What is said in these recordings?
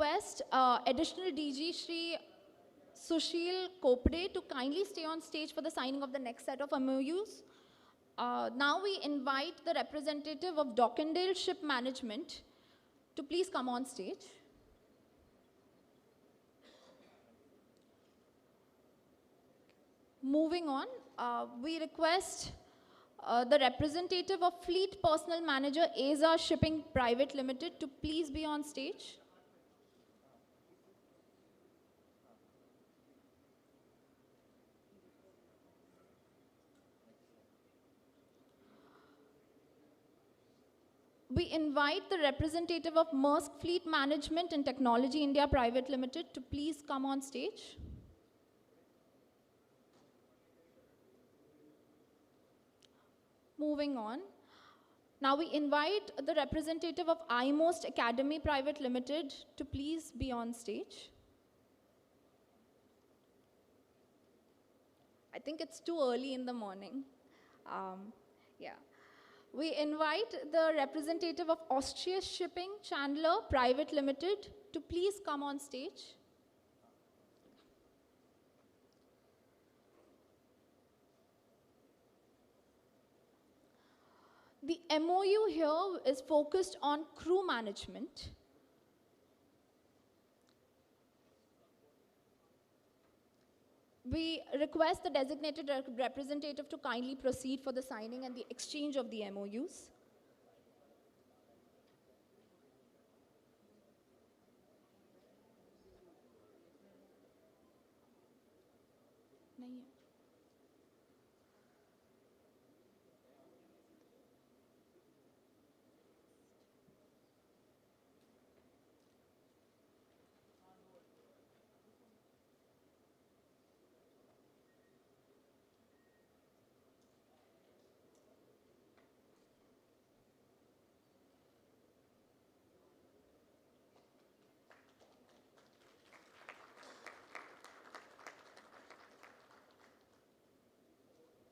request additional DG Shri Sushil Kopde to kindly stay on stage for the signing of the next set of MOUs. Now we invite the representative of Dockendale Ship Management to please come on stage. Moving on, we request the representative of Fleet Personnel Manager Aza Shipping Private Limited to please be on stage. We invite the representative of Maersk Fleet Management and Technology India Private Limited to please come on stage. Moving on. Now we invite the representative of iMost Academy Private Limited to please be on stage. I think it's too early in the morning. Yeah. We invite the representative of Austrian Shipping Chandler Private Limited to please come on stage. The MOU here is focused on crew management. We request the designated representative to kindly proceed for the signing and the exchange of the MOUs.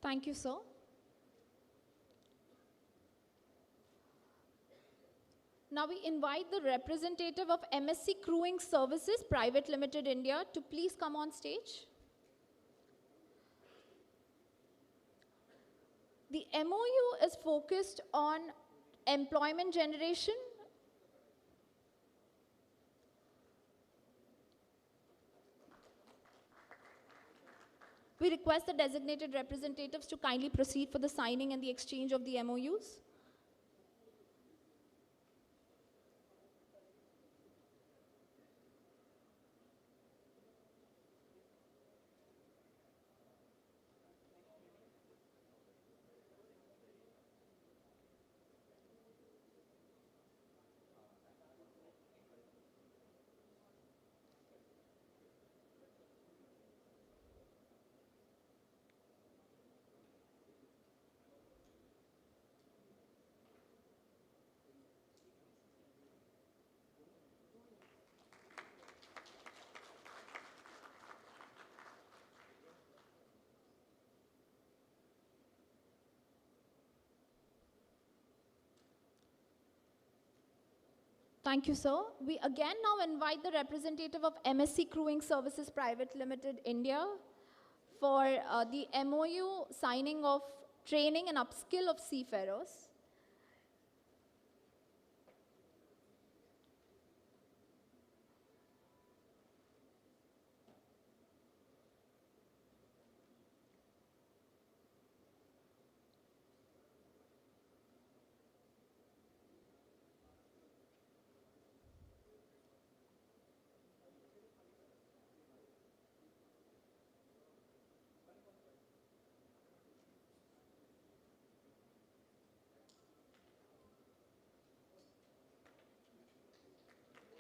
Thank you, sir. Now we invite the representative of MSC Crewing Services Private Limited India to please come on stage. The MOU is focused on employment generation. We request the designated representatives to kindly proceed for the signing and the exchange of the MOUs. Thank you, sir. We again now invite the representative of MSC Crewing Services Private Limited India for the MOU signing of training and upskill of seafarers.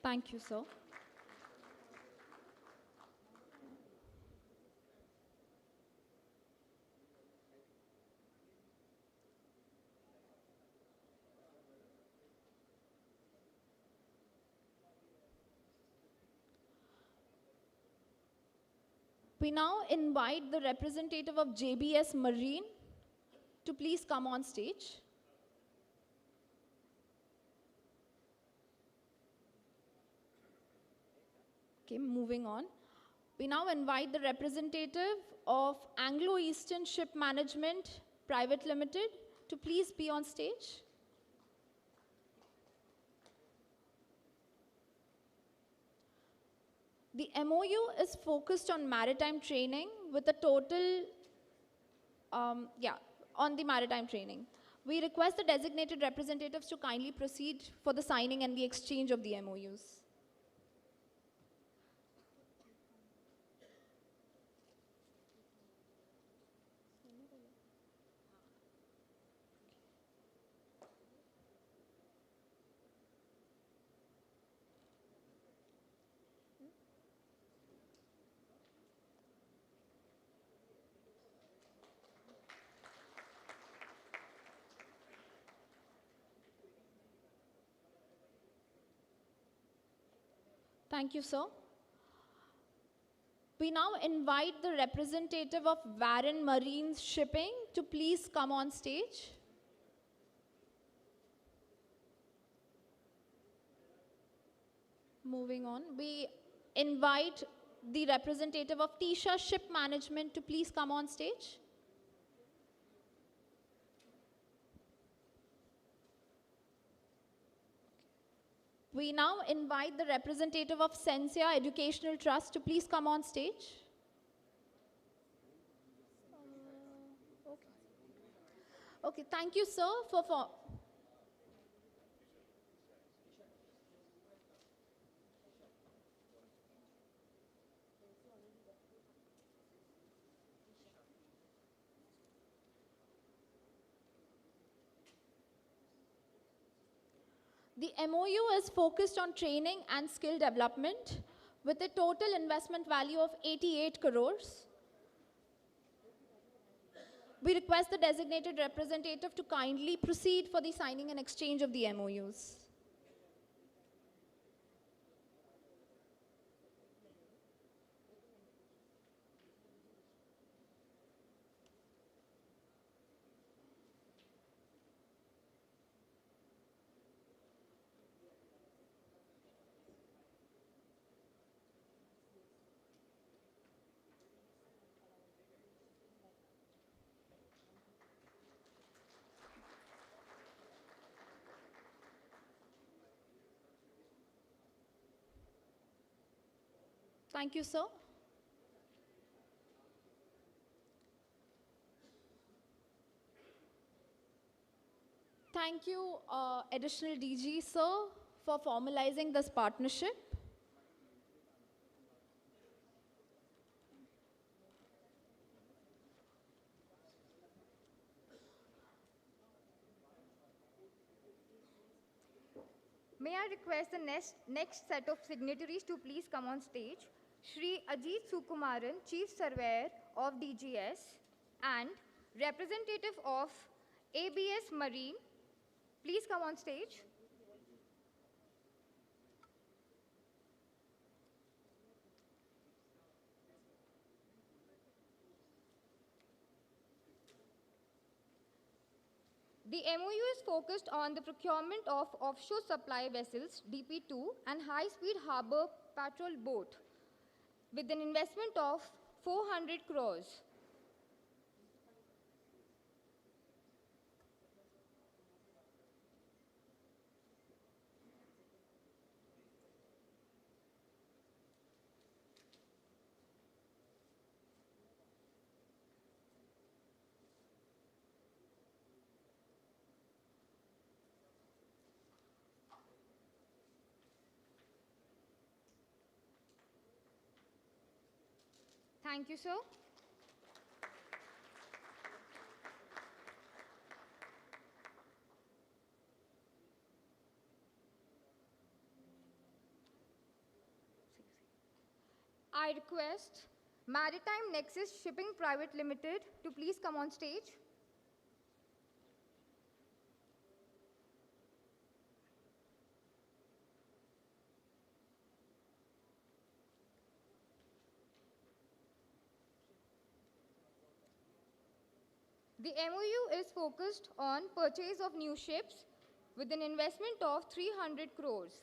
Thank you, sir. We now invite the representative of JBS Marine to please come on stage. Okay, moving on. We now invite the representative of Anglo-Eastern Ship Management Private Limited to please be on stage. The MOU is focused on maritime training with a total, on the maritime training. We request the designated representatives to kindly proceed for the signing and the exchange of the MOUs. Thank you, sir. We now invite the representative of Warren Marine Shipping to please come on stage. Moving on, we invite the representative of Tisha Ship Management to please come on stage. We now invite the representative of Sensia Educational Trust to please come on stage. Okay, thank you, sir, for The MOU is focused on training and skill development with a total investment value of 88 crores. We request the designated representative to kindly proceed for the signing and exchange of the MOUs. Thank you, sir. Thank you, additional DG, sir, for formalizing this partnership. May I request the next set of signatories to please come on stage. Shri Ajit Sukumaran, Chief Surveyor of DGS and representative of ABS Marine, please come on stage. The MOU is focused on the procurement of offshore supply vessels, DP2, and high-speed harbor patrol boat with an investment of 400 crores. Thank you, sir. I request Maritime Nexus Shipping Private Limited to please come on stage. The MOU is focused on purchase of new ships with an investment of 300 crores.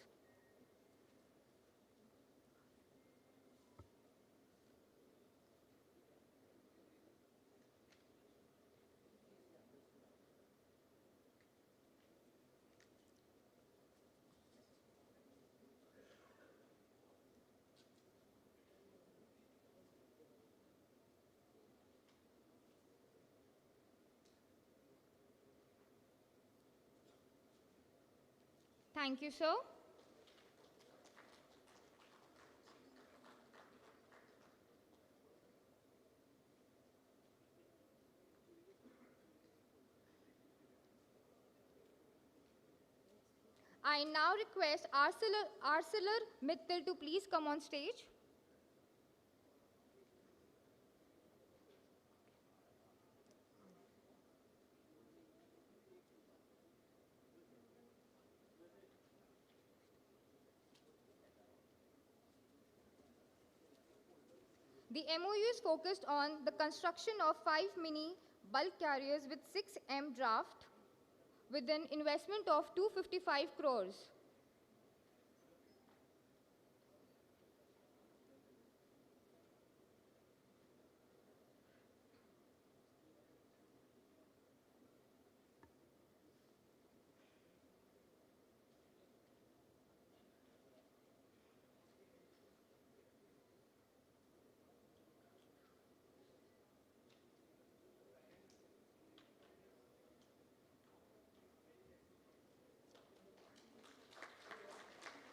Thank you, sir. I now request Arcelor Mittal to please come on stage. The MOU is focused on the construction of 5 mini bulk carriers with 6M draft with an investment of 255 crores.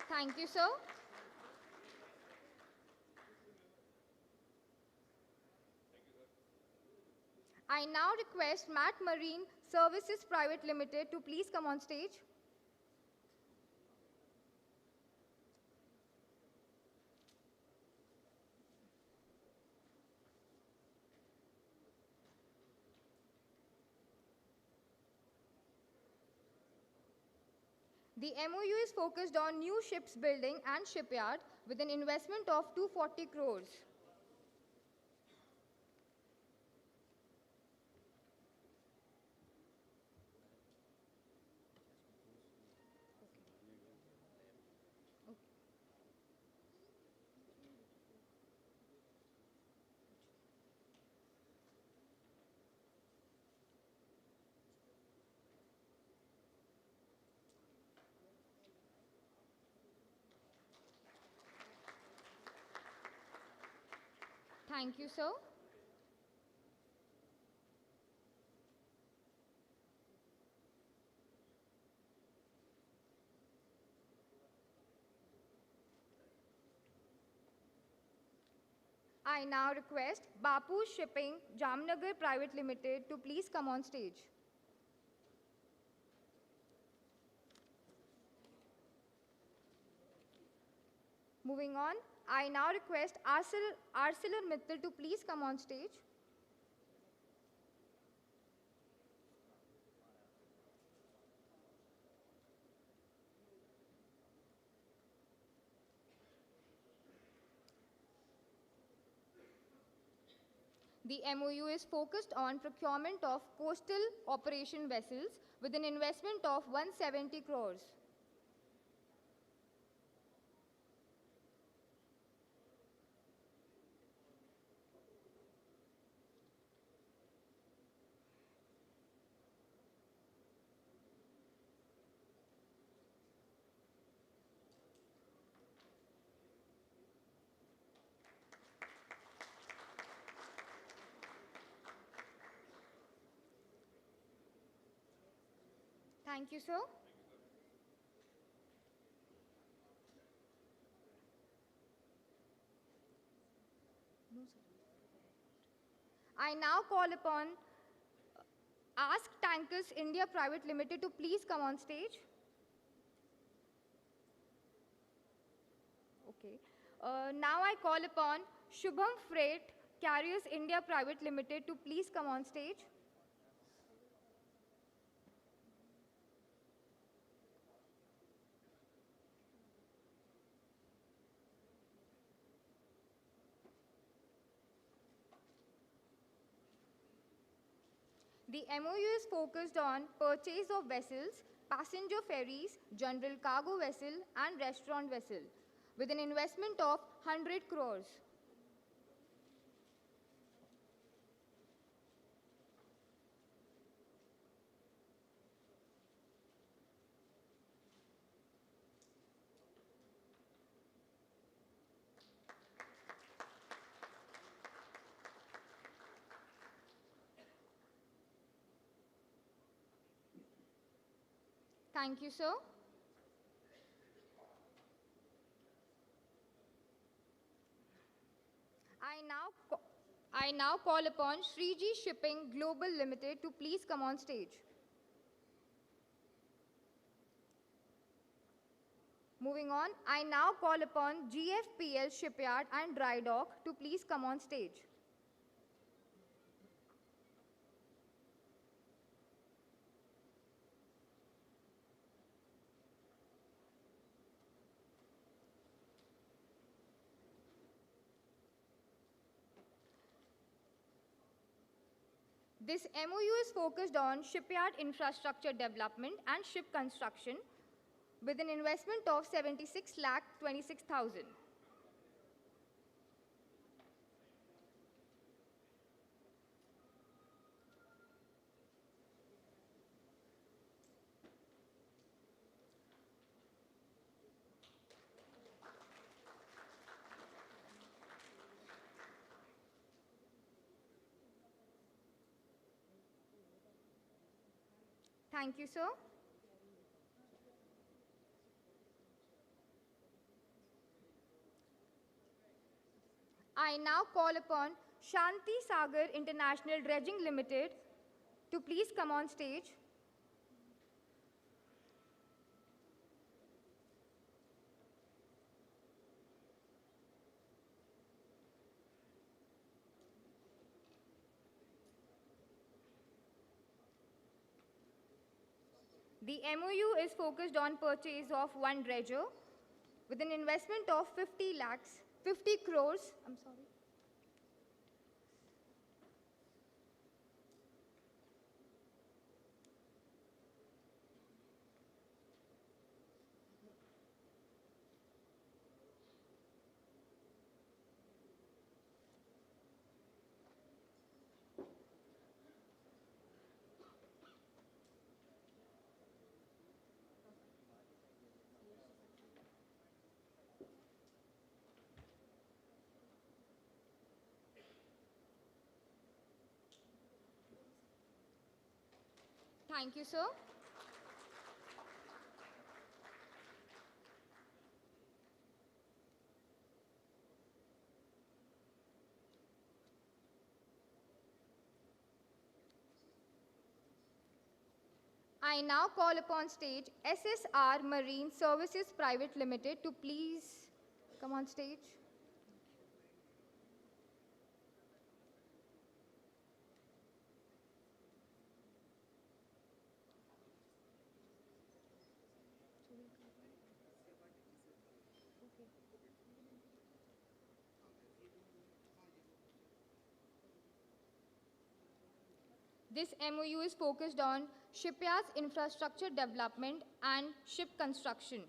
Thank you, sir. I now request Matt Marine Services Private Limited to please come on stage. The MOU is focused on new ships building and shipyard with an investment of 240 crores. Thank you, sir. I now request Bapu Shipping Jamnagar Private Limited to please come on stage. Moving on, I now request ArcelorMittal to please come on stage. The MOU is focused on procurement of coastal operation vessels with an investment of 170 crores. Thank you, sir. I now call upon Ask Tankers India Private Limited to please come on stage. Okay. Now I call upon Shubham Freight Carriers India Private Limited to please come on stage. The MOU is focused on purchase of vessels, passenger ferries, general cargo vessel and restaurant vessel with an investment of 100 crores. Thank you, sir. I now call upon Shriji Shipping Global Limited to please come on stage. Moving on, I now call upon GFPL Shipyard and Dry Dock to please come on stage. This MOU is focused on shipyard infrastructure development and ship construction with an investment of 76,26,000. Thank you, sir. I now call upon Shanti Sagar International Dredging Limited to please come on stage. The MOU is focused on purchase of one dredger with an investment of 50 crores, I'm sorry. Thank you, sir. I now call upon stage SSR Marine Services Private Limited to please come on stage. This MOU is focused on shipyards infrastructure development and ship construction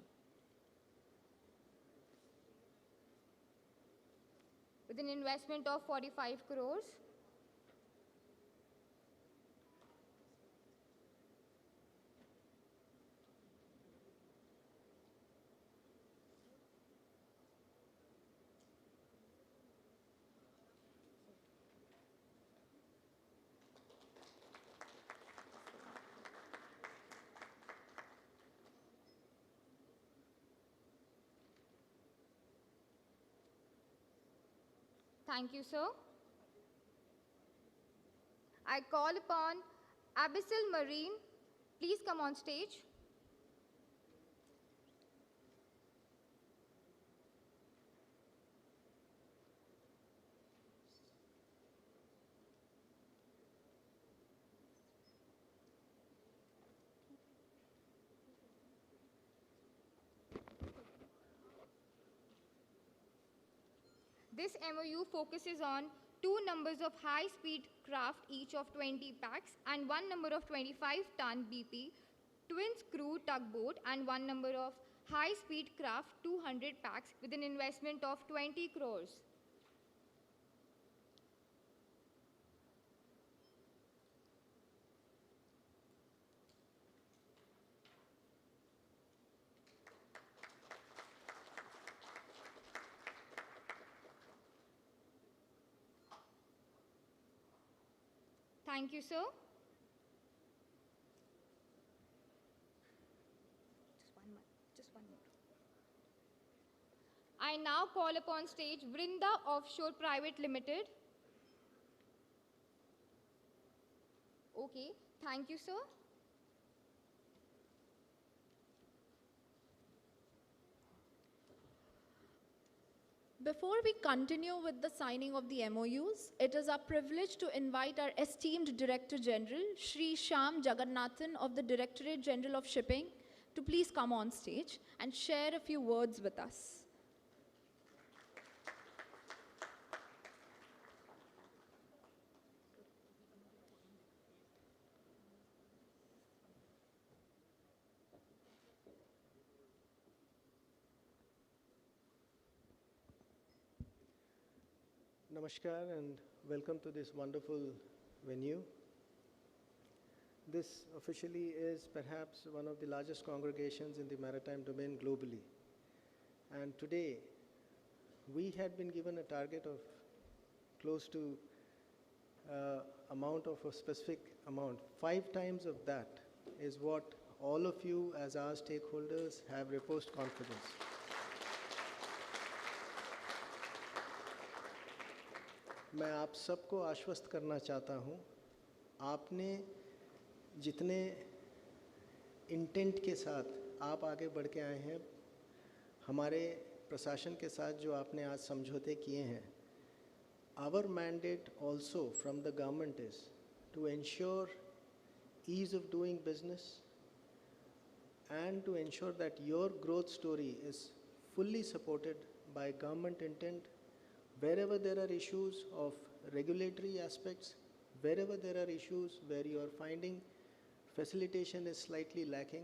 with an investment of 45 crores. Thank you, sir. I call upon Abyssal Marine. Please come on stage. This MOU focuses on two numbers of high-speed craft, each of 20 packs, and one number of 25-ton BP twin-screw tugboat, and one number of high-speed craft, 200 packs, with an investment of 20 crores. Thank you, sir. Just one more. I now call upon stage Vrinda Offshore Private Limited. Okay, thank you, sir. Before we continue with the signing of the MOUs, it is our privilege to invite our esteemed Director General, Shri Shyam Jagannathan of the Directorate General of Shipping, to please come on stage and share a few words with us. Namaskar and welcome to this wonderful venue. This officially is perhaps one of the largest congregations in the maritime domain globally. And today, we had been given a target of close to amount of a specific amount. 5 times of that is what all of you as our stakeholders have reposed confidence. मैं आप सबको आश्वस्त करना चाहता हूँ, आपने जितने intent के साथ आप आगे बढ़ के आए हैं, हमारे प्रशासन के साथ जो आपने आज समझौते किए हैं, our mandate also from the government is to ensure ease of doing business and to ensure that your growth story is fully supported by government intent. Wherever there are issues of regulatory aspects, wherever there are issues where you are finding facilitation is slightly lacking,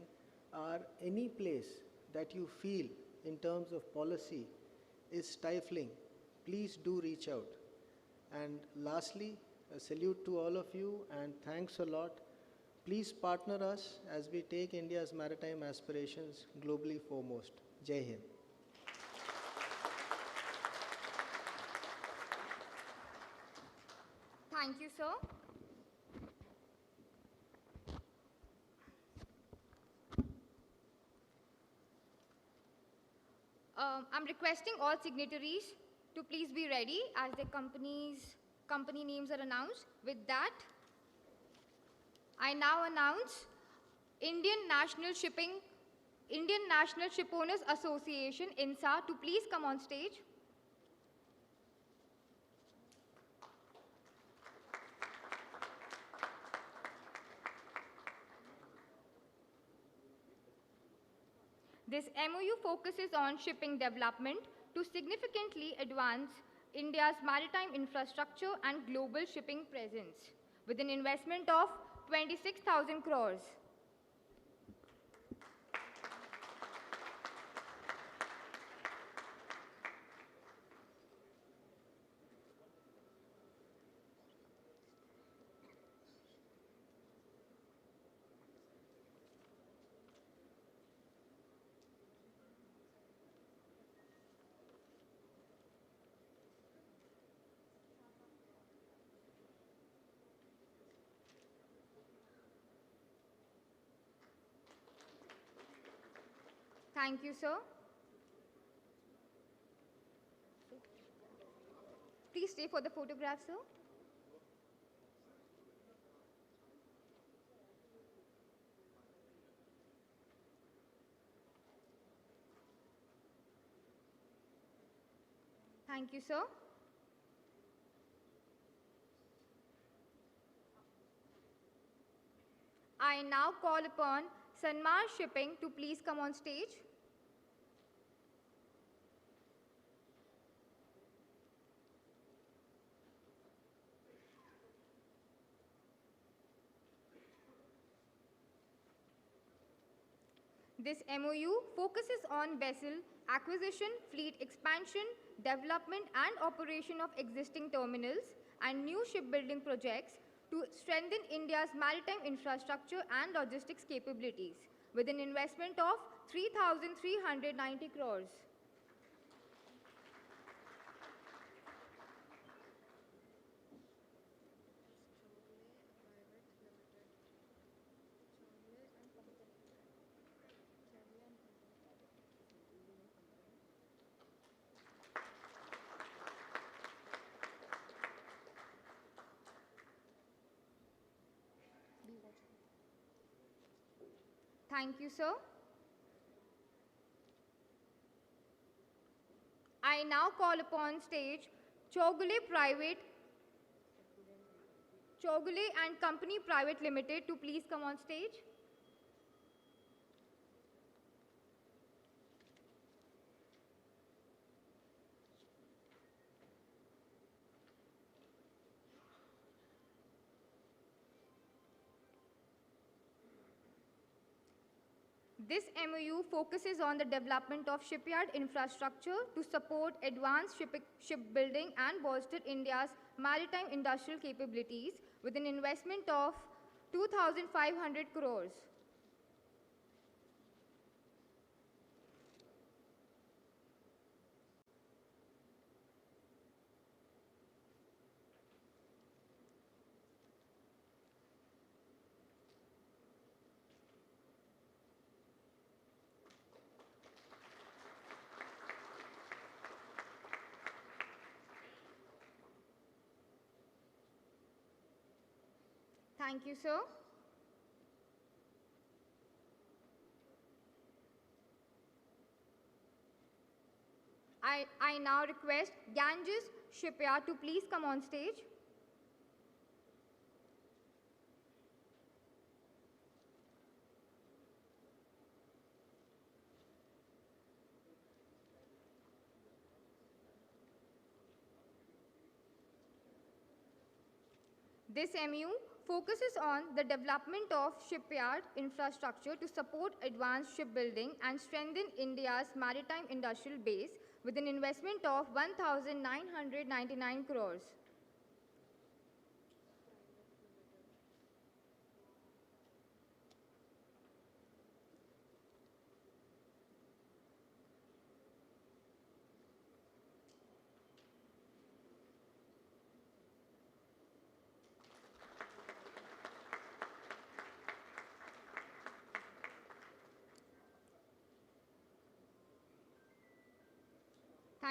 or any place that you feel in terms of policy is stifling, please do reach out. And lastly, a salute to all of you and thanks a lot. Please partner us as we take India's maritime aspirations globally foremost. Jai Hind. Thank you, sir. I'm requesting all signatories to please be ready as the company names are announced. With that, I now announce Indian National Shipowners Association, INSA, to please come on stage. This MOU focuses on shipping development to significantly advance India's maritime infrastructure and global shipping presence with an investment of 26,000 crores. Thank you, sir. Please stay for the photograph, sir. Thank you, sir. I now call upon Sanmar Shipping to please come on stage. This MOU focuses on vessel acquisition, fleet expansion, development and operation of existing terminals and new shipbuilding projects to strengthen India's maritime infrastructure and logistics capabilities with an investment of 3,390 crores. Thank you, sir. I now call upon stage Chogule and Company Private Limited to please come on stage. This MOU focuses on the development of shipyard infrastructure to support advanced shipbuilding and bolster India's maritime industrial capabilities with an investment of 2,500 crores. Thank you, sir. I now request Ganges Shipyard to please come on stage. This MU focuses on the development of shipyard infrastructure to support advanced shipbuilding and strengthen India's maritime industrial base with an investment of 1,999 crores.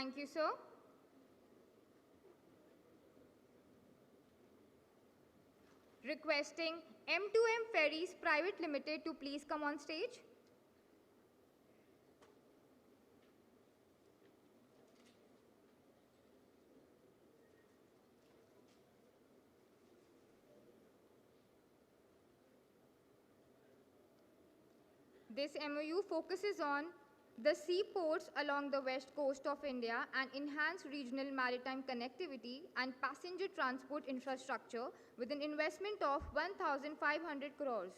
Thank you, sir. Requesting M2M Ferries Private Limited to please come on stage. This MOU focuses on the seaports along the west coast of India and enhance regional maritime connectivity and passenger transport infrastructure with an investment of 1,500 crores.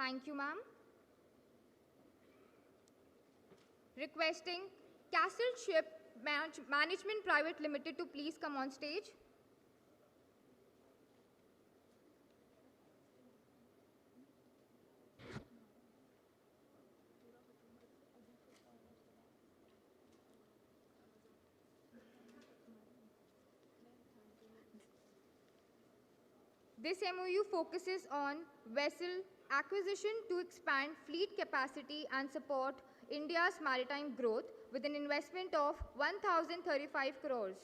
Thank you, ma'am. Requesting Castle Ship Management Private Limited to please come on stage. This MOU focuses on vessel acquisition to expand fleet capacity and support India's maritime growth with an investment of 1,035 crores.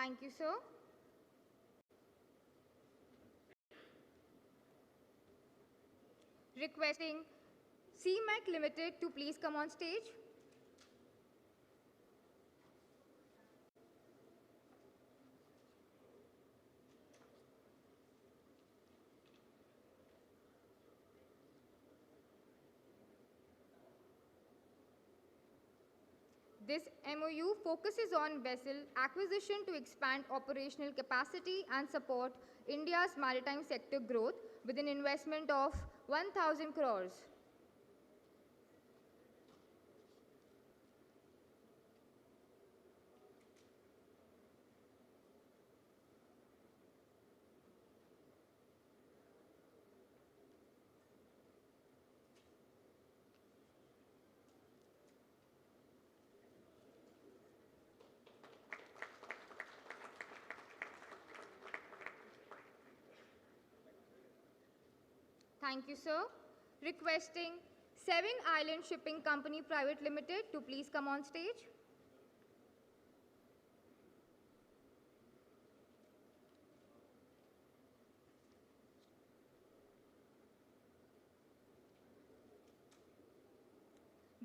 Thank you, sir. Requesting CMAC Limited to please come on stage. This MOU focuses on vessel acquisition to expand operational capacity and support India's maritime sector growth with an investment of 1,000 crores. Thank you, sir. Requesting Seven Island Shipping Company Private Limited to please come on stage.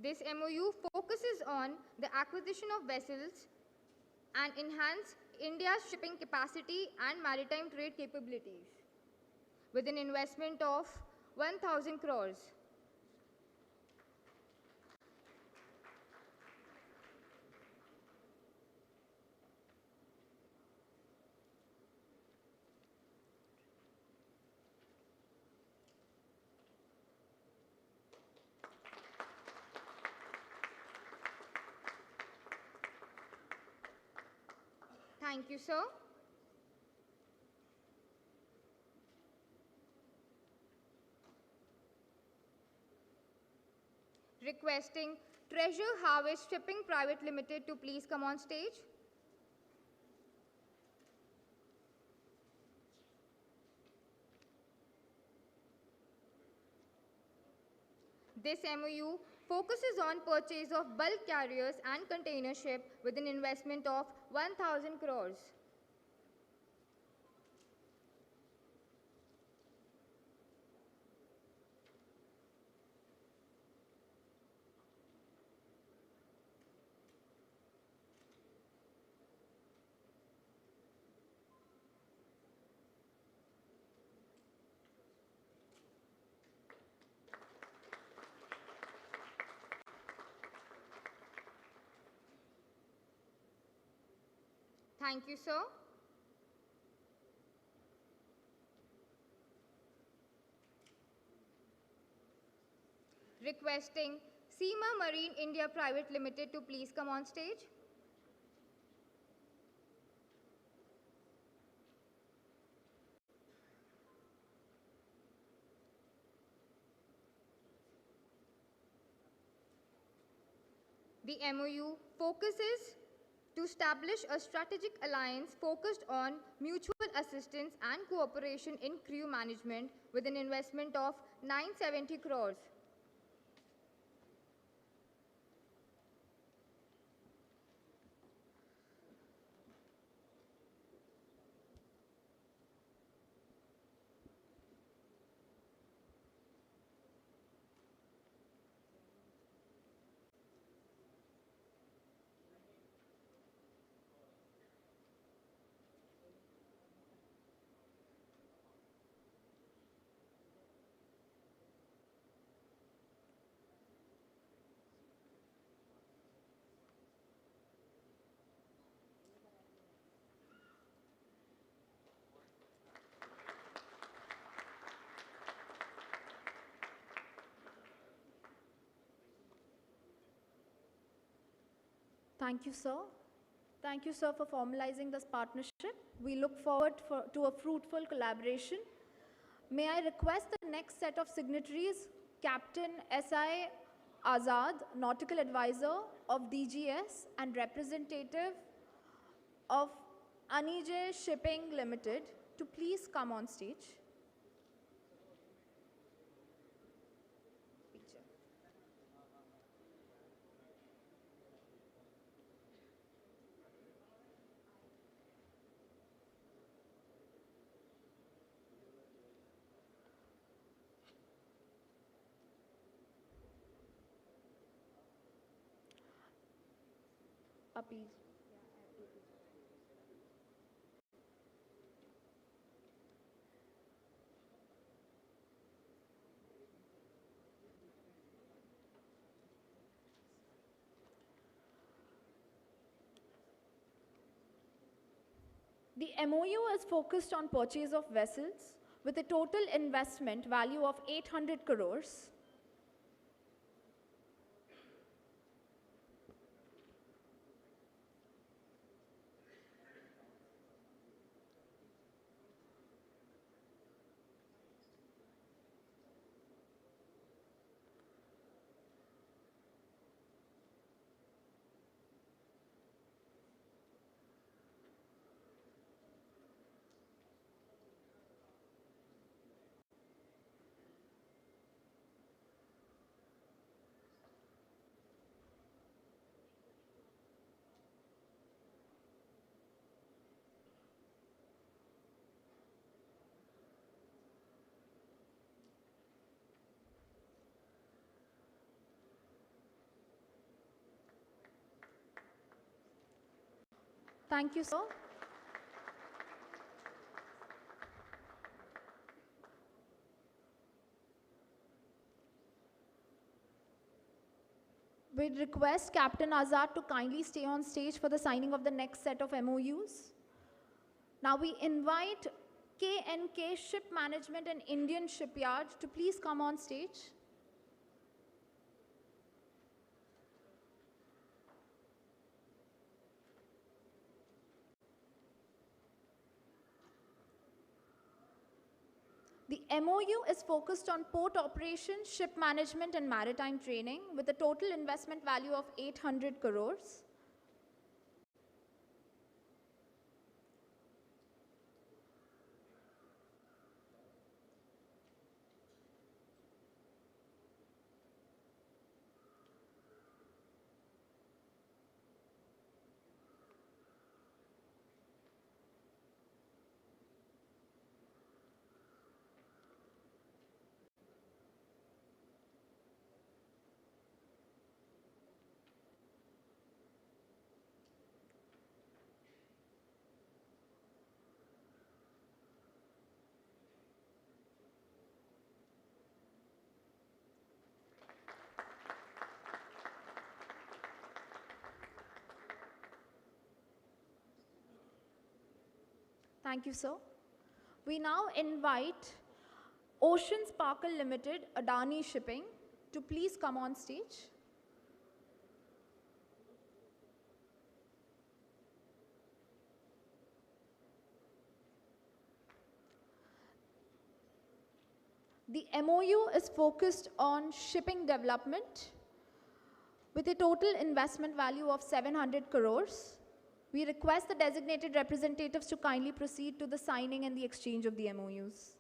This MOU focuses on the acquisition of vessels and enhance India's shipping capacity and maritime trade capabilities with an investment of 1,000 crores. Thank you, sir. Requesting Treasure Harvest Shipping Private Limited to please come on stage. This MOU focuses on purchase of bulk carriers and container ship with an investment of 1,000 crores. Thank you, sir. Requesting Seema Marine India Private Limited to please come on stage. The MOU focuses to establish a strategic alliance focused on mutual assistance and cooperation in crew management with an investment of 970 crores. Thank you, sir. Thank you, sir, for formalizing this partnership. We look forward to a fruitful collaboration. May I request the next set of signatories, Captain S.I. Azad, Nautical Advisor of DGS and representative of Anije Shipping Limited, to please come on stage. Appeal. The MOU is focused on purchase of vessels with a total investment value of 800 crores. Thank you, sir. We request Captain Azad to kindly stay on stage for the signing of the next set of MOUs. Now we invite KNK Ship Management and Indian Shipyard to please come on stage. The MOU is focused on port operations, ship management and maritime training with a total investment value of 800 crores. Thank you, sir. We now invite Ocean Sparkle Limited, Adani Shipping, to please come on stage. The MOU is focused on shipping development with a total investment value of 700 crores. We request the designated representatives to kindly proceed to the signing and the exchange of the MOUs.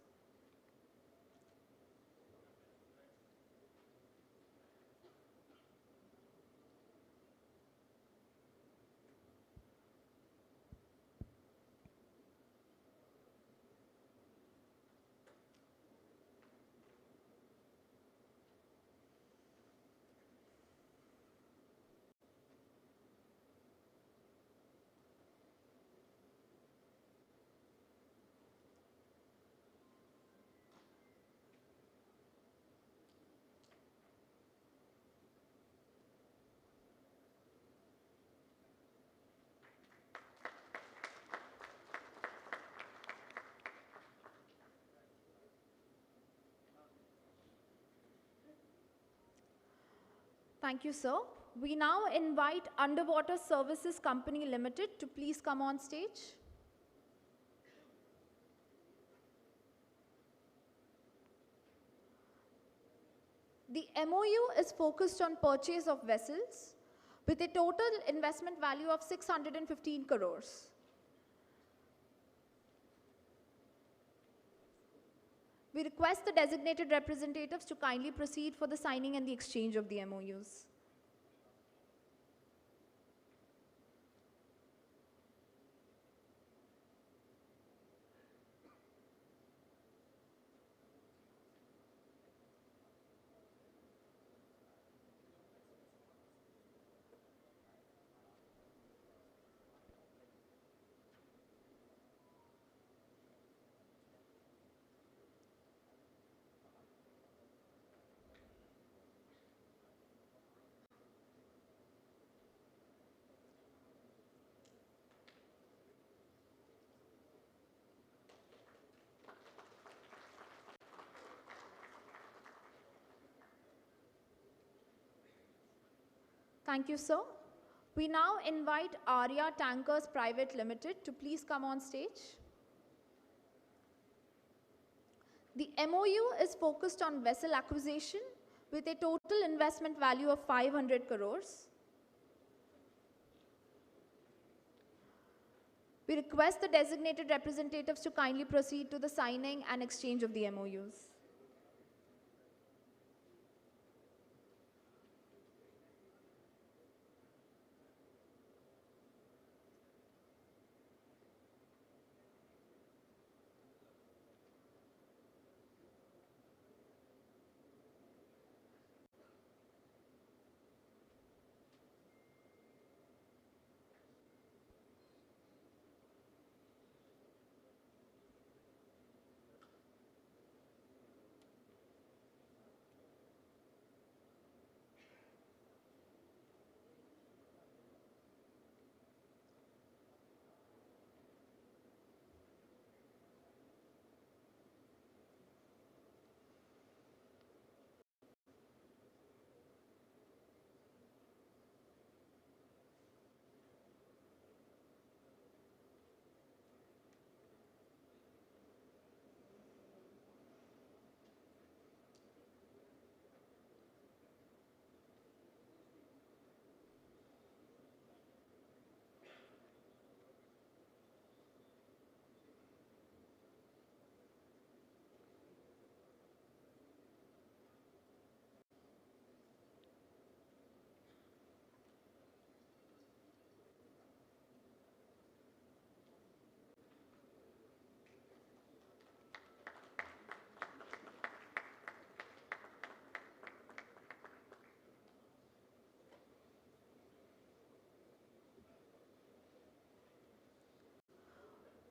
Thank you, sir. We now invite Underwater Services Company Limited to please come on stage. The MOU is focused on purchase of vessels with a total investment value of 615 crores. We request the designated representatives to kindly proceed for the signing and the exchange of the MOUs. Thank you, sir. We now invite Arya Tankers Private Limited to please come on stage. The MOU is focused on vessel acquisition with a total investment value of 500 crores. We request the designated representatives to kindly proceed to the signing and exchange of the MOUs.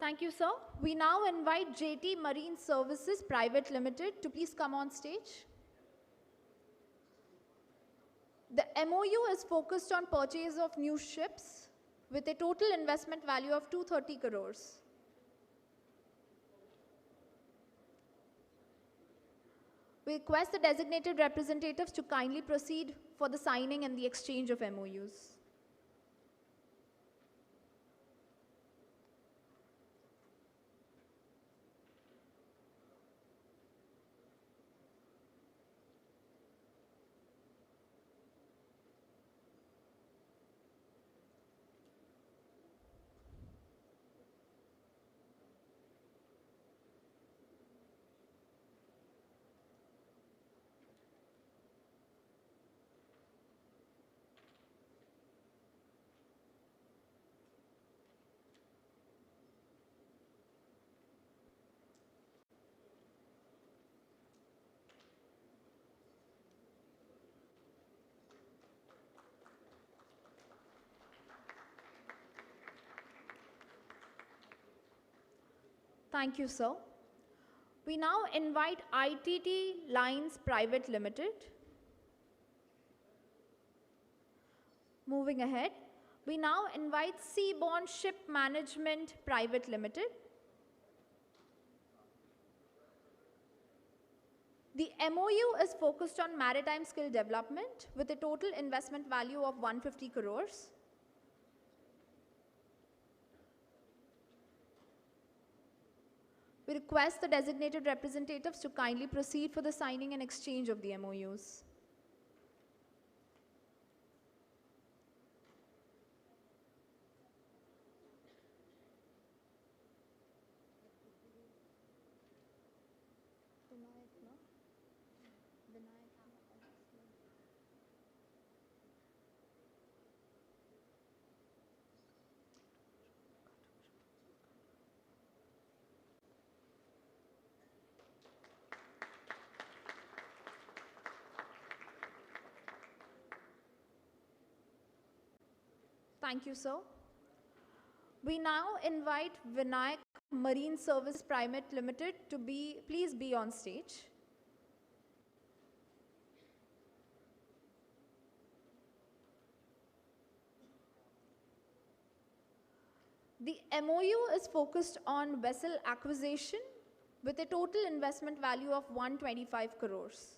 Thank you, sir. We now invite JT Marine Services Private Limited to please come on stage. The MOU is focused on purchase of new ships with a total investment value of 230 crores. We request the designated representatives to kindly proceed for the signing and the exchange of MOUs. Thank you, sir. We now invite ITT Lines Private Limited. Moving ahead, we now invite Seaborne Ship Management Private Limited. The MOU is focused on maritime skill development with a total investment value of 150 crores. We request the designated representatives to kindly proceed for the signing and exchange of the MOUs. Thank you, sir. We now invite Vinayak Marine Service Private Limited to please be on stage. The MOU is focused on vessel acquisition with a total investment value of 125 crores.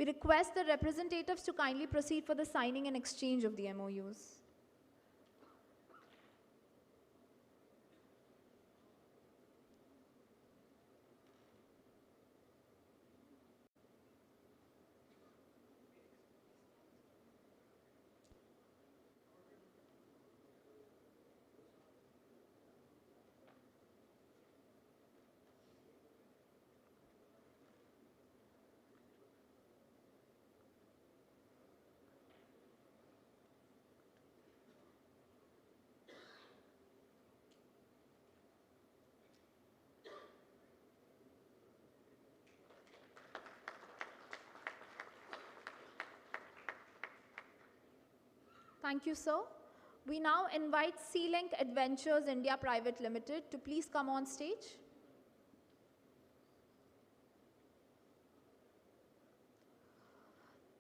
We request the representatives to kindly proceed for the signing and exchange of the MOUs. Thank you, sir. We now invite Sea-Link Adventures India Private Limited to please come on stage.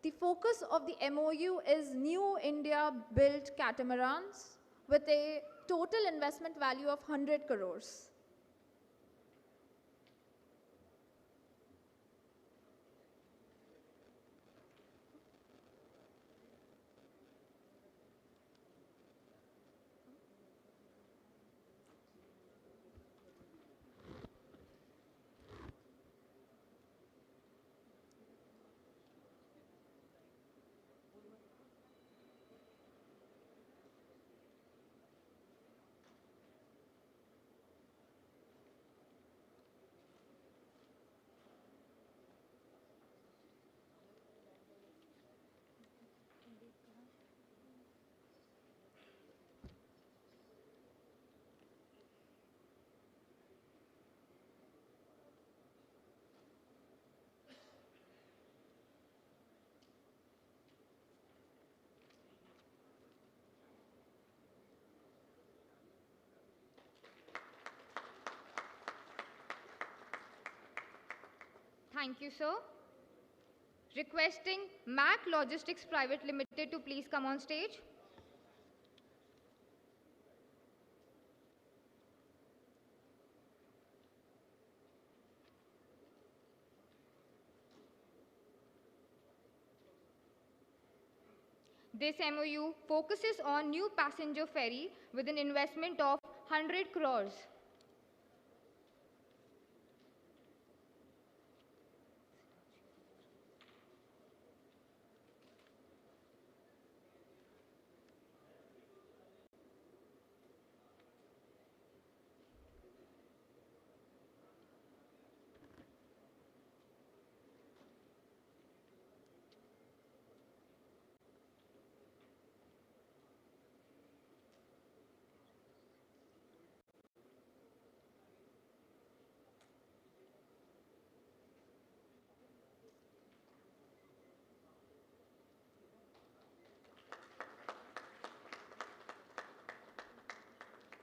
The focus of the MOU is new India-built catamarans with a total investment value of 100 crores. Thank you, sir. Requesting MAC Logistics Private Limited to please come on stage. This MOU focuses on new passenger ferry with an investment of 100 crores.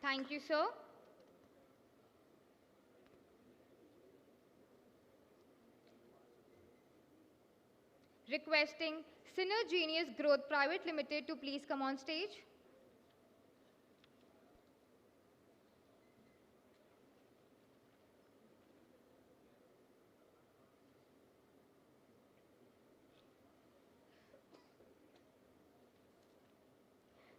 Thank you, sir. Requesting Synergenius Growth Private Limited to please come on stage.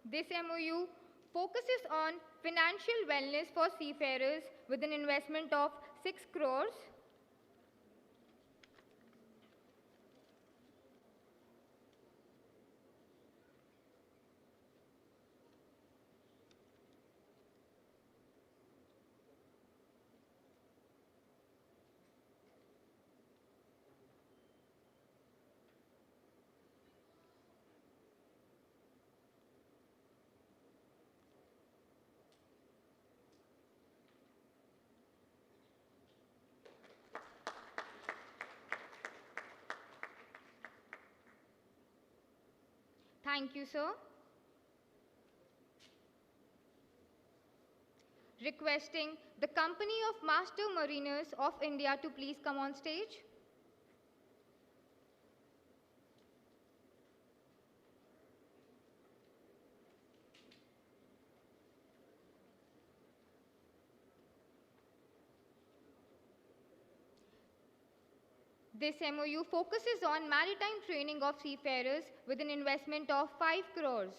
This MOU focuses on financial wellness for seafarers with an investment of 6 crores. Thank you, sir. Requesting the Company of Master Mariners of India to please come on stage. This MOU focuses on maritime training of seafarers with an investment of 5 crores.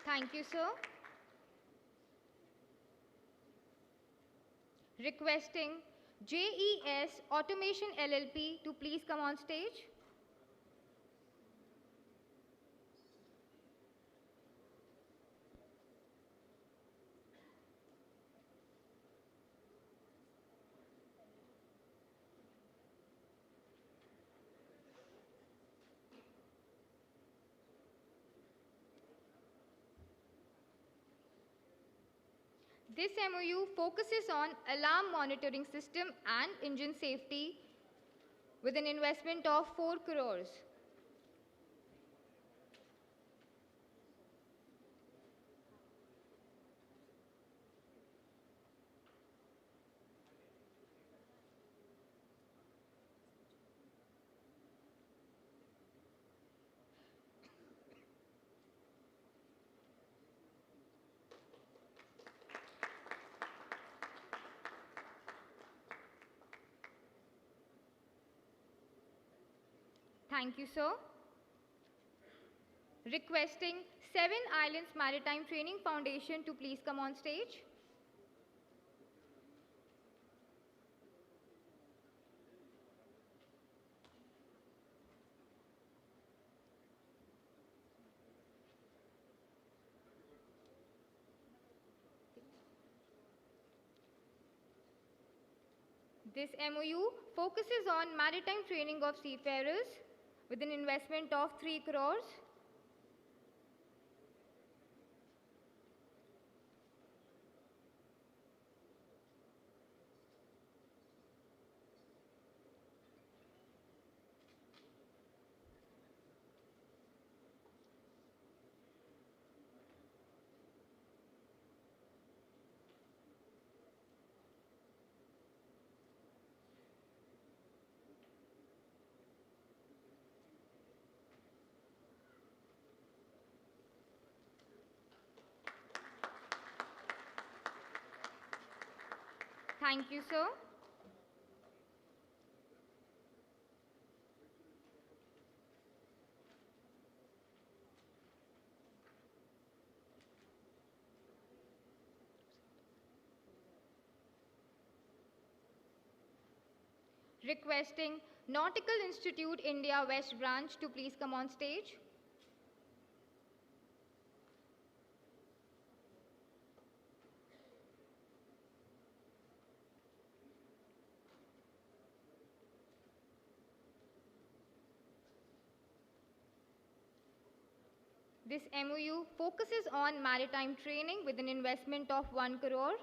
Thank you, sir. Requesting JES Automation LLP to please come on stage. This MOU focuses on alarm monitoring system and engine safety with an investment of 4 crores. Thank you, sir. Requesting Seven Islands Maritime Training Foundation to please come on stage. This MOU focuses on maritime training of seafarers with an investment of 3 crores. Thank you, sir. Requesting Nautical Institute India West Branch to please come on stage. This MOU focuses on maritime training with an investment of 1 crore.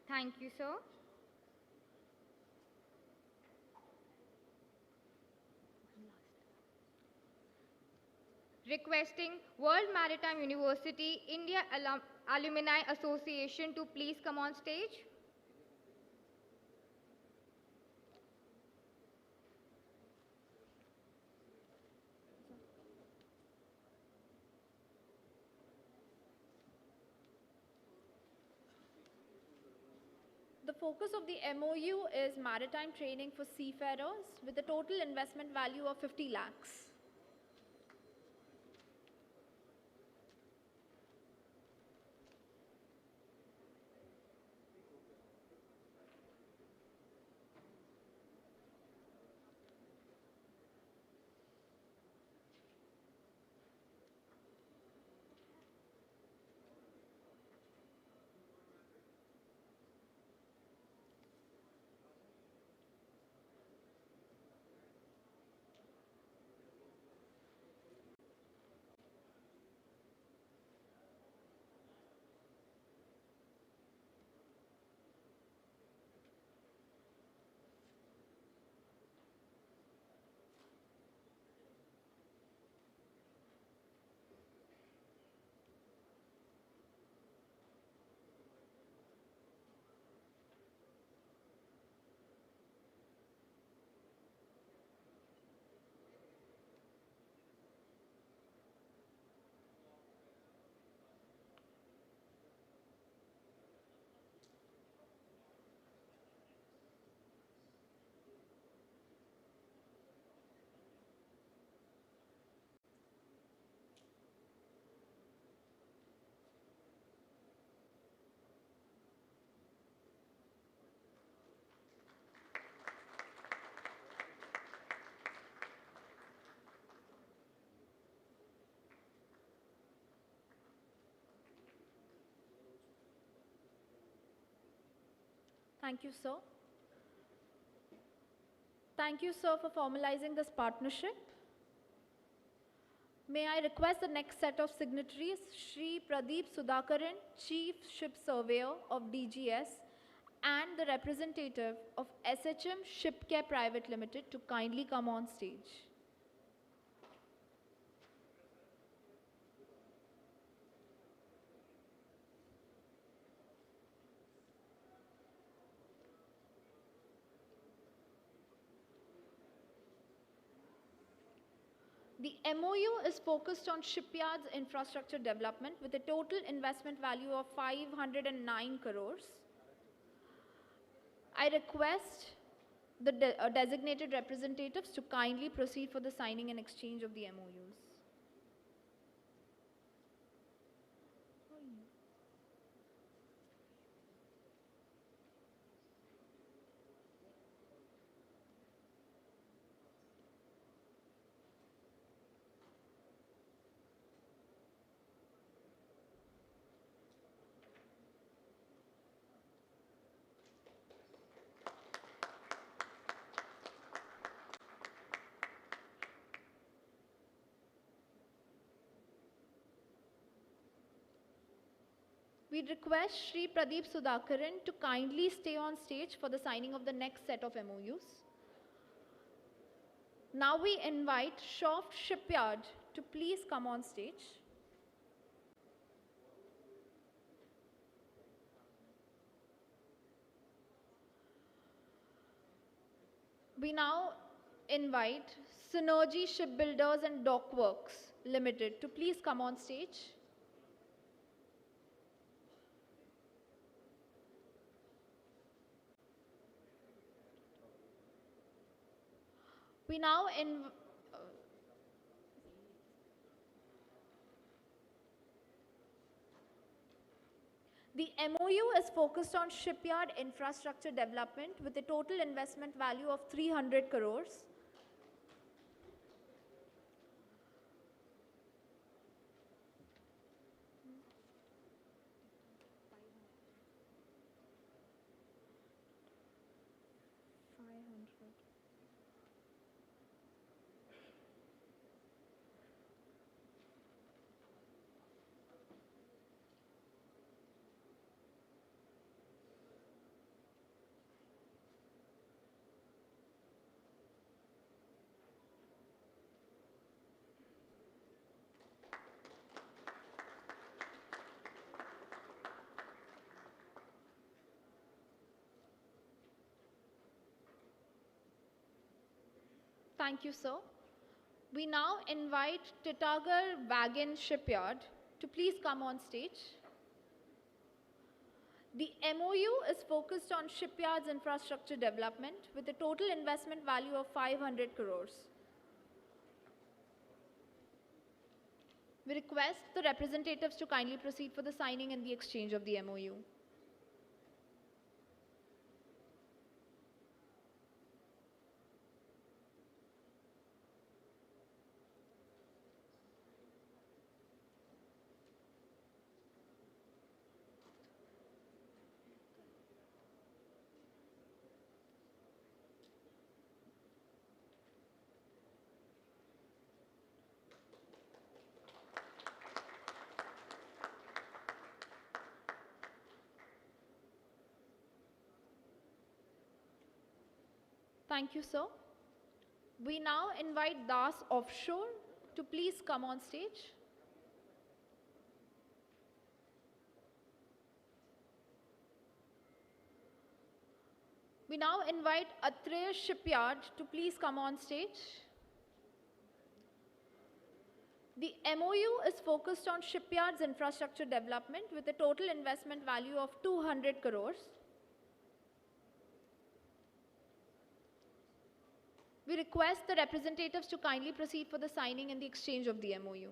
Thank you, sir. Requesting World Maritime University India Alumni Association to please come on stage. The focus of the MOU is maritime training for seafarers with a total investment value of 50 lakhs. Thank you, sir. Thank you, sir, for formalizing this partnership. May I request the next set of signatories, Shri Pradeep Sudhakaran, Chief Ship Surveyor of DGS, and the representative of SHM Shipcare Private Limited to kindly come on stage. The MOU is focused on shipyards infrastructure development with a total investment value of 509 crores. I request the designated representatives to kindly proceed for the signing and exchange of the MOUs. We request Shri Pradeep Sudhakaran to kindly stay on stage for the signing of the next set of MOUs. Now we invite Shoft Shipyard to please come on stage. We now invite Synergy Shipbuilders and Dockworks Limited to please come on stage. We now the MOU is focused on shipyard infrastructure development with a total investment value of 300 crores. Thank you, sir. We now invite Titagarh Wagon Shipyard to please come on stage. The MOU is focused on shipyards infrastructure development with a total investment value of 500 crores. We request the representatives to kindly proceed for the signing and the exchange of the MOU. Thank you, sir. We now invite Das Offshore to please come on stage. We now invite Atreya Shipyard to please come on stage. The MOU is focused on shipyards infrastructure development with a total investment value of 200 crores. We request the representatives to kindly proceed for the signing and the exchange of the MOU.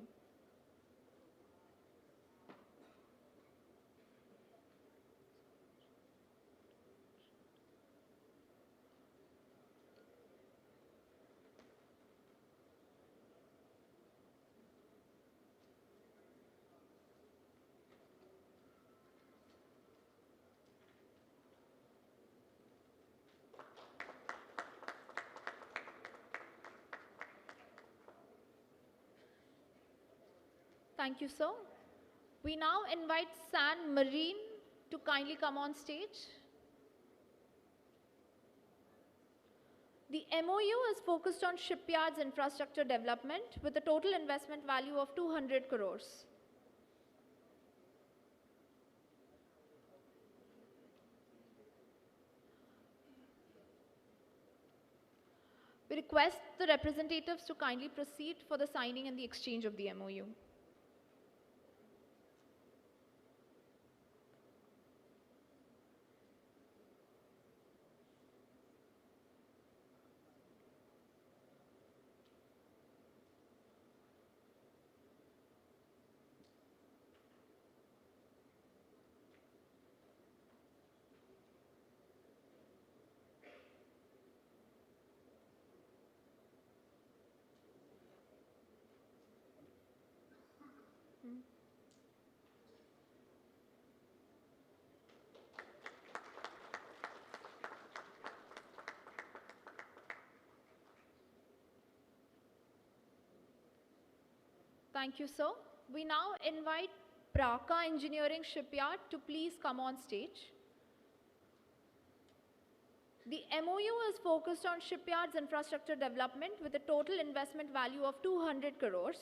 Thank you, sir. We now invite San Marine to kindly come on stage. The MOU is focused on shipyards infrastructure development with a total investment value of 200 crores. We request the representatives to kindly proceed for the signing and the exchange of the MOU. Thank you, sir. We now invite Praka Engineering Shipyard to please come on stage. The MOU is focused on shipyards infrastructure development with a total investment value of 200 crores.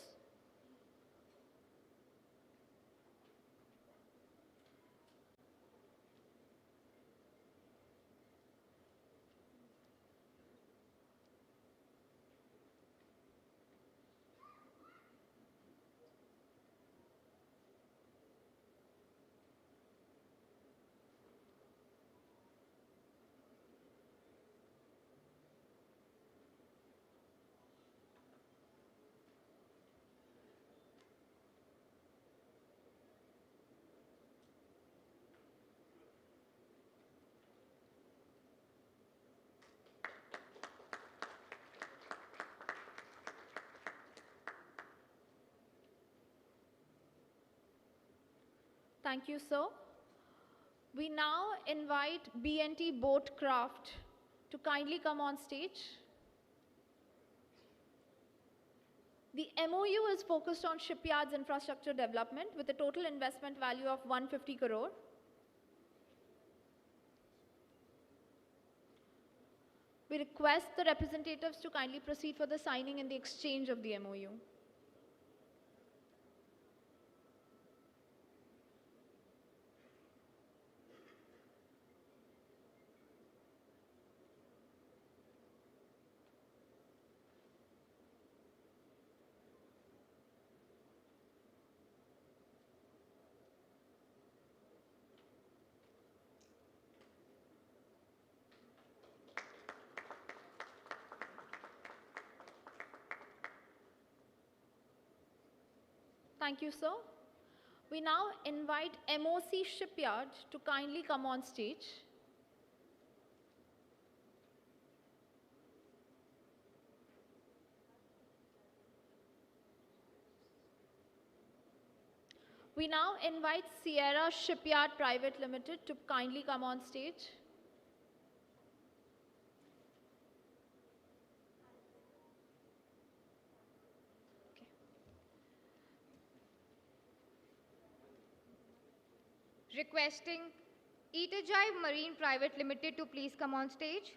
Thank you, sir. We now invite B&T Boatcraft to kindly come on stage. The MOU is focused on shipyards infrastructure development with a total investment value of 150 crore. We request the representatives to kindly proceed for the signing and the exchange of the MOU. Thank you, sir. We now invite MOC Shipyard to kindly come on stage. We now invite Sierra Shipyard Private Limited to kindly come on stage. Requesting Etergive Marine Private Limited to please come on stage.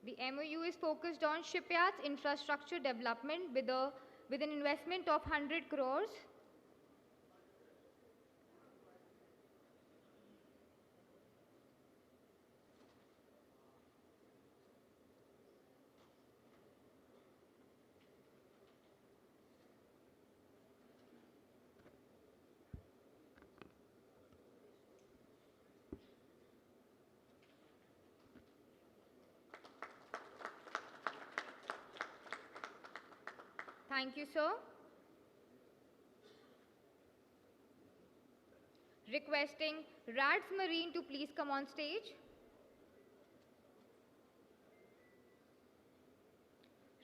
The MOU is focused on shipyards infrastructure development with an investment of 100 crores. Thank you, sir. Requesting Rads Marine to please come on stage.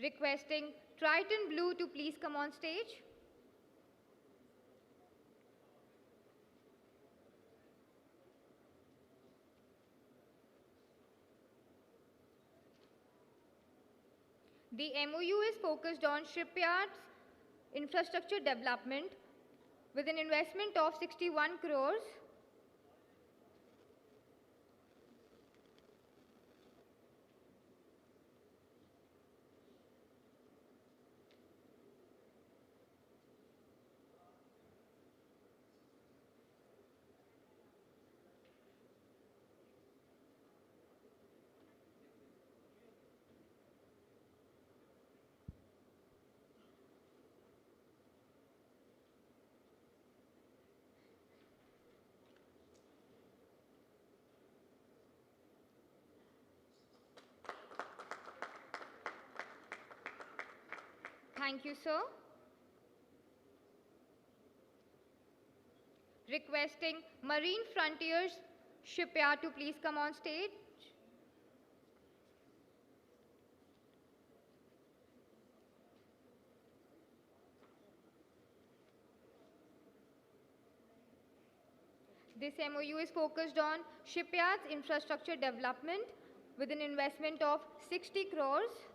Requesting Triton Blue to please come on stage. The MOU is focused on shipyards infrastructure development with an investment of 61 crores. Thank you, sir. Requesting Marine Frontiers Shipyard to please come on stage. This MOU is focused on shipyards infrastructure development with an investment of 60 crores.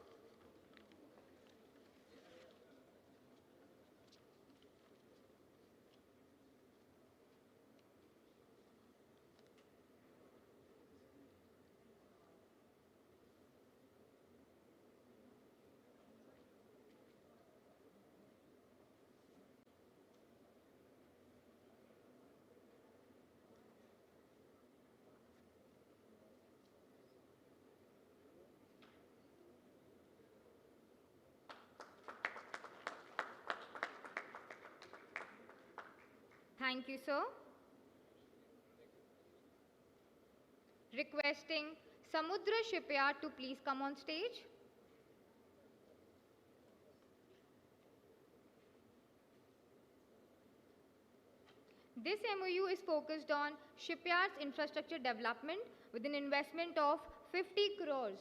Thank you, sir. Requesting Samudra Shipyard to please come on stage. This MOU is focused on shipyards infrastructure development with an investment of 50 crores.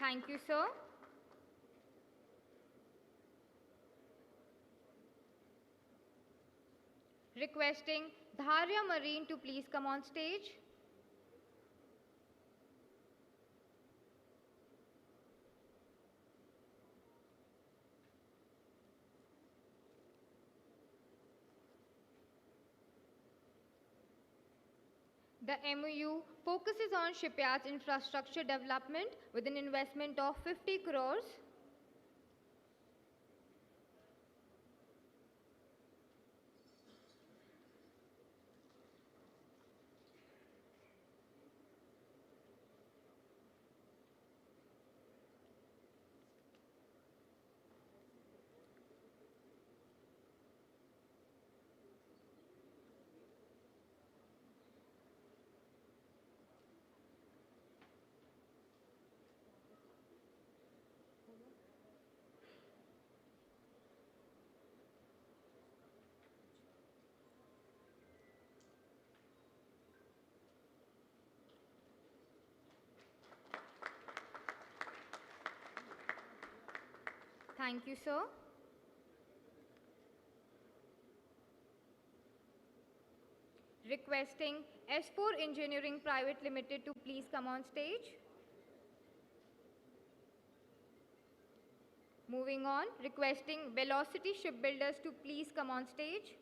Thank you, sir. Requesting Dharya Marine to please come on stage. The MOU focuses on shipyards infrastructure development with an investment of 50 crores. Thank you, sir. Requesting S4 Engineering Private Limited to please come on stage. Moving on, requesting Velocity Shipbuilders to please come on stage.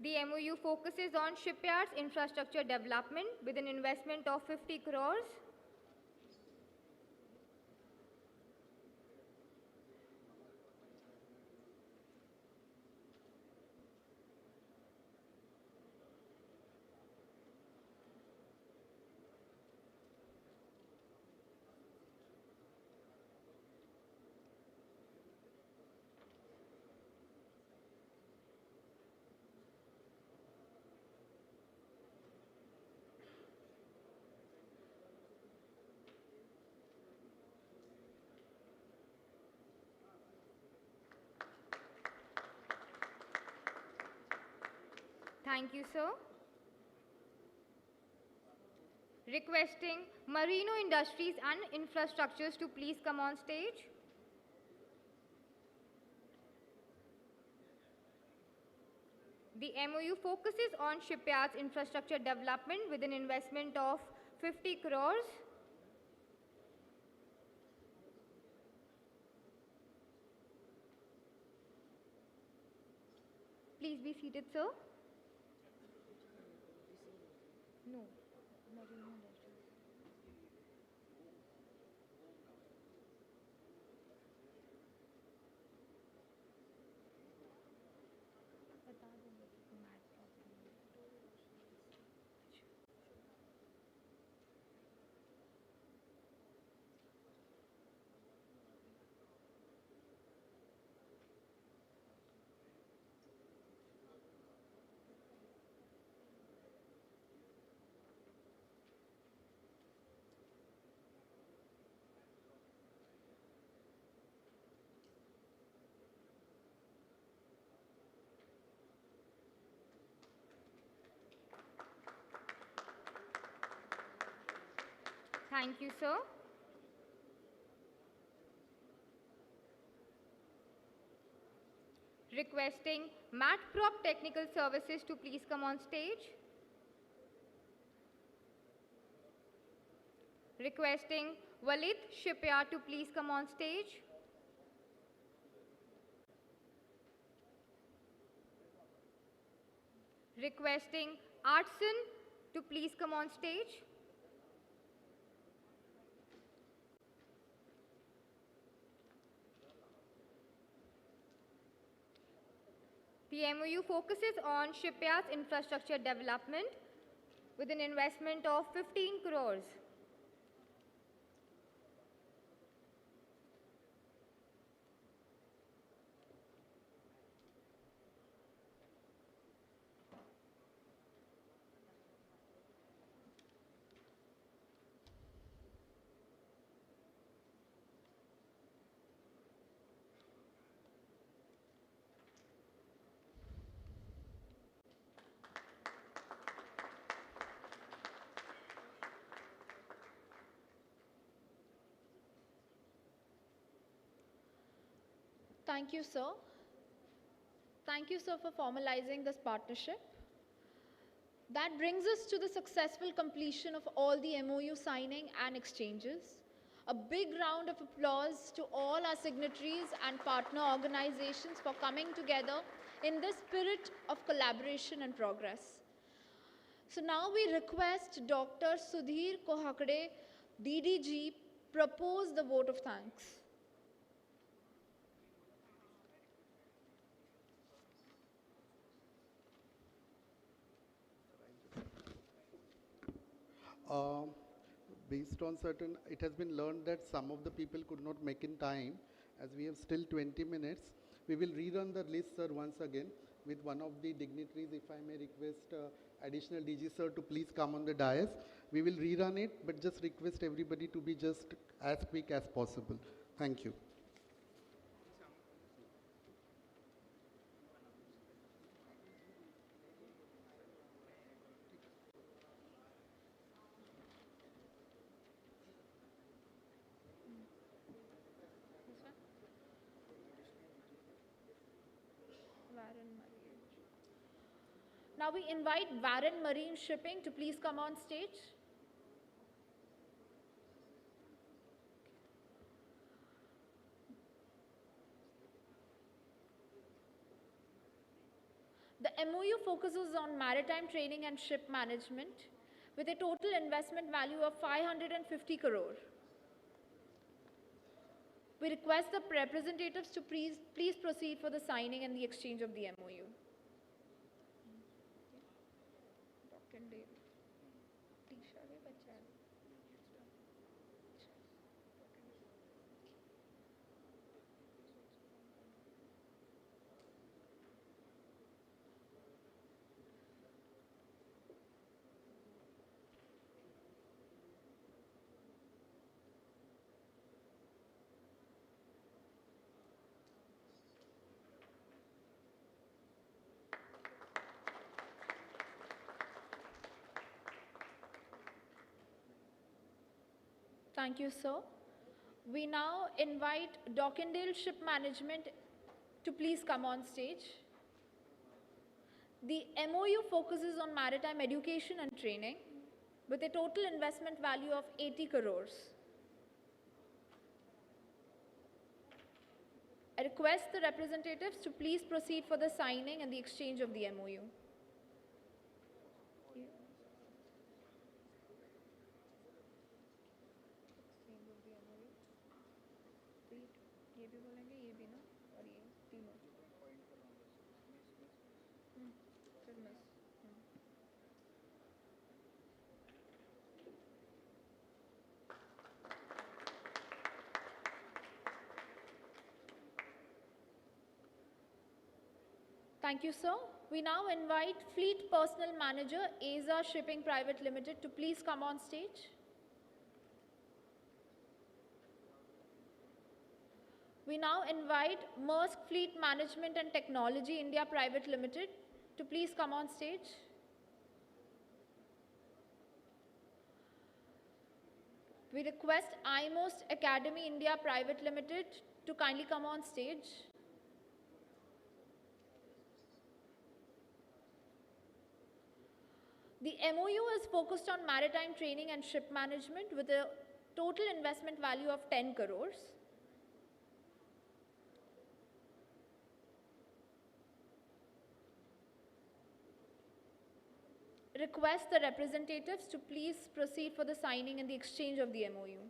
The MOU focuses on shipyards infrastructure development with an investment of 50 crores. Thank you, sir. Requesting Marino Industries and Infrastructures to please come on stage. The MOU focuses on shipyards infrastructure development with an investment of 50 crores. Please be seated, sir. No. Marino Industries. Thank you, sir. Requesting Matprop Technical Services to please come on stage. Requesting Walid Shipyard to please come on stage. Requesting Artson to please come on stage. The MOU focuses on shipyards infrastructure development with an investment of 15 crores. Thank you, sir. Thank you, sir, for formalizing this partnership. That brings us to the successful completion of all the MOU signing and exchanges. A big round of applause to all our signatories and partner organizations for coming together in this spirit of collaboration and progress. So now we request Dr. Sudhir Kohakade, DDG, propose the vote of thanks. Uh, Based on certain, it has been learned that some of the people could not make in time. As we have still 20 minutes, we will rerun the list, sir, once again with one of the dignitaries. If I may request additional DG sir to please come on the dais. We will rerun it, but just request everybody to be just as quick as possible. Thank you. Now we invite Warren Marine Shipping to please come on stage. The MOU focuses on maritime training and ship management with a total investment value of 550 crore. We request the representatives to please proceed for the signing and the exchange of the MOU. Thank you, sir. We now invite Dockendale Ship Management to please come on stage. The MOU focuses on maritime education and training with a total investment value of 80 crores. I request the representatives to please proceed for the signing and the exchange of the MOU. Thank you, sir. We now invite Fleet Personnel Manager, Aza Shipping Private Limited, to please come on stage. We now invite Maersk Fleet Management and Technology India Private Limited to please come on stage. We request iMost Academy India Private Limited to kindly come on stage. The MOU is focused on maritime training and ship management with a total investment value of 10 crores. Request the representatives to please proceed for the signing and the exchange of the MOU.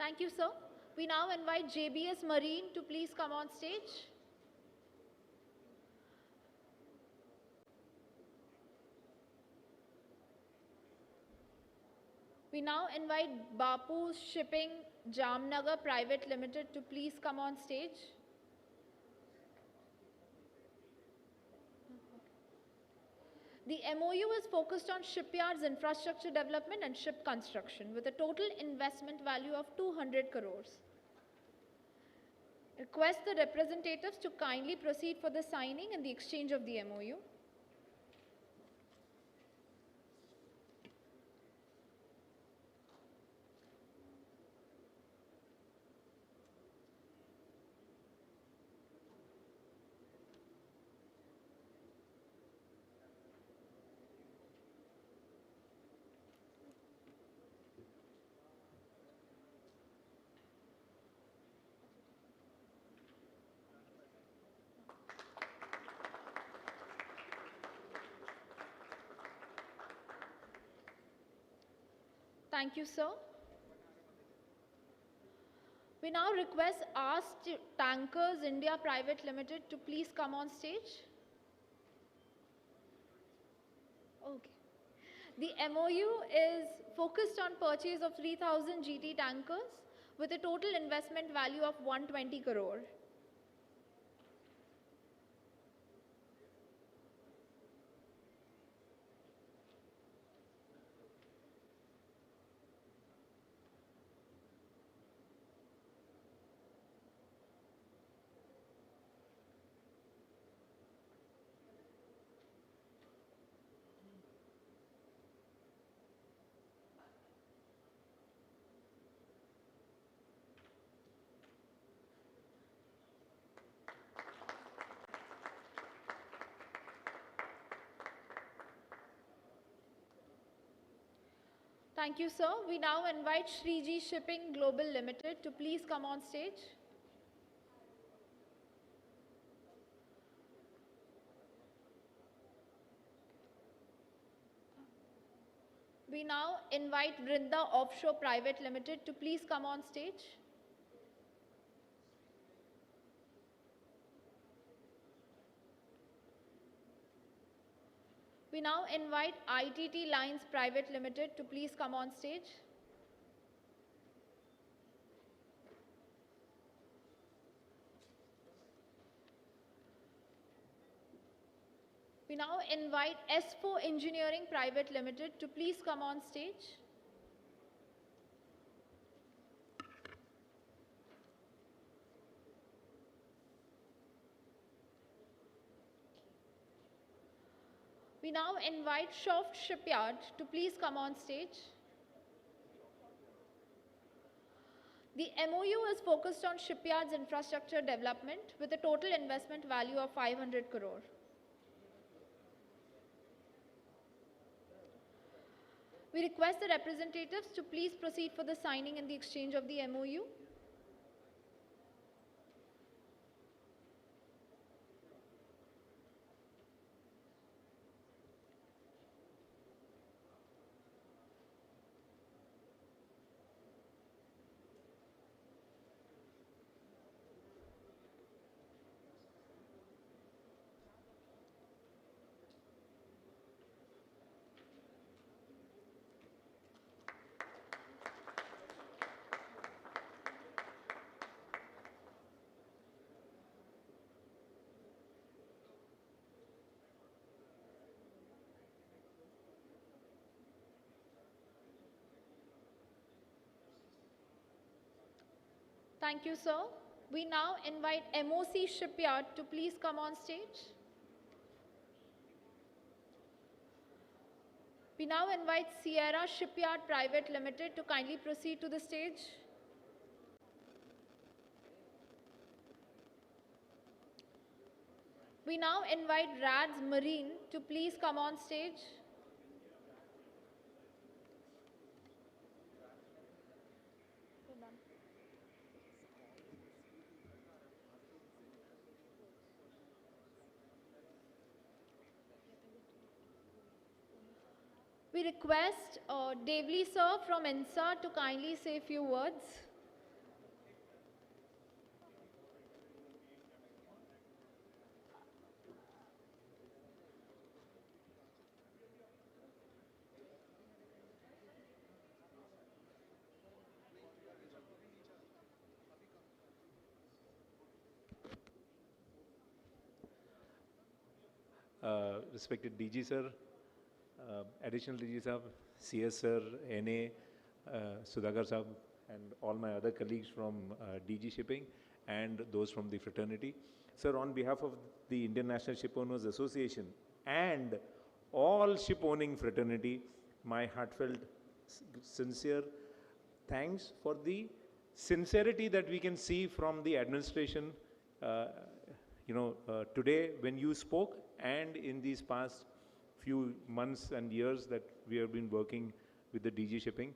Thank you, sir. We now invite JBS Marine to please come on stage. We now invite Bapu Shipping Jamnagar Private Limited to please come on stage. The MOU is focused on shipyards infrastructure development and ship construction with a total investment value of 200 crores. Request the representatives to kindly proceed for the signing and the exchange of the MOU. Thank you, sir. We now request Ask Tankers India Private Limited to please come on stage. Okay. The MOU is focused on purchase of 3,000 GT tankers with a total investment value of 120 crore. Thank you, sir. We now invite Shriji Shipping Global Limited to please come on stage. We now invite Vrinda Offshore Private Limited to please come on stage. We now invite ITT Lines Private Limited to please come on stage. We now invite S4 Engineering Private Limited to please come on stage. We now invite Shoft Shipyard to please come on stage. The MOU is focused on shipyards infrastructure development with a total investment value of 500 crore. We request the representatives to please proceed for the signing and the exchange of the MOU. Thank you, sir. We now invite MOC Shipyard to please come on stage. We now invite Sierra Shipyard Private Limited to kindly proceed to the stage. We now invite RADS Marine to please come on stage. We request Devli sir from INSA to kindly say a few words. respected DG sir, additional DG sir, CS sir, NA, Sudhakar sir, and all my other colleagues from DG Shipping and those from the fraternity. Sir, on behalf of the Indian National Ship Owners Association and all ship owning fraternity, my heartfelt, sincere thanks for the sincerity that we can see from the administration, today when you spoke and in these past few months and years that we have been working with the DG Shipping.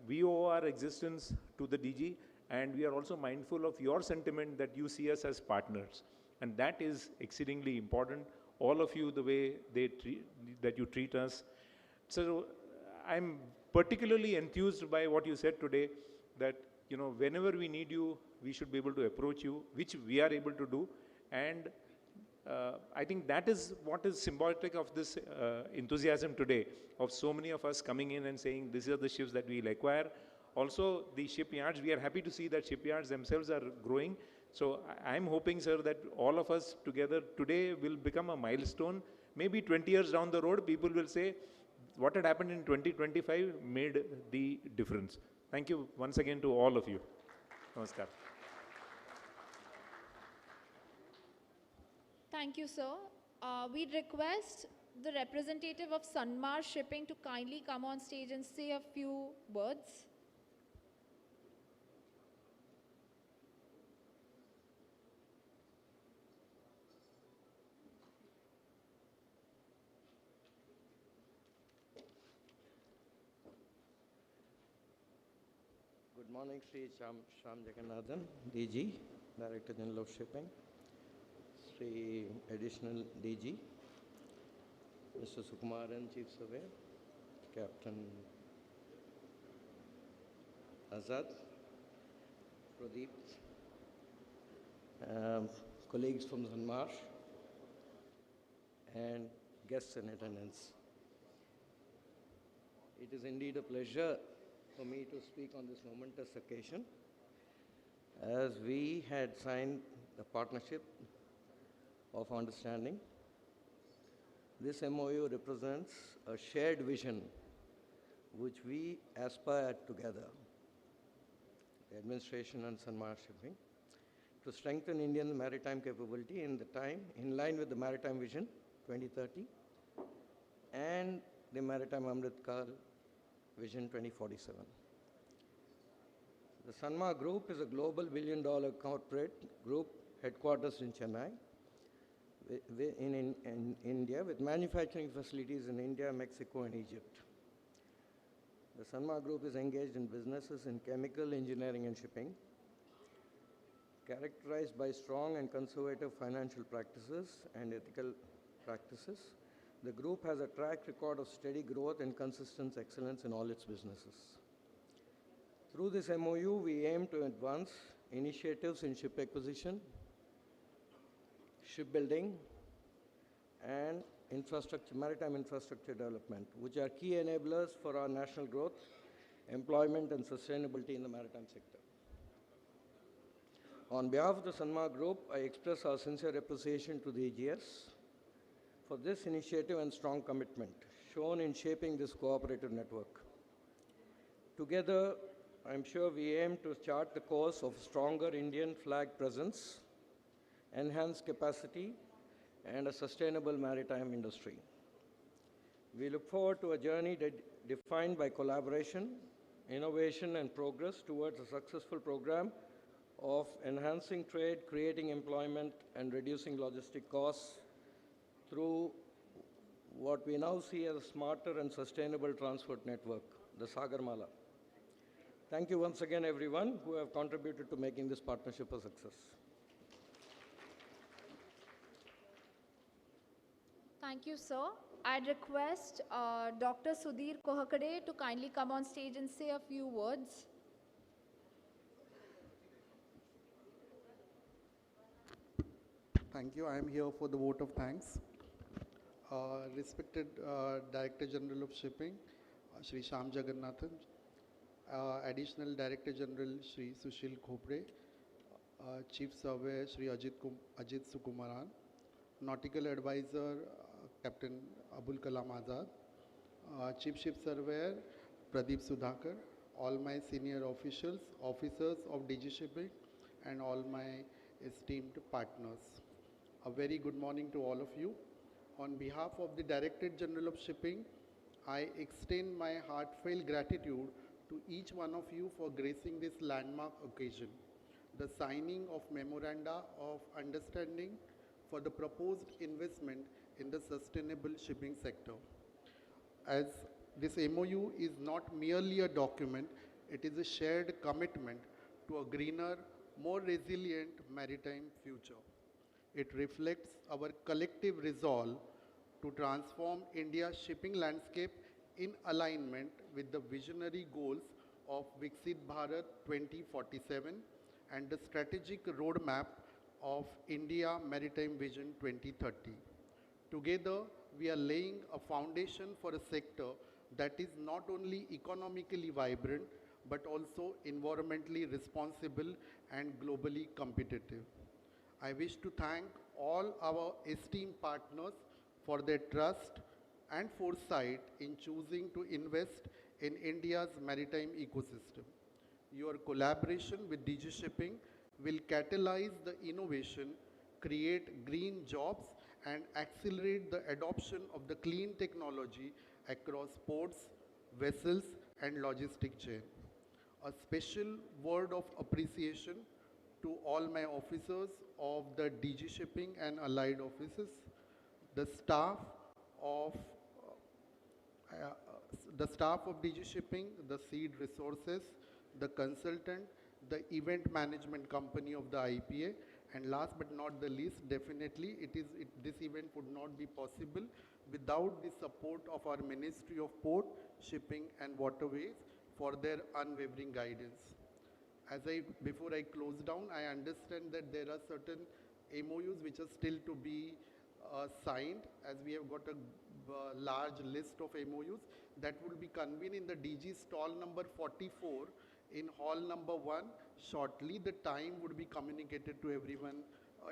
We owe our existence to the DG, and we are also mindful of your sentiment that you see us as partners, and that is exceedingly important. All of you, the way that you treat us. So I'm particularly enthused by what you said today, that whenever we need you, we should be able to approach you, which we are able to do. And I think that is what is symbolic of this enthusiasm today, of so many of us coming in and saying, these are the ships that we'll acquire. Also, the shipyards, we are happy to see that shipyards themselves are growing. So I'm hoping, sir, that all of us together today will become a milestone. Maybe 20 years down the road, people will say, what had happened in 2025 made the difference. Thank you once again to all of you. Namaskar. Thank you, sir. We request the representative of Sanmar Shipping to kindly come on stage and say a few words. Good morning, Sri Sham Jagannathan, DG, Director General of Shipping, Sri Additional DG, Mr. Sukumaran, Chief Surveyor, Captain Azad, Pradeep, colleagues from Sanmar, and guests in attendance. It is indeed a pleasure for me to speak on this momentous occasion, as we had signed the partnership of understanding. This MOU represents a shared vision which we aspire together, the administration and Sanmar Shipping, to strengthen Indian maritime capability in line with the Maritime Vision 2030 and the Maritime Amrit Kal Vision 2047. The Sanmar Group is a global billion-dollar corporate group headquarters in Chennai, in India, with manufacturing facilities in India, Mexico, and Egypt. The Sanmar Group is engaged in businesses in chemical, engineering, and shipping, characterized by strong and conservative financial practices and ethical practices. The group has a track record of steady growth and consistent excellence in all its businesses. Through this MOU, we aim to advance initiatives in ship acquisition, shipbuilding, and maritime infrastructure development, which are key enablers for our national growth, employment, and sustainability in the maritime sector. On behalf of the Sanmar Group, I express our sincere appreciation to the AGS for this initiative and strong commitment shown in shaping this cooperative network. Together, I'm sure we aim to chart the course of stronger Indian flag presence, enhanced capacity, and a sustainable maritime industry. We look forward to a journey defined by collaboration, innovation, and progress towards a successful program of enhancing trade, creating employment, and reducing logistic costs through what we now see as a smarter and sustainable transport network, the Sagarmala. Thank you once again, everyone, who have contributed to making this partnership a success. Thank you, sir. I'd request Dr. Sudhir Kohakade to kindly come on stage and say a few words. Thank you. I am here for the vote of thanks. Respected Director General of Shipping, Shri Sham Jagannathan, Additional Director General Shri Sushil Khopre, Chief Surveyor Shri Ajit Sukumaran, Nautical Advisor Captain Abul Kalam Azad, Chief Ship Surveyor Pradeep Sudhakar, all my senior officials, officers of DG Shipping, and all my esteemed partners. A very good morning to all of you. On behalf of the Director General of Shipping, I extend my heartfelt gratitude to each one of you for gracing this landmark occasion, the signing of Memoranda of Understanding for the proposed investment in the sustainable shipping sector. As this MOU is not merely a document, it is a shared commitment to a greener, more resilient maritime future. It reflects our collective resolve to transform India's shipping landscape in alignment with the visionary goals of Viksit Bharat 2047 and the strategic roadmap of India Maritime Vision 2030. Together, we are laying a foundation for a sector that is not only economically vibrant but also environmentally responsible and globally competitive. I wish to thank all our esteemed partners for their trust and foresight in choosing to invest in India's maritime ecosystem. Your collaboration with DG Shipping will catalyze the innovation, create green jobs, and accelerate the adoption of the clean technology across ports, vessels, and logistic chain. A special word of appreciation to all my officers of the DG Shipping and allied offices, the staff of uh, the staff of DG Shipping, the seed resources, the consultant, the event management company of the IPA, and last but not the least, definitely this event would not be possible without the support of our Ministry of Port, Shipping and Waterways for their unwavering guidance. Before I close down, I understand that there are certain MOUs which are still to be signed, as we have got a large list of MOUs that will be convened in the DG stall number 44 in hall number 1 shortly. The time would be communicated to everyone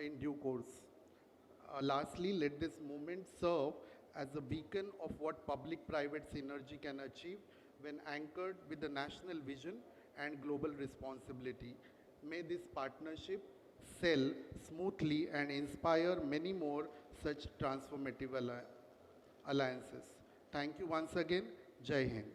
in due course. Lastly, let this moment serve as a beacon of what public-private synergy can achieve when anchored with the national vision and global responsibility. May this partnership sail smoothly and inspire many more such transformative alliances. Thank you once again. Jai Hind.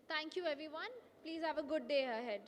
Thank you, everyone. Please have a good day ahead.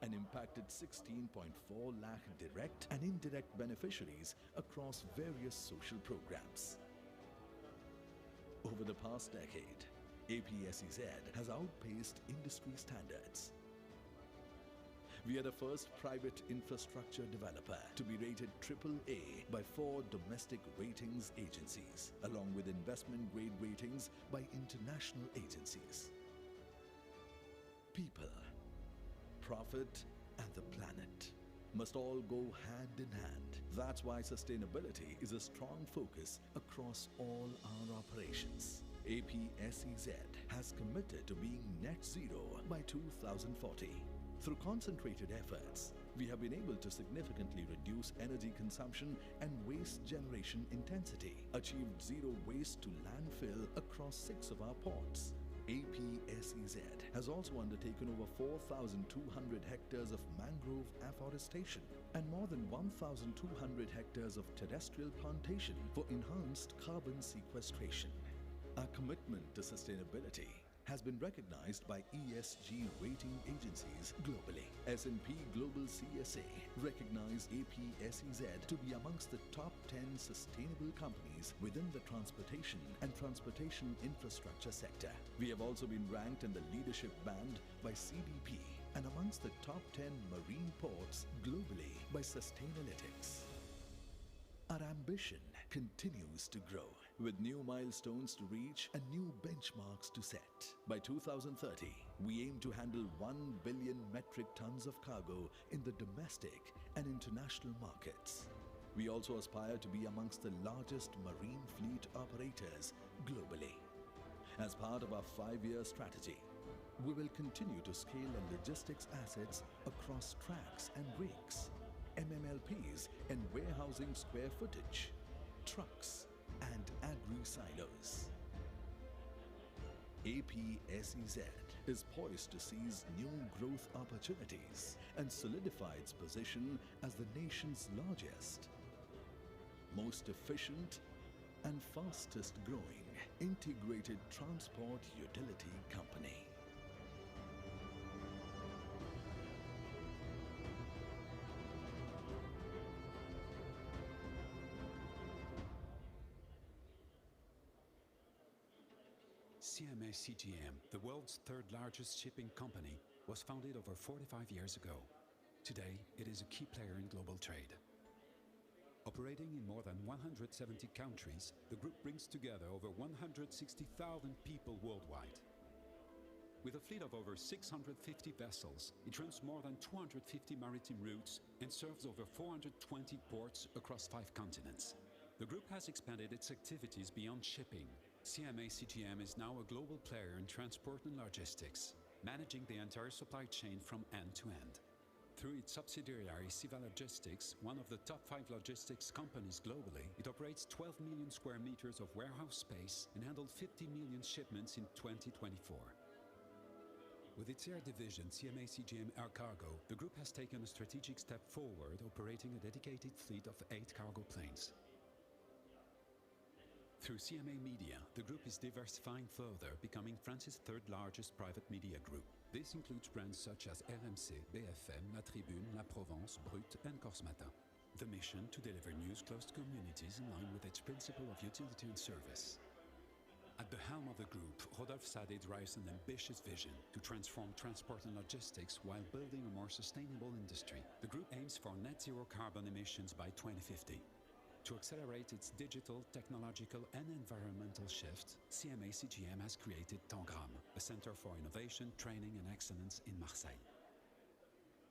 and impacted 16.4 lakh direct and indirect beneficiaries across various social programs. Over the past decade, APSEZ has outpaced industry standards. We are the first private infrastructure developer to be rated AAA by 4 domestic ratings agencies, along with investment grade ratings by international agencies. People, profit, and the planet must all go hand in hand. That's why sustainability is a strong focus across all our operations. APSEZ has committed to being net zero by 2040. Through concentrated efforts, we have been able to significantly reduce energy consumption and waste generation intensity, achieved zero waste to landfill across 6 of our ports. APSEZ has also undertaken over 4,200 hectares of mangrove afforestation and more than 1,200 hectares of terrestrial plantation for enhanced carbon sequestration. Our commitment to sustainability has been recognized by ESG rating agencies globally. S&P Global CSA recognized APSEZ to be amongst the top 10 sustainable companies within the transportation and transportation infrastructure sector. We have also been ranked in the leadership band by CDP and amongst the top 10 marine ports globally by Sustainalytics. Our ambition continues to grow, with new milestones to reach and new benchmarks to set. By 2030, we aim to handle 1 billion metric tons of cargo in the domestic and international markets. We also aspire to be amongst the largest marine fleet operators globally. As part of our 5-year strategy, we will continue to scale our logistics assets across tracks and rakes, MMLPs and warehousing square footage, trucks and agri-silos. APSEZ is poised to seize new growth opportunities and solidify its position as the nation's largest, most efficient and fastest growing integrated transport utility company. CMA CGM, the world's third largest shipping company, was founded over 45 years ago. Today, it is a key player in global trade. Operating in more than 170 countries, the group brings together over 160,000 people worldwide. With a fleet of over 650 vessels, it runs more than 250 maritime routes and serves over 420 ports across 5 continents. The group has expanded its activities beyond shipping. CMA CGM is now a global player in transport and logistics, managing the entire supply chain from end to end. Through its subsidiary Siva Logistics, one of the top 5 logistics companies globally, it operates 12 million square meters of warehouse space and handled 50 million shipments in 2024. With its air division, CMA CGM Air Cargo, the group has taken a strategic step forward, operating a dedicated fleet of 8 cargo planes. Through CMA Media, the group is diversifying further, becoming France's 3rd largest private media group. This includes brands such as RMC, BFM, La Tribune, La Provence, Brut, and Corse Matin. The mission to deliver news close to communities in line with its principle of utility and service. At the helm of the group, Rodolphe Sade drives an ambitious vision to transform transport and logistics while building a more sustainable industry. The group aims for net zero carbon emissions by 2050. To accelerate its digital, technological and environmental shift, CMA CGM has created Tangram, a center for innovation, training and excellence in Marseille.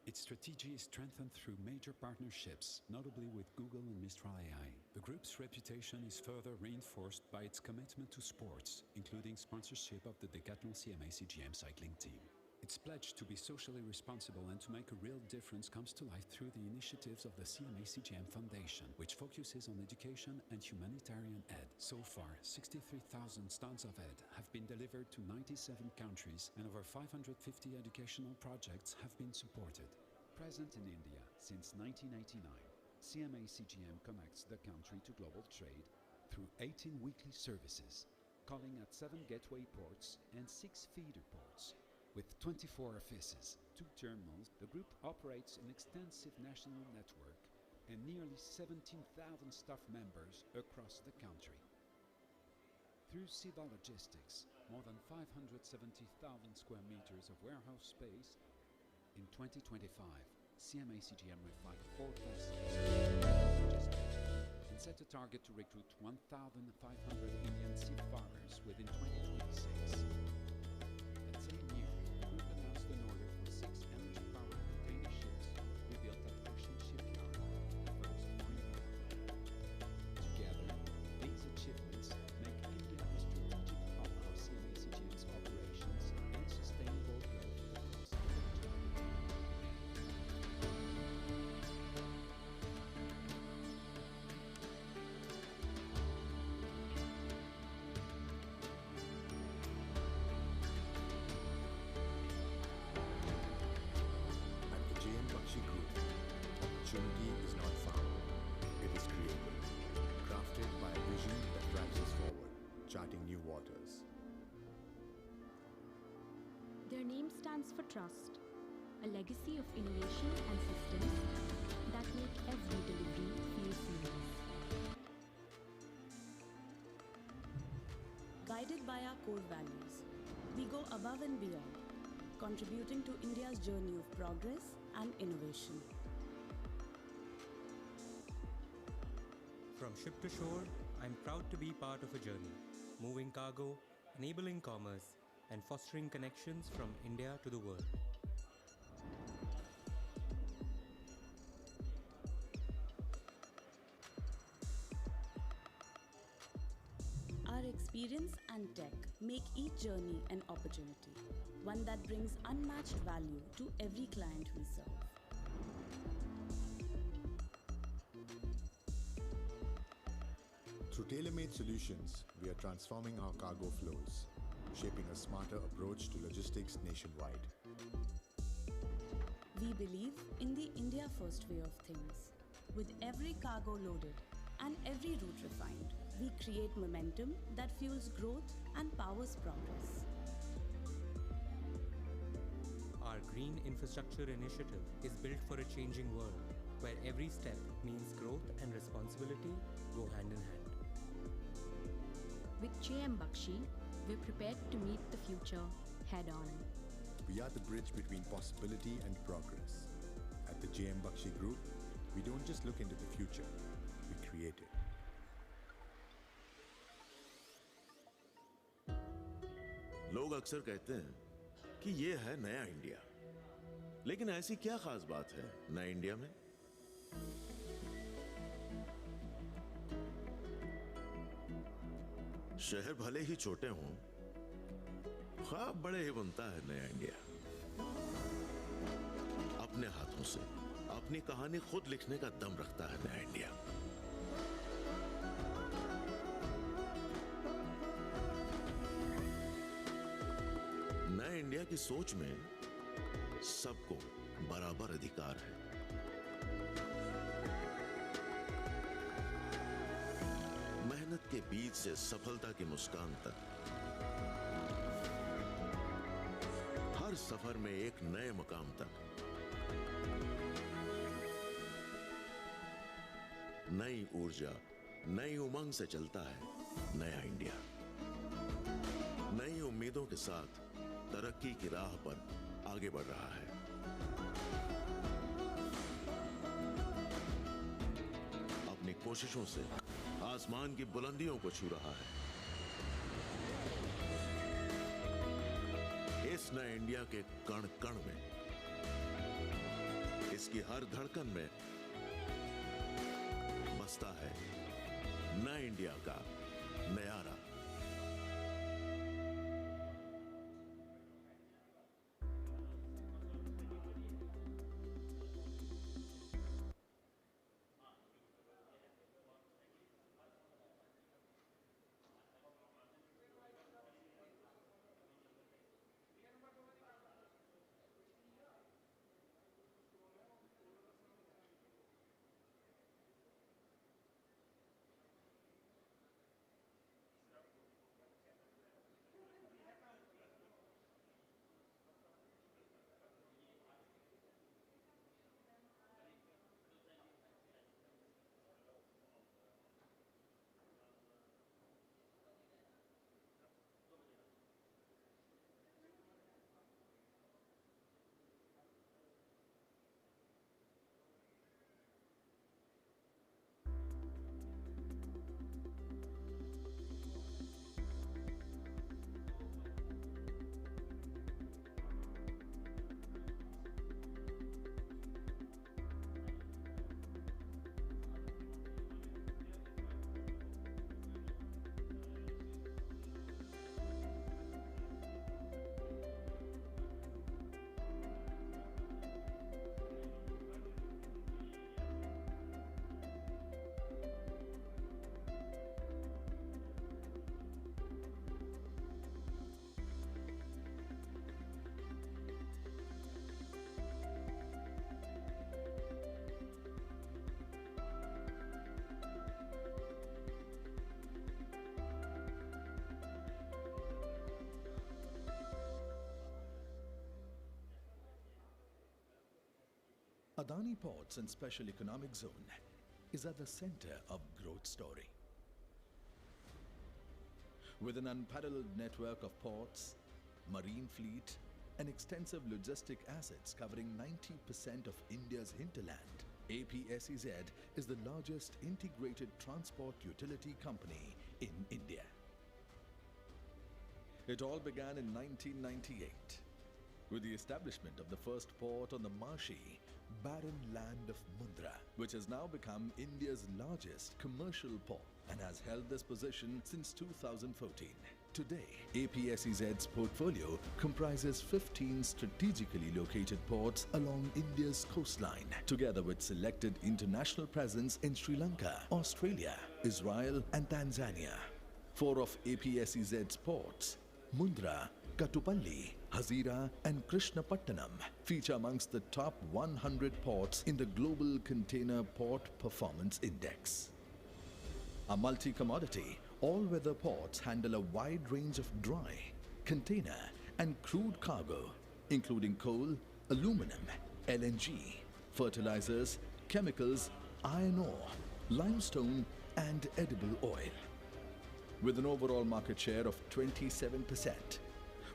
Its strategy is strengthened through major partnerships, notably with Google and Mistral AI. The group's reputation is further reinforced by its commitment to sports, including sponsorship of the Decathlon CMA CGM cycling team. Its pledge to be socially responsible and to make a real difference comes to life through the initiatives of the CMA CGM Foundation, which focuses on education and humanitarian aid. So far, 63,000 tons of aid have been delivered to 97 countries and over 550 educational projects have been supported. Present in India since 1989, CMA CGM connects the country to global trade through 18 weekly services, calling at 7 gateway ports and 6 feeder ports. With 24 offices, 2 terminals, the group operates an extensive national network and nearly 17,000 staff members across the country. Through Siva Logistics, more than 570,000 square meters of warehouse space, in 2025, CMA-CGM will find 4 vessels logistics and set a target to recruit 1,500 Indian seafarers within 2026. That same year, the group announced an order for 6 LNG-powered container ships to be built at Ocean Shipyard, the first for India. Together, these achievements make India a strategic hub for CMA-CGM's operations and sustainable growth across the region. At the JN Bakshi Group, opportunity is not found, it is created, crafted by a vision that drives us forward, charting new waters. Their name stands for trust, a legacy of innovation and systems that make every delivery feel seamless. Guided by our core values, we go above and beyond, contributing to India's journey of progress and innovation. From ship to shore, I'm proud to be part of a journey, moving cargo, enabling commerce, and fostering connections from India to the world. Our experience and tech make each journey an opportunity, one that brings unmatched value to every client we serve. Through tailor-made solutions, we are transforming our cargo flows, shaping a smarter approach to logistics nationwide. We believe in the India-first way of things. With every cargo loaded and every route refined, we create momentum that fuels growth and powers progress. Our Green Infrastructure Initiative is built for a changing world, where every step means growth and responsibility go hand in hand. With JM Bakshi, we're prepared to meet the future head-on. We are the bridge between possibility and progress. At the JM Bakshi Group, we don't just look into the future, we create it. लोग अक्सर कहते हैं कि ये है नया India, लेकिन ऐसी क्या खास बात है नए इंडिया में? शहर भले ही छोटे हों, ख्वाब बड़े ही बनता है नया इंडिया। अपने हाथों से अपनी कहानी खुद लिखने का दम रखता है नया इंडिया। नए इंडिया की सोच में सबको बराबर अधिकार है। मेहनत के बीच से सफलता की मुस्कान तक, हर सफर में एक नए मकाम तक, नई ऊर्जा, नई उमंग से चलता है नया इंडिया। नई उम्मीदों के साथ तरक्की की राह पर आगे बढ़ रहा है। अपनी कोशिशों से आसमान की बुलंदियों को छू रहा है। इस नए इंडिया के कण कण में, इसकी हर धड़कन में बसता है नए इंडिया का Nayara. Adani Ports and Special Economic Zone is at the center of growth story. With an unparalleled network of ports, marine fleet, and extensive logistic assets covering 90% of India's hinterland, APSEZ is the largest integrated transport utility company in India. It all began in 1998 with the establishment of the first port on the marshy, barren land of Mundra, which has now become India's largest commercial port and has held this position since 2014. Today, APSEZ's portfolio comprises 15 strategically located ports along India's coastline, together with selected international presence in Sri Lanka, Australia, Israel, and Tanzania. 4 of APSEZ's ports, Mundra, Kattupalli, Hazira, and Krishnapatnam, feature amongst the top 100 ports in the Global Container Port Performance Index. Our multi-commodity, all-weather ports handle a wide range of dry, container, and crude cargo, including coal, aluminum, LNG, fertilizers, chemicals, iron ore, limestone, and edible oil. With an overall market share of 27%,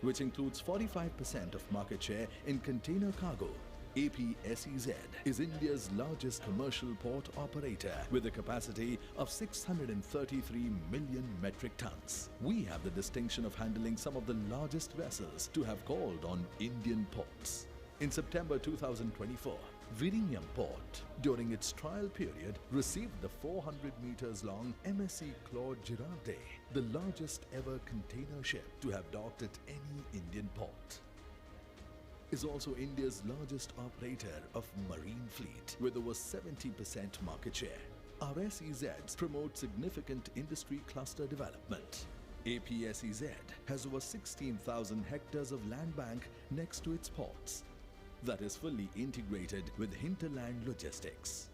which includes 45% of market share in container cargo, APSEZ is India's largest commercial port operator with a capacity of 633 million metric tons. We have the distinction of handling some of the largest vessels to have called on Indian ports. In September 2024, Vizhinjam Port, during its trial period, received the 400 meters long MSC Claude Girardet, the largest ever container ship to have docked at any Indian port. Is also India's largest operator of marine fleet with over 70% market share. Our SEZs promote significant industry cluster development. APSEZ has over 16,000 hectares of land bank next to its ports that is fully integrated with hinterland logistics.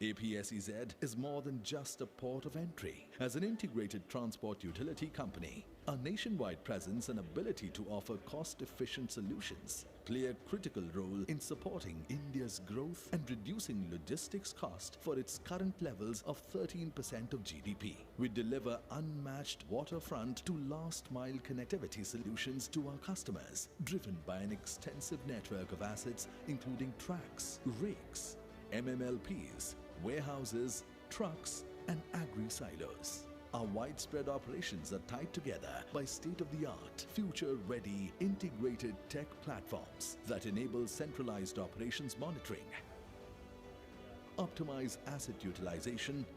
APSEZ is more than just a port of entry. As an integrated transport utility company, our nationwide presence and ability to offer cost-efficient solutions play a critical role in supporting India's growth and reducing logistics cost for its current levels of 13% of GDP. We deliver unmatched waterfront to last-mile connectivity solutions to our customers, driven by an extensive network of assets including tracks, rakes, MMLPs, warehouses, trucks, and agri-silos. Our widespread operations are tied together by state-of-the-art, future-ready, integrated tech platforms that enable centralized operations monitoring, optimize asset utilization,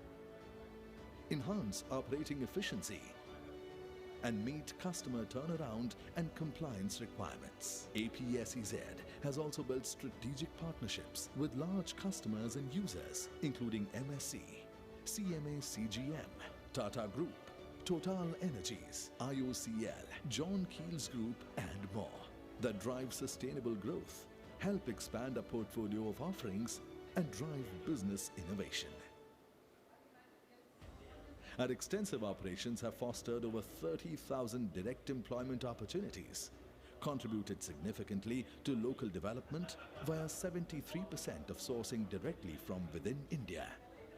enhance operating efficiency, and meet customer turnaround and compliance requirements. APSEZ has also built strategic partnerships with large customers and users, including MSC, CMA CGM, Tata Group, Total Energies, IOCL, John Keel's Group, and more, that drive sustainable growth, help expand our portfolio of offerings, and drive business innovation. Our extensive operations have fostered over 30,000 direct employment opportunities, contributed significantly to local development via 73% of sourcing directly from within India,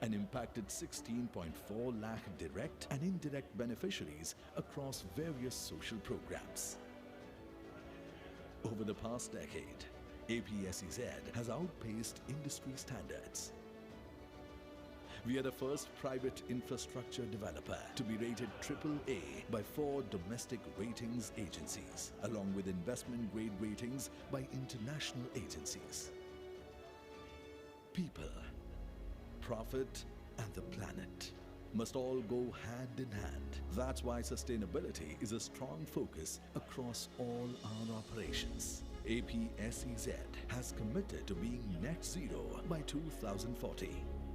and impacted 16.4 lakh direct and indirect beneficiaries across various social programs. Over the past decade, APSEZ has outpaced industry standards. We are the first private infrastructure developer to be rated AAA by 4 domestic ratings agencies, along with investment grade ratings by international agencies. People, profit, and the planet must all go hand in hand. That's why sustainability is a strong focus across all our operations. APSEZ has committed to being net zero by 2040.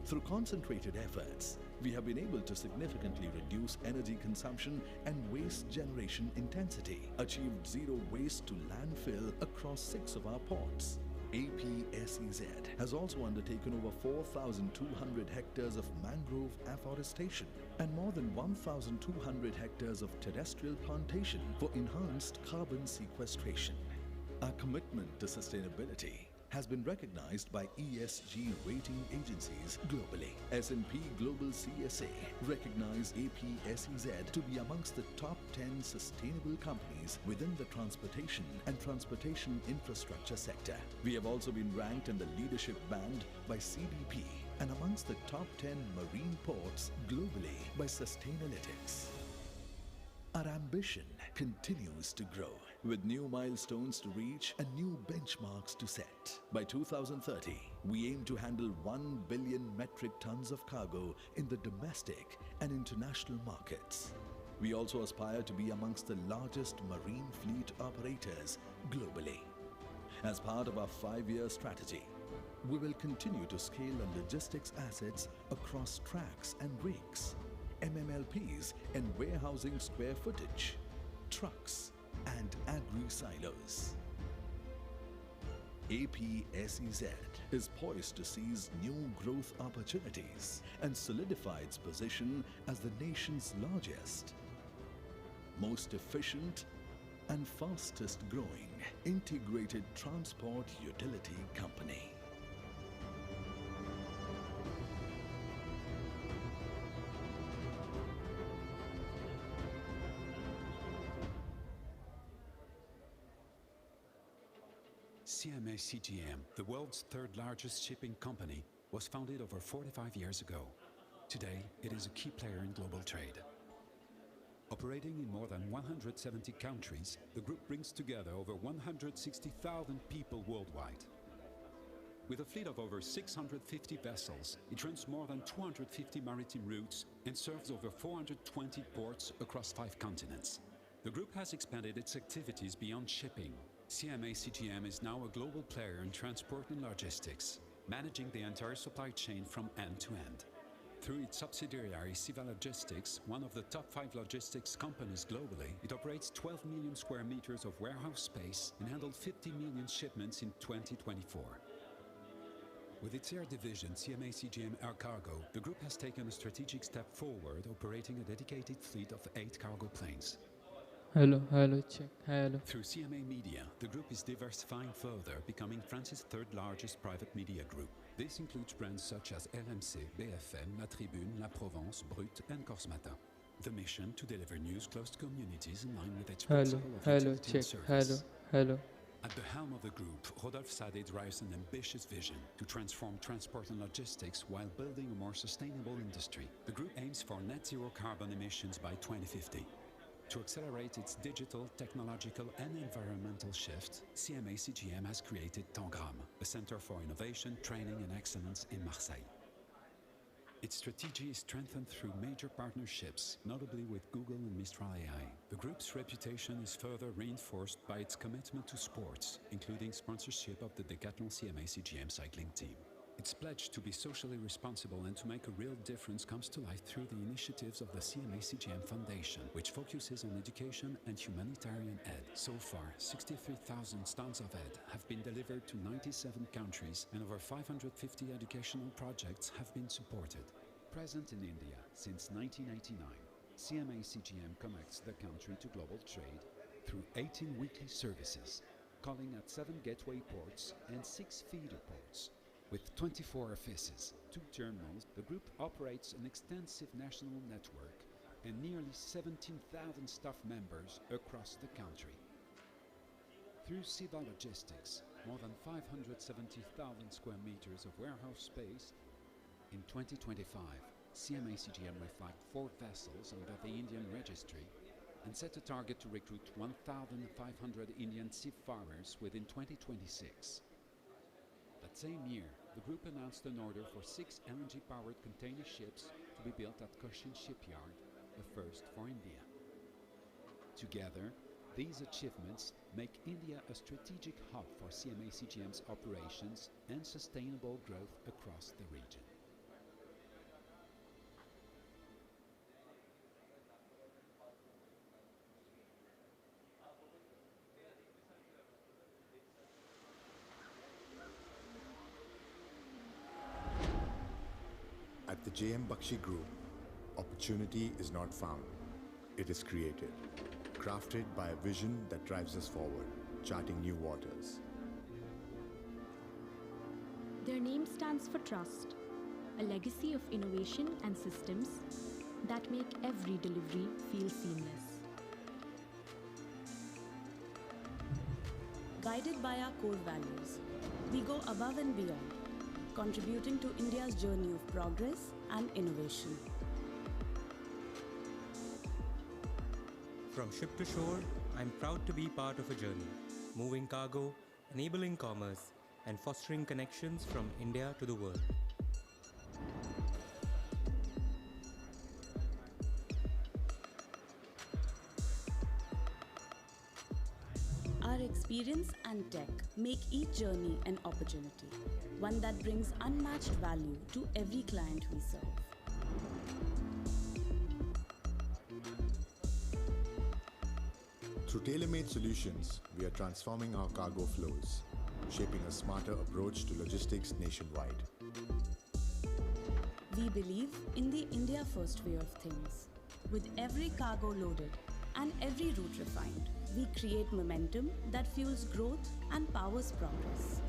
Through concentrated efforts, we have been able to significantly reduce energy consumption and waste generation intensity, achieved zero waste to landfill across 6 of our ports. APSEZ has also undertaken over 4,200 hectares of mangrove afforestation and more than 1,200 hectares of terrestrial plantation for enhanced carbon sequestration. Our commitment to sustainability has been recognized by ESG rating agencies globally. S&P Global CSA recognized APSEZ to be amongst the top 10 sustainable companies within the transportation and transportation infrastructure sector. We have also been ranked in the leadership band by CDP and amongst the top 10 marine ports globally by Sustainalytics. Our ambition continues to grow, with new milestones to reach and new benchmarks to set. By 2030, we aim to handle 1 billion metric tons of cargo in the domestic and international markets. We also aspire to be amongst the largest marine fleet operators globally. As part of our 5-year strategy, we will continue to scale our logistics assets across tracks and rakes, MMLPs and warehousing square footage, trucks and agri-silos. APSEZ is poised to seize new growth opportunities and solidify its position as the nation's largest, most efficient and fastest growing integrated transport utility company. CMA CGM, the world's third largest shipping company, was founded over 45 years ago. Today, it is a key player in global trade. Operating in more than 170 countries, the group brings together over 160,000 people worldwide. With a fleet of over 650 vessels, it runs more than 250 maritime routes and serves over 420 ports across 5 continents. The group has expanded its activities beyond shipping. CMA CGM is now a global player in transport and logistics, managing the entire supply chain from end to end. Through its subsidiary Siva Logistics, one of the top 5 logistics companies globally, it operates 12 million square meters of warehouse space and handled 50 million shipments in 2024. With its air division, CMA CGM Air Cargo, the group has taken a strategic step forward, operating a dedicated fleet of 8 cargo planes. Hello, check, hello. Through CMA Media, the group is diversifying further, becoming France's 3rd largest private media group. This includes brands such as LMC, BFM, La Tribune, La Provence, Brut, and Corse Matin. The mission to deliver news close to communities in line with its principle of utility and service. Hello. At the helm of the group, Rodolphe Sade drives an ambitious vision to transform transport and logistics while building a more sustainable industry. The group aims for net zero carbon emissions by 2050. To accelerate its digital, technological and environmental shift, CMA CGM has created Tangram, a center for innovation, training and excellence in Marseille. Its strategy is strengthened through major partnerships, notably with Google and Mistral AI. The group's reputation is further reinforced by its commitment to sports, including sponsorship of the Decathlon CMA CGM cycling team. Its pledge to be socially responsible and to make a real difference comes to life through the initiatives of the CMA CGM Foundation, which focuses on education and humanitarian aid. So far, 63,000 tons of aid have been delivered to 97 countries and over 550 educational projects have been supported. Present in India since 1989, CMA CGM connects the country to global trade through 18 weekly services, calling at 7 gateway ports and 6 feeder ports. With 24 offices, 2 terminals, the group operates an extensive national network and nearly 17,000 staff members across the country. Through Siva Logistics, more than 570,000 square meters of warehouse space. In 2025, CMA CGM will flag 4 vessels under the Indian registry and set a target to recruit 1,500 Indian seafarers within 2026. That same year, the group announced an order for 6 LNG-powered container ships to be built at Cochin Shipyard, the first for India. Together, these achievements make India a strategic hub for CMA CGM's operations and sustainable growth across the region. At the JM Bakshi Group, opportunity is not found, it is created, crafted by a vision that drives us forward, charting new waters. Their name stands for trust, a legacy of innovation and systems that make every delivery feel seamless. Guided by our core values, we go above and beyond, contributing to India's journey of progress and innovation. From ship to shore, I'm proud to be part of a journey, moving cargo, enabling commerce, and fostering connections from India to the world. Our experience and tech make each journey an opportunity, one that brings unmatched value to every client we serve. Through tailor-made solutions, we are transforming our cargo flows, shaping a smarter approach to logistics nationwide. We believe in the India First way of things. With every cargo loaded and every route refined, we create momentum that fuels growth and powers progress.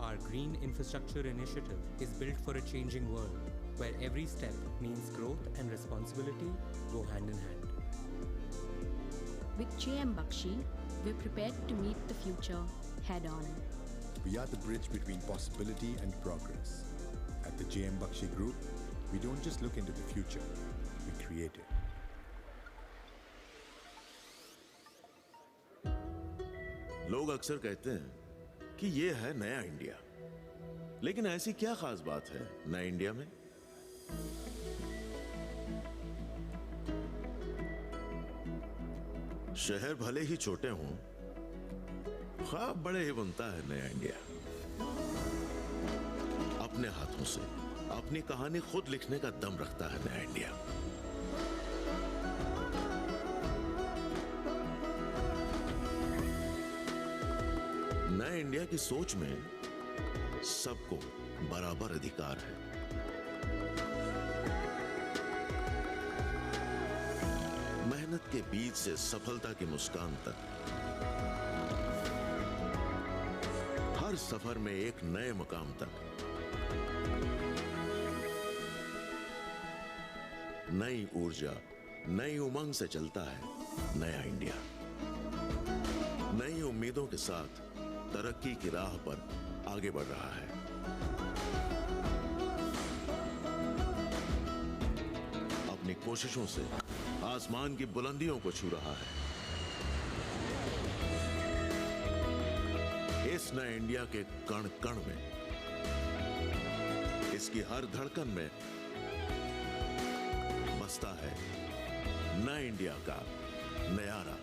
Our Green Infrastructure Initiative is built for a changing world, where every step means growth and responsibility go hand in hand. With JM Bakshi, we're prepared to meet the future head-on. We are the bridge between possibility and progress. At the JM Bakshi Group, we don't just look into the future, we create it. लोग अक्सर कहते हैं कि ये है नया India, लेकिन ऐसी क्या खास बात है नए इंडिया में? शहर भले ही छोटे हों, ख्वाब बड़े ही बनता है नया इंडिया। अपने हाथों से अपनी कहानी खुद लिखने का दम रखता है नया इंडिया। नए इंडिया की सोच में सबको बराबर अधिकार है। मेहनत के बीच से सफलता की मुस्कान तक, हर सफर में एक नए मकाम तक। नई ऊर्जा, नई उमंग से चलता है नया इंडिया। नई उम्मीदों के साथ तरक्की की राह पर आगे बढ़ रहा है। अपनी कोशिशों से आसमान की बुलंदियों को छू रहा है। इस नए इंडिया के कण कण में, इसकी हर धड़कन में बसता है नए इंडिया का Nayara.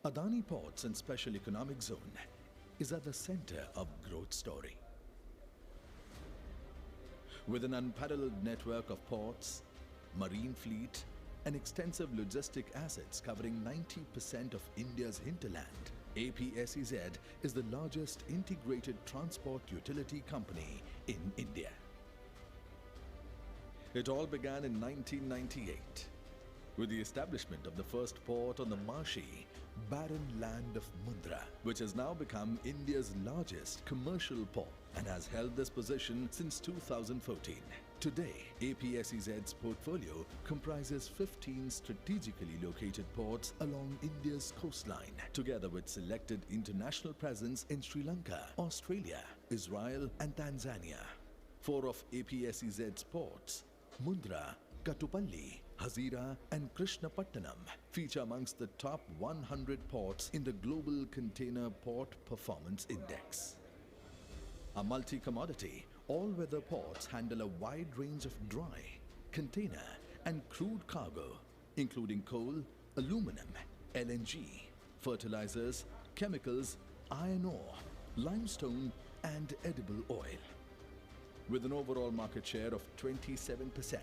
Adani Ports and Special Economic Zone is at the center of growth story. With an unparalleled network of ports, marine fleet, and extensive logistic assets covering 90% of India's hinterland, APSEZ is the largest integrated transport utility company in India. It all began in 1998 with the establishment of the first port on the marshy, barren land of Mundra, which has now become India's largest commercial port and has held this position since 2014. Today, APSEZ's portfolio comprises 15 strategically located ports along India's coastline, together with selected international presence in Sri Lanka, Australia, Israel and Tanzania. 4 of APSEZ's ports, Mundra, Kattupalli, Hazira and Krishnapatnam, feature amongst the top 100 ports in the Global Container Port Performance Index. A multi-commodity, all-weather ports handle a wide range of dry, container and crude cargo, including coal, aluminum, LNG, fertilizers, chemicals, iron ore, limestone and edible oil. With an overall market share of 27%,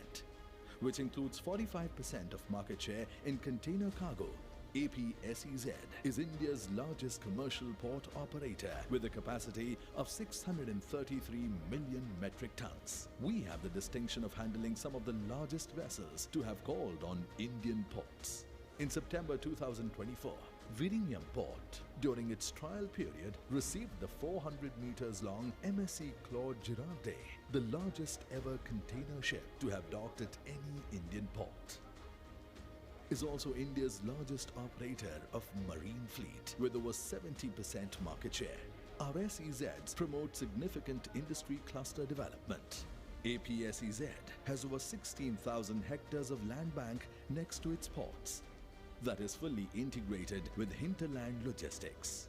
which includes 45% of market share in container cargo, APSEZ is India's largest commercial port operator with a capacity of 633 million metric tons. We have the distinction of handling some of the largest vessels to have called on Indian ports. In September 2024, Vizhinjam Port, during its trial period, received the 400 meters long MSC Claude Girardet, the largest ever container ship to have docked at any Indian port. Is also India's largest operator of marine fleet with over 70% market share. Our SEZs promote significant industry cluster development. APSEZ has over 16,000 hectares of land bank next to its ports that is fully integrated with hinterland logistics.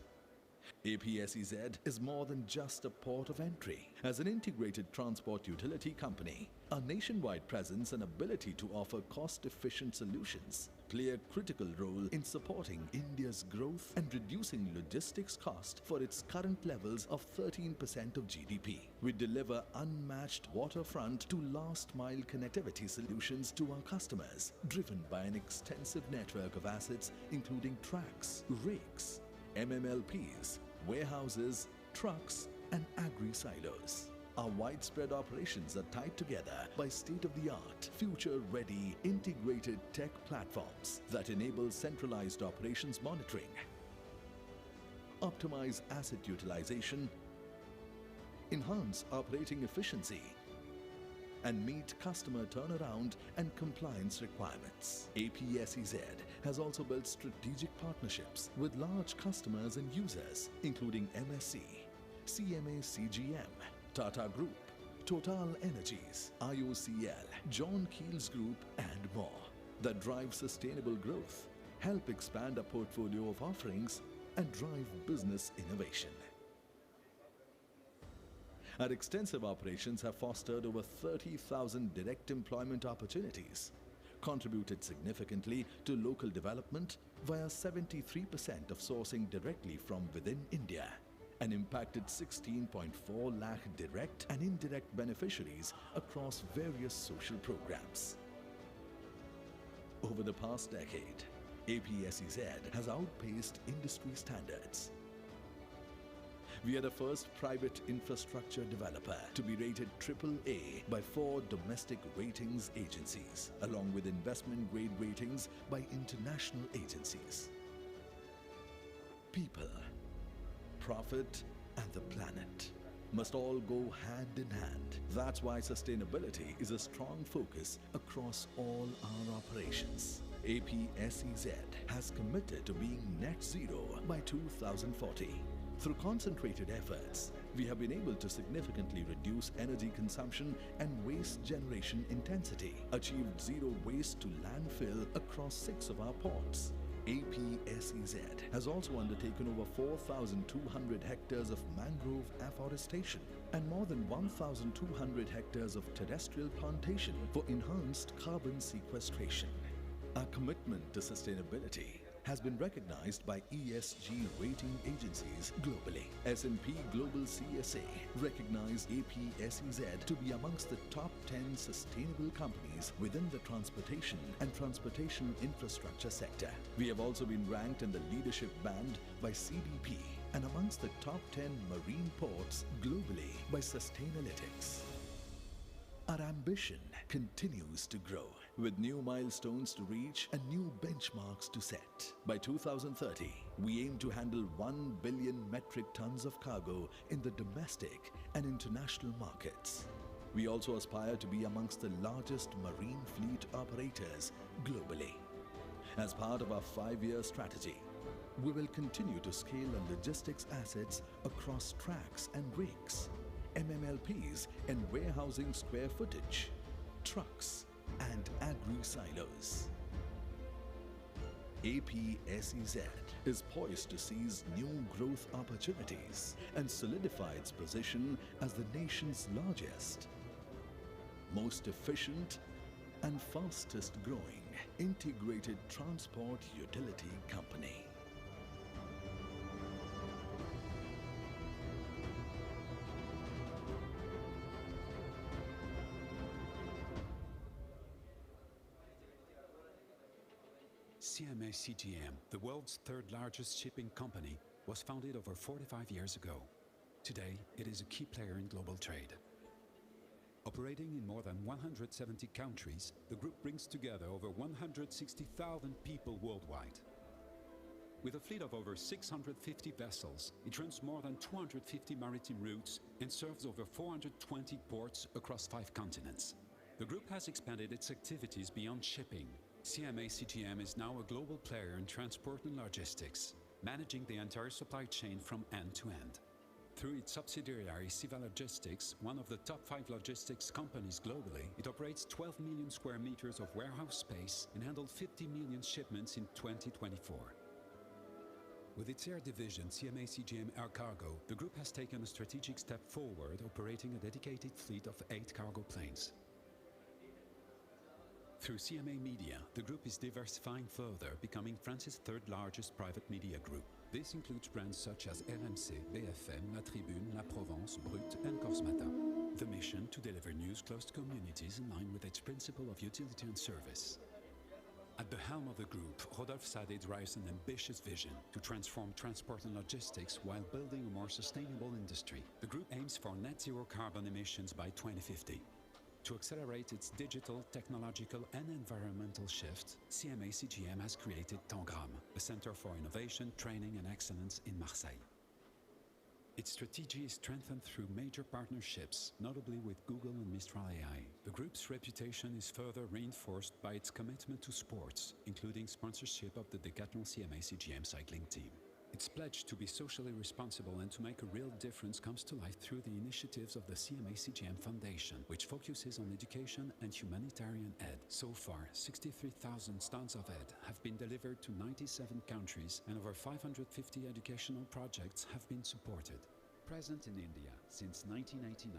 APSEZ is more than just a port of entry. As an integrated transport utility company, our nationwide presence and ability to offer cost-efficient solutions play a critical role in supporting India's growth and reducing logistics cost for its current levels of 13% of GDP. We deliver unmatched waterfront to last-mile connectivity solutions to our customers, driven by an extensive network of assets including tracks, rakes, MMLPs, warehouses, trucks and agri-silos. Our widespread operations are tied together by state-of-the-art, future-ready, integrated tech platforms that enable centralized operations monitoring, optimize asset utilization, enhance operating efficiency, and meet customer turnaround and compliance requirements. APSEZ has also built strategic partnerships with large customers and users, including MSC, CMA CGM, Tata Group, Total Energies, IOCL, John Keel's Group, and more, that drive sustainable growth, help expand our portfolio of offerings, and drive business innovation. Our extensive operations have fostered over 30,000 direct employment opportunities, contributed significantly to local development via 73% of sourcing directly from within India, and impacted 16.4 lakh direct and indirect beneficiaries across various social programs. Over the past decade, APSEZ has outpaced industry standards. We are the first private infrastructure developer to be rated AAA by 4 domestic ratings agencies, along with investment grade ratings by international agencies. People, profit, and the planet must all go hand in hand. That's why sustainability is a strong focus across all our operations. APSEZ has committed to being net zero by 2040. Through concentrated efforts, we have been able to significantly reduce energy consumption and waste generation intensity, achieved zero waste to landfill across 6 of our ports. APSEZ has also undertaken over 4,200 hectares of mangrove afforestation and more than 1,200 hectares of terrestrial plantation for enhanced carbon sequestration. Our commitment to sustainability has been recognized by ESG rating agencies globally. S&P Global CSA recognized APSEZ to be amongst the top 10 sustainable companies within the transportation and transportation infrastructure sector. We have also been ranked in the leadership band by CDP and amongst the top 10 marine ports globally by Sustainalytics. Our ambition continues to grow, with new milestones to reach and new benchmarks to set. By 2030, we aim to handle 1 billion metric tons of cargo in the domestic and international markets. We also aspire to be amongst the largest marine fleet operators globally. As part of our 5-year strategy, we will continue to scale our logistics assets across tracks and rigs, MMLPs and warehousing square footage, trucks and agri-silos. APSEZ is poised to seize new growth opportunities and solidify its position as the nation's largest, most efficient and fastest growing integrated transport utility company. CMA CGM, the world's third largest shipping company, was founded over 45 years ago. Today, it is a key player in global trade. Operating in more than 170 countries, the group brings together over 160,000 people worldwide. With a fleet of over 650 vessels, it runs more than 250 maritime routes and serves over 420 ports across 5 continents. The group has expanded its activities beyond shipping. CMA CGM is now a global player in transport and logistics, managing the entire supply chain from end to end. Through its subsidiary Siva Logistics, one of the top 5 logistics companies globally, it operates 12 million square meters of warehouse space and handled 50 million shipments in 2024. With its air division, CMA CGM Air Cargo, the group has taken a strategic step forward, operating a dedicated fleet of 8 cargo planes. Through CMA Media, the group is diversifying further, becoming France's 3rd largest private media group. This includes brands such as RMC, BFM, La Tribune, La Provence, Brut, and Corse Matin. The mission to deliver news close to communities in line with its principle of utility and service. At the helm of the group, Rodolphe Sade drives an ambitious vision to transform transport and logistics while building a more sustainable industry. The group aims for net zero carbon emissions by 2050. To accelerate its digital, technological and environmental shift, CMA CGM has created Tangram, a center for innovation, training and excellence in Marseille. Its strategy is strengthened through major partnerships, notably with Google and Mistral AI. The group's reputation is further reinforced by its commitment to sports, including sponsorship of the Decathlon CMA CGM cycling team. Its pledge to be socially responsible and to make a real difference comes to life through the initiatives of the CMA CGM Foundation, which focuses on education and humanitarian aid. So far, 63,000 tons of aid have been delivered to 97 countries and over 550 educational projects have been supported. Present in India since 1989,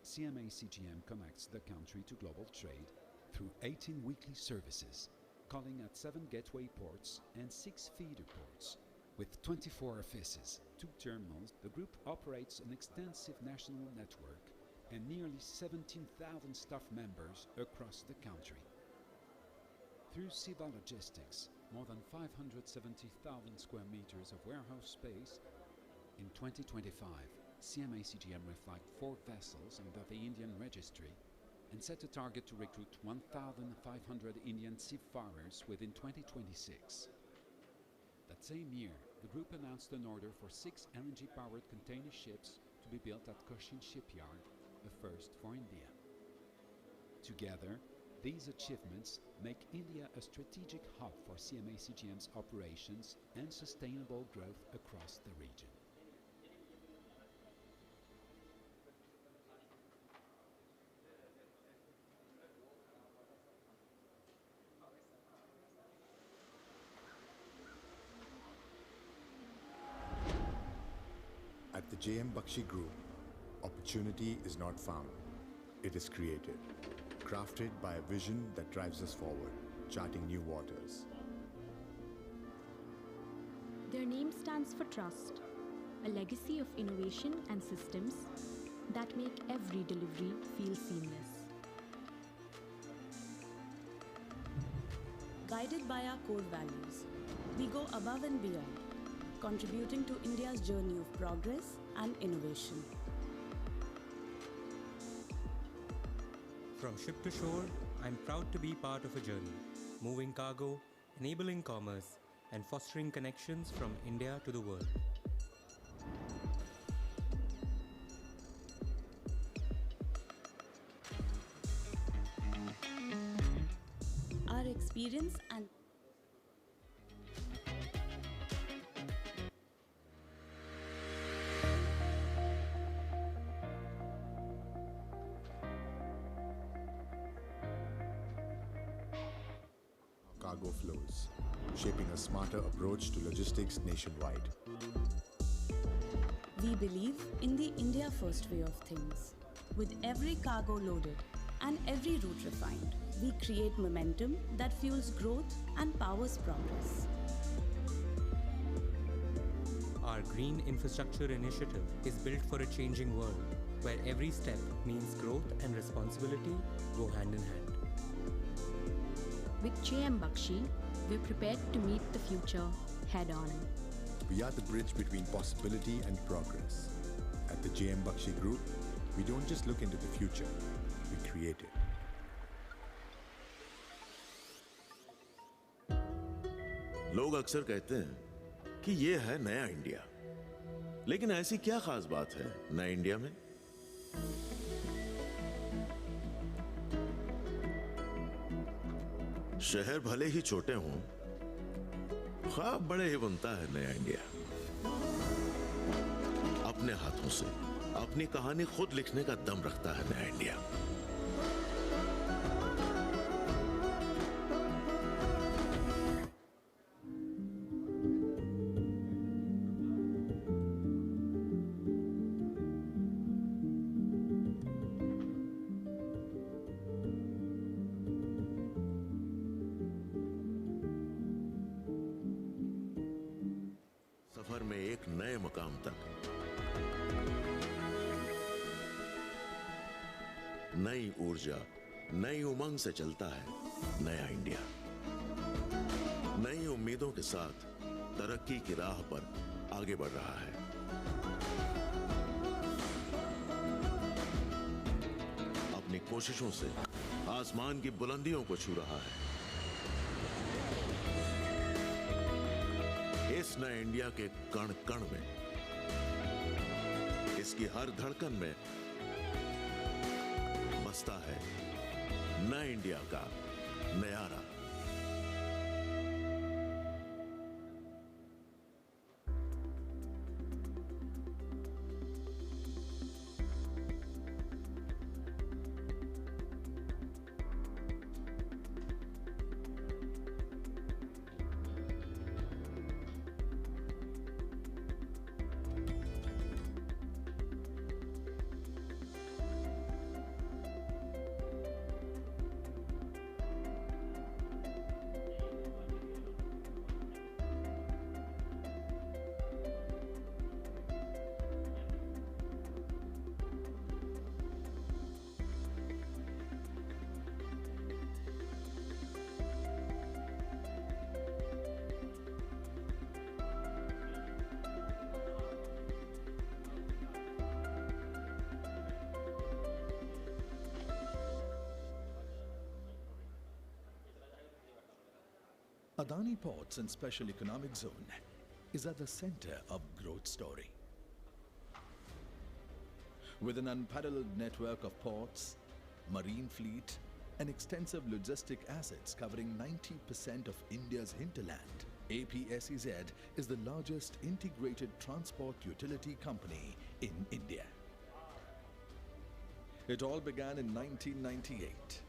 CMA CGM connects the country to global trade through 18 weekly services, calling at 7 gateway ports and 6 feeder ports. With 24 offices, 2 terminals, the group operates an extensive national network and nearly 17,000 staff members across the country. Through Siva Logistics, more than 570,000 square meters of warehouse space. In 2025, CMA CGM reflagged 4 vessels under the Indian registry and set a target to recruit 1,500 Indian seafarers within 2026. That same year, the group announced an order for 6 LNG-powered container ships to be built at Cochin Shipyard, a first for India. Together, these achievements make India a strategic hub for CMA CGM's operations and sustainable growth across the region. At the JM Bakshi Group, opportunity is not found, it is created, crafted by a vision that drives us forward, charting new waters. Their name stands for trust, a legacy of innovation and systems that make every delivery feel seamless. Guided by our core values, we go above and beyond, contributing to India's journey of progress and innovation. From ship to shore, I'm proud to be part of a journey, moving cargo, enabling commerce, and fostering connections from India to the world. experience and cargo flows, shaping a smarter approach to logistics nationwide. We believe in the India first way of things. With every cargo loaded and every route refined, we create momentum that fuels growth and powers progress. Our Green Infrastructure Initiative is built for a changing world, where every step means growth and responsibility go hand in hand. With JM Bakshi, we're prepared to meet the future head on. We are the bridge between possibility and progress. At the JM Bakshi Group, we don't just look into the future, we create it. लोग अक्सर कहते हैं कि ये है नया India, लेकिन ऐसी क्या खास बात है नए इंडिया में? शहर भले ही छोटे हों, ख्वाब बड़े ही बनता है नया इंडिया। अपने हाथों से अपनी कहानी खुद लिखने का दम रखता है नया इंडिया। सफर में एक नए मकाम तक, नई ऊर्जा, नई उमंग से चलता है नया इंडिया। नई उम्मीदों के साथ तरक्की की राह पर आगे बढ़ रहा है। अपनी कोशिशों से आसमान की बुलंदियों को छू रहा है। इस नए इंडिया के कण कण में, इसकी हर धड़कन में बसता है नए इंडिया का Nayara. Adani Ports and Special Economic Zone is at the center of growth story. With an unparalleled network of ports, marine fleet, and extensive logistic assets covering 90% of India's hinterland, APSEZ is the largest integrated transport utility company in India. It all began in 1998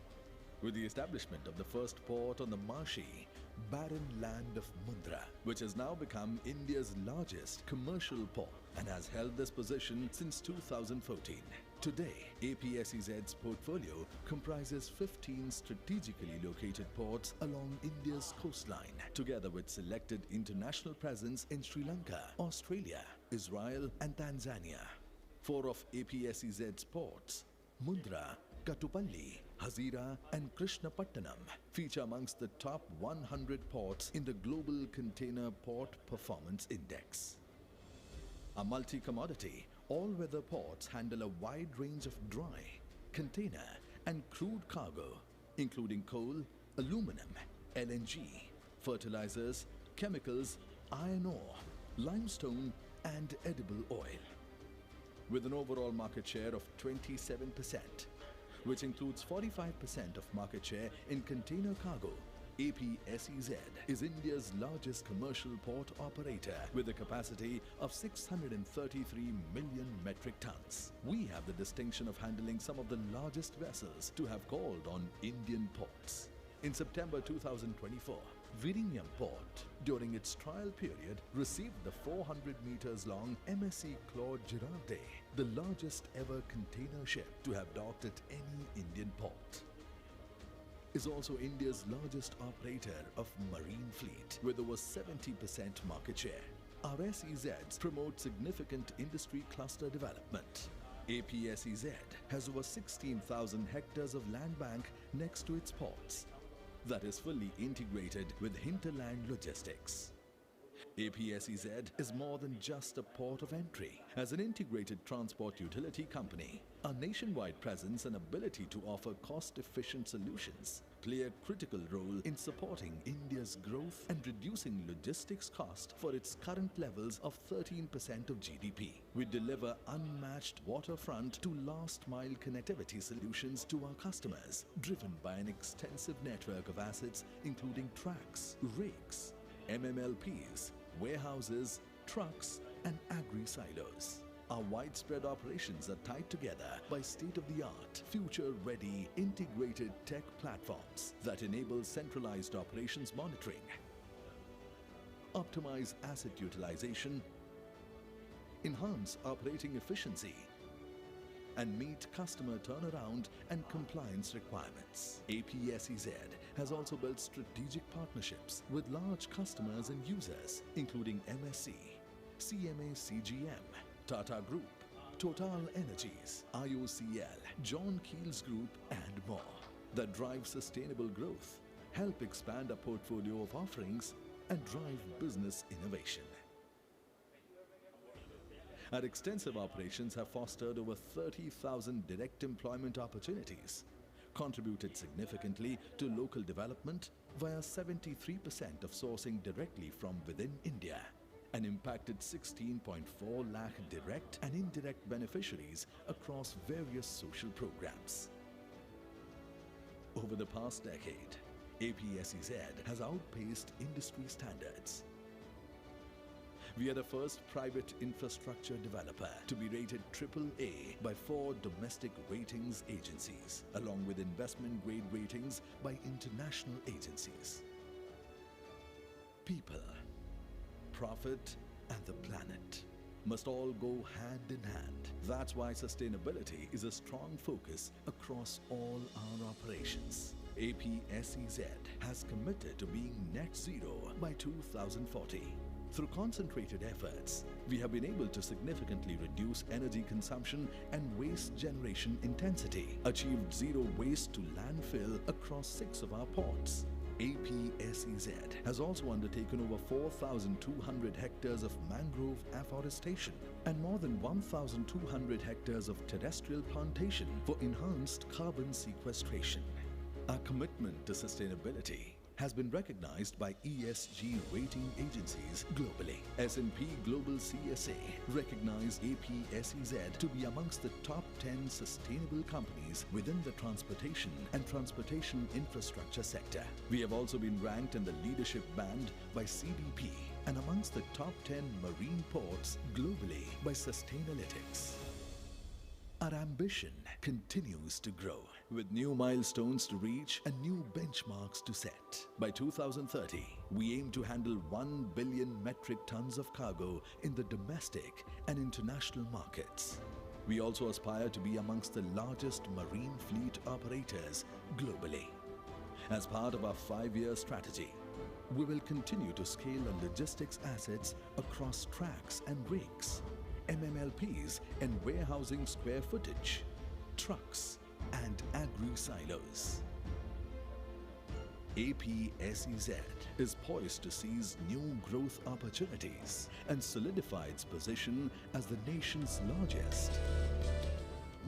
with the establishment of the first port on the marshy, barren land of Mundra, which has now become India's largest commercial port and has held this position since 2014. Today, APSEZ's portfolio comprises 15 strategically located ports along India's coastline, together with selected international presence in Sri Lanka, Australia, Israel, and Tanzania. 4 of APSEZ's ports, Mundra, Kattupalli, Hazira, and Krishnapatnam, feature amongst the top 100 ports in the Global Container Port Performance Index. A multi-commodity, all-weather ports handle a wide range of dry, container, and crude cargo, including coal, aluminum, LNG, fertilizers, chemicals, iron ore, limestone, and edible oil. With an overall market share of 27%, which includes 45% of market share in container cargo APSEZ is India's largest commercial port operator with a capacity of 633 million metric tons. We have the distinction of handling some of the largest vessels to have called on Indian ports. In September 2024, Vizhinjam Port, during its trial period, received the 400 meters long MSC Claude Girardet, the largest ever container ship to have docked at any Indian port. Is also India's largest operator of marine fleet with over 70% market share. Our SEZs promote significant industry cluster development. APSEZ has over 16,000 hectares of land bank next to its ports that is fully integrated with hinterland logistics. APSEZ is more than just a port of entry. As an integrated transport utility company, our nationwide presence and ability to offer cost-efficient solutions play a critical role in supporting India's growth and reducing logistics cost for its current levels of 13% of GDP. We deliver unmatched waterfront to last-mile connectivity solutions to our customers, driven by an extensive network of assets including tracks, rakes, MMLPs, warehouses, trucks, and agri-silos. Our widespread operations are tied together by state-of-the-art, future-ready, integrated tech platforms that enable centralized operations monitoring, optimize asset utilization, enhance operating efficiency, and meet customer turnaround and compliance requirements. APSEZ has also built strategic partnerships with large customers and users, including MSC, CMA CGM, Tata Group, Total Energies, IOCL, John Keel's Group, and more, that drive sustainable growth, help expand our portfolio of offerings, and drive business innovation. Our extensive operations have fostered over 30,000 direct employment opportunities, contributed significantly to local development via 73% of sourcing directly from within India, and impacted 16.4 lakh direct and indirect beneficiaries across various social programs. Over the past decade, APSEZ has outpaced industry standards. We are the first private infrastructure developer to be rated AAA by 4 domestic ratings agencies, along with investment grade ratings by international agencies. People, profit, and the planet must all go hand in hand. That's why sustainability is a strong focus across all our operations. APSEZ has committed to being net zero by 2040. Through concentrated efforts, we have been able to significantly reduce energy consumption and waste generation intensity, achieved zero waste to landfill across 6 of our ports. APSEZ has also undertaken over 4,200 hectares of mangrove afforestation and more than 1,200 hectares of terrestrial plantation for enhanced carbon sequestration. Our commitment to sustainability has been recognized by ESG rating agencies globally. S&P Global CSA recognized APSEZ to be amongst the top 10 sustainable companies within the transportation and transportation infrastructure sector. We have also been ranked in the leadership band by CDP and amongst the top 10 marine ports globally by Sustainalytics. Our ambition continues to grow, with new milestones to reach and new benchmarks to set. By 2030, we aim to handle 1 billion metric tons of cargo in the domestic and international markets. We also aspire to be amongst the largest marine fleet operators globally. As part of our 5-year strategy, we will continue to scale our logistics assets across tracks and rakes, MMLPs and warehousing square footage, trucks and agri-silos. APSEZ is poised to seize new growth opportunities and solidify its position as the nation's largest,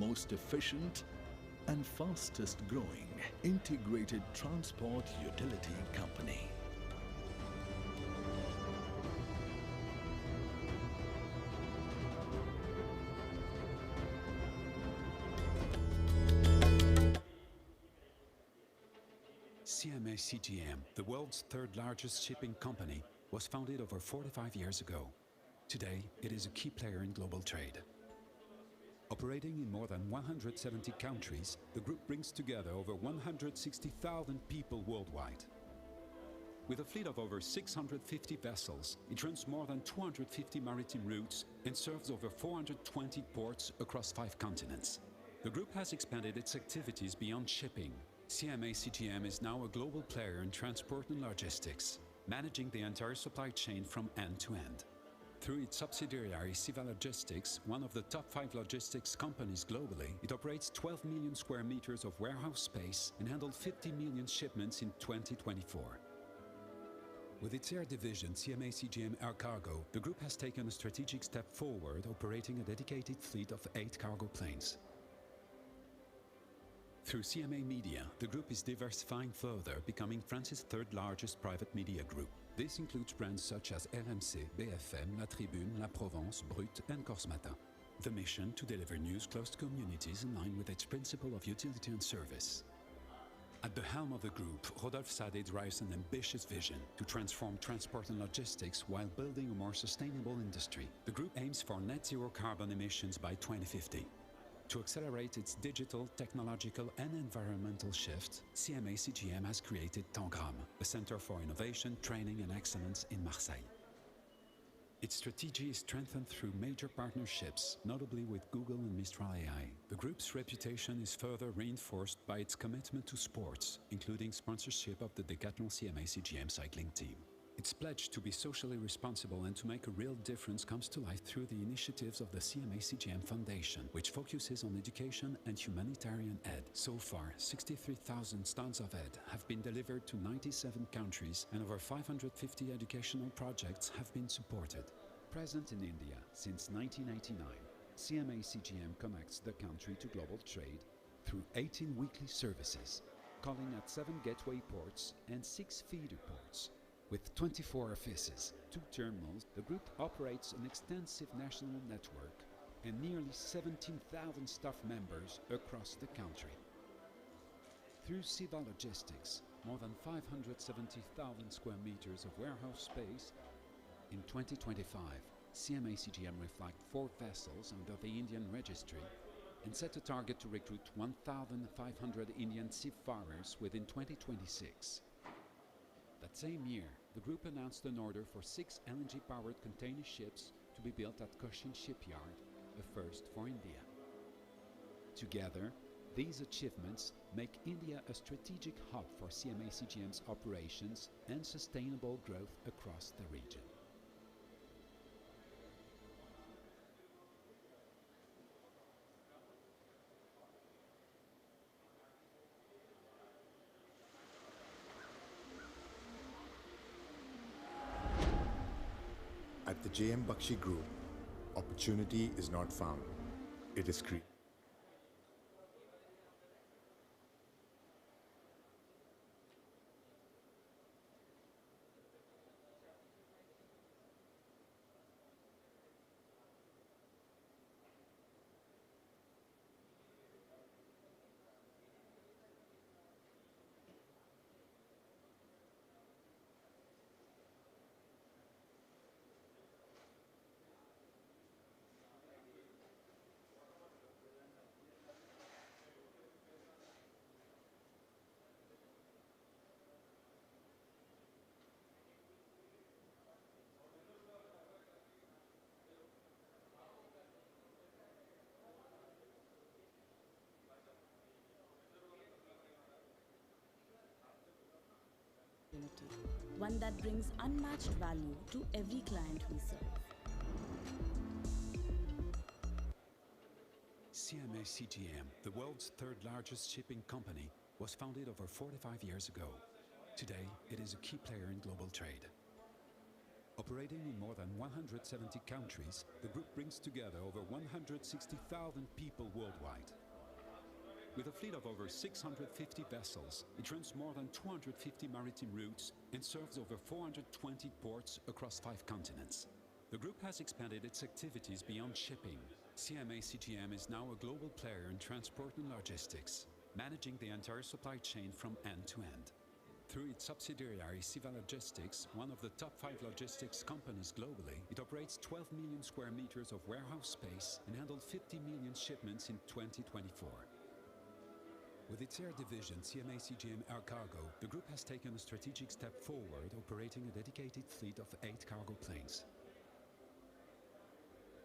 most efficient and fastest growing integrated transport utility company. CMA CGM, the world's third largest shipping company, was founded over 45 years ago. Today, it is a key player in global trade. Operating in more than 170 countries, the group brings together over 160,000 people worldwide. With a fleet of over 650 vessels, it runs more than 250 maritime routes and serves over 420 ports across 5 continents. The group has expanded its activities beyond shipping. CMA CGM is now a global player in transport and logistics, managing the entire supply chain from end to end. Through its subsidiary Siva Logistics, one of the top 5 logistics companies globally, it operates 12 million square meters of warehouse space and handled 50 million shipments in 2024. With its air division, CMA CGM Air Cargo, the group has taken a strategic step forward, operating a dedicated fleet of 8 cargo planes. Through CMA Media, the group is diversifying further, becoming France's 3rd largest private media group. This includes brands such as RMC, BFM, La Tribune, La Provence, Brut, and Corse Matin. The mission to deliver news close to communities in line with its principle of utility and service. At the helm of the group, Rodolphe Sade drives an ambitious vision to transform transport and logistics while building a more sustainable industry. The group aims for net zero carbon emissions by 2050. To accelerate its digital, technological, and environmental shift, CMA CGM has created Tangram, a center for innovation, training, and excellence in Marseille. Its strategy is strengthened through major partnerships, notably with Google and Mistral AI. The group's reputation is further reinforced by its commitment to sports, including sponsorship of the Decathlon CMA CGM cycling team. Its pledge to be socially responsible and to make a real difference comes to life through the initiatives of the CMA CGM Foundation, which focuses on education and humanitarian aid. So far, 63,000 tons of aid have been delivered to 97 countries, and over 550 educational projects have been supported. Present in India since 1989, CMA CGM connects the country to global trade through 18 weekly services, calling at 7 gateway ports and 6 feeder ports. With 24 offices, 2 terminals, the group operates an extensive national network and nearly 17,000 staff members across the country. Through Siva Logistics, more than 570,000 square meters of warehouse space. In 2025, CMA CGM reflagged 4 vessels under the Indian registry and set a target to recruit 1,500 Indian seafarers within 2026. That same year, the group announced an order for 6 LNG-powered container ships to be built at Cochin Shipyard, a first for India. Together, these achievements make India a strategic hub for CMA CGM's operations and sustainable growth across the region. At the JM Bakshi Group, opportunity is not found, it is created. One that brings unmatched value to every client we serve. CMA CGM, the world's 3rd largest shipping company, was founded over 45 years ago. Today, it is a key player in global trade. Operating in more than 170 countries, the group brings together over 160,000 people worldwide. With a fleet of over 650 vessels, it runs more than 250 maritime routes and serves over 420 ports across 5 continents. The group has expanded its activities beyond shipping. CMA CGM is now a global player in transport and logistics, managing the entire supply chain from end to end. Through its subsidiary Siva Logistics, one of the top 5 logistics companies globally, it operates 12 million square meters of warehouse space and handled 50 million shipments in 2024. With its air division, CMA CGM Air Cargo, the group has taken a strategic step forward, operating a dedicated fleet of 8 cargo planes.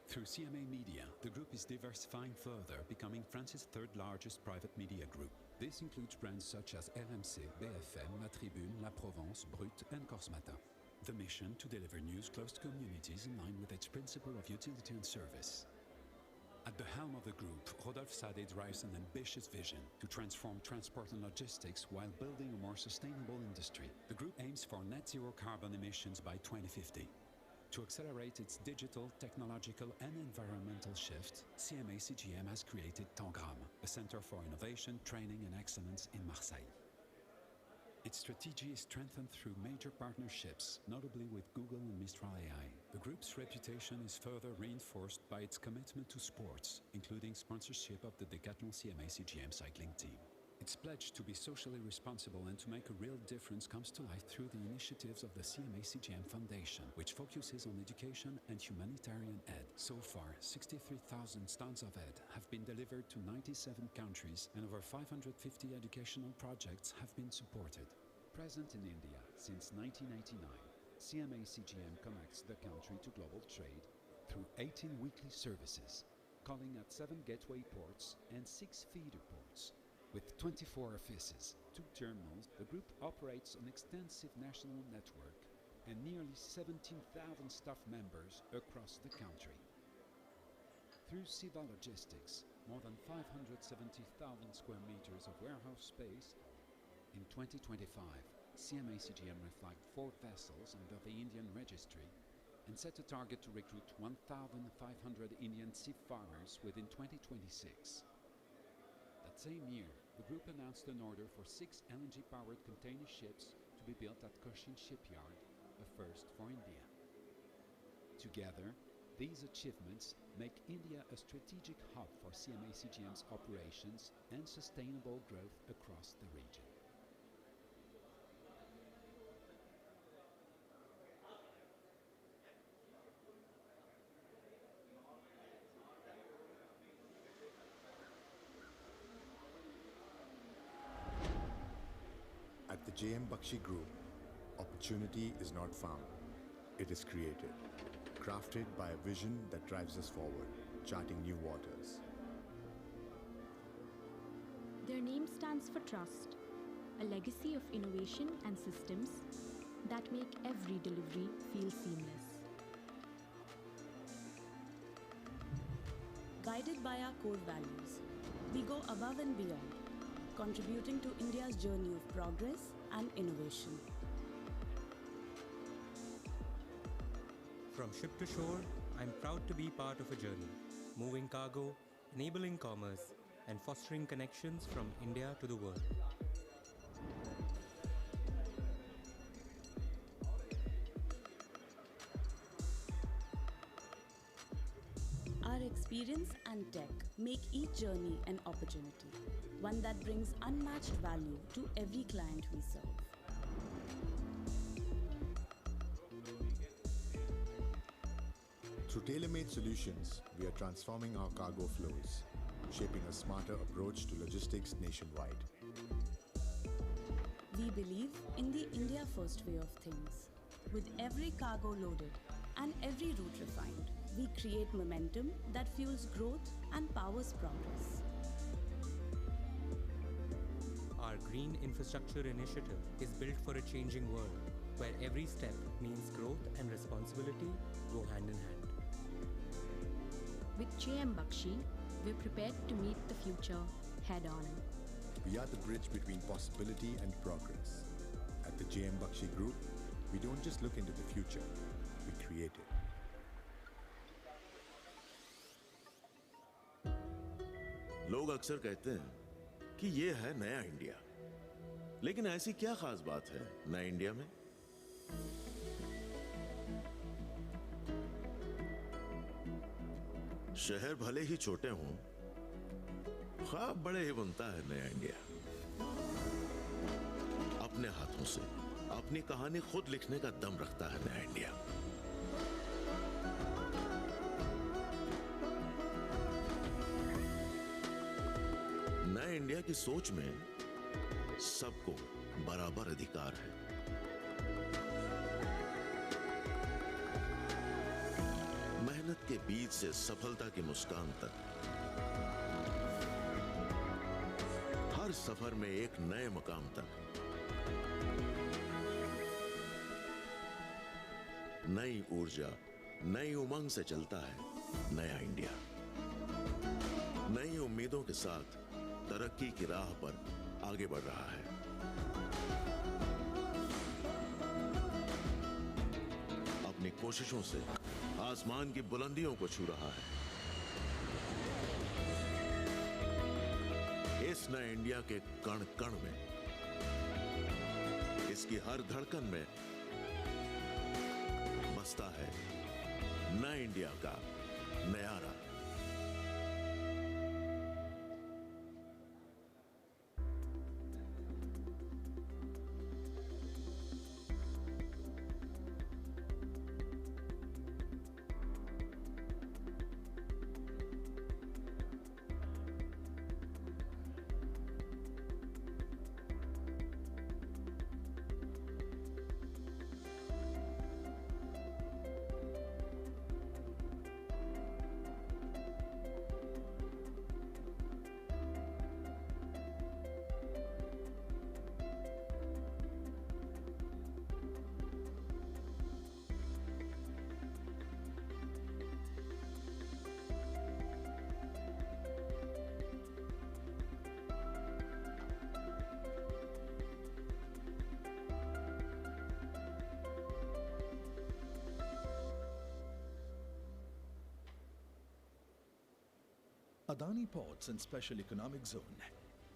Through CMA Media, the group is diversifying further, becoming France's 3rd largest private media group. This includes brands such as RMC, BFM, La Tribune, La Provence, Brut, and Corse Matin. The mission to deliver news close to communities in line with its principle of utility and service. At the helm of the group, Rodolphe Sade drives an ambitious vision to transform transport and logistics while building a more sustainable industry. The group aims for net zero carbon emissions by 2050. To accelerate its digital, technological, and environmental shift, CMA CGM has created Tangram, a center for innovation, training, and excellence in Marseille. Its strategy is strengthened through major partnerships, notably with Google and Mistral AI. The group's reputation is further reinforced by its commitment to sports, including sponsorship of the Decathlon CMA CGM cycling team. Its pledge to be socially responsible and to make a real difference comes to life through the initiatives of the CMA CGM Foundation, which focuses on education and humanitarian aid. So far, 63,000 tons of aid have been delivered to 97 countries, and over 550 educational projects have been supported. Present in India since 1989, CMA CGM connects the country to global trade through 18 weekly services, calling at 7 gateway ports and 6 feeder ports. With 24 offices, 2 terminals, the group operates an extensive national network and nearly 17,000 staff members across the country. Through Siva Logistics, more than 570,000 square meters of warehouse space. In 2025, CMA CGM reflagged 4 vessels under the Indian registry and set a target to recruit 1,500 Indian seafarers within 2026. That same year, the group announced an order for 6 LNG-powered container ships to be built at Cochin Shipyard, a first for India. Together, these achievements make India a strategic hub for CMA CGM's operations and sustainable growth across the region. At the JM Bakshi Group, opportunity is not found, it is created, crafted by a vision that drives us forward, charting new waters. Their name stands for trust, a legacy of innovation and systems that make every delivery feel seamless. Guided by our core values, we go above and beyond, contributing to India's journey of progress and innovation. From ship to shore, I'm proud to be part of a journey, moving cargo, enabling commerce, and fostering connections from India to the world. Our experience and tech make each journey an opportunity, one that brings unmatched value to every client we serve. Through tailor-made solutions, we are transforming our cargo flows, shaping a smarter approach to logistics nationwide. We believe in the India-first way of things. With every cargo loaded and every route refined, we create momentum that fuels growth and powers progress. Our Green Infrastructure Initiative is built for a changing world, where every step means growth and responsibility go hand in hand. With JM Bakshi, we're prepared to meet the future head-on. We are the bridge between possibility and progress. At the JM Bakshi Group, we don't just look into the future, we create it. लोग अक्सर कहते हैं कि ये है नया India, लेकिन ऐसी क्या खास बात है नए इंडिया में? शहर भले ही छोटे हों, ख्वाब बड़े ही बनता है नया इंडिया। अब अपने हाथों से अपनी कहानी खुद लिखने का दम रखता है नया इंडिया। नए इंडिया की सोच में सबको बराबर अधिकार है। मेहनत के बीच से सफलता की मुस्कान तक, हर सफर में एक नए मकाम तक। नई ऊर्जा, नई उमंग से चलता है नया इंडिया। नई उम्मीदों के साथ तरक्की की राह पर आगे बढ़ रहा है। अपनी कोशिशों से आसमान की बुलंदियों को छू रहा है। इस नए इंडिया के कण कण में, इसकी हर धड़कन में बसता है नए इंडिया का Nayara. Adani Ports and Special Economic Zone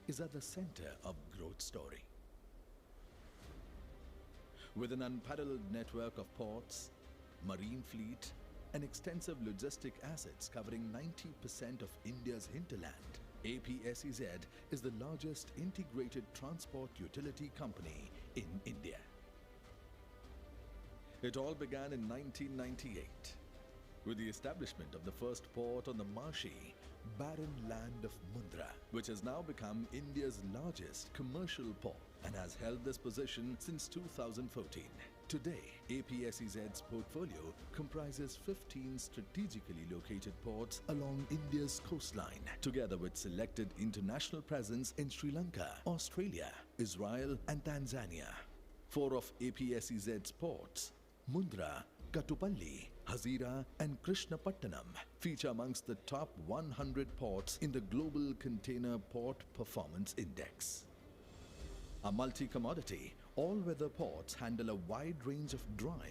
is at the center of growth story. With an unparalleled network of ports, marine fleet, and extensive logistic assets covering 90% of India's hinterland, APSEZ is the largest integrated transport utility company in India. It all began in 1998 with the establishment of the first port on the marshy, barren land of Mundra, which has now become India's largest commercial port and has held this position since 2014. Today, APSEZ's portfolio comprises 15 strategically located ports along India's coastline, together with selected international presence in Sri Lanka, Australia, Israel, and Tanzania. 4 of APSEZ's ports, Mundra, Kattupalli, Hazira, and Krishnapatnam, feature amongst the top 100 ports in the Global Container Port Performance Index. Our multi-commodity, all-weather ports handle a wide range of dry,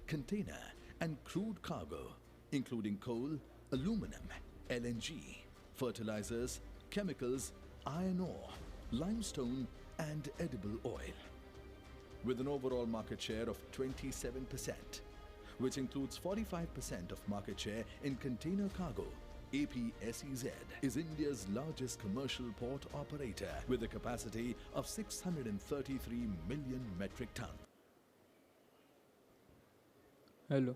container, and crude cargo, including coal, aluminum, LNG, fertilizers, chemicals, iron ore, limestone, and edible oil. With an overall market share of 27%, which includes 45% of market share in container cargo, APSEZ is India's largest commercial port operator with a capacity of 633 million metric tons. Hello.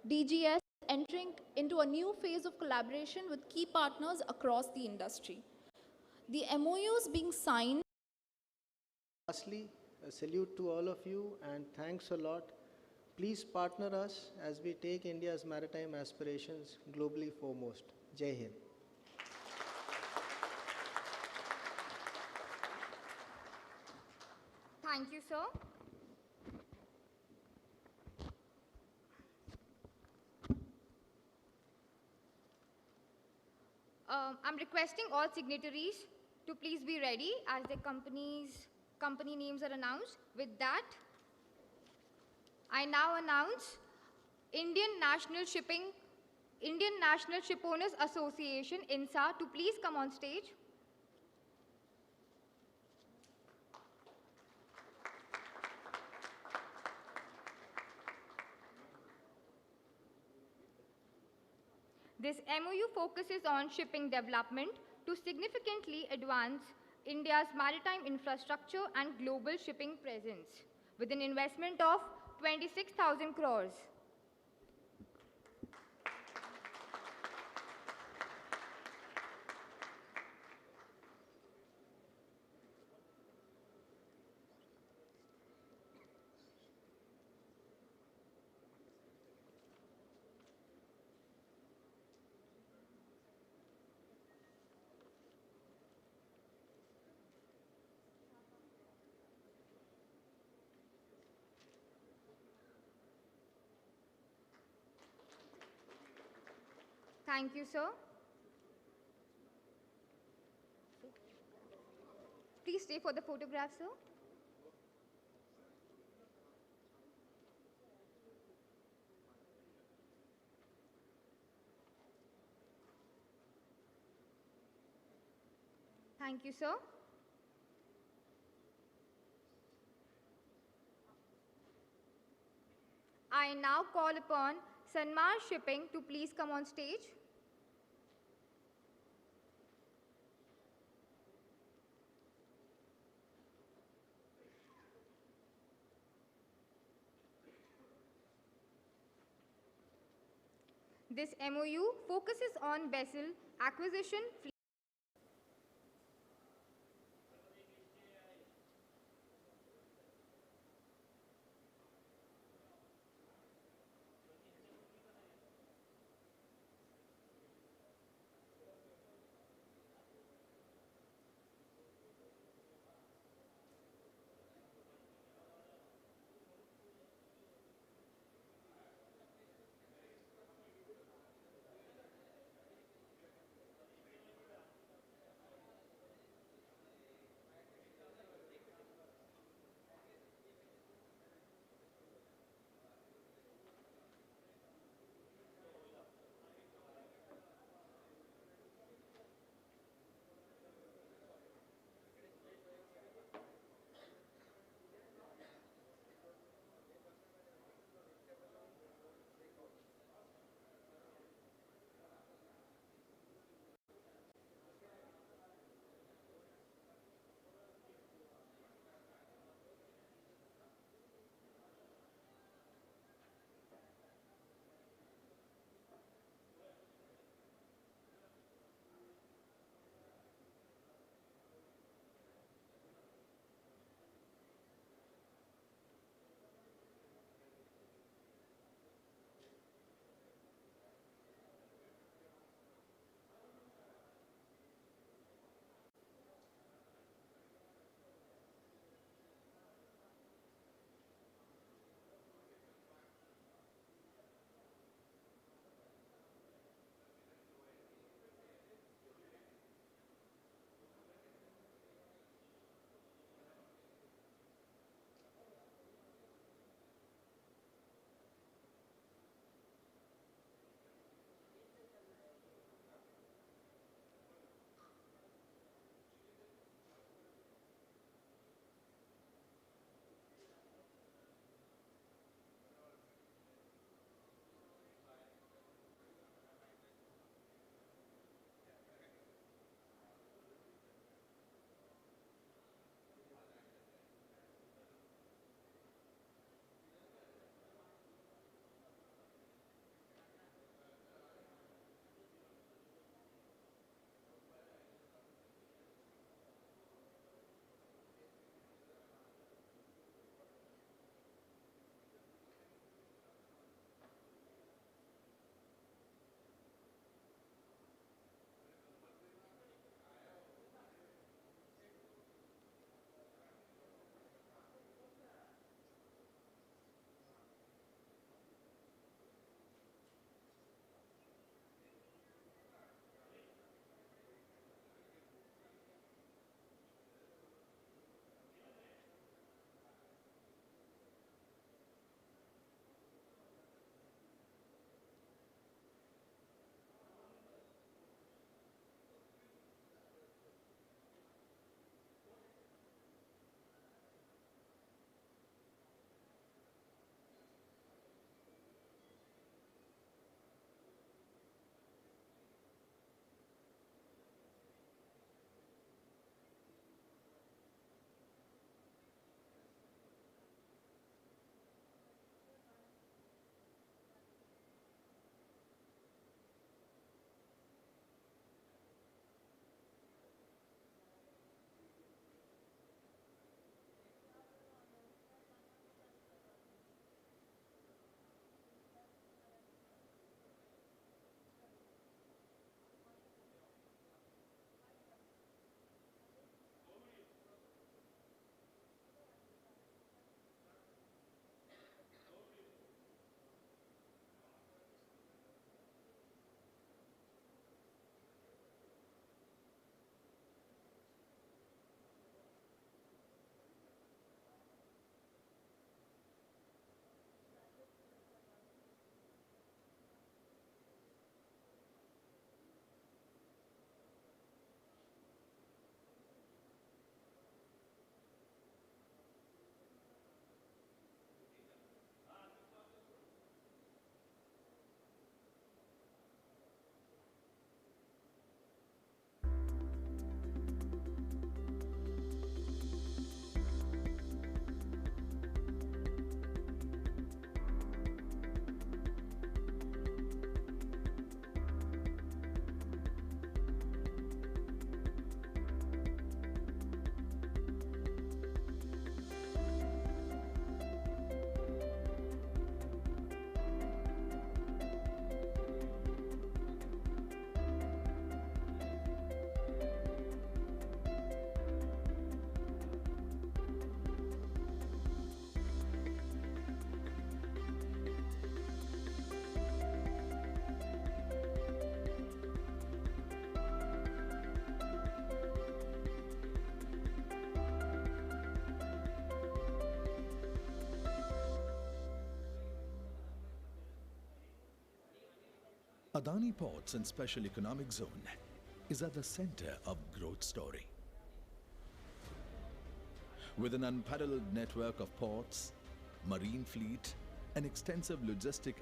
DGS entering into a new phase of collaboration with key partners across the industry. The MOUs being signed. Lastly, a salute to all of you and thanks a lot. Please partner us as we take India's maritime aspirations globally foremost. Jai Hind. Thank you, sir. I'm requesting all signatories to please be ready as the company names are announced. With that, I now announce Indian National Shipowners Association, INSA, to please come on stage. This MOU focuses on shipping development to significantly advance India's maritime infrastructure and global shipping presence with an investment of 26,000 crores. Thank you, sir. Please stay for the photograph, sir. Thank you, sir. I now call upon Sanmar Shipping to please come on stage. This MOU focuses on vessel acquisition, fleet. Adani Ports and Special Economic Zone is at the center of growth story. With an unparalleled network of ports, marine fleet, and extensive logistic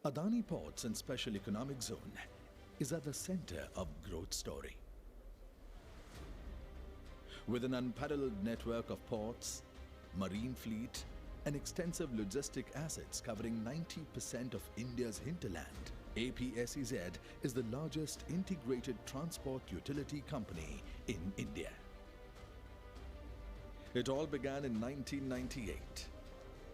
Adani Ports and Special Economic Zone is at the center of growth story. With an unparalleled network of ports, marine fleet, and extensive logistic assets covering 90% of India's hinterland, APSEZ is the largest integrated transport utility company in India. It all began in 1998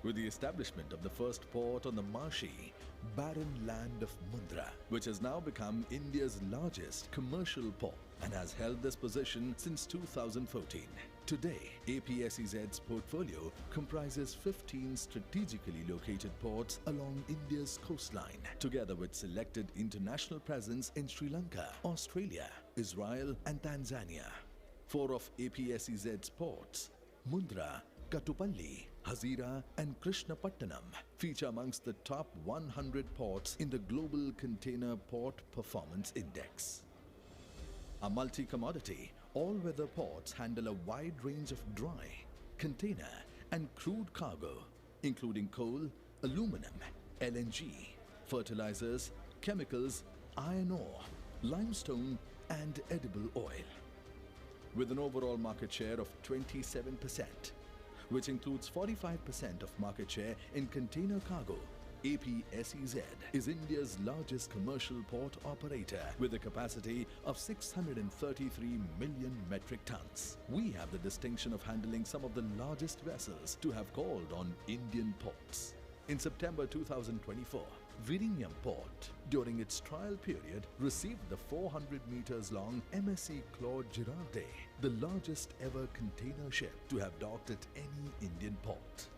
with the establishment of the first port on the marshy, barren land of Mundra, which has now become India's largest commercial port and has held this position since 2014. Today, APSEZ's portfolio comprises 15 strategically located ports along India's coastline, together with selected international presence in Sri Lanka, Australia, Israel, and Tanzania. 4 of APSEZ's ports, Mundra, Kattupalli, Hazira, and Krishnapatnam, feature amongst the top 100 ports in the Global Container Port Performance Index. Our multi-commodity, all-weather ports handle a wide range of dry, container, and crude cargo, including coal, aluminum, LNG, fertilizers, chemicals, iron ore, limestone, and edible oil. With an overall market share of 27%, which includes 45% of market share in container cargo, APSEZ is India's largest commercial port operator with a capacity of 633 million metric tons. We have the distinction of handling some of the largest vessels to have called on Indian ports. In September 2024, Vizhinjam Port, during its trial period, received the 400 meters long MSC Claude Girardet, the largest ever container ship to have docked at any Indian port.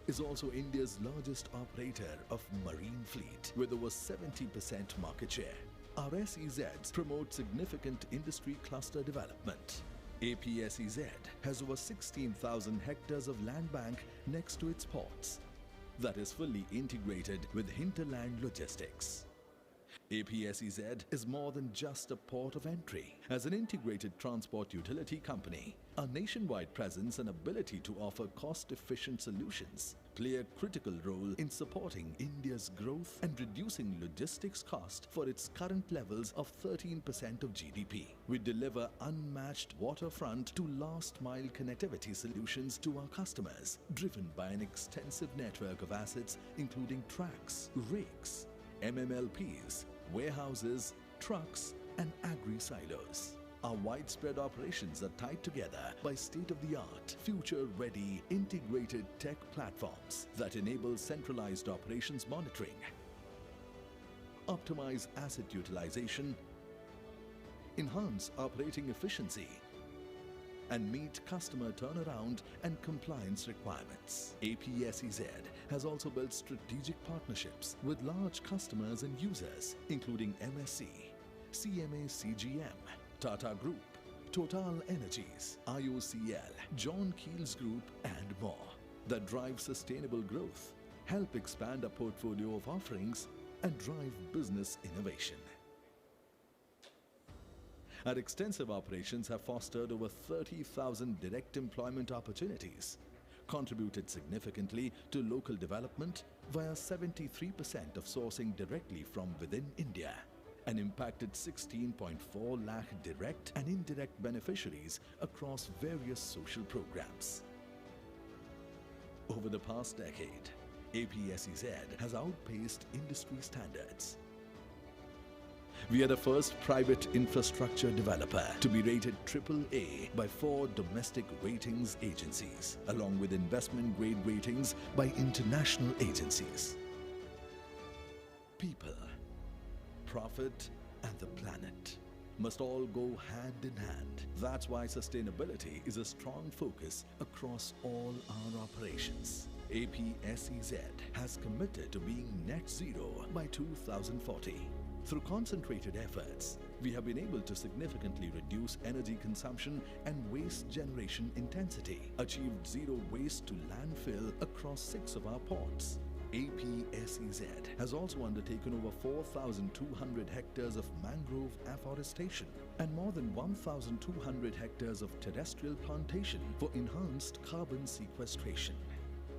Is also India's largest operator of marine fleet with over 70% market share. Our SEZs promote significant industry cluster development. APSEZ has over 16,000 hectares of land bank next to its ports that is fully integrated with hinterland logistics. APSEZ is more than just a port of entry. As an integrated transport utility company, our nationwide presence and ability to offer cost-efficient solutions play a critical role in supporting India's growth and reducing logistics cost for its current levels of 13% of GDP. We deliver unmatched waterfront to last-mile connectivity solutions to our customers, driven by an extensive network of assets including tracks, rigs, MMLPs, warehouses, trucks, and agri-silos. Our widespread operations are tied together by state-of-the-art, future-ready, integrated tech platforms that enable centralized operations monitoring, optimize asset utilization, enhance operating efficiency, and meet customer turnaround and compliance requirements. APSEZ has also built strategic partnerships with large customers and users, including MSC, CMA CGM, Tata Group, Total Energies, IOCL, John Keel's Group, and more, that drive sustainable growth, help expand our portfolio of offerings, and drive business innovation. Our extensive operations have fostered over 30,000 direct employment opportunities, contributed significantly to local development via 73% of sourcing directly from within India, and impacted 16.4 lakh direct and indirect beneficiaries across various social programs. Over the past decade, APSEZ has outpaced industry standards. We are the first private infrastructure developer to be rated AAA by 4 domestic ratings agencies, along with investment grade ratings by international agencies. People, profit, and the planet must all go hand in hand. That's why sustainability is a strong focus across all our operations. APSEZ has committed to being net zero by 2040. Through concentrated efforts, we have been able to significantly reduce energy consumption and waste generation intensity, achieved zero waste to landfill across 6 of our ports. APSEZ has also undertaken over 4,200 hectares of mangrove afforestation and more than 1,200 hectares of terrestrial plantation for enhanced carbon sequestration.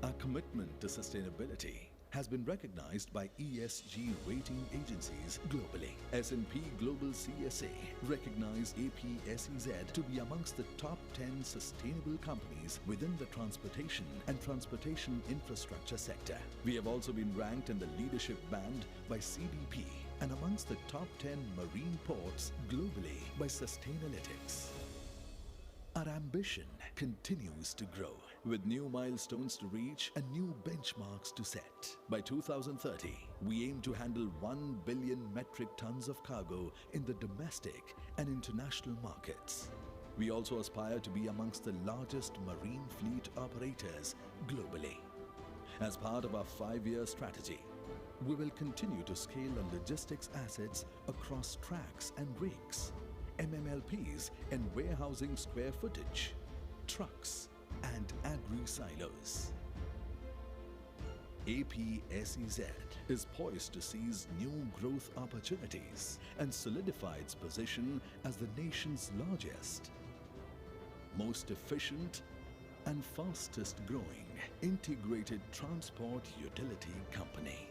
Our commitment to sustainability has been recognized by ESG rating agencies globally. S&P Global CSA recognized APSEZ to be amongst the top 10 sustainable companies within the transportation and transportation infrastructure sector. We have also been ranked in the leadership band by CDP and amongst the top 10 marine ports globally by Sustainalytics. Our ambition continues to grow, with new milestones to reach and new benchmarks to set. By 2030, we aim to handle 1 billion metric tons of cargo in the domestic and international markets. We also aspire to be amongst the largest marine fleet operators globally. As part of our 5-year strategy, we will continue to scale our logistics assets across tracks and rigs, MMLPs and warehousing square footage, trucks and agri-silos. APSEZ is poised to seize new growth opportunities and solidify its position as the nation's largest, most efficient and fastest growing integrated transport utility company.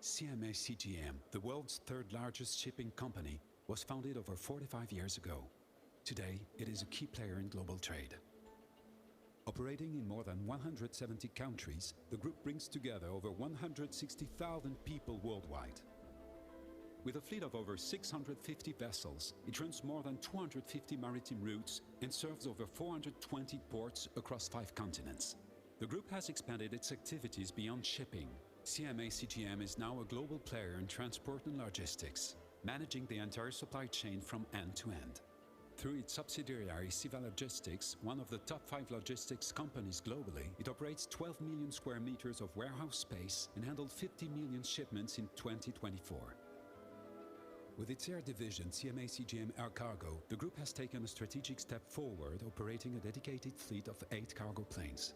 CMA CGM, the world's 3rd largest shipping company, was founded over 45 years ago. Today, it is a key player in global trade. Operating in more than 170 countries, the group brings together over 160,000 people worldwide. With a fleet of over 650 vessels, it runs more than 250 maritime routes and serves over 420 ports across 5 continents. The group has expanded its activities beyond shipping. CMA CGM is now a global player in transport and logistics, managing the entire supply chain from end to end. Through its subsidiary Siva Logistics, one of the top 5 logistics companies globally, it operates 12 million square meters of warehouse space and handled 50 million shipments in 2024. With its air division, CMA CGM Air Cargo, the group has taken a strategic step forward, operating a dedicated fleet of 8 cargo planes.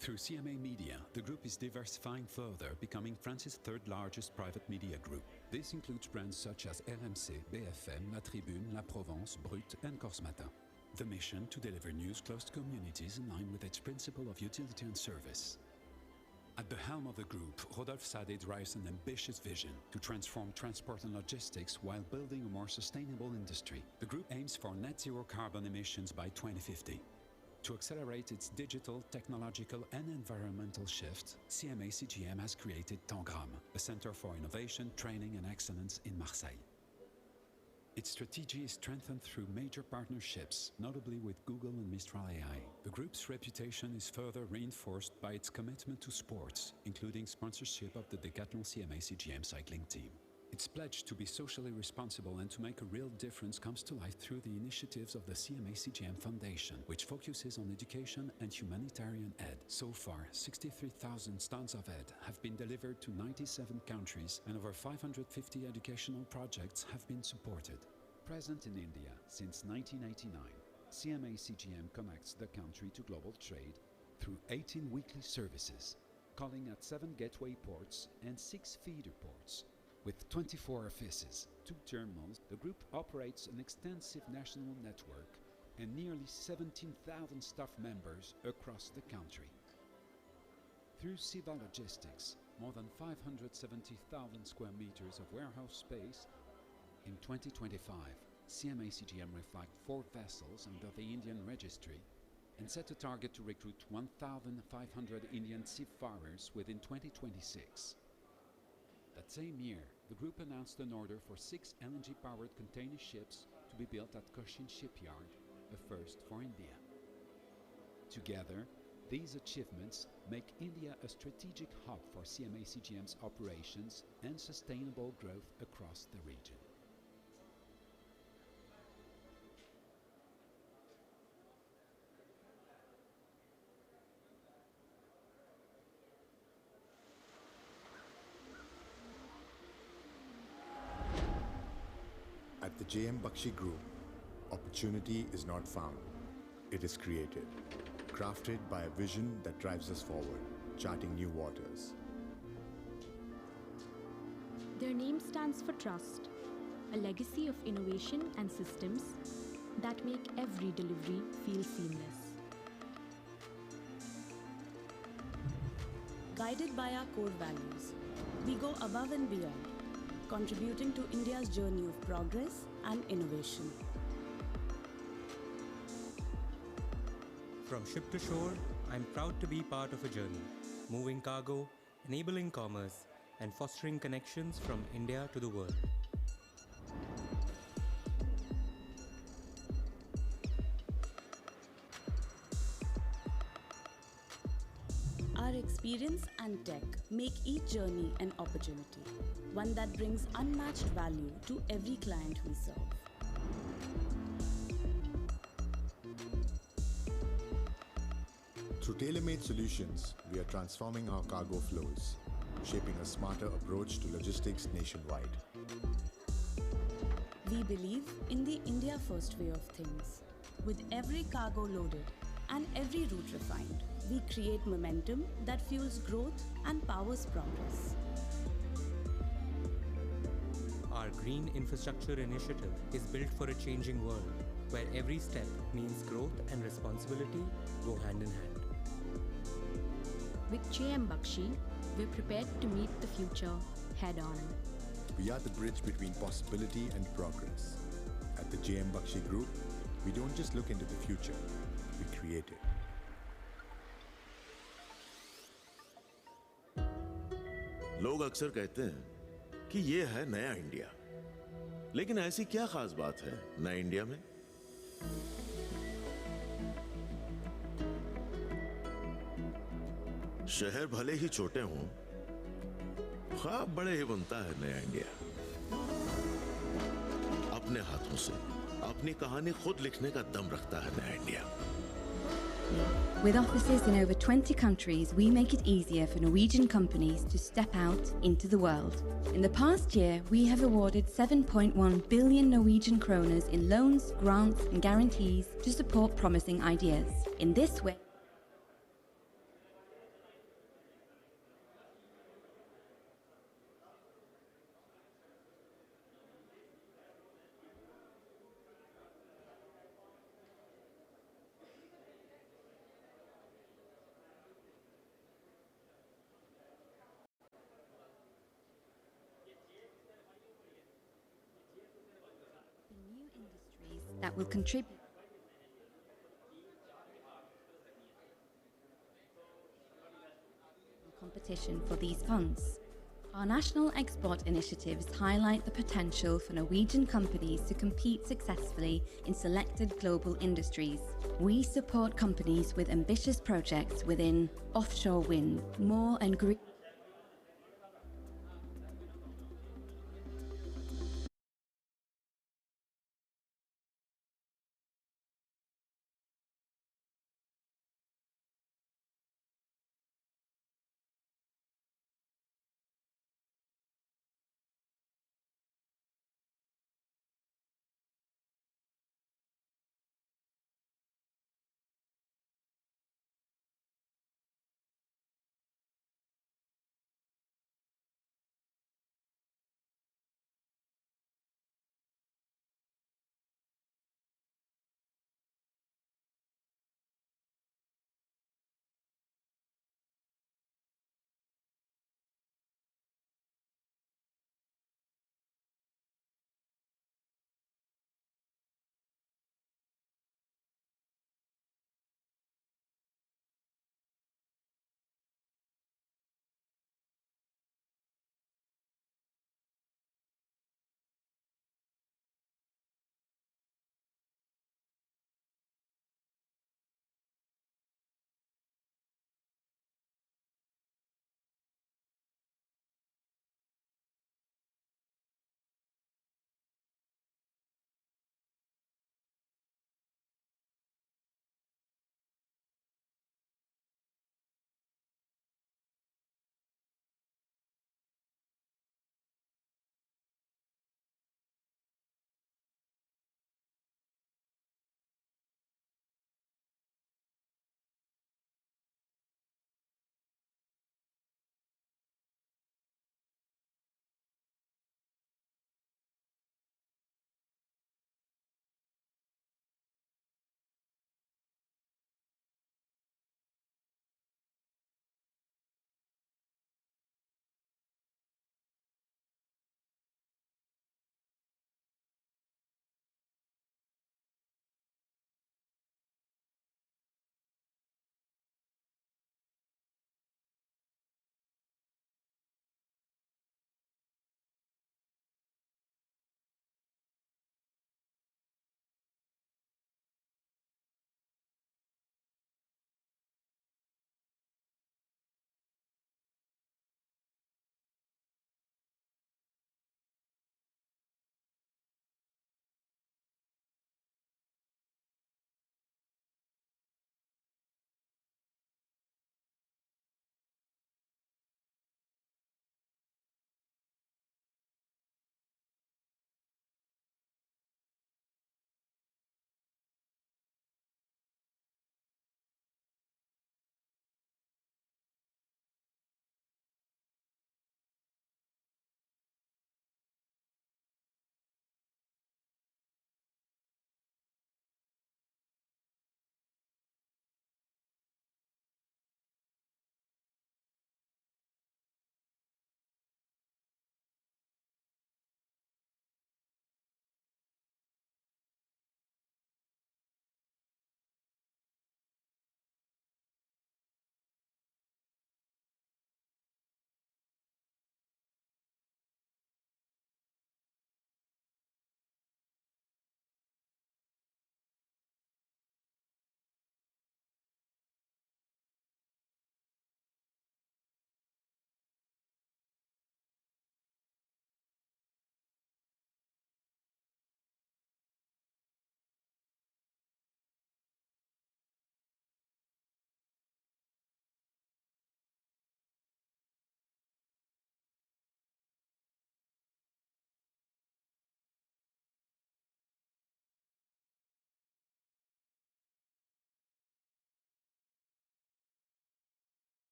Through CMA Media, the group is diversifying further, becoming France's 3rd largest private media group. This includes brands such as RMC, BFM, La Tribune, La Provence, Brut, and Corse Matin. The mission to deliver news close to communities in line with its principle of utility and service. At the helm of the group, Rodolphe Sade drives an ambitious vision to transform transport and logistics while building a more sustainable industry. The group aims for net zero carbon emissions by 2050. To accelerate its digital, technological and environmental shift, CMA CGM has created Tangram, a center for innovation, training and excellence in Marseille. Its strategy is strengthened through major partnerships, notably with Google and Mistral AI. The group's reputation is further reinforced by its commitment to sports, including sponsorship of the Decathlon CMA CGM cycling team. Its pledge to be socially responsible and to make a real difference comes to life through the initiatives of the CMA CGM Foundation, which focuses on education and humanitarian aid. So far, 63,000 tons of aid have been delivered to 97 countries and over 550 educational projects have been supported. Present in India since 1989, CMA CGM connects the country to global trade through 18 weekly services, calling at 7 gateway ports and 6 feeder ports. With 24 offices, 2 terminals, the group operates an extensive national network and nearly 17,000 staff members across the country. Through Siva Logistics, more than 570,000 square meters of warehouse space, in 2025, CMA CGM reflagged 4 vessels under the Indian registry and set a target to recruit 1,500 Indian seafarers within 2026. That same year, the group announced an order for 6 LNG-powered container ships to be built at Cochin Shipyard, a first for India. Together, these achievements make India a strategic hub for CMA CGM's operations and sustainable growth across the region. At the JM Bakshi Group, opportunity is not found, it is created, crafted by a vision that drives us forward, charting new waters. Their name stands for trust, a legacy of innovation and systems that make every delivery feel seamless. Guided by our core values, we go above and beyond, contributing to India's journey of progress and innovation. From ship to shore, I'm proud to be part of a journey, moving cargo, enabling commerce, and fostering connections from India to the world. Our experience and tech make each journey an opportunity, one that brings unmatched value to every client we serve. Through tailor-made solutions, we are transforming our cargo flows, shaping a smarter approach to logistics nationwide. We believe in the India First way of things. With every cargo loaded and every route refined, we create momentum that fuels growth and powers progress. Our Green Infrastructure Initiative is built for a changing world, where every step means growth and responsibility go hand in hand. With JM Bakshi, we're prepared to meet the future head-on. We are the bridge between possibility and progress. At the JM Bakshi Group, we don't just look into the future, we create it. लोग अक्सर कहते हैं कि ये है नया India, लेकिन ऐसी क्या खास बात है नए इंडिया में? शहर भले ही छोटे हों, ख्वाब बड़े ही बनता है नया इंडिया। अपने हाथों से अपनी कहानी खुद लिखने का दम रखता है नया India. With offices in over 20 countries, we make it easier for Norwegian companies to step out into the world. In the past year, we have awarded 7.1 billion Norwegian kroners in loans, grants and guarantees to support promising ideas. In this way, new industries that will contribute competition for these funds. Our national export initiatives highlight the potential for Norwegian companies to compete successfully in selected global industries. We support companies with ambitious projects within offshore wind, more and green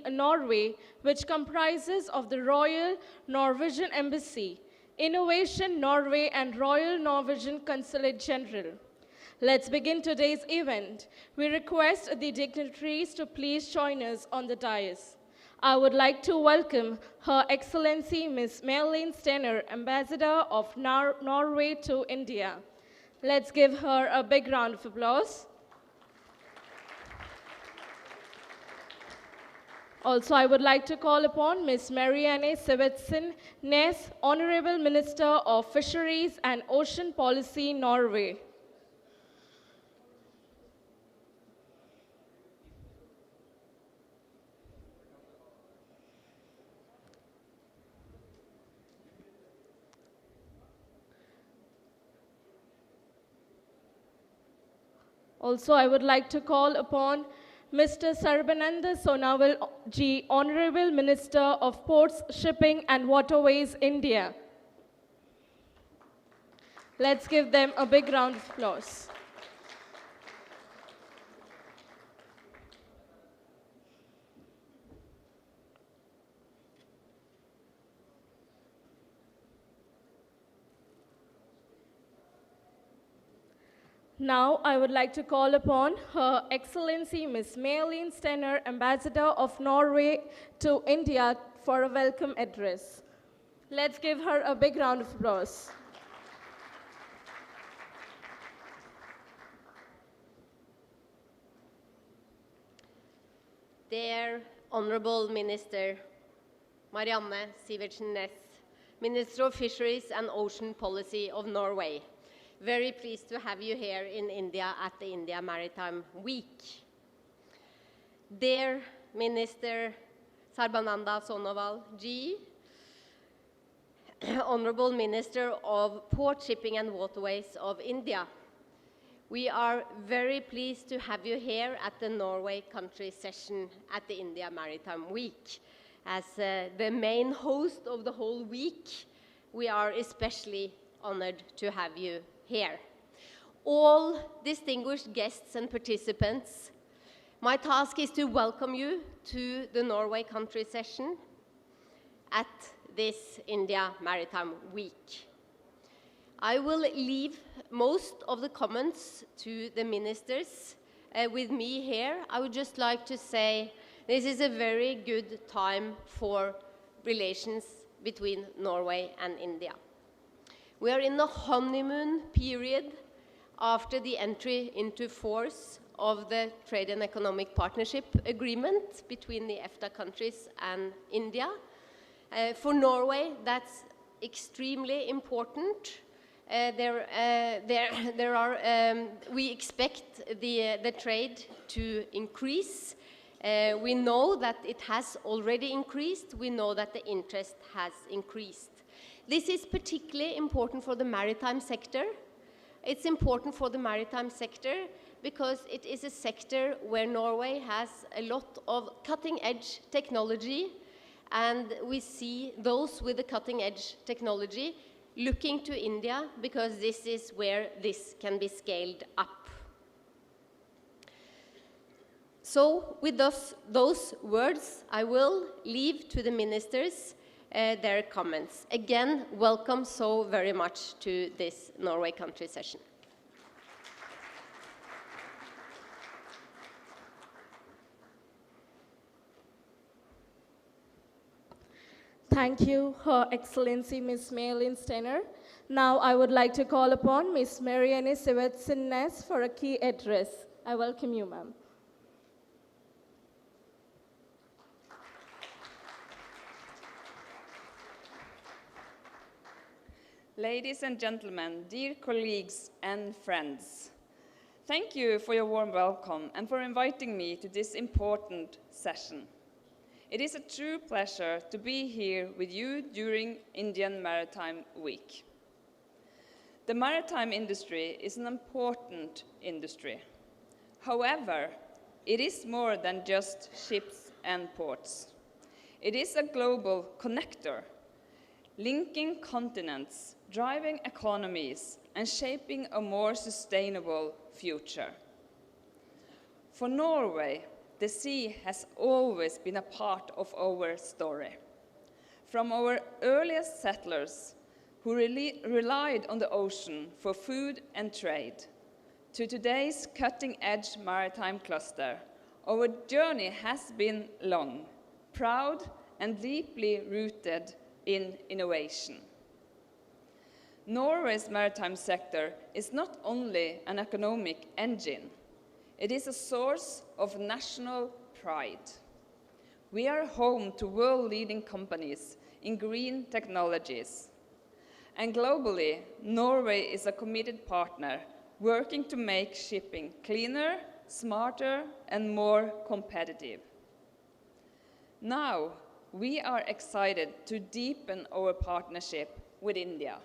Norway, which comprises of the Royal Norwegian Embassy, Innovation Norway, and Royal Norwegian Consulate General. Let's begin today's event. We request the dignitaries to please join us on the dais. I would like to welcome Her Excellency Ms. Marlene Stenner, Ambassador of Norway to India. Let's give her a big round of applause. Also, I would like to call upon Ms. Marianne Sivertsen Næss, Honorable Minister of Fisheries and Ocean Policy, Norway. Also, I would like to call upon Mr. Sarbananda Sonawal Ji, Honorable Minister of Ports, Shipping and Waterways, India. Let's give them a big round of applause. Now, I would like to call upon Her Excellency Ms. Marlene Stenner, Ambassador of Norway to India, for a welcome address. Let's give her a big round of applause. Dear Honorable Minister Marianne Sivertsen Næss, Minister of Fisheries and Ocean Policy of Norway, very pleased to have you here in India at the India Maritime Week. Dear Minister Sarbananda Sonawal Ji, Honorable Minister of Port, Shipping and Waterways of India, we are very pleased to have you here at the Norway country session at the India Maritime Week. As the main host of the whole week, we are especially honored to have you here. All distinguished guests and participants, my task is to welcome you to the Norway country session at this India Maritime Week. I will leave most of the comments to the ministers with me here. I would just like to say this is a very good time for relations between Norway and India. We are in the honeymoon period after the entry into force of the Trade and Economic Partnership Agreement between the EFTA countries and India. For Norway, that's extremely important. We expect the trade to increase. We know that it has already increased. We know that the interest has increased. This is particularly important for the maritime sector. It's important for the maritime sector because it is a sector where Norway has a lot of cutting-edge technology, and we see those with the cutting-edge technology looking to India because this is where this can be scaled up. So with those words, I will leave to the ministers their comments. Again, welcome so very much to this Norway country session. Thank you, Her Excellency Ms. Marlene Stenner. Now I would like to call upon Ms. Marianne Sivertsen Næss for a key address. I welcome you, ma'am. Ladies and gentlemen, dear colleagues and friends, thank you for your warm welcome and for inviting me to this important session. It is a true pleasure to be here with you during Indian Maritime Week. The maritime industry is an important industry. However, it is more than just ships and ports. It is a global connector, linking continents, driving economies, and shaping a more sustainable future. For Norway, the sea has always been a part of our story. From our earliest settlers, who relied on the ocean for food and trade, to today's cutting-edge maritime cluster, our journey has been long, proud, and deeply rooted in innovation. Norway's maritime sector is not only an economic engine, it is a source of national pride. We are home to world-leading companies in green technologies. And globally, Norway is a committed partner working to make shipping cleaner, smarter, and more competitive. Now, we are excited to deepen our partnership with India.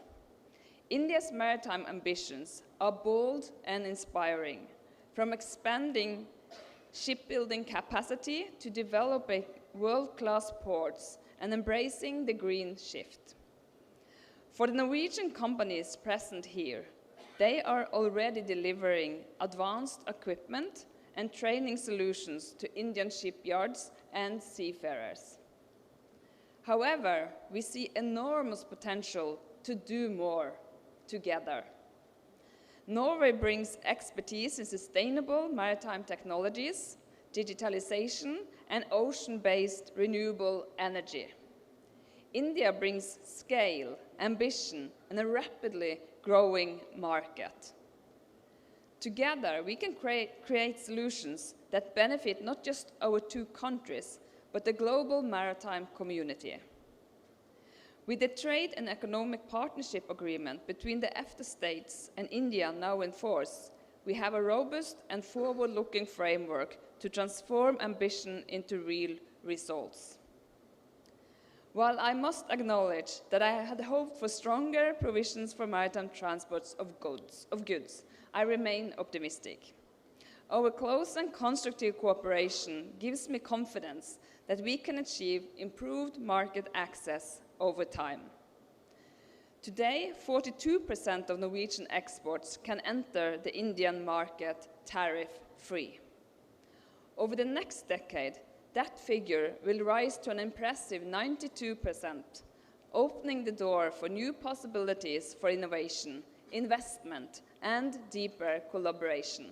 India's maritime ambitions are bold and inspiring, from expanding shipbuilding capacity to developing world-class ports and embracing the green shift. For the Norwegian companies present here, they are already delivering advanced equipment and training solutions to Indian shipyards and seafarers. However, we see enormous potential to do more together. Norway brings expertise in sustainable maritime technologies, digitalization, and ocean-based renewable energy. India brings scale, ambition, and a rapidly growing market. Together, we can create solutions that benefit not just our two countries, but the global maritime community. With the Trade and Economic Partnership Agreement between the EFTA states and India now in force, we have a robust and forward-looking framework to transform ambition into real results. While I must acknowledge that I had hoped for stronger provisions for maritime transports of goods, I remain optimistic. Our close and constructive cooperation gives me confidence that we can achieve improved market access over time. Today, 42% of Norwegian exports can enter the Indian market tariff-free. Over the next decade, that figure will rise to an impressive 92%, opening the door for new possibilities for innovation, investment, and deeper collaboration.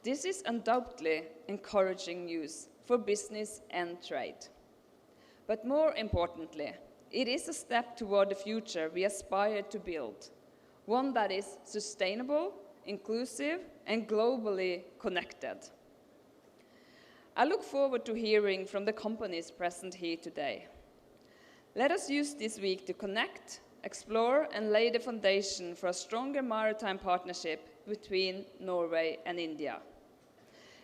This is undoubtedly encouraging news for business and trade. But more importantly, it is a step toward the future we aspire to build, one that is sustainable, inclusive, and globally connected. I look forward to hearing from the companies present here today. Let us use this week to connect, explore, and lay the foundation for a stronger maritime partnership between Norway and India.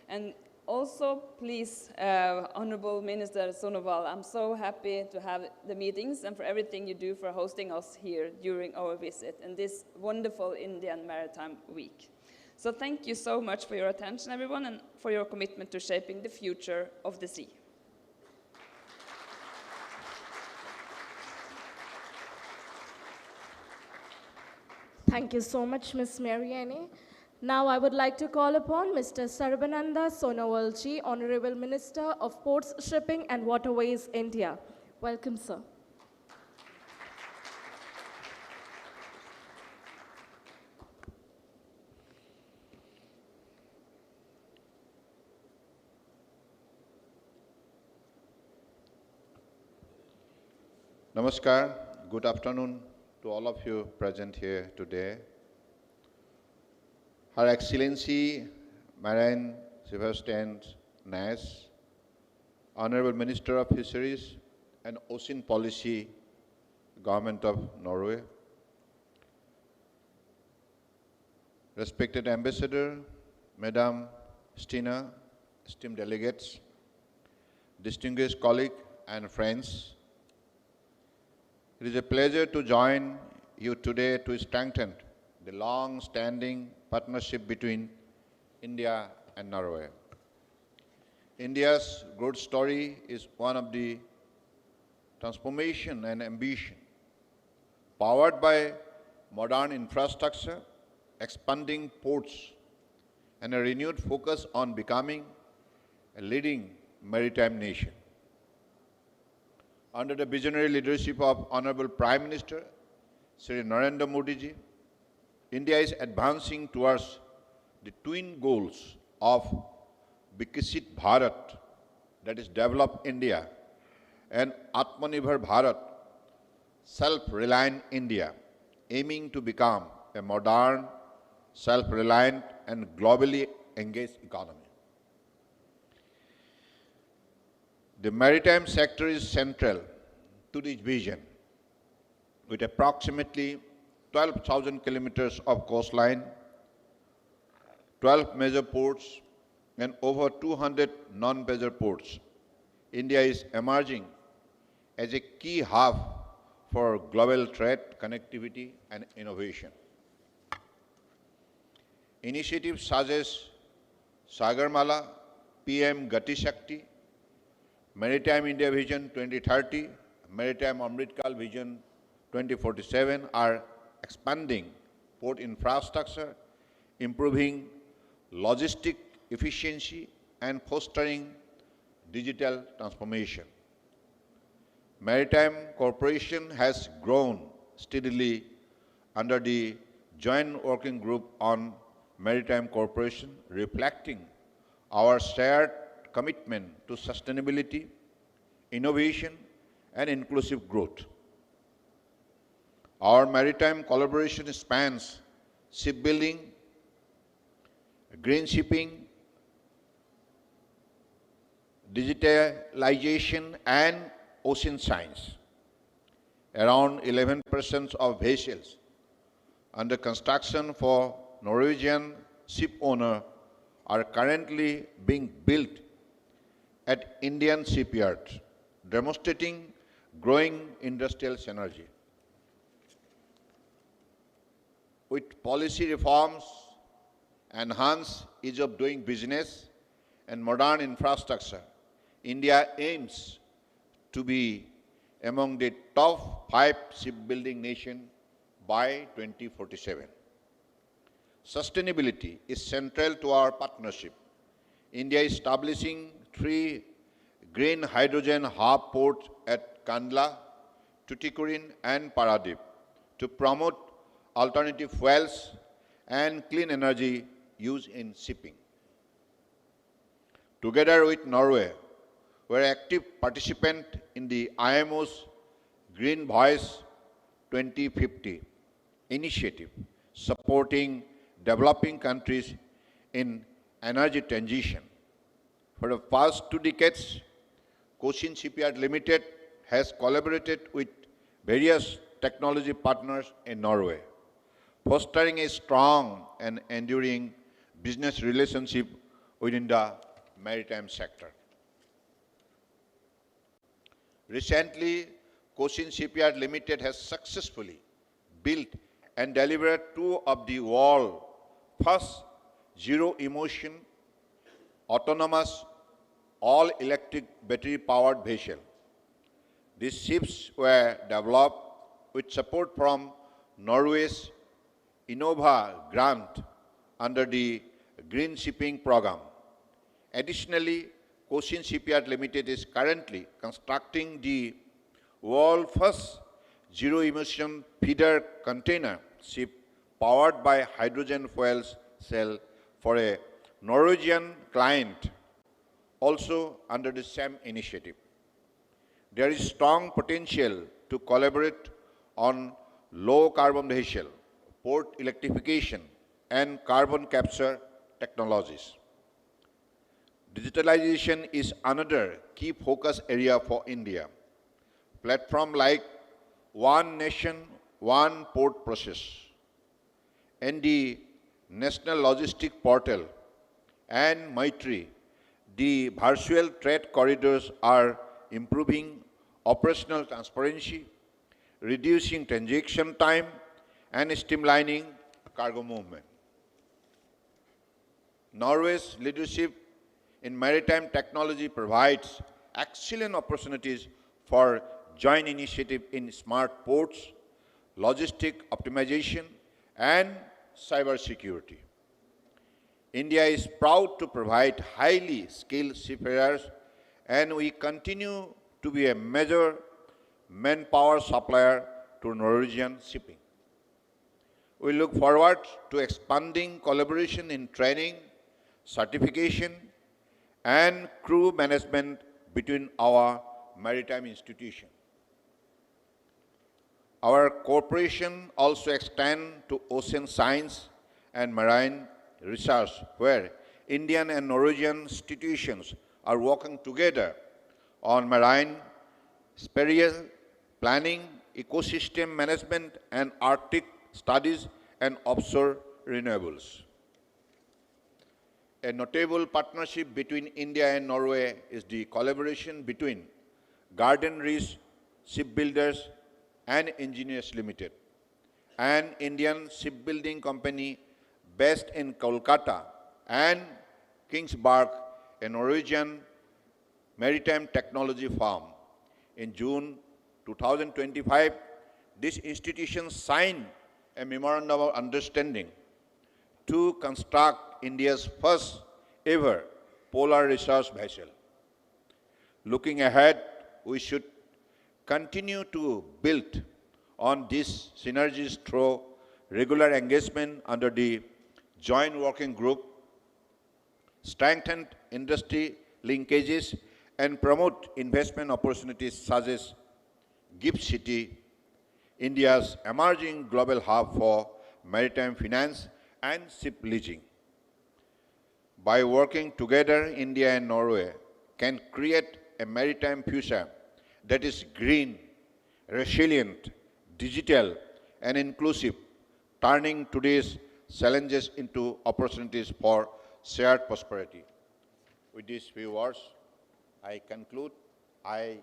And also, please, Honorable Minister Sonowal, I'm so happy to have the meetings and for everything you do for hosting us here during our visit in this wonderful Indian Maritime Week. So thank you so much for your attention, everyone, and for your commitment to shaping the future of the sea. Thank you so much, Ms. Marianne. Now I would like to call upon Mr. Sarbananda Sonowalji, Honorable Minister of Ports, Shipping and Waterways, India. Welcome, sir. Namaskar, good afternoon to all of you present here today. Her Excellency Marine Sebastian Nash, Honorable Minister of Fisheries and Ocean Policy, Government of Norway, respected Ambassador, Madam Stina, esteemed delegates, distinguished colleagues and friends, it is a pleasure to join you today to strengthen the long-standing partnership between India and Norway. India's growth story is one of the transformation and ambition, powered by modern infrastructure, expanding ports, and a renewed focus on becoming a leading maritime nation. Under the visionary leadership of Honorable Prime Minister Shri Narendra Modi ji, India is advancing towards the twin goals of Viksit Bharat, that is Develop India, and Atmanirbhar Bharat, Self-Reliant India, aiming to become a modern, self-reliant and globally engaged economy. The maritime sector is central to this vision, with approximately 12,000 kilometers of coastline, 12 major ports, and over 200 non-major ports. India is emerging as a key hub for global trade, connectivity, and innovation. Initiatives such as Sagarmala, PM Gati Shakti, Maritime India Vision 2030, Maritime Amritkal Vision 2047 are expanding port infrastructure, improving logistic efficiency, and fostering digital transformation. Maritime cooperation has grown steadily under the Joint Working Group on Maritime Cooperation, reflecting our shared commitment to sustainability, innovation, and inclusive growth. Our maritime collaboration spans shipbuilding, green shipping, digitalization, and ocean science. Around 11% of vessels under construction for Norwegian ship owner are currently being built at Indian shipyards, demonstrating growing industrial synergy. With policy reforms, enhanced ease of doing business, and modern infrastructure, India aims to be among the top 5 shipbuilding nations by 2047. Sustainability is central to our partnership. India is establishing 3 green hydrogen hub ports at Kandla, Tuticorin, and Paradip to promote alternative fuels and clean energy use in shipping. Together with Norway, we are active participant in the IMO's Green Voice 2050 initiative, supporting developing countries in energy transition. For the past 2 decades, Cochin Shipyard Limited has collaborated with various technology partners in Norway, fostering a strong and enduring business relationship within the maritime sector. Recently, Cochin Shipyard Limited has successfully built and delivered 2 of the world's first zero-emission, autonomous, all-electric battery-powered vessels. These ships were developed with support from Norway's Innova grant under the Green Shipping Program. Additionally, Cochin Shipyard Limited is currently constructing the world's first zero-emission feeder container ship powered by hydrogen fuel cell for a Norwegian client, also under the same initiative. There is strong potential to collaborate on low-carbon vehicle, port electrification, and carbon capture technologies. Digitalization is another key focus area for India. Platforms like One Nation, One Port Process, and the National Logistic Portal, and Maitri, the virtual trade corridors are improving operational transparency, reducing transaction time, and streamlining cargo movement. Norway's leadership in maritime technology provides excellent opportunities for joint initiative in smart ports, logistic optimization, and cybersecurity. India is proud to provide highly skilled seafarers, and we continue to be a major manpower supplier to Norwegian shipping. We look forward to expanding collaboration in training, certification, and crew management between our maritime institutions. Our cooperation also extends to ocean science and marine research, where Indian and Norwegian institutions are working together on marine spatial planning, ecosystem management, and Arctic studies and offshore renewables. A notable partnership between India and Norway is the collaboration between Garden Reach Shipbuilders and Engineers Limited, an Indian shipbuilding company based in Kolkata, and Kingsburg, a Norwegian maritime technology firm. In June 2025, this institution signed a memorandum of understanding to construct India's first ever polar research vessel. Looking ahead, we should continue to build on these synergies through regular engagement under the Joint Working Group, strengthen industry linkages, and promote investment opportunities such as GIFT City, India's emerging global hub for maritime finance and ship leasing. By working together, India and Norway can create a maritime future that is green, resilient, digital, and inclusive, turning today's challenges into opportunities for shared prosperity. With these few words, I conclude. I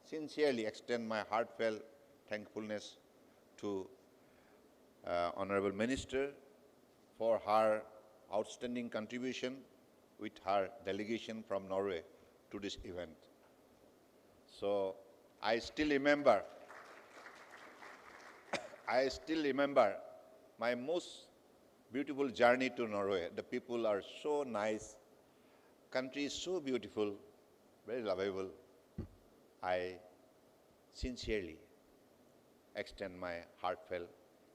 sincerely extend my heartfelt thankfulness to Honorable Minister for her outstanding contribution with her delegation from Norway to this event. So I still remember my most beautiful journey to Norway. The people are so nice, country is so beautiful, very lovable. I sincerely extend my heartfelt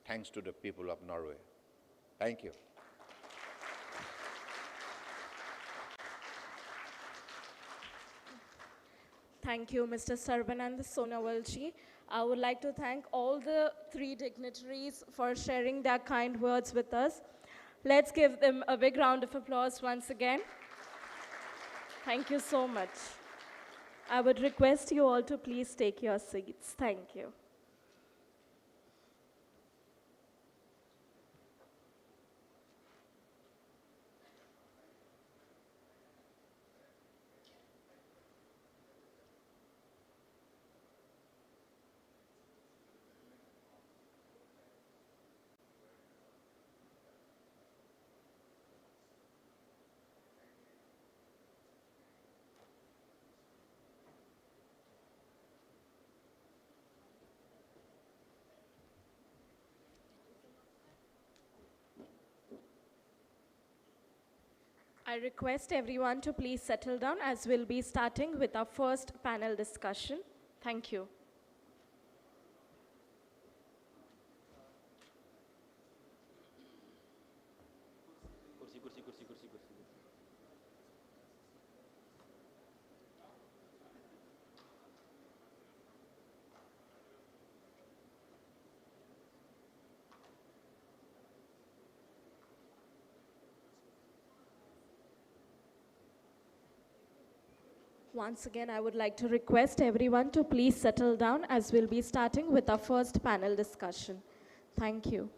thanks to the people of Norway. Thank you. Thank you, Mr. Sarvanand Sonawalji. I would like to thank all the three dignitaries for sharing their kind words with us. Let's give them a big round of applause once again. Thank you so much. I would request you all to please take your seats. Thank you. I request everyone to please settle down as we'll be starting with our first panel discussion. Thank you. Once again, I would like to request everyone to please settle down as we'll be starting with our first panel discussion. Thank you.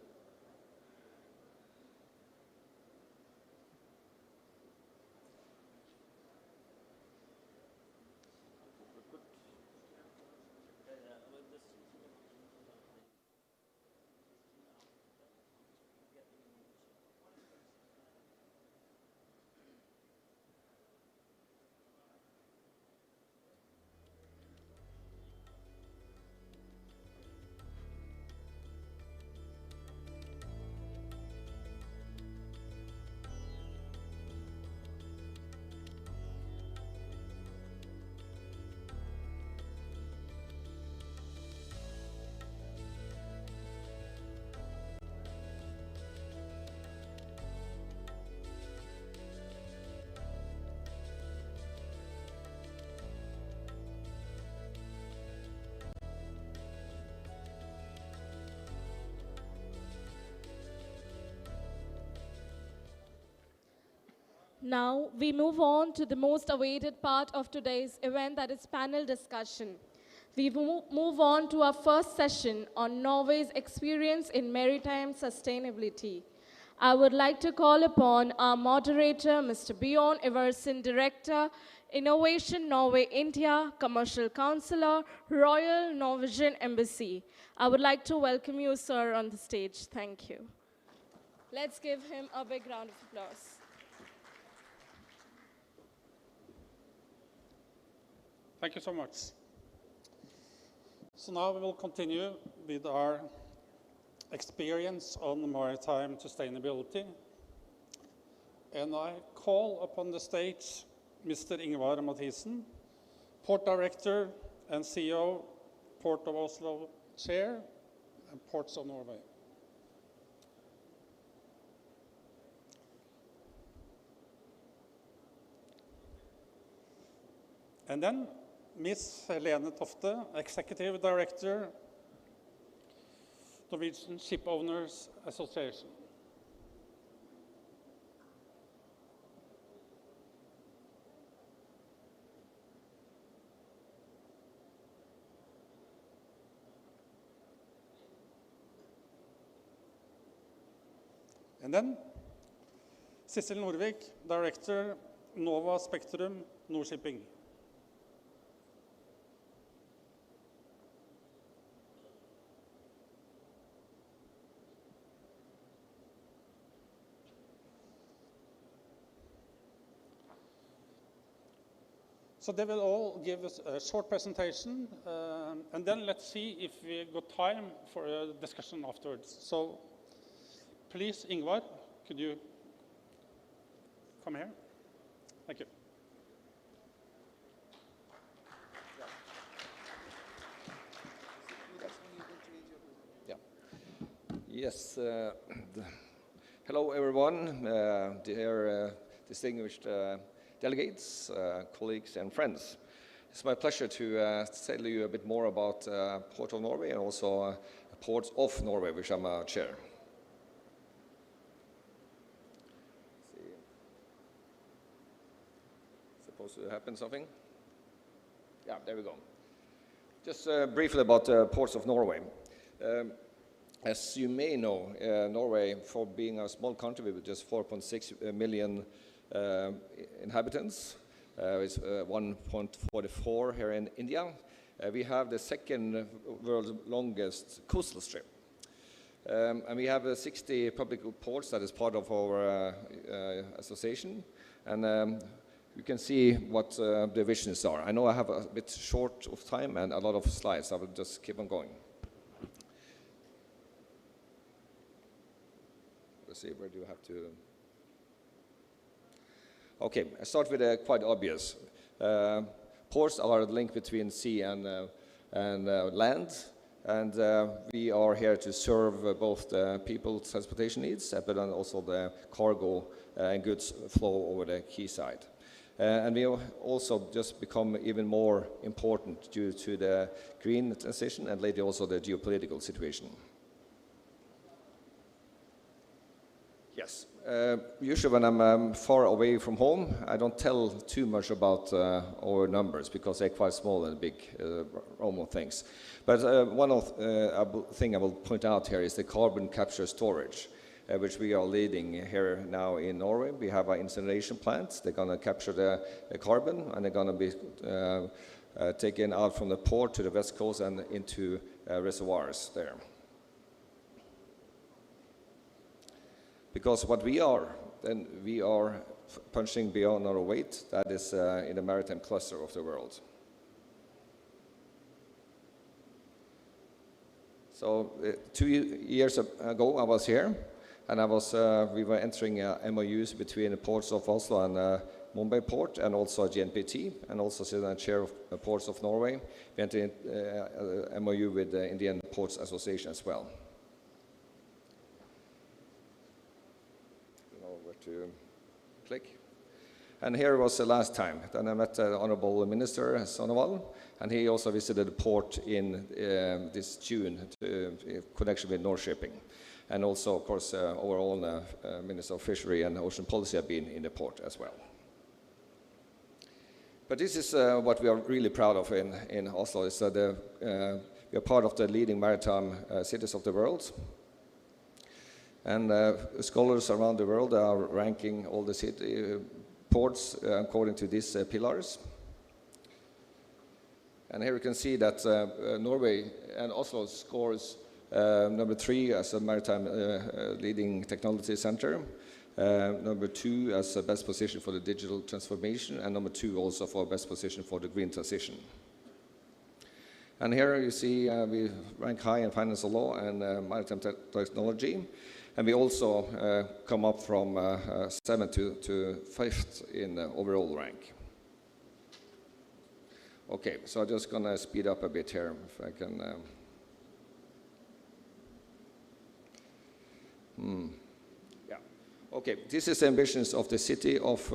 Now, we move on to the most awaited part of today's event, that is panel discussion. We move on to our first session on Norway's experience in maritime sustainability. I would like to call upon our moderator, Mr. Bjorn Iversen, Director, Innovation Norway India, Commercial Counselor, Royal Norwegian Embassy. I would like to welcome you, sir, on the stage. Thank you. Let's give him a big round of applause. Thank you so much. So now we will continue with our experience on maritime sustainability. And I call upon the stage Mr. Ingvar Mathisen, Port Director and CEO, Port of Oslo Chair, and Ports of Norway. And then Ms. Helene Tofte, Executive Director, Norwegian Ship Owners Association. And then Sissel Norvik, Director, Nova Spectrum, Nor-Shipping. So they will all give us a short presentation, and then let's see if we got time for a discussion afterwards. So please, Ingvar, could you come here? Thank you. Yeah. Yes. Hello, everyone, dear distinguished delegates, colleagues, and friends. It's my pleasure to tell you a bit more about Port of Norway and also Ports of Norway, which I'm a chair. Supposed to happen something? Yeah, there we go. Just briefly about Ports of Norway. As you may know, Norway, for being a small country with just 4.6 million inhabitants, it's 1.44 here in India. We have the second world's longest coastal strip. And we have 60 public ports that is part of our association. And you can see what the visions are. I know I have a bit short of time and a lot of slides. I will just keep on going. Let's see, where do you have to? Okay, I start with quite obvious. Ports are the link between sea and land, and we are here to serve both the people's transportation needs, but then also the cargo and goods flow over the quayside. And we also just become even more important due to the green transition and later also the geopolitical situation. Yes. Usually when I'm far away from home, I don't tell too much about our numbers because they're quite small and big almost things. But one thing I will point out here is the carbon capture storage, which we are leading here now in Norway. We have an incineration plant. They're going to capture the carbon, and they're going to be taken out from the port to the west coast and into reservoirs there. Because what we are, then we are punching beyond our weight. That is in the maritime cluster of the world. So 2 years ago, I was here, and we were entering MOUs between the ports of Oslo and Mumbai Port, and also GNPT, and also the chair of Ports of Norway. We entered MOU with the Indian Ports Association as well. To click. And here was the last time. Then I met the Honorable Minister Sonowal, and he also visited the port in this June in connection with Nor-Shipping. And also, of course, our own Minister of Fishery and Ocean Policy have been in the port as well. But this is what we are really proud of in Oslo, is that we are part of the leading maritime cities of the world. And scholars around the world are ranking all the ports according to these pillars. And here you can see that Norway and Oslo scores number 3 as a maritime leading technology center, number 2 as a best position for the digital transformation, and number 2 also for best position for the green transition. And here you see we rank high in financial law and maritime technology, and we also come up from 7th to 5th in overall rank. Okay, so I'm just going to speed up a bit here, if I can. Yeah. Okay, this is the ambitions of the city of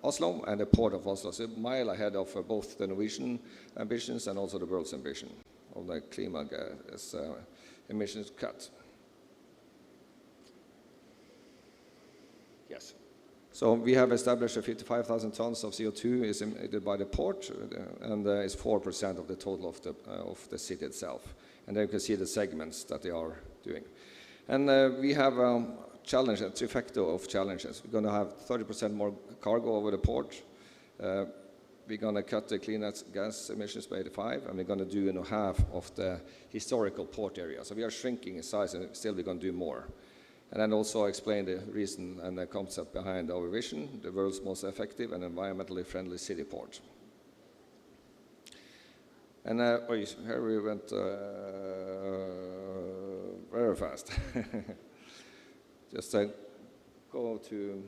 Oslo and the port of Oslo. So a mile ahead of both the Norwegian ambitions and also the world's ambition of the climate gas emissions cut. Yes. So we have established that 55,000 tons of CO2 is emitted by the port, and is 4% of the total of the city itself. And there you can see the segments that they are doing. And we have a challenge, a trifecta of challenges. We're going to have 30% more cargo over the port. We're going to cut the clean gas emissions by 85, and we're going to do half of the historical port area. So we are shrinking in size, and still we're going to do more. And then also explain the reason and the concept behind our vision, the world's most effective and environmentally friendly city port. And here we went very fast. Just go to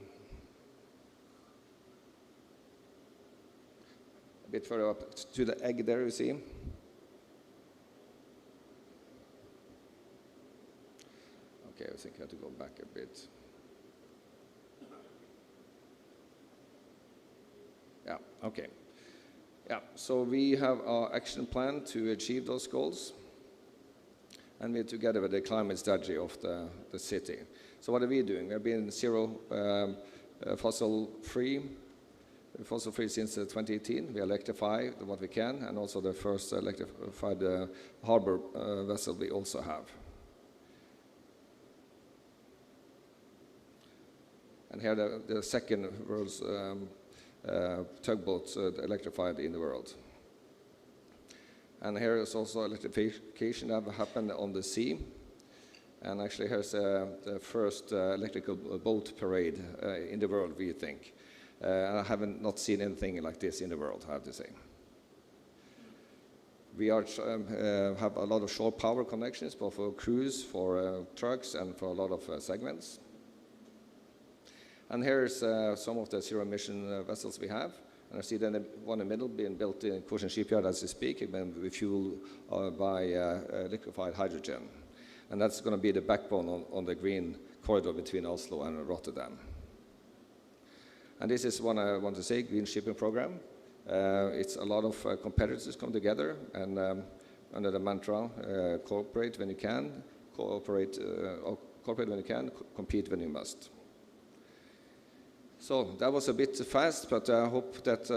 a bit further up to the egg there, you see. Okay, I think I have to go back a bit. Yeah, okay. Yeah, so we have our action plan to achieve those goals, and we're together with the climate strategy of the city. So what are we doing? We've been zero fossil-free since 2018. We electrify what we can, and also the first electrified harbor vessel we also have. And here the second world's tugboat electrified in the world. And here is also electrification that happened on the sea. And actually here's the first electrical boat parade in the world, we think. I haven't not seen anything like this in the world, I have to say. We have a lot of shore power connections, both for cruise, for trucks, and for a lot of segments. And here's some of the zero-emission vessels we have. And I see then the one in the middle being built in Korsen shipyard as we speak, with fuel by liquefied hydrogen. And that's going to be the backbone on the green corridor between Oslo and Rotterdam. And this is one I want to say, Green Shipping Program. It's a lot of competitors come together, and under the mantra, cooperate when you can, cooperate when you can, compete when you must. So that was a bit fast, but I hope that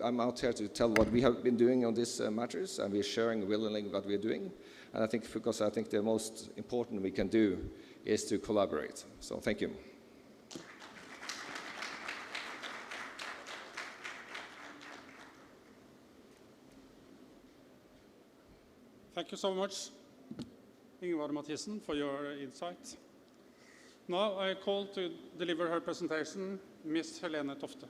I'm out here to tell what we have been doing on these matters, and we're sharing willingly what we're doing. And I think, because I think the most important we can do is to collaborate. So thank you. Thank you so much, Ingvar Mathisen, for your insight. Now I call to deliver her presentation Ms. Helene Tofte.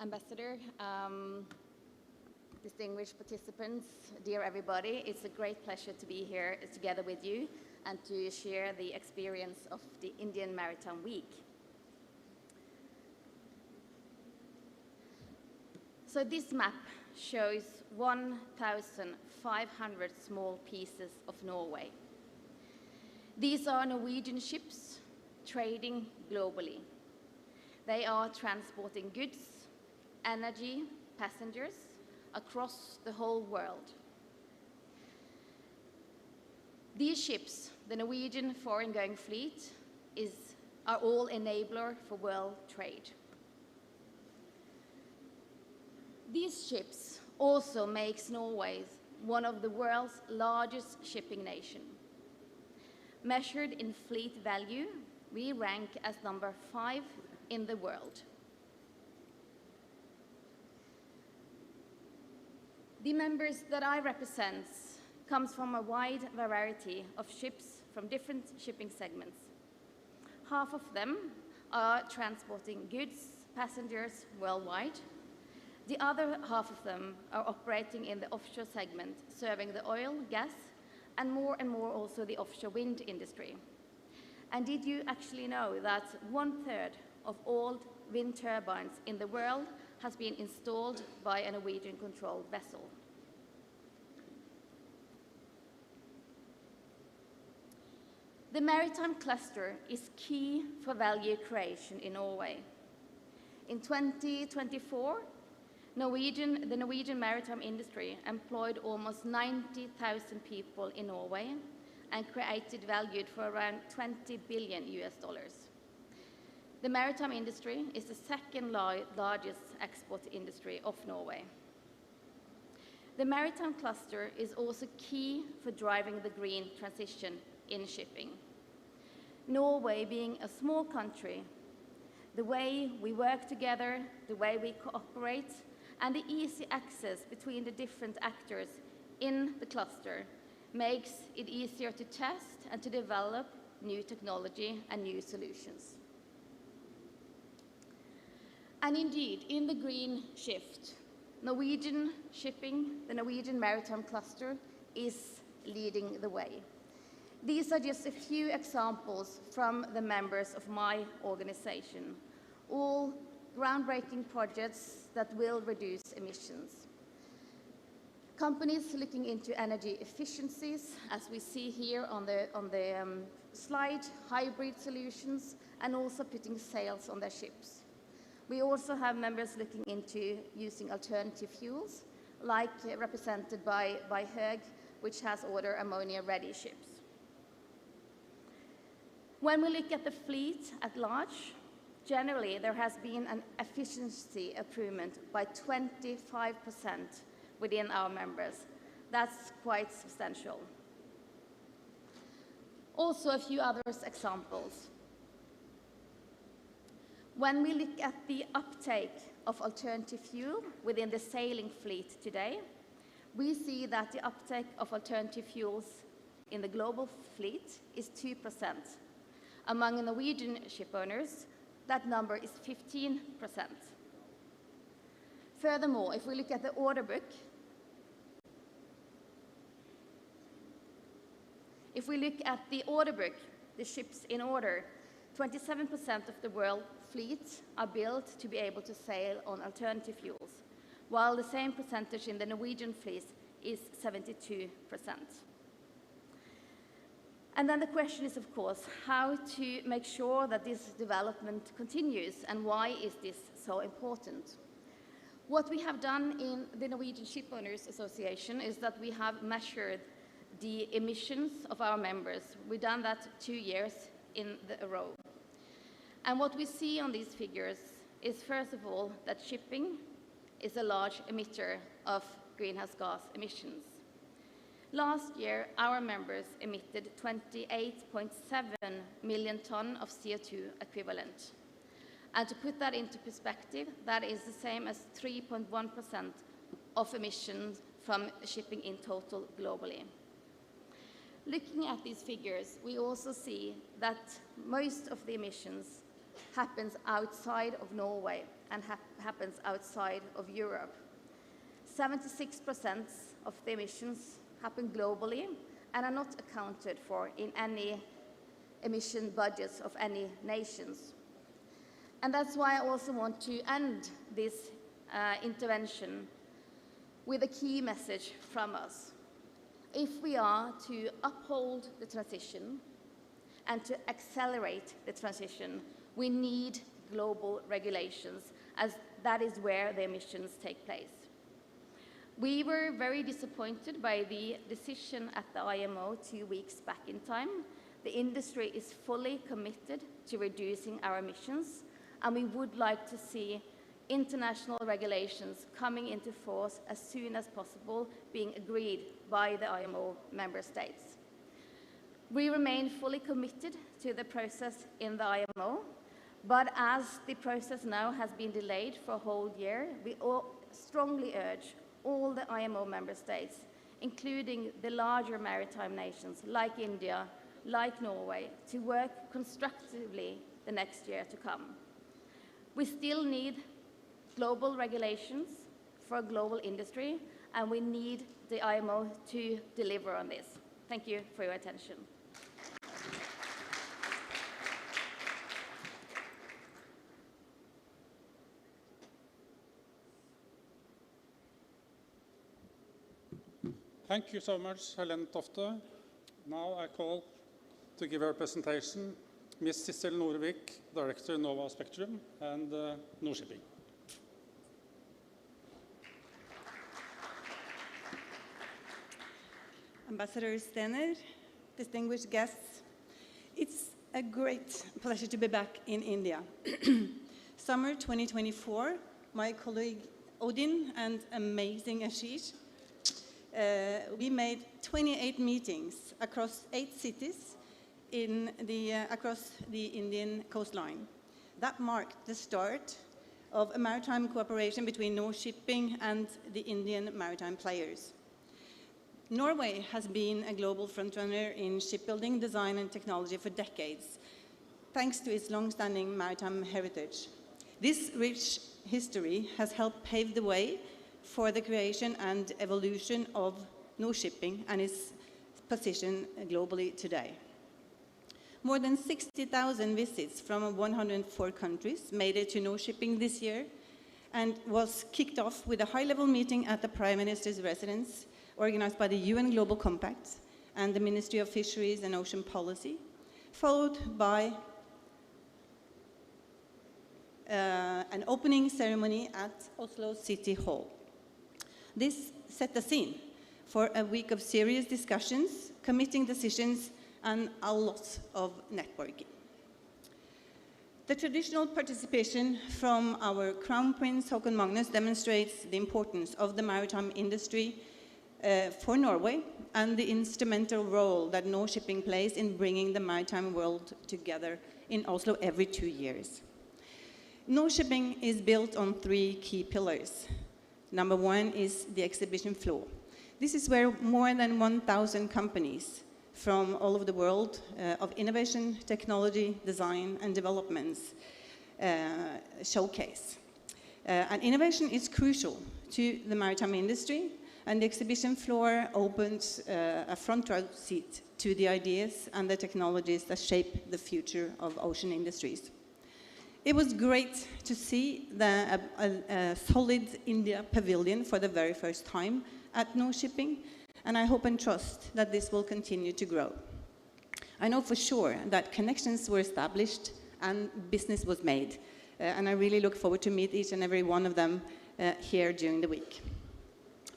Ambassador, distinguished participants, dear everybody, it's a great pleasure to be here together with you and to share the experience of the Indian Maritime Week. So this map shows 1,500 small pieces of Norway. These are Norwegian ships trading globally. They are transporting goods, energy, passengers across the whole world. These ships, the Norwegian foreign-going fleet, are all enabler for world trade. These ships also makes Norway one of the world's largest shipping nations. Measured in fleet value, we rank as number 5 in the world. The members that I represent comes from a wide variety of ships from different shipping segments. Half of them are transporting goods, passengers worldwide. The other half of them are operating in the offshore segment, serving the oil, gas, and more also the offshore wind industry. And did you actually know that 1/3 of all wind turbines in the world has been installed by a Norwegian-controlled vessel? The maritime cluster is key for value creation in Norway. In 2024, the Norwegian maritime industry employed almost 90,000 people in Norway and created value for around $20 billion. The maritime industry is the second largest export industry of Norway. The maritime cluster is also key for driving the green transition in shipping. Norway being a small country, the way we work together, the way we cooperate, and the easy access between the different actors in the cluster makes it easier to test and to develop new technology and new solutions. And indeed, in the green shift, Norwegian shipping, the Norwegian maritime cluster, is leading the way. These are just a few examples from the members of my organization, all groundbreaking projects that will reduce emissions. Companies looking into energy efficiencies, as we see here on the slide, hybrid solutions, and also putting sails on their ships. We also have members looking into using alternative fuels, like represented by Hög, which has ordered ammonia-ready ships. When we look at the fleet at large, generally there has been an efficiency improvement by 25% within our members. That's quite substantial. Also, a few other examples. When we look at the uptake of alternative fuel within the sailing fleet today, we see that the uptake of alternative fuels in the global fleet is 2%. Among Norwegian ship owners, that number is 15%. Furthermore, if we look at the order book, the ships in order, 27% of the world fleet are built to be able to sail on alternative fuels, while the same percentage in the Norwegian fleet is 72%. And then the question is, of course, how to make sure that this development continues, and why is this so important? What we have done in the Norwegian Ship Owners Association is that we have measured the emissions of our members. We've done that 2 years in a row. And what we see on these figures is, first of all, that shipping is a large emitter of greenhouse gas emissions. Last year, our members emitted 28.7 million tons of CO2 equivalent. And to put that into perspective, that is the same as 3.1% of emissions from shipping in total globally. Looking at these figures, we also see that most of the emissions happens outside of Norway and happens outside of Europe. 76% of the emissions happen globally and are not accounted for in any emission budgets of any nations. And that's why I also want to end this intervention with a key message from us. If we are to uphold the transition and to accelerate the transition, we need global regulations, as that is where the emissions take place. We were very disappointed by the decision at the IMO 2 weeks back in time. The industry is fully committed to reducing our emissions, and we would like to see international regulations coming into force as soon as possible, being agreed by the IMO member states. We remain fully committed to the process in the IMO, but as the process now has been delayed for a whole year, we strongly urge all the IMO member states, including the larger maritime nations like India, like Norway, to work constructively the next year to come. We still need global regulations for a global industry, and we need the IMO to deliver on this. Thank you for your attention. Thank you so much, Helene Tofte. Now I call to give her presentation Ms. Sissel Norvik, Director Nova Spectrum and Nor-Shipping. Ambassador Stener, distinguished guests, it's a great pleasure to be back in India. Summer 2024, my colleague Odin and amazing Ashish, we made 28 meetings across 8 cities across the Indian coastline. That marked the start of a maritime cooperation between Nor-Shipping and the Indian maritime players. Norway has been a global frontrunner in shipbuilding, design and technology for decades, thanks to its long-standing maritime heritage. This rich history has helped pave the way for the creation and evolution of Nor-Shipping and its position globally today. More than 60,000 visits from 104 countries made it to Nor-Shipping this year and was kicked off with a high-level meeting at the Prime Minister's residence organized by the UN Global Compact and the Ministry of Fisheries and Ocean Policy, followed by an opening ceremony at Oslo City Hall. This set the scene for a week of serious discussions, committing decisions, and a lot of networking. The traditional participation from our Crown Prince Haakon Magnus demonstrates the importance of the maritime industry for Norway and the instrumental role that Nor-Shipping plays in bringing the maritime world together in Oslo every 2 years. Nor-Shipping is built on 3 key pillars. Number 1 is the exhibition floor. This is where more than 1,000 companies from all over the world of innovation, technology, design, and developments showcase. And innovation is crucial to the maritime industry, and the exhibition floor opens a front row seat to the ideas and the technologies that shape the future of ocean industries. It was great to see a solid India pavilion for the very first time at Nor-Shipping, and I hope and trust that this will continue to grow. I know for sure that connections were established and business was made, and I really look forward to meet each and every one of them here during the week.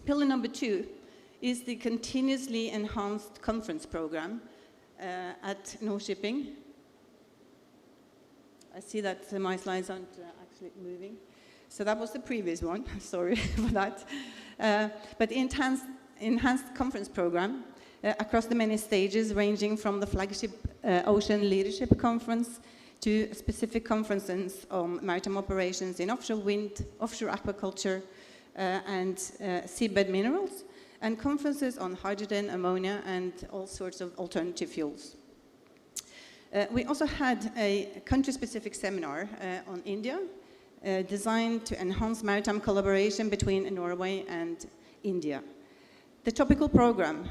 Pillar number 2 is the continuously enhanced conference program at Nor-Shipping. I see that my slides aren't actually moving. So that was the previous one, sorry for that. But the enhanced conference program across the many stages, ranging from the flagship Ocean Leadership Conference to specific conferences on maritime operations in offshore wind, offshore aquaculture, and seabed minerals, and conferences on hydrogen, ammonia, and all sorts of alternative fuels. We also had a country-specific seminar on India, designed to enhance maritime collaboration between Norway and India. The topical program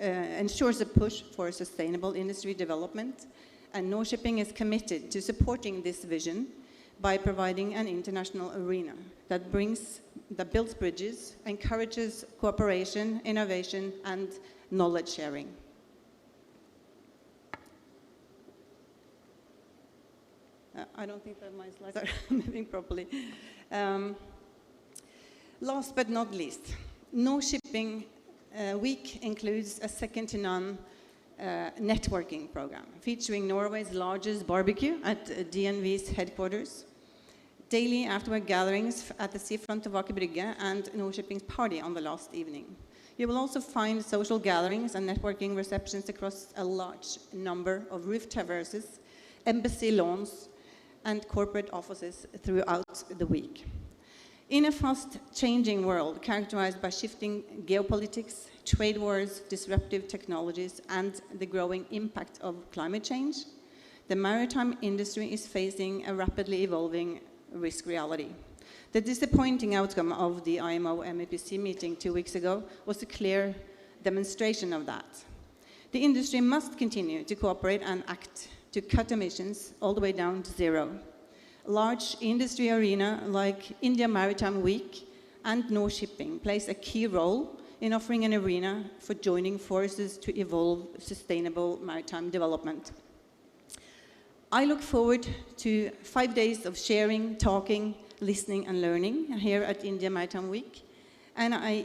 ensures a push for sustainable industry development, and Nor-Shipping is committed to supporting this vision by providing an international arena that builds bridges, encourages cooperation, innovation, and knowledge sharing. I don't think that my slides are moving properly. Last but not least, Nor-Shipping Week includes a second-to-none networking program featuring Norway's largest barbecue at DNV's headquarters, daily afterwork gatherings at the seafront of Aker Brygge, and Nor-Shipping's party on the last evening. You will also find social gatherings and networking receptions across a large number of roof terraces, embassy lawns, and corporate offices throughout the week. In a fast-changing world characterized by shifting geopolitics, trade wars, disruptive technologies, and the growing impact of climate change, the maritime industry is facing a rapidly evolving risk reality. The disappointing outcome of the IMO MEPC meeting 2 weeks ago was a clear demonstration of that. The industry must continue to cooperate and act to cut emissions all the way down to zero. Large industry arena like India Maritime Week and Nor-Shipping plays a key role in offering an arena for joining forces to evolve sustainable maritime development. I look forward to 5 days of sharing, talking, listening, and learning here at India Maritime Week, and I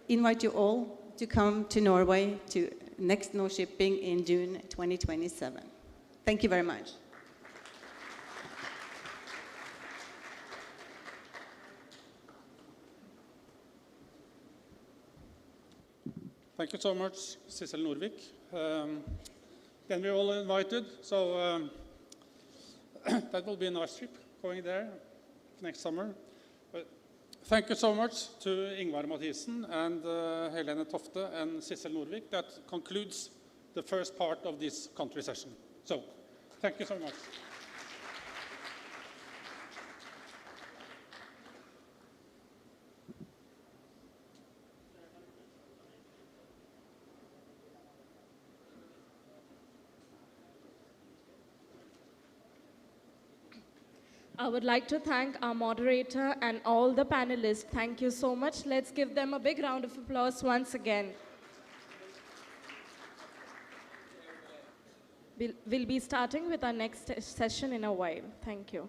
invite you all to come to Norway to next Nor-Shipping in June 2027. Thank you very much. Thank you so much, Sissel Norvik. Then we're all invited, so that will be a nice trip going there next summer. But thank you so much to Ingvar Mathisen and Helene Tofte and Sissel Norvik. That concludes the first part of this country session. So, thank you so much. I would like to thank our moderator and all the panelists. Thank you so much. Let's give them a big round of applause once again. We'll be starting with our next session in a while. Thank you.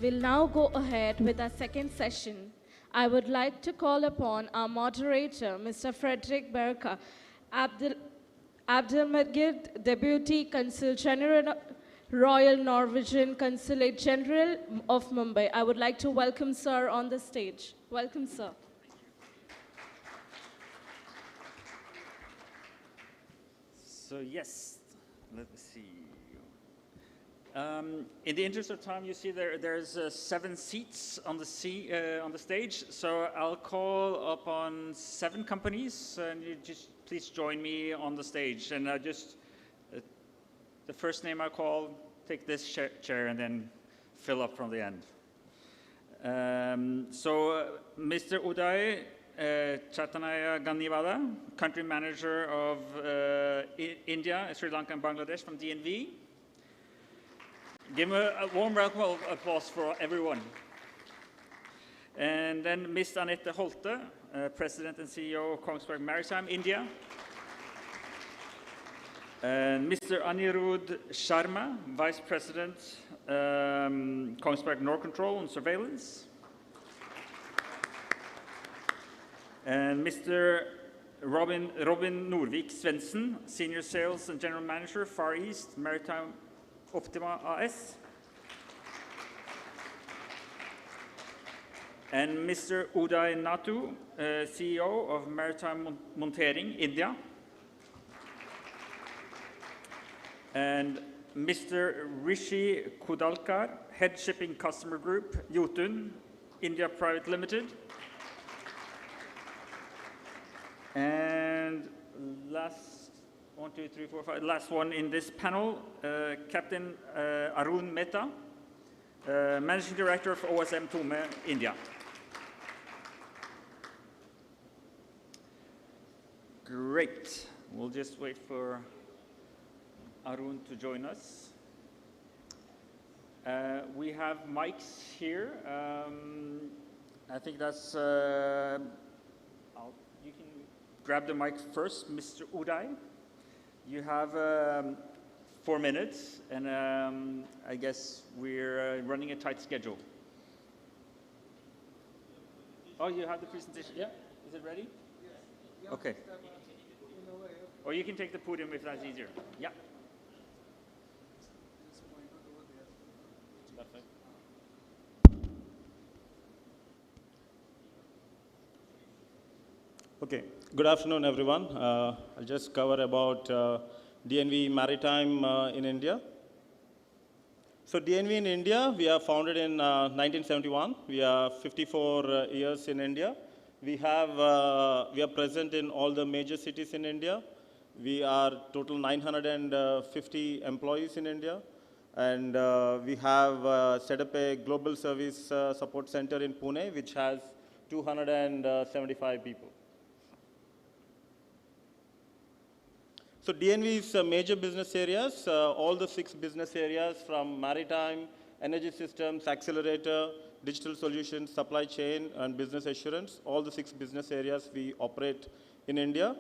We'll now go ahead with our second session. I would like to call upon our moderator, Mr. Frederick Berka, Abdelmajid, Deputy Consul General, Royal Norwegian Consulate General of Mumbai. I would like to welcome sir on the stage. Welcome, sir. So yes, let me see. In the interest of time, you see there's 7 seats on the stage. So I'll call upon 7 companies, and you just please join me on the stage. And the first name I call, take this chair and then fill up from the end. So Mr. Uday Chaitanya Ganivada, Country Manager of India, Sri Lanka and Bangladesh from DNV. Give him a warm welcome of applause for everyone. And then Ms. Anette Holte, President and CEO of Kongsberg Maritime, India. And Mr. Anirudh Sharma, Vice President, Kongsberg Norcontrol and Surveillance. And Mr. Robin Norvik Svendsen, Senior Sales and General Manager, Far East Maritime Optima AS. And Mr. Uday Natu, CEO of Maritime Montering, India. And Mr. Rishi Kudalkar, Head Shipping Customer Group, Jotun, India Private Limited. And last, 1, 2, 3, 4, 5, last one in this panel, Captain Arun Mehta, Managing Director of OSM Tome, India. Great. We'll just wait for Arun to join us. We have mics here. I think that's, you can grab the mic first, Mr. Uday. You have 4 minutes, and I guess we're running a tight schedule. Oh, you have the presentation? Yeah? Is it ready? Yes. Okay. Or you can take the podium if that's easier. Yeah. Okay, good afternoon, everyone. I'll just cover about DNV Maritime in India. So DNV in India, we are founded in 1971. We are 54 years in India. We are present in all the major cities in India. We are total 950 employees in India. And we have set up a global service support center in Pune, which has 275 people. So DNV's major business areas, all the 6 business areas from maritime, energy systems, accelerator, digital solutions, supply chain, and business assurance, all the 6 business areas we operate in India.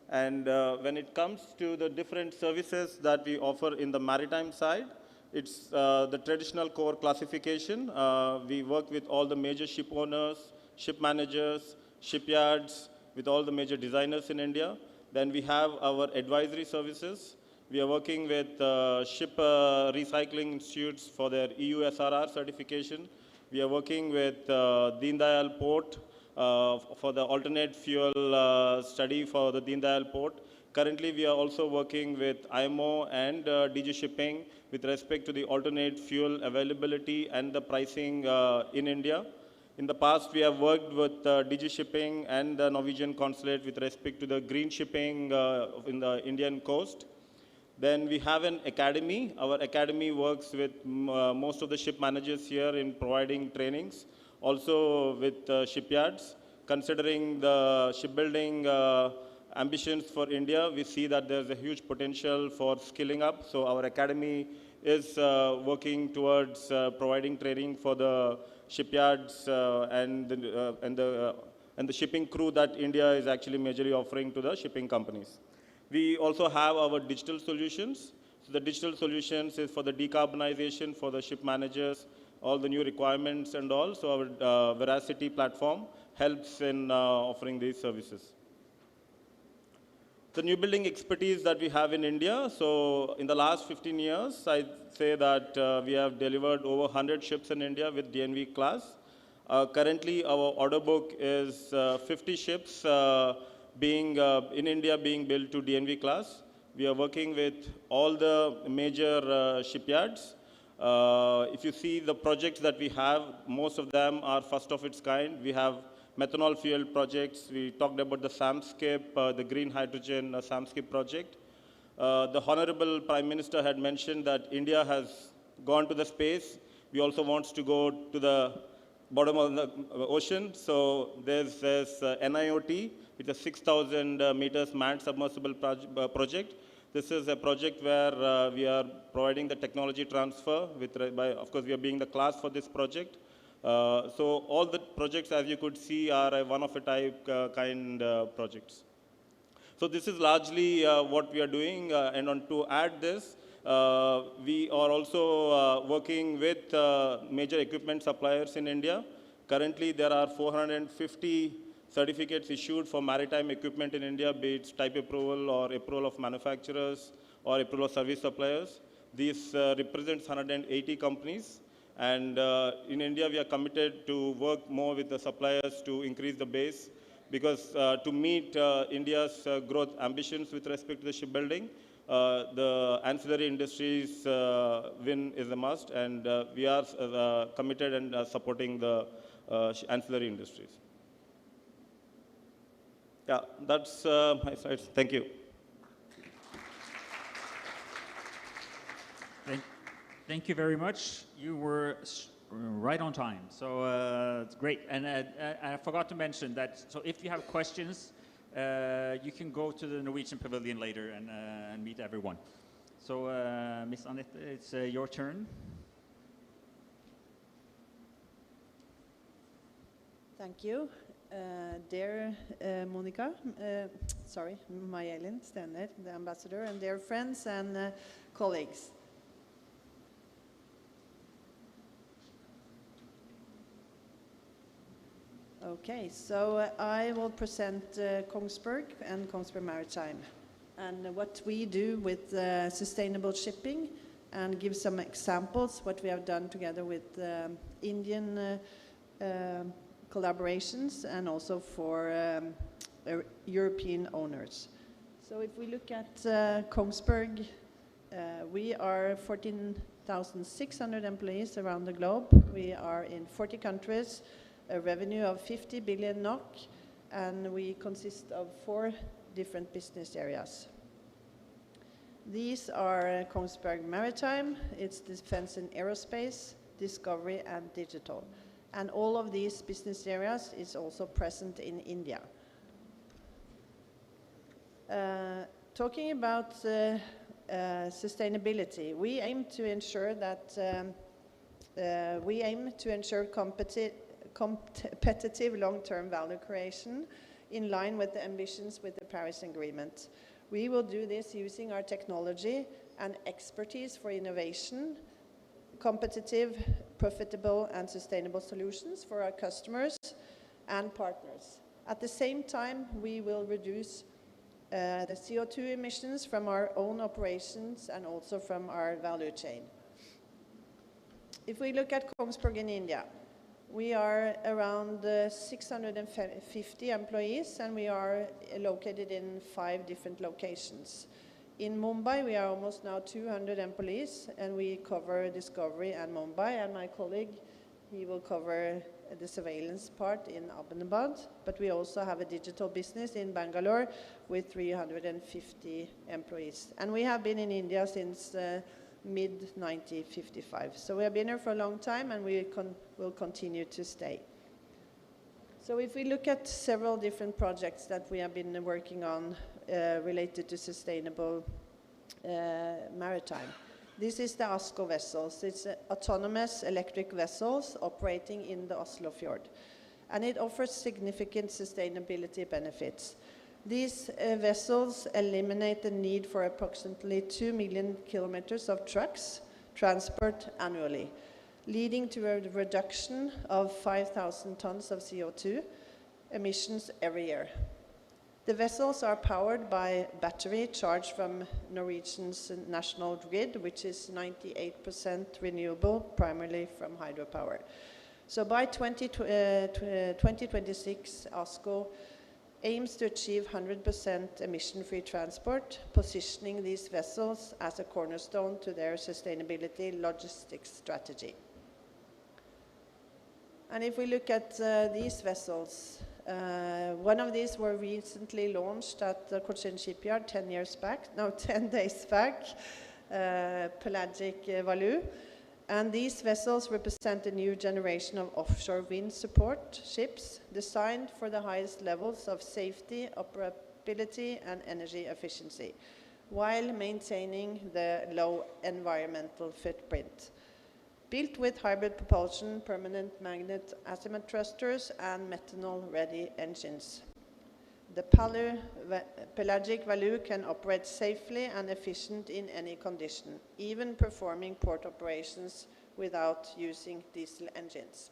And when it comes to the different services that we offer in the maritime side, it's the traditional core classification. We work with all the major ship owners, ship managers, shipyards, with all the major designers in India. Then we have our advisory services. We are working with ship recycling institutes for their EU SRR certification. We are working with Deen Dayal Port for the alternate fuel study for the Deen Dayal Port. Currently, we are also working with IMO and DG Shipping with respect to the alternate fuel availability and the pricing in India. In the past, we have worked with DG Shipping and the Norwegian Consulate with respect to the green shipping in the Indian coast. Then we have an academy. Our academy works with most of the ship managers here in providing trainings, also with shipyards. Considering the shipbuilding ambitions for India, we see that there's a huge potential for skilling up. So our academy is working towards providing training for the shipyards and the shipping crew that India is actually majorly offering to the shipping companies. We also have our digital solutions. So the digital solutions is for the decarbonization for the ship managers, all the new requirements and all. So our Veracity platform helps in offering these services. The new building expertise that we have in India. So in the last 15 years, I'd say that we have delivered over 100 ships in India with DNV class. Currently, our order book is 50 ships in India being built to DNV class. We are working with all the major shipyards. If you see the projects that we have, most of them are first of its kind. We have methanol fuel projects. We talked about the SAMSKIP, the green hydrogen SAMSKIP project. The Honorable Prime Minister had mentioned that India has gone to the space. We also want to go to the bottom of the ocean. So there's this NIOT. It's a 6,000 meters manned submersible project. This is a project where we are providing the technology transfer. Of course, we are being the class for this project. So all the projects, as you could see, are a one-of-a-type kind projects. So this is largely what we are doing. And to add this, we are also working with major equipment suppliers in India. Currently, there are 450 certificates issued for maritime equipment in India, be it type approval or approval of manufacturers or approval of service suppliers. These represents 180 companies. And in India, we are committed to work more with the suppliers to increase the base, because to meet India's growth ambitions with respect to the shipbuilding, the ancillary industries win is a must, and we are committed and supporting the ancillary industries. Yeah, that's my slides. Thank you. Thank you very much. You were right on time, so it's great. And I forgot to mention that, so if you have questions, you can go to the Norwegian Pavilion later and meet everyone. So, Ms. Annette, it's your turn. Thank you. Dear Monica, sorry, Maja-Elin Stener, the ambassador, and dear friends and colleagues. Okay, so I will present Kongsberg and Kongsberg Maritime and what we do with sustainable shipping, and give some examples what we have done together with Indian collaborations and also for European owners. So if we look at Kongsberg, we are 14,600 employees around the globe. We are in 40 countries, a revenue of 50 billion NOK, and we consist of 4 different business areas. These are Kongsberg Maritime, it's defense and aerospace, discovery and digital. And all of these business areas is also present in India. Talking about sustainability, we aim to ensure that competitive long-term value creation in line with the ambitions with the Paris Agreement. We will do this using our technology and expertise for innovation, competitive, profitable and sustainable solutions for our customers and partners. At the same time, we will reduce the CO2 emissions from our own operations and also from our value chain. If we look at Kongsberg in India, we are around 650 employees, and we are located in 5 different locations. In Mumbai, we are almost now 200 employees, and we cover discovery and Mumbai, and my colleague, he will cover the surveillance part in Ahmedabad, but we also have a digital business in Bangalore with 350 employees. And we have been in India since mid-1955. So we have been here for a long time, and we will continue to stay. So if we look at several different projects that we have been working on related to sustainable maritime. This is the ASCO vessels. It's autonomous electric vessels operating in the Oslo Fjord. And it offers significant sustainability benefits. These vessels eliminate the need for approximately 2 million kilometers of trucks transport annually, leading to a reduction of 5,000 tons of CO2 emissions every year. The vessels are powered by battery charged from Norwegian's national grid, which is 98% renewable, primarily from hydropower. So by 2026, ASCO aims to achieve 100% emission-free transport, positioning these vessels as a cornerstone to their sustainability logistics strategy. And if we look at these vessels, one of these were recently launched at the Cochin Shipyard 10 days back, Pelagic Value. And these vessels represent a new generation of offshore wind support ships designed for the highest levels of safety, operability, and energy efficiency, while maintaining the low environmental footprint. Built with hybrid propulsion, permanent magnet azimuth thrusters, and methanol-ready engines. The pelagic Value can operate safely and efficient in any condition, even performing port operations without using diesel engines.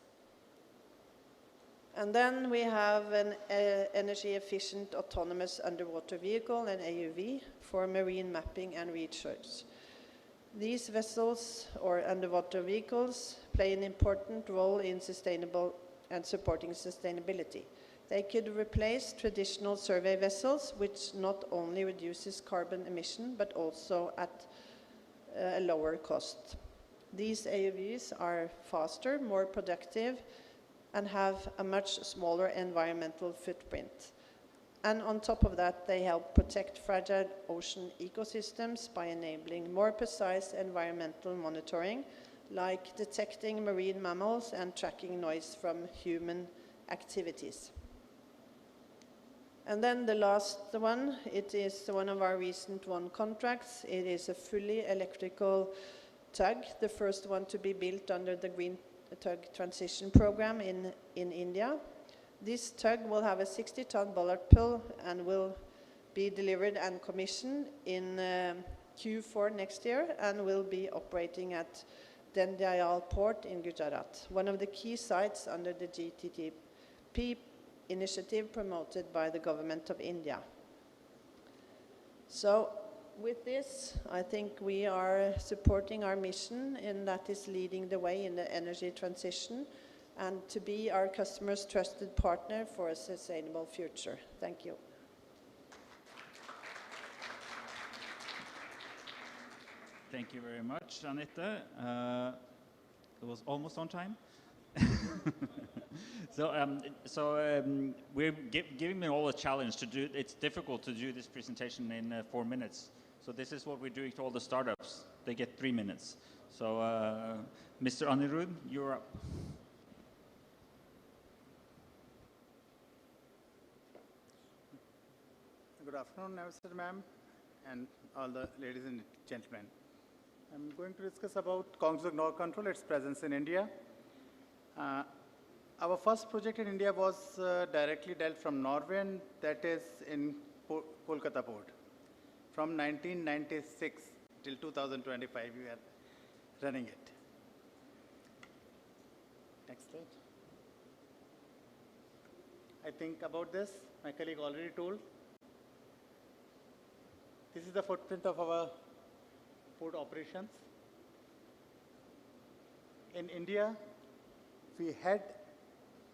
And then we have an energy-efficient autonomous underwater vehicle, an AUV, for marine mapping and research. These vessels, or underwater vehicles, play an important role in sustainable and supporting sustainability. They could replace traditional survey vessels, which not only reduces carbon emission, but also at a lower cost. These AUVs are faster, more productive, and have a much smaller environmental footprint. And on top of that, they help protect fragile ocean ecosystems by enabling more precise environmental monitoring, like detecting marine mammals and tracking noise from human activities. And then the last one, it is one of our recent won contracts. It is a fully electrical tug, the first one to be built under the Green Tug Transition Program in India. This tug will have a 60-ton bollard pull and will be delivered and commissioned in Q4 next year and will be operating at Dendayal port in Gujarat, one of the key sites under the GTTP initiative promoted by the government of India. So with this, I think we are supporting our mission, and that is leading the way in the energy transition and to be our customers' trusted partner for a sustainable future. Thank you. Thank you very much, Anette. It was almost on time. We're giving me all a challenge to do. It's difficult to do this presentation in 4 minutes. So this is what we're doing to all the startups. They get 3 minutes. So, Mr. Anirudh, you're up. Good afternoon, Mr. Ma'am, and all the ladies and gentlemen. I'm going to discuss about Kongsberg Nord Control, its presence in India. Our first project in India was directly dealt from Norway, and that is in Kolkata port. From 1996 till 2025, we are running it. Next slide. I think about this, my colleague already told. This is the footprint of our port operations. In India, we had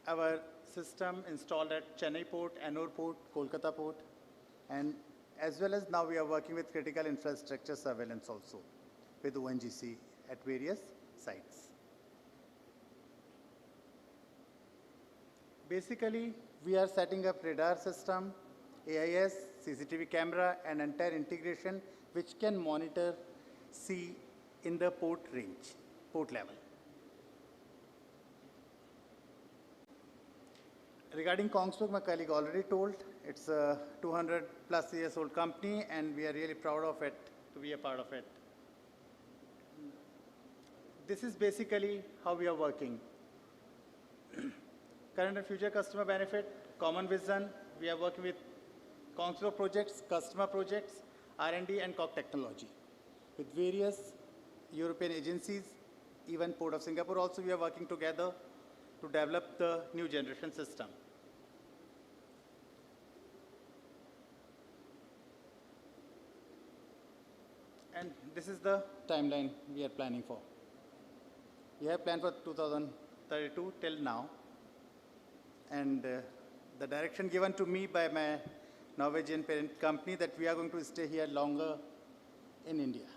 our system installed at Chennai port, Ennore port, Kolkata port, and as well as now we are working with critical infrastructure surveillance also with ONGC at various sites. Basically, we are setting up radar system, AIS, CCTV camera, and entire integration which can monitor sea in the port range, port level. Regarding Kongsberg, my colleague already told, it's a 200 plus years old company and we are really proud of it, to be a part of it. This is basically how we are working. Current and future customer benefit, common vision, we are working with Kongsberg projects, customer projects, R&D and Koch technology. With various European agencies, even Port of Singapore also we are working together to develop the new generation system. And this is the timeline we are planning for. We have planned for 2032 till now. And the direction given to me by my Norwegian parent company that we are going to stay here longer in India.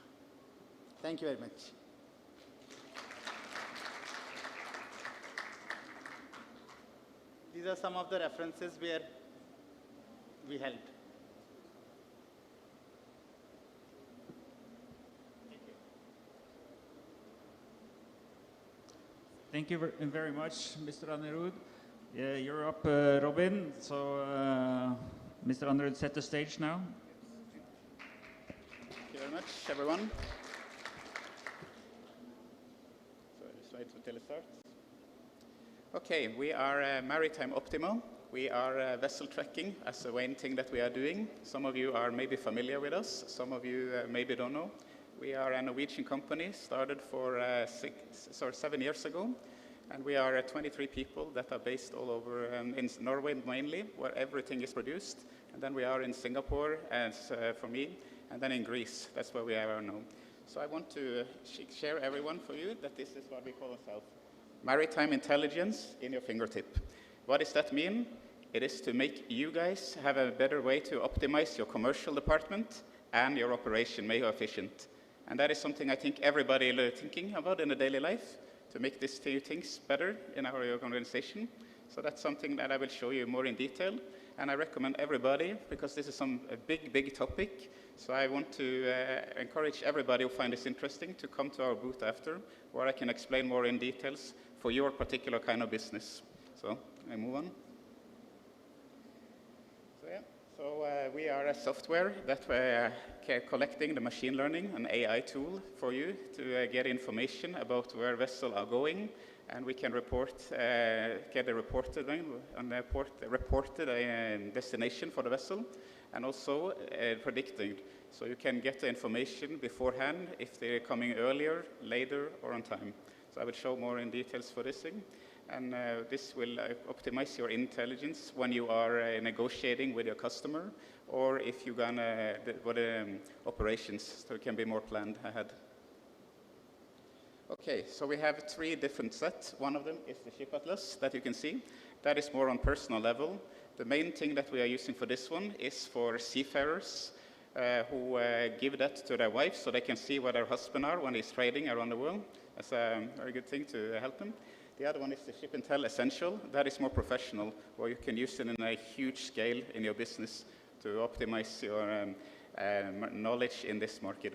Thank you very much. These are some of the references where we helped. Thank you very much, Mr. Anirudh. Yeah, you're up, Robin. So, Mr. Anirudh, set the stage now. Thank you very much, everyone. So just wait until it starts. Okay, we are Maritime Optima. We are vessel tracking as the main thing that we are doing. Some of you are maybe familiar with us. Some of you maybe don't know. We are a Norwegian company, started for 7 years ago. And we are 23 people that are based all over in Norway mainly, where everything is produced. And then we are in Singapore, as for me, and then in Greece. That's where we are now. So I want to share everyone for you that this is what we call ourselves. Maritime intelligence in your fingertip. What does that mean? It is to make you guys have a better way to optimize your commercial department and your operation, make it efficient. And that is something I think everybody is thinking about in a daily life, to make these two things better in our organization. So that's something that I will show you more in detail. And I recommend everybody, because this is a big topic. So I want to encourage everybody who find this interesting to come to our booth after, where I can explain more in details for your particular kind of business. So I move on. So we are a software that collecting the machine learning, an AI tool for you to get information about where vessels are going, and we can get a reported destination for the vessel, and also predicting. So you can get the information beforehand if they're coming earlier, later, or on time. So I will show more in details for this thing. And this will optimize your intelligence when you are negotiating with your customer, or if you're gonna operations, so it can be more planned ahead. Okay, so we have 3 different sets. One of them is the ship atlas that you can see. That is more on personal level. The main thing that we are using for this one is for seafarers who give that to their wives so they can see where their husband are when he's trading around the world. That's a very good thing to help them. The other one is the Ship Intel Essential. That is more professional, where you can use it in a huge scale in your business to optimize your knowledge in this market.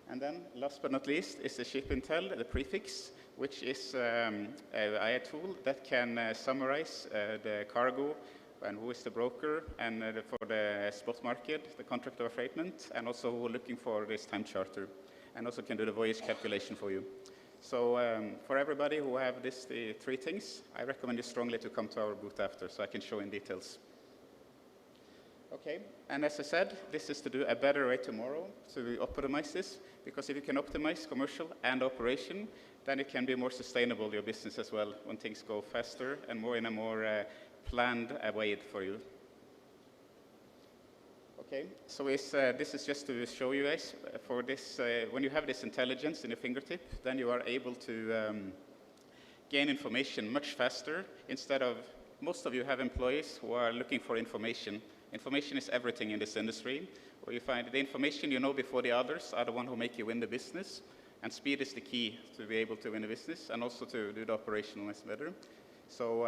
And then, last but not least, is the Ship Intel, the prefix, which is a tool that can summarize the cargo and who is the broker, and for the spot market, the contract of affreightment, and also who are looking for this time charter, and also can do the voyage calculation for you. So for everybody who have the 3 things, I recommend you strongly to come to our booth after, so I can show in details. Okay, and as I said, this is to do a better way tomorrow, to optimize this, because if you can optimize commercial and operation, then it can be more sustainable, your business as well, when things go faster and more in a more planned way for you. Okay, so this is just to show you guys, for this, when you have this intelligence in your fingertip, then you are able to gain information much faster, instead of, most of you have employees who are looking for information. Information is everything in this industry, where you find the information you know before the others are the one who make you win the business, and speed is the key to be able to win the business, and also to do the operationalness better. So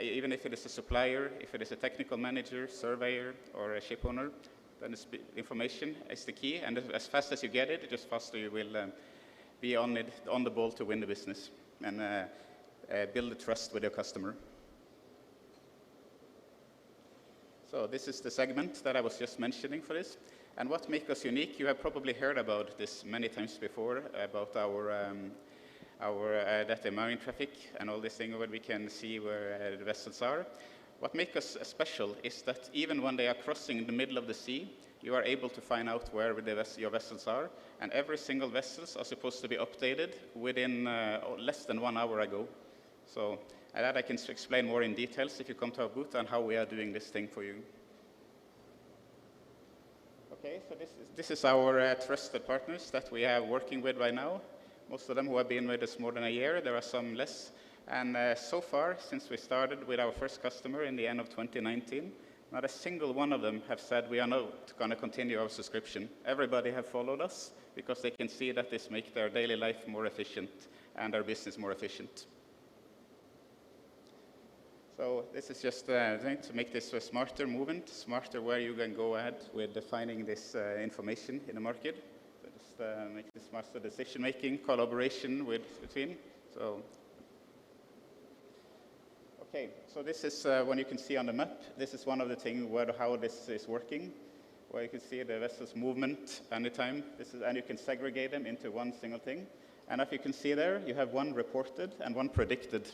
even if it is a supplier, if it is a technical manager, surveyor, or a ship owner, then the information is the key. And as fast as you get it, just faster you will be on the ball to win the business and build the trust with your customer. So this is the segment that I was just mentioning for this. And what makes us unique, you have probably heard about this many times before, about our that the marine traffic and all this thing where we can see where the vessels are. What makes us special is that even when they are crossing the middle of the sea, you are able to find out where your vessels are, and every single vessels are supposed to be updated within less than 1 hour ago. So that I can explain more in details if you come to our booth on how we are doing this thing for you. Okay, so this is our trusted partners that we are working with right now. Most of them who have been with us more than a year. There are some less. And so far, since we started with our first customer in the end of 2019, not a single one of them have said we are not going to continue our subscription. Everybody have followed us because they can see that this makes their daily life more efficient and their business more efficient. So this is just to make this a smarter movement, smarter where you can go ahead with defining this information in the market. So just make this smarter decision-making, collaboration between. So Okay, so this is one you can see on the map. This is one of the things how this is working, where you can see the vessel's movement anytime. And you can segregate them into one single thing. And if you can see there, you have one reported and one predicted.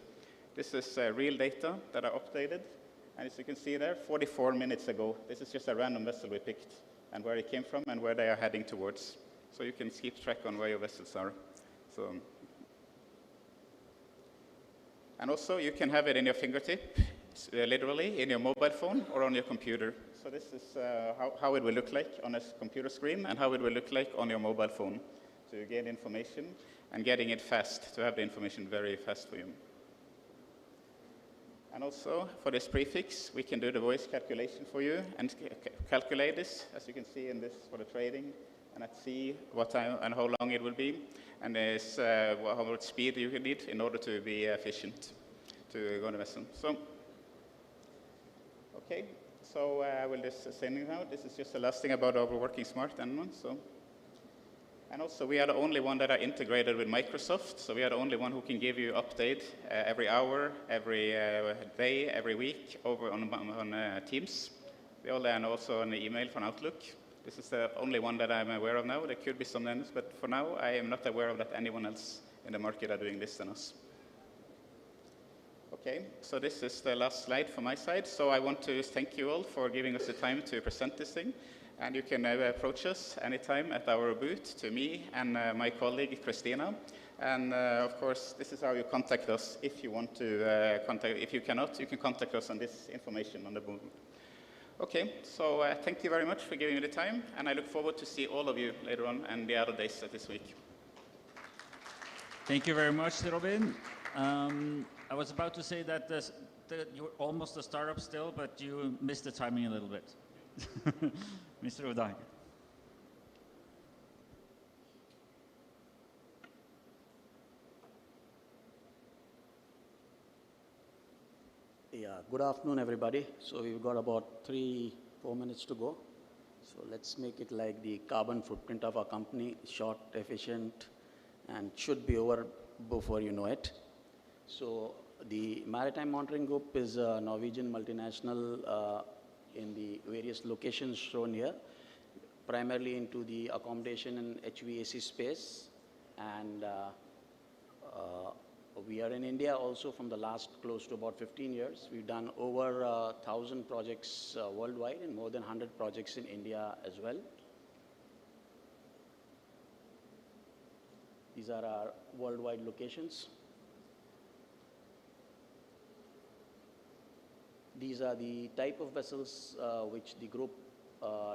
This is real data that are updated. And as you can see there, 44 minutes ago, this is just a random vessel we picked, and where it came from and where they are heading towards. So you can keep track on where your vessels are. So. And also, you can have it in your fingertip, literally, in your mobile phone or on your computer. So this is how it will look like on a computer screen and how it will look like on your mobile phone to gain information and getting it fast, to have the information very fast for you. And also, for this prefix, we can do the voice calculation for you and calculate this, as you can see in this, for the trading, and at sea, what time and how long it will be, and there's how much speed you need in order to be efficient to go on the vessel. So, okay, so I will just send it out. This is just the last thing about our working smart animal. So, and also we are the only one that are integrated with Microsoft. So we are the only one who can give you update every hour, every day, every week over on Teams. We all and also an email from Outlook. This is the only one that I'm aware of now. There could be some others, but for now, I am not aware of that anyone else in the market are doing this than us. Okay, so this is the last slide from my side. So I want to thank you all for giving us the time to present this thing. And you can approach us anytime at our booth to me and my colleague, Christina. And of course, this is how you contact us if you want to contact. If you cannot, you can contact us on this information on the booth. Okay, so thank you very much for giving me the time, and I look forward to see all of you later on and the other days of this week. Thank you very much, Robin. I was about to say that you're almost a startup still, but you missed the timing a little bit. Mr. Uday. Yeah, good afternoon, everybody. So we've got about 3-4 minutes to go. So let's make it like the carbon footprint of our company, short, efficient, and should be over before you know it. So the Maritime Monitoring Group is a Norwegian multinational in the various locations shown here, primarily into the accommodation and HVAC space. And we are in India also from the last close to about 15 years. We've done over 1,000 projects worldwide and more than 100 projects in India as well. These are our worldwide locations. These are the type of vessels which the group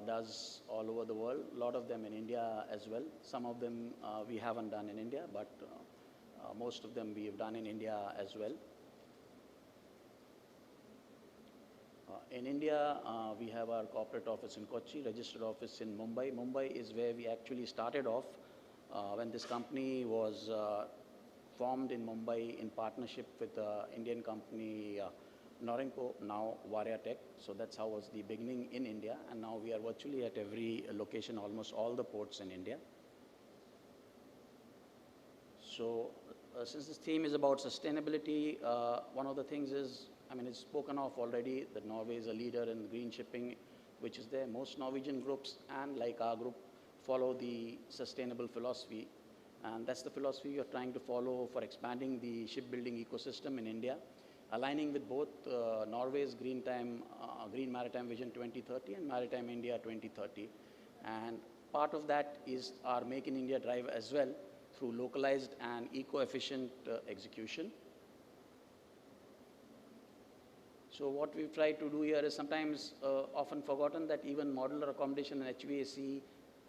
does all over the world. A lot of them in India as well. Some of them we haven't done in India, but most of them we have done in India as well. In India, we have our corporate office in Kochi, registered office in Mumbai. Mumbai is where we actually started off when this company was formed in Mumbai in partnership with the Indian company Norinco, now Varia Tech. So that's how was the beginning in India, and now we are virtually at every location, almost all the ports in India. So since this theme is about sustainability, one of the things is, I mean, it's spoken of already that Norway is a leader in green shipping, which is there. Most Norwegian groups, and like our group, follow the sustainable philosophy. And that's the philosophy we are trying to follow for expanding the shipbuilding ecosystem in India, aligning with both Norway's Green Maritime Vision 2030 and Maritime India 2030. And part of that is our Make in India drive as well, through localized and eco-efficient execution. So what we've tried to do here is sometimes often forgotten that even modular accommodation and HVAC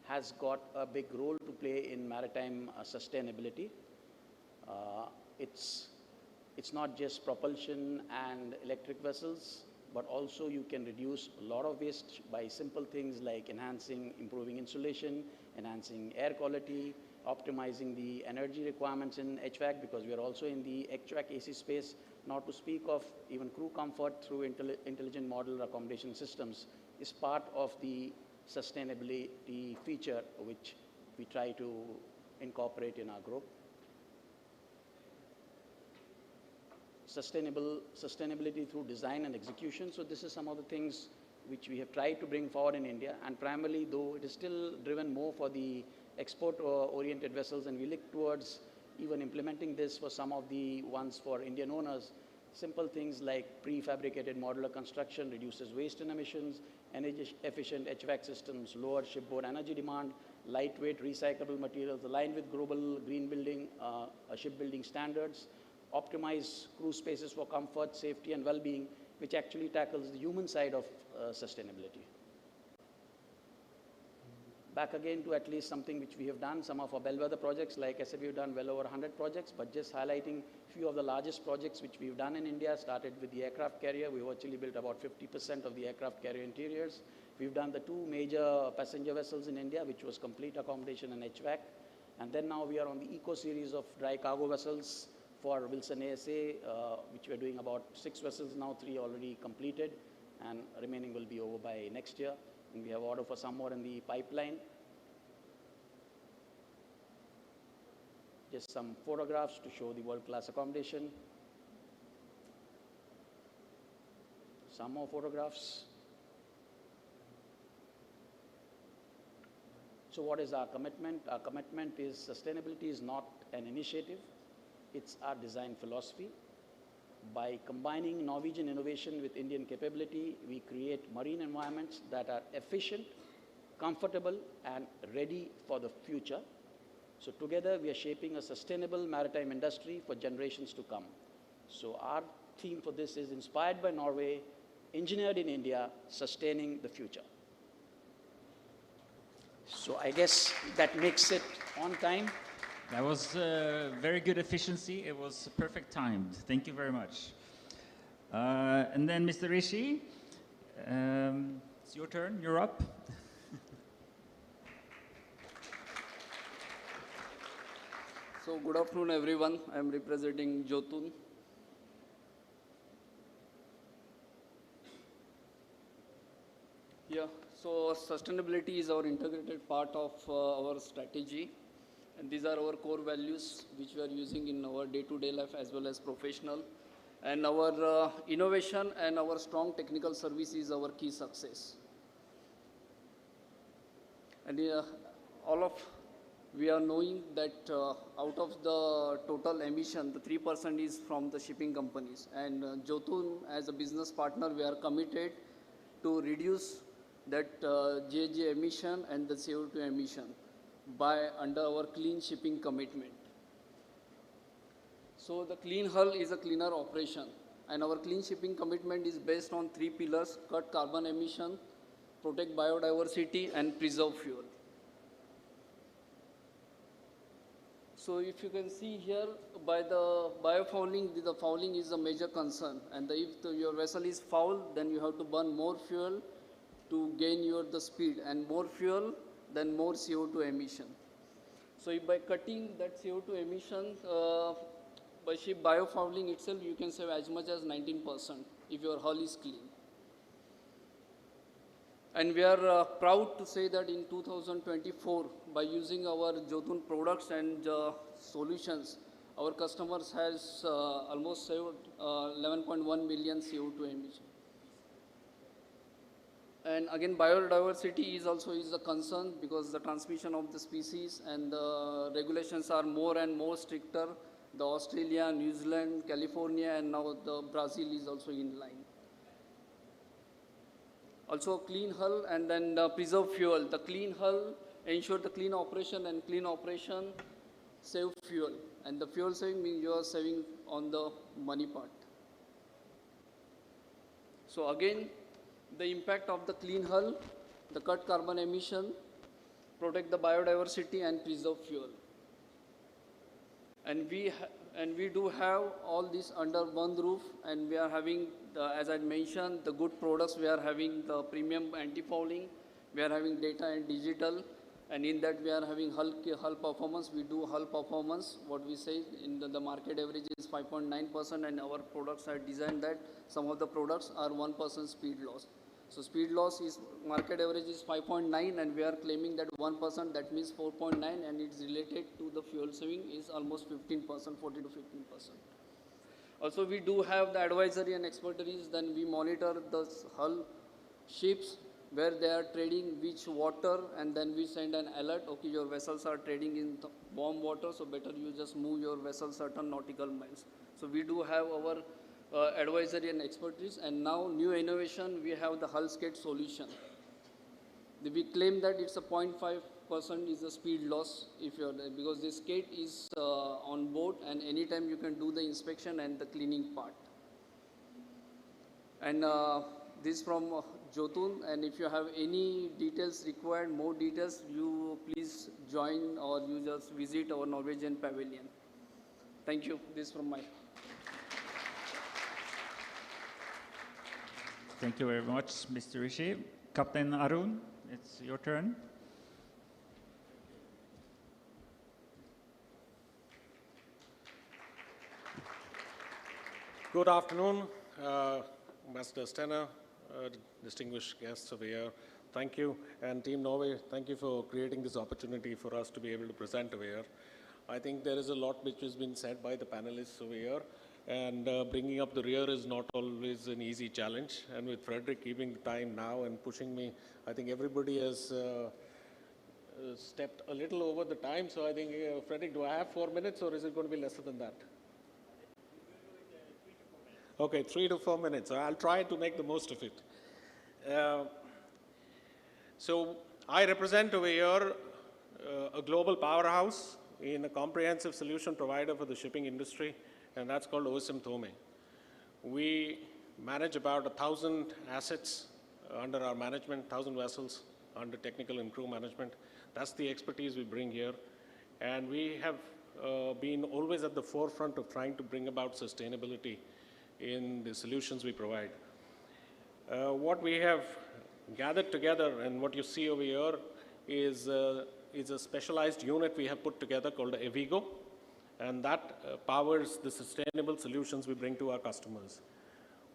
has got a big role to play in maritime sustainability. It's not just propulsion and electric vessels, but also you can reduce a lot of waste by simple things like improving insulation, enhancing air quality, optimizing the energy requirements in HVAC, because we are also in the HVAC AC space, not to speak of even crew comfort through intelligent modular accommodation systems is part of the sustainability feature which we try to incorporate in our group. sustainability through design and execution. So this is some of the things which we have tried to bring forward in India, and primarily, though it is still driven more for the export-oriented vessels, and we look towards even implementing this for some of the ones for Indian owners. Simple things like prefabricated modular construction reduces waste and emissions, energy-efficient HVAC systems, lower shipboard energy demand, lightweight recyclable materials aligned with global green building, shipbuilding standards, optimize crew spaces for comfort, safety, and well-being, which actually tackles the human side of sustainability. Back again to at least something which we have done, some of our bellwether projects. Like I said, we've done well over 100 projects, but just highlighting a few of the largest projects which we've done in India. Started with the aircraft carrier. We've actually built about 50% of the aircraft carrier interiors. We've done the 2 major passenger vessels in India, which was complete accommodation and HVAC. And then now we are on the eco series of dry cargo vessels for Wilson ASA, which we're doing about 6 vessels now, 3 already completed, and remaining will be over by next year. And we have order for some more in the pipeline. Just some photographs to show the world-class accommodation. Some more photographs. So what is our commitment? Our commitment is sustainability is not an initiative, it's our design philosophy. By combining Norwegian innovation with Indian capability, we create marine environments that are efficient, comfortable, and ready for the future. So together, we are shaping a sustainable maritime industry for generations to come. So our theme for this is inspired by Norway, engineered in India, sustaining the future. So I guess that makes it on time. That was very good efficiency. It was perfect timed. Thank you very much. And then Mr. Rishi, it's your turn. You're up. So good afternoon, everyone. I am representing Jotun. Yeah, so sustainability is our integrated part of our strategy. And these are our core values, which we are using in our day-to-day life as well as professional. And our innovation and our strong technical service is our key success. And we are knowing that out of the total emission, the 3% is from the shipping companies. And Jotun, as a business partner, we are committed to reduce that GHG emission and the CO2 emission under our clean shipping commitment. So the clean hull is a cleaner operation, and our clean shipping commitment is based on 3 pillars: cut carbon emission, protect biodiversity, and preserve fuel. So if you can see here, by the biofouling, the fouling is a major concern, and if your vessel is foul, then you have to burn more fuel to gain the speed, and more fuel, then more CO2 emission. So if by cutting that CO2 emission, by ship biofouling itself, you can save as much as 19% if your hull is clean. And we are proud to say that in 2024, by using our Jotun products and solutions, our customers has almost saved 11.1 million CO2 emission. And again, biodiversity is also a concern, because the transmission of the species and the regulations are more and more stricter. The Australia, New Zealand, California, and now the Brazil is also in line. Also clean hull, and then preserve fuel. The clean hull ensure the clean operation, and clean operation save fuel. And the fuel saving means you are saving on the money part. So again, the impact of the clean hull, the cut carbon emission, protect the biodiversity, and preserve fuel. And we do have all this under one roof, and we are having, as I mentioned, the good products. We are having the premium anti-fouling, we are having data and digital, and in that we are having hull performance. We do hull performance, what we say in the market average is 5.9%, and our products are designed that some of the products are 1% speed loss. So speed loss is, market average is 5.9, and we are claiming that 1%, that means 4.9, and it's related to the fuel saving is almost 15%, 40 to 15%. Also, we do have the advisory and expertise. Then we monitor the hull ships where they are trading which water, and then we send an alert. Okay, your vessels are trading in warm water, so better you just move your vessel certain nautical miles. So we do have our advisory and expertise. And now new innovation, we have the hull skate solution. We claim that it's a 0.5% is the speed loss if you're there, because this skate is on board, and anytime you can do the inspection and the cleaning part. And this from Jotun, and if you have any details required, more details, you please join or you just visit our Norwegian pavilion. Thank you. This from my. Thank you very much, Mr. Rishi. Captain Arun, it's your turn. Good afternoon, Ambassador Stenner, distinguished guests over here. Thank you, and Team Norway, thank you for creating this opportunity for us to be able to present over here. I think there is a lot which has been said by the panelists over here, and bringing up the rear is not always an easy challenge. And with Frederick keeping the time now and pushing me, I think everybody has stepped a little over the time. So I think, Frederick, do I have 4 minutes, or is it going to be lesser than that? Okay, 3 to 4 minutes. I'll try to make the most of it. So I represent over here a global powerhouse in a comprehensive solution provider for the shipping industry, and that's called OSM Thome. We manage about 1,000 assets under our management, 1,000 vessels under technical and crew management. That's the expertise we bring here. And we have been always at the forefront of trying to bring about sustainability in the solutions we provide. What we have gathered together and what you see over here is a specialized unit we have put together called Evigo, and that powers the sustainable solutions we bring to our customers.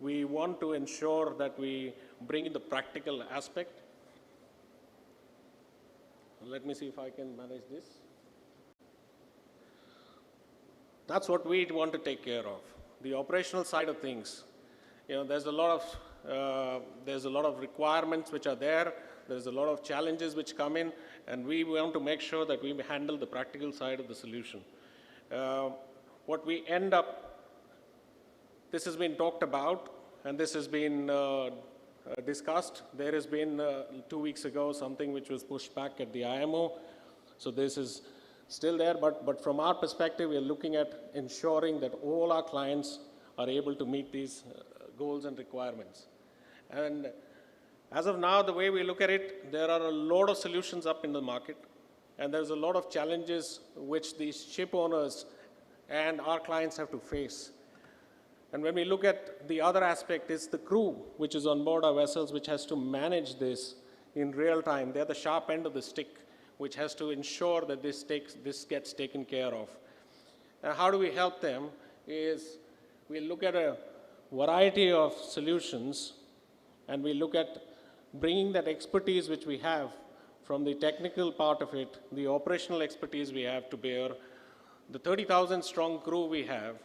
We want to ensure that we bring in the practical aspect. Let me see if I can manage this. That's what we want to take care of. The operational side of things. You know, there's a lot of requirements which are there. There's a lot of challenges which come in, and we want to make sure that we handle the practical side of the solution. What we end up, this has been talked about, and this has been discussed. There has been 2 weeks ago something which was pushed back at the IMO. So this is still there, but from our perspective, we are looking at ensuring that all our clients are able to meet these goals and requirements. And as of now, the way we look at it, there are a lot of solutions up in the market, and there's a lot of challenges which these ship owners and our clients have to face. And when we look at the other aspect, is the crew which is on board our vessels, which has to manage this in real time. They're the sharp end of the stick, which has to ensure that this gets taken care of. And how do we help them is we look at a variety of solutions, and we look at bringing that expertise which we have from the technical part of it, the operational expertise we have to bear, the 30,000 strong crew we have,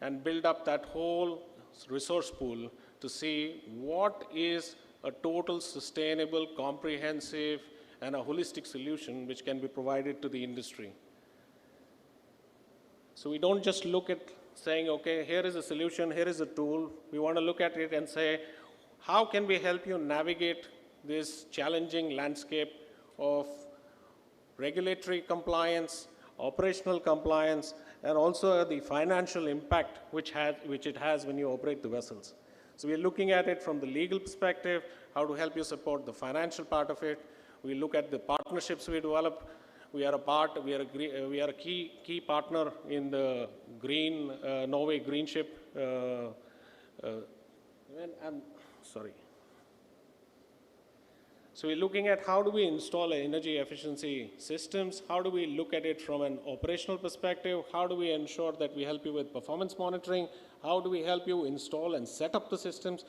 and build up that whole resource pool to see what is a total sustainable, comprehensive, and a holistic solution which can be provided to the industry. So we don't just look at saying, okay, here is a solution, here is a tool. We want to look at it and say, how can we help you navigate this challenging landscape of regulatory compliance, operational compliance, and also the financial impact which it has when you operate the vessels. So we're looking at it from the legal perspective, how to help you support the financial part of it. We look at the partnerships we develop. We are a key partner in the Norway Green Ship. So we're looking at how do we install energy efficiency systems, how do we look at it from an operational perspective, how do we ensure that we help you with performance monitoring, how do we help you install and set up the systems,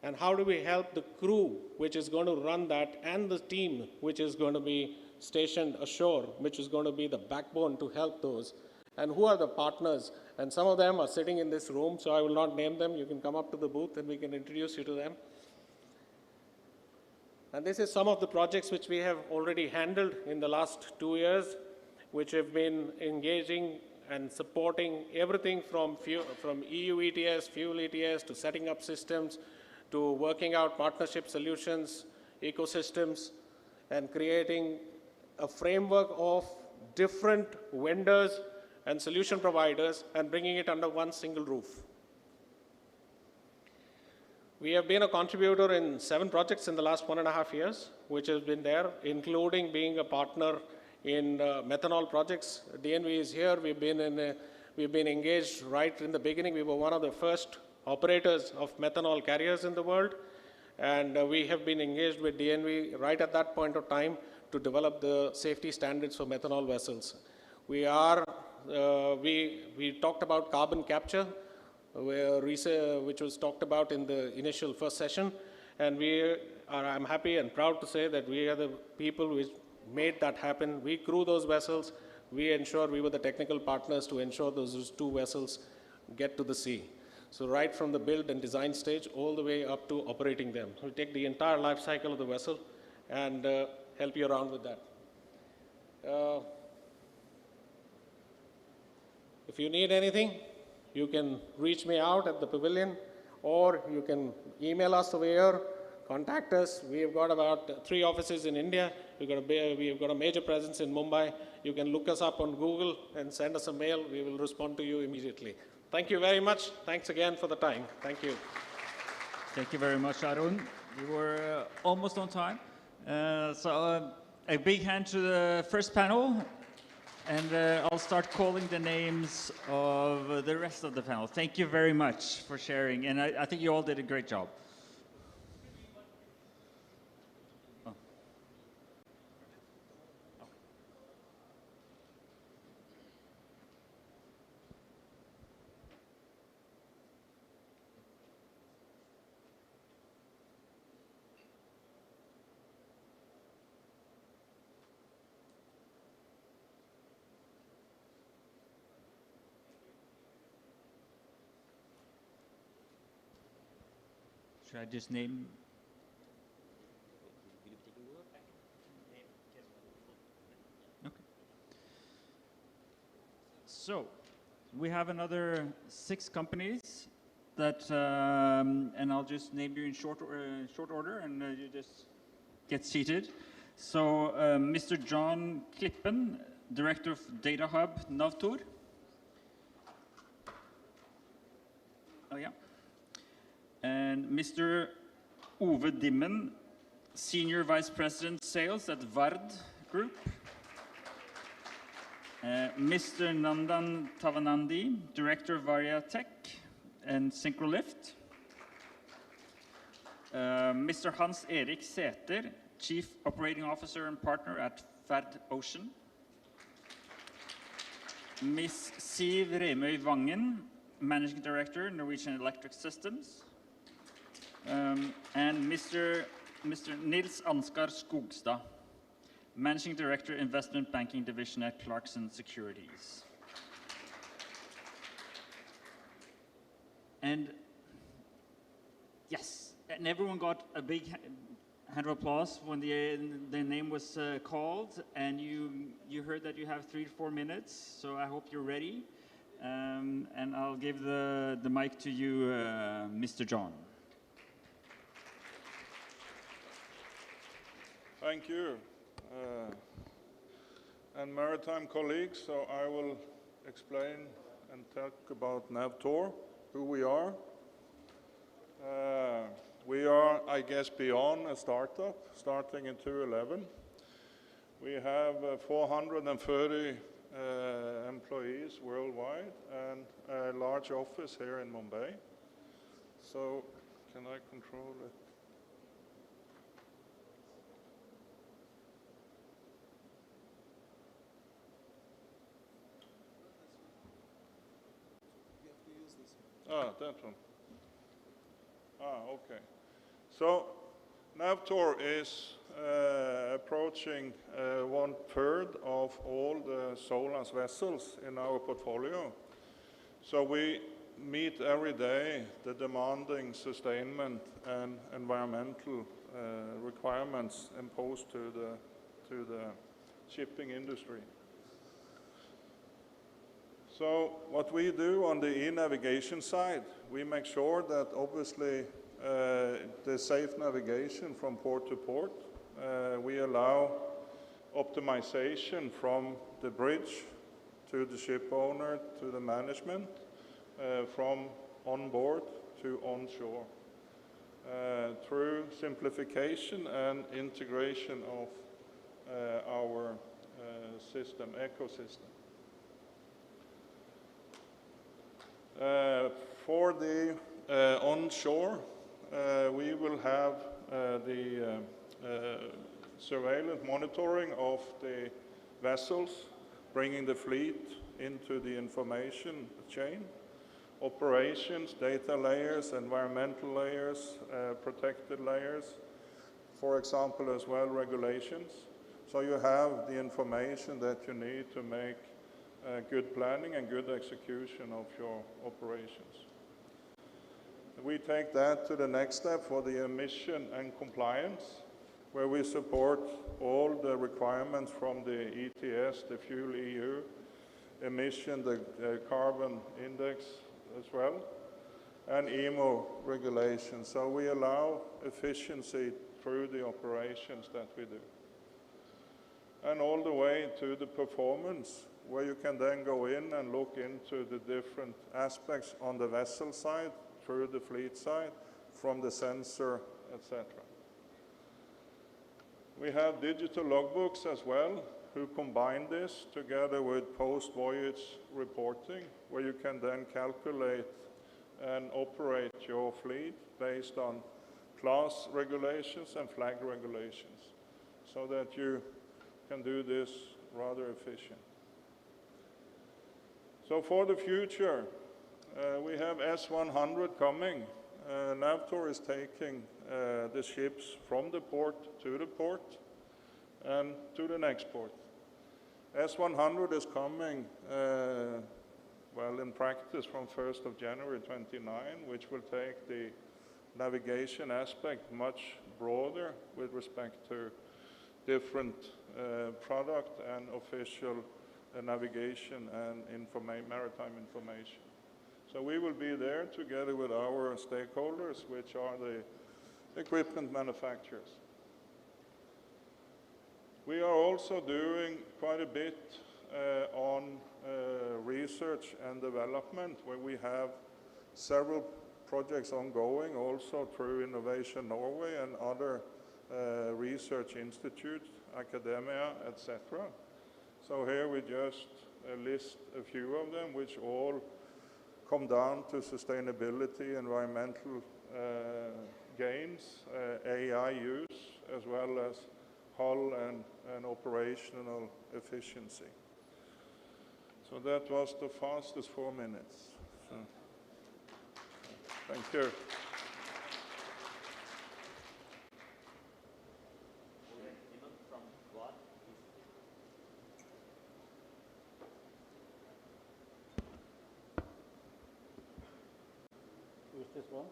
and how do we help the crew which is going to run that and the team which is going to be stationed ashore, which is going to be the backbone to help those, and who are the partners. And some of them are sitting in this room, so I will not name them. You can come up to the booth and we can introduce you to them. And this is some of the projects which we have already handled in the last 2 years, which have been engaging and supporting everything from EU ETS, fuel ETS, to setting up systems, to working out partnership solutions, ecosystems, and creating a framework of different vendors and solution providers and bringing it under one single roof. We have been a contributor in 7 projects in the last 1.5 years, which has been there, including being a partner in methanol projects. DNV is here. We've been engaged right in the beginning. We were one of the first operators of methanol carriers in the world, and we have been engaged with DNV right at that point of time to develop the safety standards for methanol vessels. We talked about carbon capture, which was talked about in the initial first session, and I'm happy and proud to say that we are the people which made that happen. We crew those vessels. We were the technical partners to ensure those 2 vessels get to the sea. So right from the build and design stage all the way up to operating them. We take the entire life cycle of the vessel and help you around with that. If you need anything, you can reach me out at the pavilion, or you can email us over here, contact us. We've got about 3 offices in India. We've got a major presence in Mumbai. You can look us up on Google and send us a mail. We will respond to you immediately. Thank you very much. Thanks again for the time. Thank you. Thank you very much, Arun. You were almost on time. A big hand to the first panel. And I'll start calling the names of the rest of the panel. Thank you very much for sharing. And I think you all did a great job. Oh. Should I just name? Okay. So, we have another 6 companies that, and I'll just name you in short order, and you just get seated. So, Mr. John Klippen, Director of Data Hub, Navtor. Oh, yeah. And Mr. Ove Dimmen, Senior Vice President Sales at Vard Group. Mr. Nandan Tavanandi, Director of Varia Tech and Syncrolift. Mr. Hans Erik Sæter, Chief Operating Officer and Partner at Ferd Ocean. Ms. Siv Remøy Vangen, Managing Director, Norwegian Electric Systems. And Mr. Nils Ansgar Skogstad, Managing Director, Investment Banking Division at Clarkson Securities. And yes, and everyone got a big hand of applause when the name was called, and you heard that you have 3 to 4 minutes, so I hope you're ready. And I'll give the mic to you, Mr. John. Thank you. And Maritime colleagues, so I will explain and talk about Navtor, who we are. We are, I guess, beyond a startup, starting in 2011. We have 430 employees worldwide and a large office here in Mumbai. So, can I control it? Ah, that one. Ah, okay. So, Navtor is approaching 1/3 of all the Solans vessels in our portfolio. So we meet every day the demanding sustainment and environmental requirements imposed to the shipping industry. So what we do on the e-navigation side, we make sure that obviously the safe navigation from port to port. We allow optimization from the bridge to the ship owner to the management, from on board to onshore, through simplification and integration of our ecosystem. For the onshore, we will have the surveillance monitoring of the vessels, bringing the fleet into the information chain, operations, data layers, environmental layers, protected layers, for example, as well regulations. So you have the information that you need to make good planning and good execution of your operations. We take that to the next step for the emission and compliance, where we support all the requirements from the ETS, the Fuel EU, emission, the carbon index as well, and IMO regulations. So we allow efficiency through the operations that we do. And all the way to the performance, where you can then go in and look into the different aspects on the vessel side, through the fleet side, from the sensor, etc. We have digital logbooks as well, who combine this together with post-voyage reporting, where you can then calculate and operate your fleet based on class regulations and flag regulations, so that you can do this rather efficient. So for the future, we have S100 coming. Navtor is taking the ships from the port to the port and to the next port. S100 is coming, well, in practice from 1st of January 29, which will take the navigation aspect much broader with respect to different product and official navigation and maritime information. So we will be there together with our stakeholders, which are the equipment manufacturers. We are also doing quite a bit on research and development, where we have several projects ongoing, also through Innovation Norway and other research institutes, academia, etc. So here we just list a few of them, which all come down to sustainability, environmental gains, AI use, as well as hull and operational efficiency. So that was the fastest 4 minutes. So, thank you. Who's this one?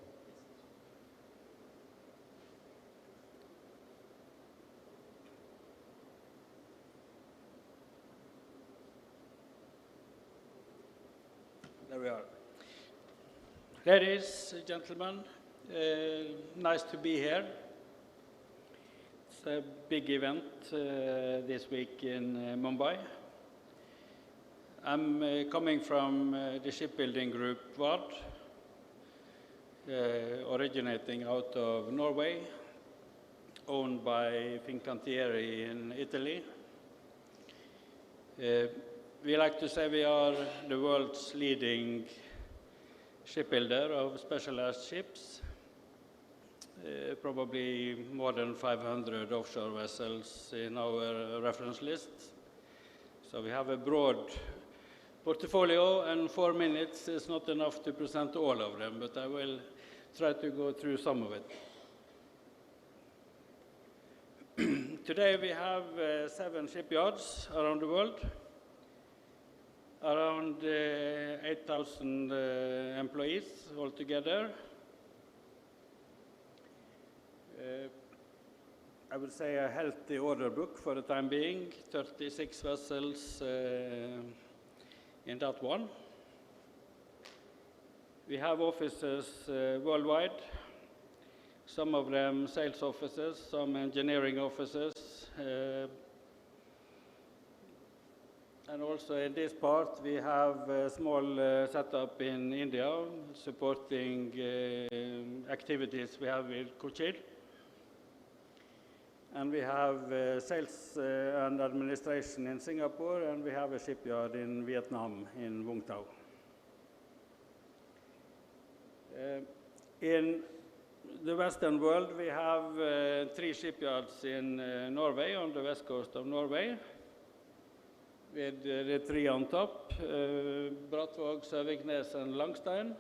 There we are. Ladies and gentlemen, nice to be here. It's a big event this week in Mumbai. I'm coming from the shipbuilding group VARD, originating out of Norway, owned by Fincantieri in Italy. We like to say we are the world's leading shipbuilder of specialized ships, probably more than 500 offshore vessels in our reference list. So we have a broad portfolio, and 4 minutes is not enough to present all of them, but I will try to go through some of it. Today we have 7 shipyards around the world, around 8,000 employees altogether. I would say a healthy order book for the time being, 36 vessels in that one. We have offices worldwide, some of them sales offices, some engineering offices, and also in this part we have a small setup in India supporting activities we have with Cochin. And we have sales and administration in Singapore, and we have a shipyard in Vietnam, in Vũng Tàu. In the Western world, we have 3 shipyards in Norway, on the west coast of Norway, with the 3 on top, Brattvåg, Søviknes, and Langstein.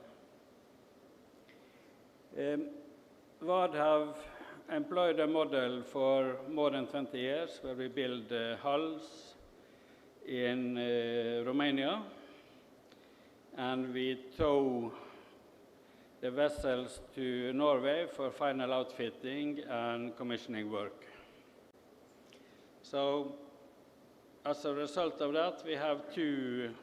VAD have employed a model for more than 20 years where we build hulls in Romania, and we tow the vessels to Norway for final outfitting and commissioning work. So, as a result of that, we have 2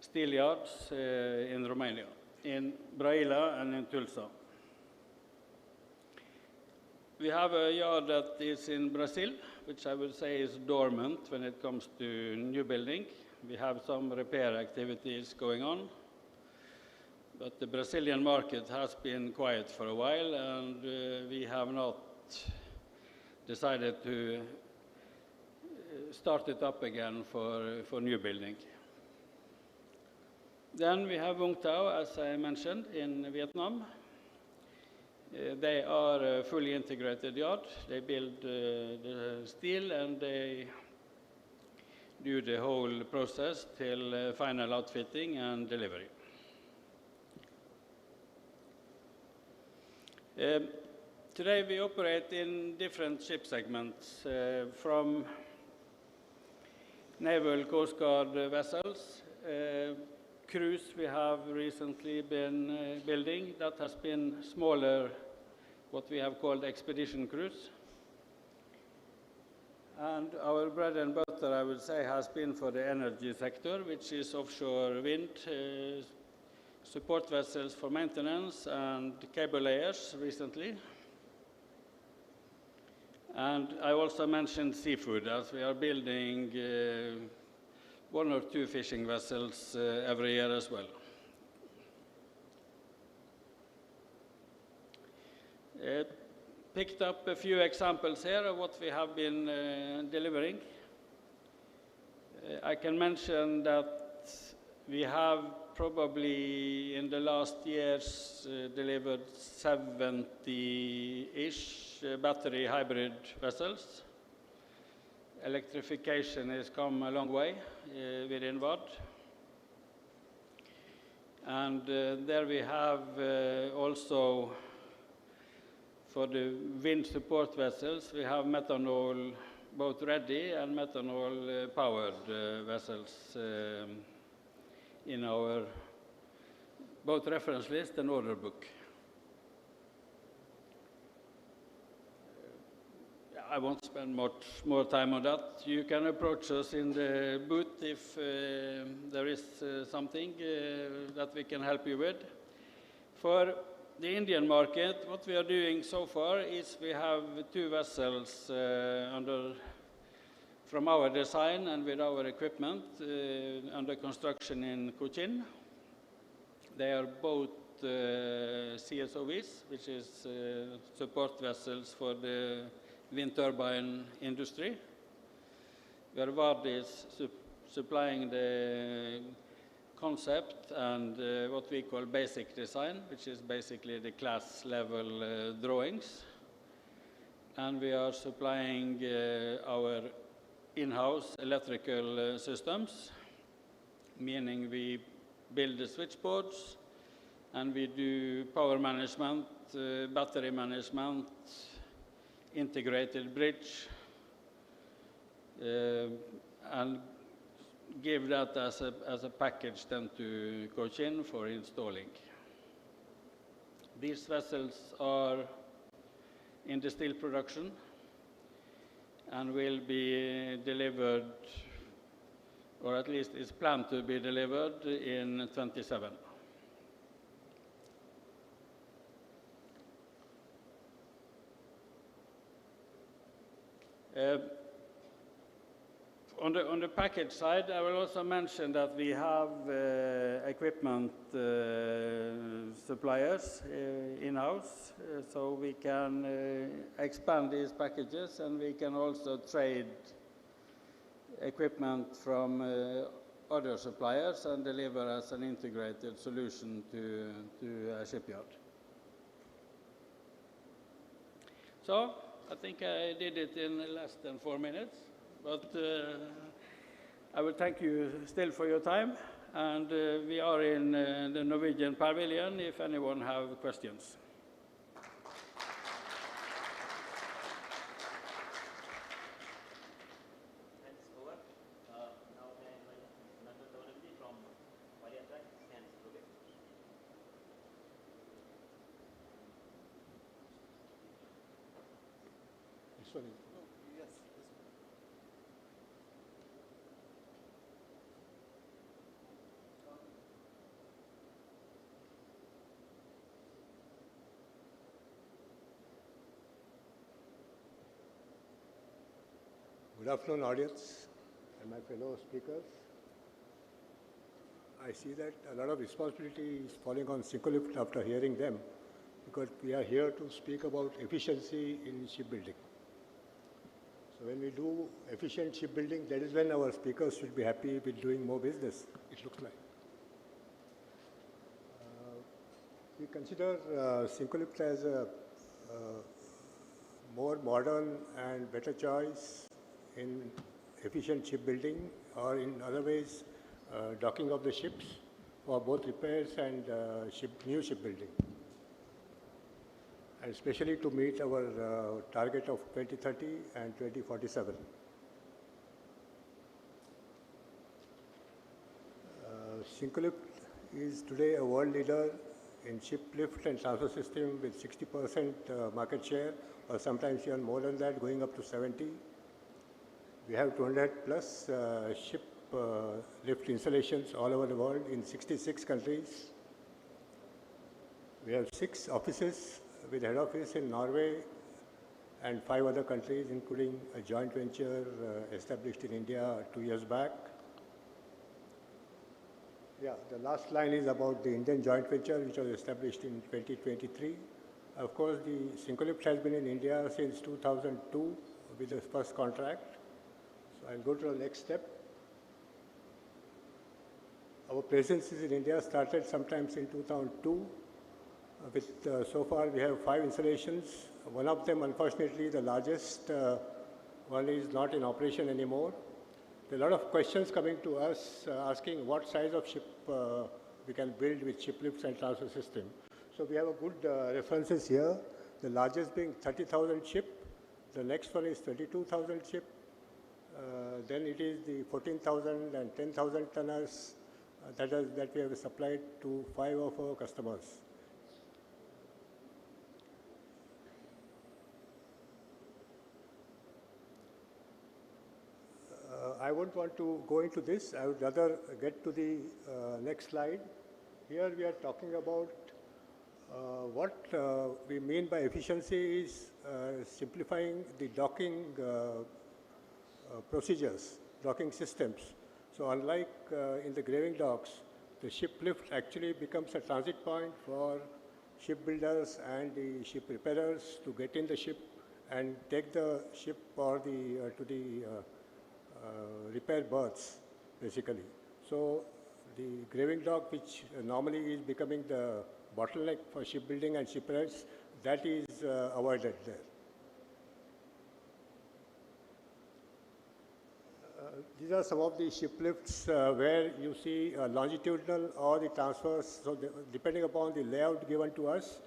steel yards in Romania, in Braila and in Tulsa. We have a yard that is in Brazil, which I would say is dormant when it comes to new building. We have some repair activities going on, but the Brazilian market has been quiet for a while, and we have not decided to start it up again for new building. Then we have Vũng Tàu, as I mentioned, in Vietnam. They are a fully integrated yard. They build the steel and they do the whole process till final outfitting and delivery. Today we operate in different ship segments, from naval Coast Guard vessels. Cruise we have recently been building that has been smaller, what we have called expedition cruise. And our bread and butter, I would say, has been for the energy sector, which is offshore wind, support vessels for maintenance, and cable layers recently. And I also mentioned seafood, as we are building 1 or 2 fishing vessels every year as well. Picked up a few examples here of what we have been delivering. I can mention that we have probably in the last years delivered 70-ish battery hybrid vessels. Electrification has come a long way within VAD. And there we have also, for the wind support vessels, we have methanol both ready and methanol powered vessels in our both reference list and order book. I won't spend much more time on that. You can approach us in the booth if there is something that we can help you with. For the Indian market, what we are doing so far is we have 2 vessels from our design and with our equipment under construction in Cochin. They are both CSOVs, which is support vessels for the wind turbine industry, where VAD is supplying the concept and what we call basic design, which is basically the class level drawings. And we are supplying our in-house electrical systems, meaning we build the switchboards and we do power management, battery management, integrated bridge, and give that as a package then to Cochin for installing. These vessels are in the steel production and will be delivered, or at least is planned to be delivered in 27. On the package side, I will also mention that we have equipment suppliers in-house, so we can expand these packages, and we can also trade equipment from other suppliers and deliver as an integrated solution to a shipyard. So I think I did it in less than 4 minutes, but I will thank you still for your time, and we are in the Norwegian Pavilion if anyone have questions. Good afternoon, audience and my fellow speakers. I see that a lot of responsibility is falling on Syncolift after hearing them, because we are here to speak about efficiency in shipbuilding. So when we do efficient shipbuilding, that is when our speakers should be happy with doing more business, it looks like. We consider Syncolift as a more modern and better choice in efficient shipbuilding, or in other ways, docking of the ships for both repairs and new shipbuilding, and especially to meet our target of 2030 and 2047. Syncolift is today a world leader in ship lift and transfer system with 60% market share, or sometimes even more than that, going up to 70. We have 200 plus ship lift installations all over the world in 66 countries. We have 6 offices with head office in Norway and 5 other countries, including a joint venture established in India 2 years back. Yeah, the last line is about the Indian joint venture, which was established in 2023. Of course, the Syncolift has been in India since 2002 with the first contract. So I'll go to the next step. Our presence in India started sometimes in 2002. So far we have 5 installations. One of them, unfortunately, the largest one, is not in operation anymore. There are a lot of questions coming to us asking what size of ship we can build with ship lifts and transfer system. So we have a good references here. The largest being 30,000 ship. The next one is 22,000 ship. Then it is the 14,000 and 10,000 tonners that we have supplied to 5 of our customers. I won't want to go into this. I would rather get to the next slide. Here we are talking about what we mean by efficiency is simplifying the docking procedures, docking systems. So unlike in the graving docks, the ship lift actually becomes a transit point for shipbuilders and the ship repairers to get in the ship and take the ship or to the repair berths, basically. So the graving dock, which normally is becoming the bottleneck for shipbuilding and shipyards, that is avoided there. These are some of the ship lifts where you see longitudinal or the transfers. So depending upon the layout given to us,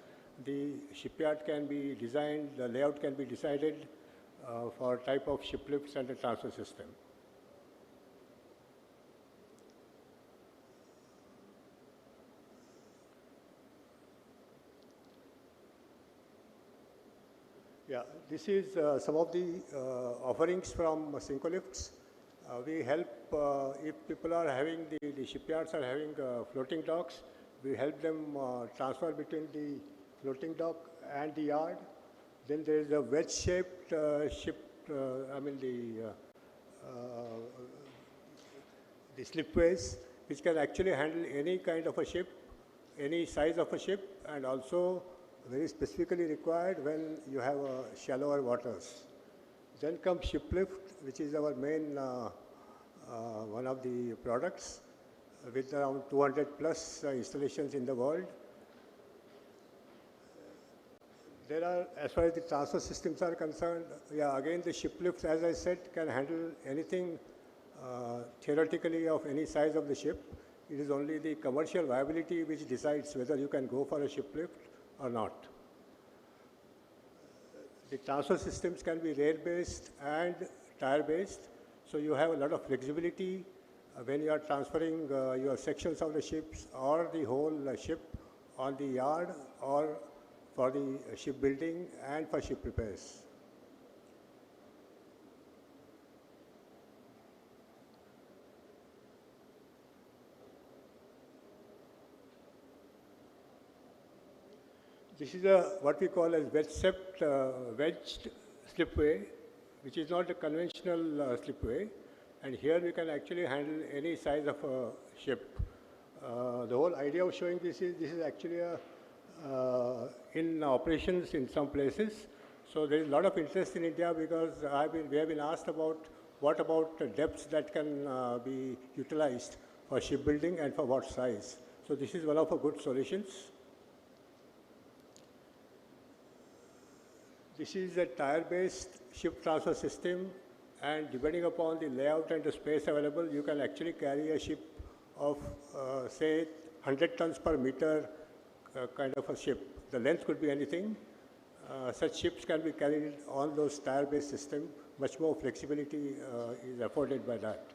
the shipyard can be designed, the layout can be decided for type of ship lifts and the transfer system. Yeah, this is some of the offerings from Syncolifts. We help if people are having the shipyards are having floating docks. We help them transfer between the floating dock and the yard. Then there is a wedge-shaped ship. The slipways, which can actually handle any kind of a ship, any size of a ship, and also very specifically required when you have shallower waters. Then comes shiplift, which is our main one of the products, with around 200 plus installations in the world. There are, as far as the transfer systems are concerned, yeah, again the shiplift, as I said, can handle anything theoretically of any size of the ship. It is only the commercial viability which decides whether you can go for a shiplift or not. The transfer systems can be rail-based and tire-based, so you have a lot of flexibility when you are transferring your sections of the ships or the whole ship on the yard or for the shipbuilding and for ship repairs. This is what we call as wedged slipway, which is not a conventional slipway. And here we can actually handle any size of a ship. The whole idea of showing this is actually in operations in some places. So there is a lot of interest in India because we have been asked about what about the depths that can be utilized for shipbuilding and for what size. So this is one of the good solutions. This is a tire-based ship transfer system, and depending upon the layout and the space available, you can actually carry a ship of, say, 100 tons per meter kind of a ship. The length could be anything. Such ships can be carried on those tire-based systems. Much more flexibility is afforded by that.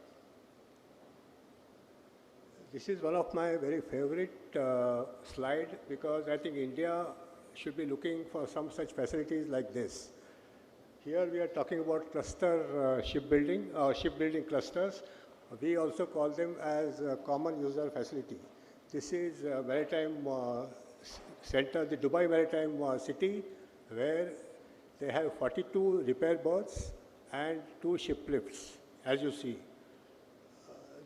This is one of my very favorite slide because I think India should be looking for some such facilities like this. Here we are talking about cluster shipbuilding, shipbuilding clusters. We also call them as a common user facility. This is Maritime Center, the Dubai Maritime City, where they have 42 repair berths and 2 ship lifts, as you see.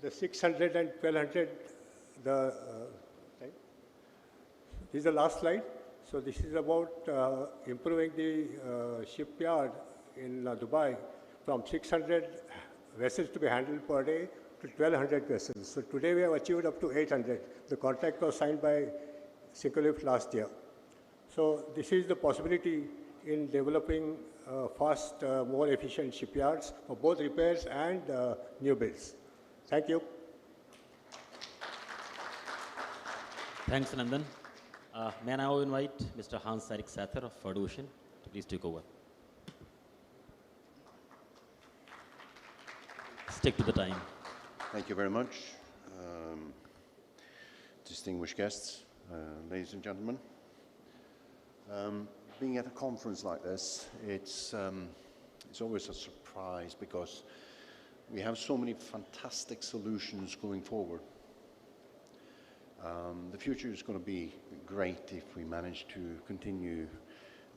The 600 and 1200, this is the last slide. So this is about improving the shipyard in Dubai from 600 vessels to be handled per day to 1200 vessels. So today we have achieved up to 800. The contract was signed by Syncolift last year. So this is the possibility in developing fast, more efficient shipyards for both repairs and new builds. Thank you. Thanks, Nandan. May I now invite Mr. Hans-Erik Sæther of Ford Ocean to please take over. Stick to the time. Thank you very much. Distinguished guests, ladies and gentlemen. Being at a conference like this, it's always a surprise because we have so many fantastic solutions going forward. The future is going to be great if we manage to continue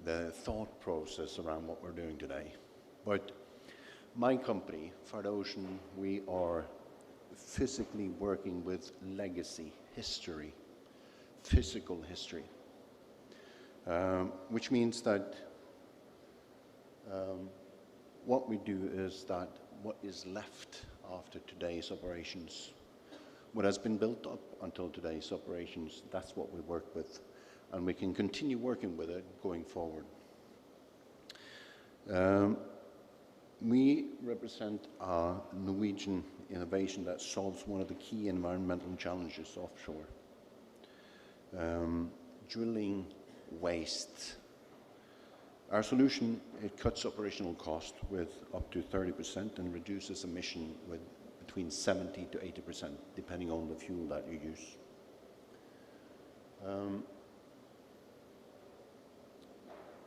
the thought process around what we're doing today. But my company, Ford Ocean, we are physically working with legacy, history, physical history, which means that what we do is that what is left after today's operations, what has been built up until today's operations, that's what we work with. And we can continue working with it going forward. We represent a Norwegian innovation that solves one of the key environmental challenges offshore. Drilling waste Our solution, it cuts operational cost with up to 30% and reduces emission with between 70 to 80%, depending on the fuel that you use.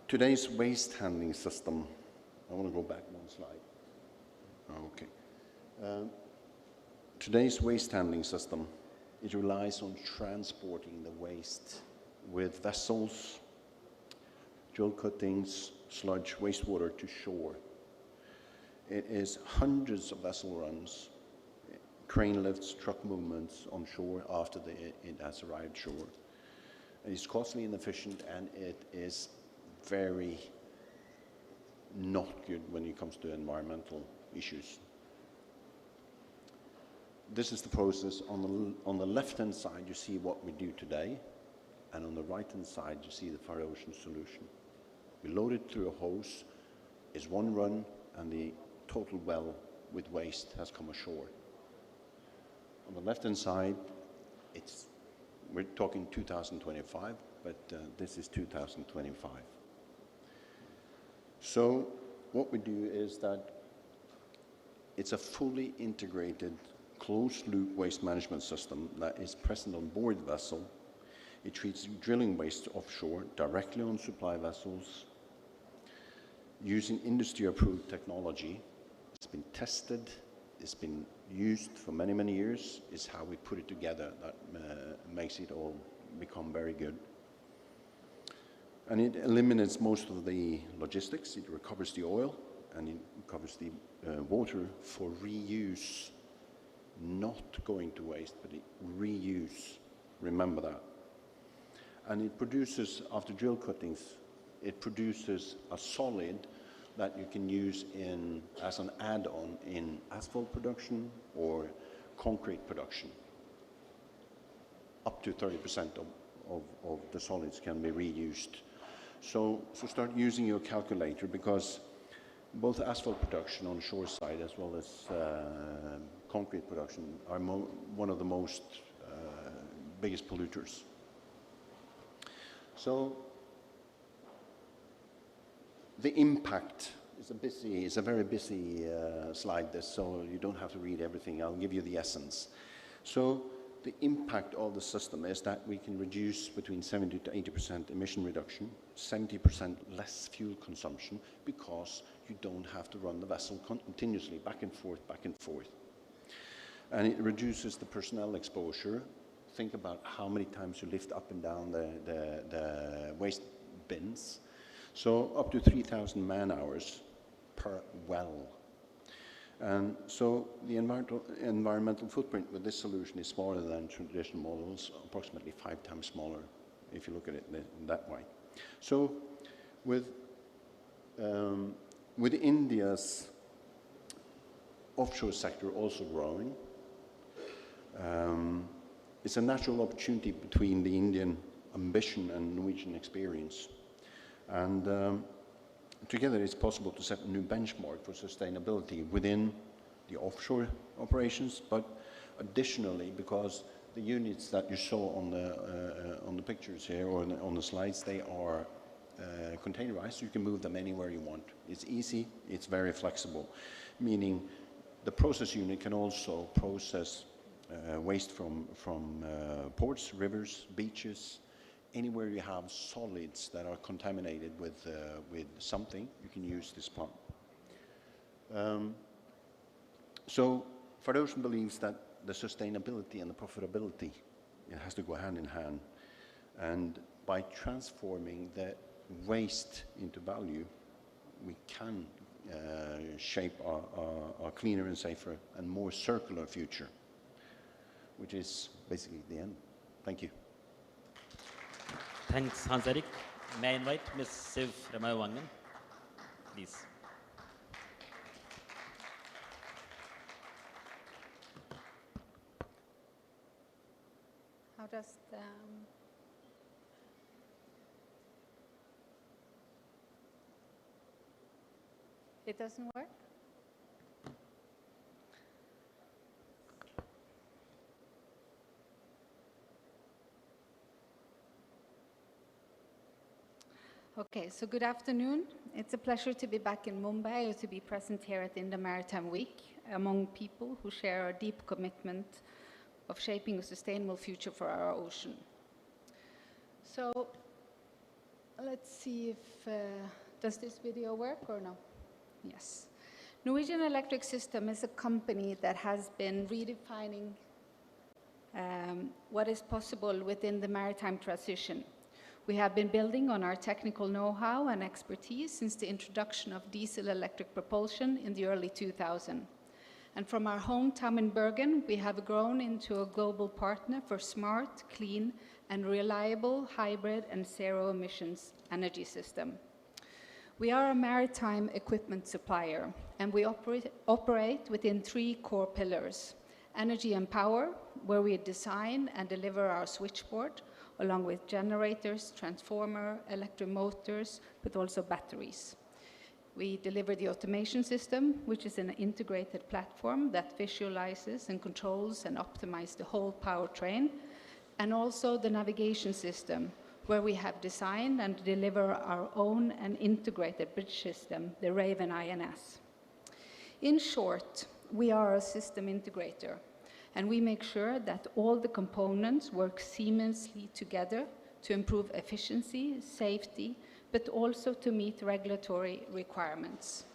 Today's waste handling system, I want to go back one slide. Okay. Today's waste handling system, it relies on transporting the waste with vessels, drill cuttings, sludge, wastewater to shore. It is hundreds of vessel runs, crane lifts, truck movements on shore after it has arrived shore. It's costly and inefficient, and it is very not good when it comes to environmental issues. This is the process. On the left-hand side, you see what we do today, and on the right-hand side, you see the Far Ocean solution. We load it through a hose, it's one run, and the total well with waste has come ashore. On the left-hand side, we're talking 2025, but this is 2025. So what we do is that it's a fully integrated closed-loop waste management system that is present on board the vessel. It treats drilling waste offshore directly on supply vessels using industry-approved technology. It's been tested, it's been used for many, many years. It's how we put it together that makes it all become very good. And it eliminates most of the logistics. It recovers the oil and it recovers the water for reuse, not going to waste, but reuse. Remember that. And it produces, after drill cuttings, it produces a solid that you can use as an add-on in asphalt production or concrete production. Up to 30% of the solids can be reused. So start using your calculator, because both asphalt production on shore side as well as concrete production are one of the most biggest polluters. So the impact is a very busy slide, this, so you don't have to read everything. I'll give you the essence. So the impact of the system is that we can reduce between 70 to 80% emission reduction, 70% less fuel consumption, because you don't have to run the vessel continuously back and forth, back and forth. And it reduces the personnel exposure. Think about how many times you lift up and down the waste bins. So up to 3,000 man-hours per well. And so the environmental footprint with this solution is smaller than traditional models, approximately 5 times smaller, if you look at it that way. So with India's offshore sector also growing, it's a natural opportunity between the Indian ambition and Norwegian experience. And together it's possible to set a new benchmark for sustainability within the offshore operations, but additionally, because the units that you saw on the pictures here or on the slides, they are containerized. You can move them anywhere you want. It's easy, it's very flexible, meaning the process unit can also process waste from ports, rivers, beaches. Anywhere you have solids that are contaminated with something, you can use this pump. So Far Ocean believes that the sustainability and the profitability, it has to go hand in hand. And by transforming the waste into value, we can shape a cleaner and safer and more circular future, which is basically the end. Thank you. Thanks, Hans-Erik. May I invite Ms. Siv Remavangan, please. How does the... It doesn't work? Okay, so good afternoon. It's a pleasure to be back in Mumbai or to be present here at India Maritime Week among people who share our deep commitment of shaping a sustainable future for our ocean. So let's see if, does this video work or no? Yes. Norwegian Electric System is a company that has been redefining what is possible within the maritime transition. We have been building on our technical know-how and expertise since the introduction of diesel-electric propulsion in the early 2000s. And from our hometown in Bergen, we have grown into a global partner for smart, clean, and reliable hybrid and zero-emissions energy system. We are a maritime equipment supplier, and we operate within 3 core pillars: energy and power, where we design and deliver our switchboard, along with generators, transformer, electromotors, but also batteries. We deliver the automation system, which is an integrated platform that visualizes and controls and optimizes the whole powertrain, and also the navigation system, where we have designed and deliver our own and integrated bridge system, the Raven INS. In short, we are a system integrator, and we make sure that all the components work seamlessly together to improve efficiency, safety, but also to meet regulatory requirements.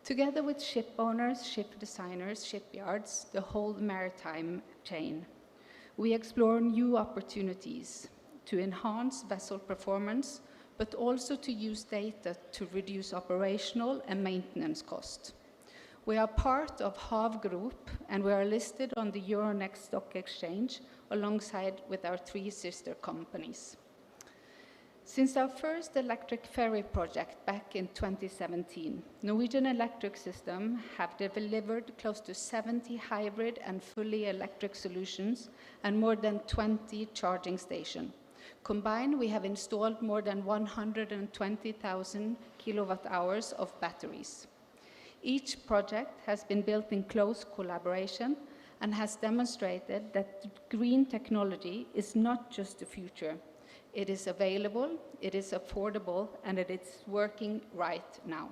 Together with ship owners, ship designers, shipyards, the whole maritime chain, we explore new opportunities to enhance vessel performance, but also to use data to reduce operational and maintenance costs. We are part of HAV Group, and we are listed on the Euronext Stock Exchange alongside with our 3 sister companies. Since our first electric ferry project back in 2017, Norwegian Electric System have delivered close to 70 hybrid and fully electric solutions and more than 20 charging stations. Combined, we have installed more than 120,000 kilowatt hours of batteries. Each project has been built in close collaboration and has demonstrated that green technology is not just the future. It is available, it is affordable, and it is working right now.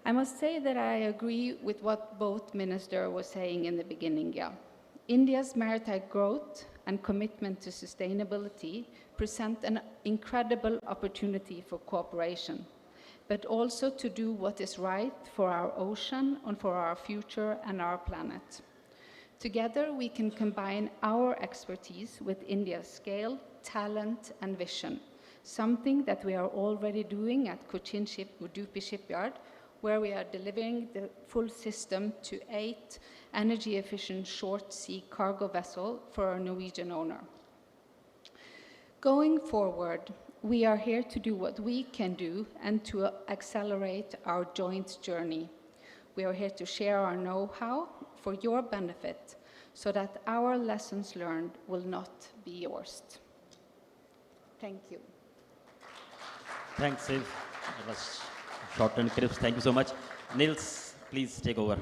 I must say that I agree with what both ministers were saying in the beginning. Yeah. India's maritime growth and commitment to sustainability present an incredible opportunity for cooperation, but also to do what is right for our ocean and for our future and our planet. Together, we can combine our expertise with India's scale, talent, and vision, something that we are already doing at Cochin Udupi Shipyard, where we are delivering the full system to 8 energy-efficient short-sea cargo vessels for our Norwegian owner. Going forward, we are here to do what we can do and to accelerate our joint journey. We are here to share our know-how for your benefit so that our lessons learned will not be lost. Thank you. Thanks, Siv. It was short and crisp. Thank you so much. Nils, please take over.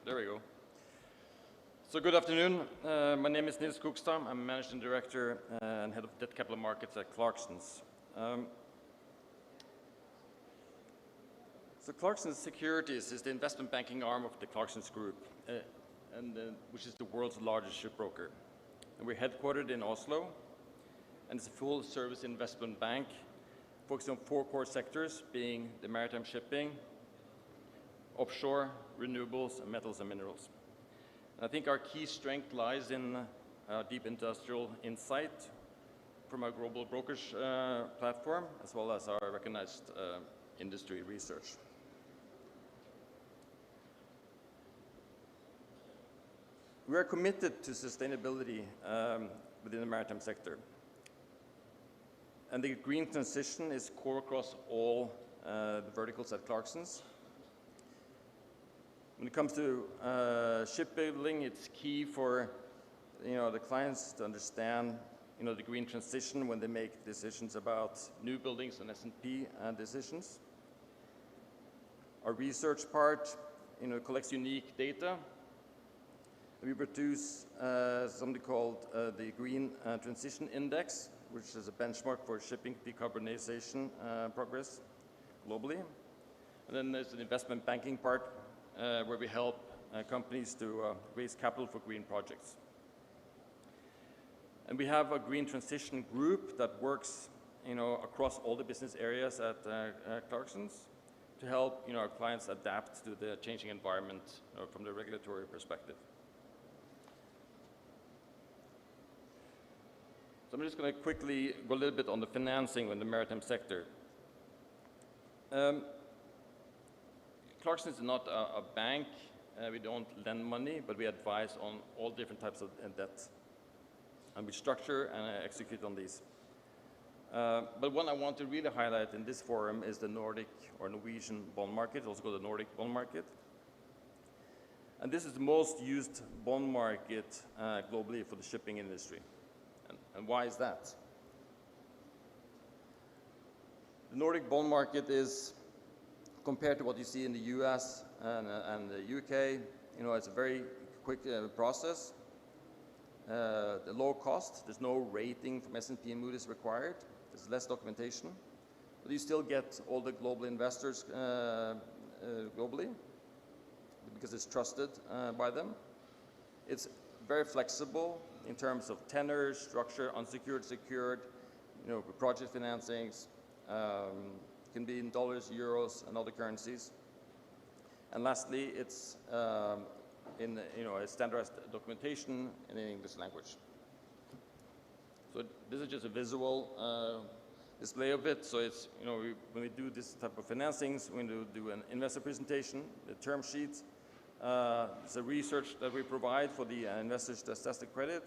There we go. So good afternoon. My name is Nils Skogstad. I'm Managing Director and Head of Debt Capital Markets at Clarksons. So Clarksons Securities is the investment banking arm of the Clarksons Group, which is the world's largest shipbroker. And we're headquartered in Oslo, and it's a full-service investment bank focusing on 4 core sectors, being the maritime shipping, offshore, renewables, and metals and minerals. And I think our key strength lies in deep industrial insight from our global brokerage platform, as well as our recognized industry research. We are committed to sustainability within the maritime sector. And the green transition is core across all the verticals at Clarksons. When it comes to shipbuilding, it's key for the clients to understand the green transition when they make decisions about new buildings and S&P decisions. Our research part collects unique data. We produce something called the Green Transition Index, which is a benchmark for shipping decarbonization progress globally. And then there's an investment banking part where we help companies to raise capital for green projects. And we have a green transition group that works across all the business areas at Clarksons to help our clients adapt to the changing environment from the regulatory perspective. So I'm just going to quickly go a little bit on the financing in the maritime sector. Clarksons is not a bank. We don't lend money, but we advise on all different types of debt. And we structure and execute on these. But one I want to really highlight in this forum is the Nordic or Norwegian bond market, also called the Nordic bond market. And this is the most used bond market globally for the shipping industry. And why is that? The Nordic bond market is, compared to what you see in the US and the UK, it's a very quick process. The low cost, there's no rating from S&P and Moody's required. There's less documentation. But you still get all the global investors globally because it's trusted by them. It's very flexible in terms of tenors, structure, unsecured, secured, project financings, can be in dollars, euros, and other currencies. And lastly, it's in a standardized documentation in English language. So this is just a visual display of it. So it's, when we do this type of financings, we do an investor presentation, the term sheet. It's a research that we provide for the investors to assess the credit.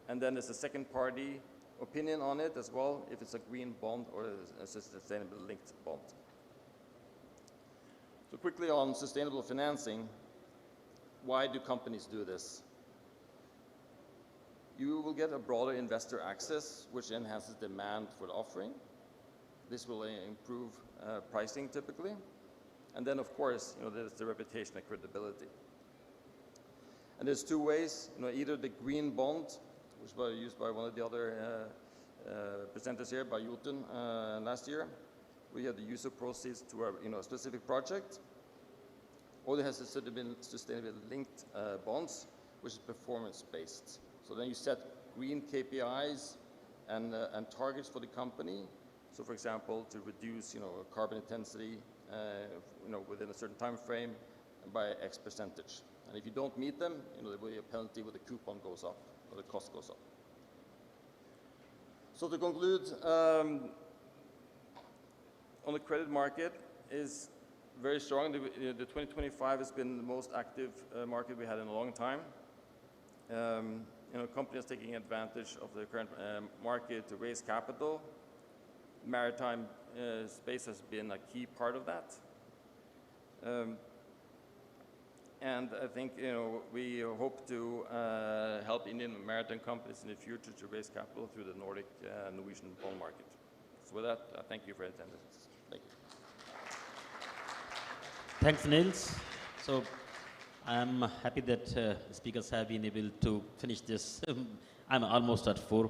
And then there's a second party opinion on it as well, if it's a green bond or a sustainable linked bond. So quickly on sustainable financing, why do companies do this? You will get a broader investor access, which enhances demand for the offering. This will improve pricing typically. And then, of course, there's the reputation and credibility. And there's two ways, either the green bond, which was used by one of the other presenters here, by Jotun last year. We had the use of proceeds to a specific project. Or there has sustainability linked bonds, which is performance-based. So then you set green KPIs and targets for the company. So for example, to reduce carbon intensity within a certain time frame by X percentage. And if you don't meet them, there will be a penalty where the coupon goes up or the cost goes up. So to conclude, on the credit market is very strong. The 2025 has been the most active market we had in a long time. Companies taking advantage of the current market to raise capital. Maritime space has been a key part of that. And I think we hope to help Indian maritime companies in the future to raise capital through the Nordic and Norwegian bond market. So with that, thank you for your attendance. Thank you. Thanks, Nils. So I'm happy that the speakers have been able to finish this. I'm almost at 4,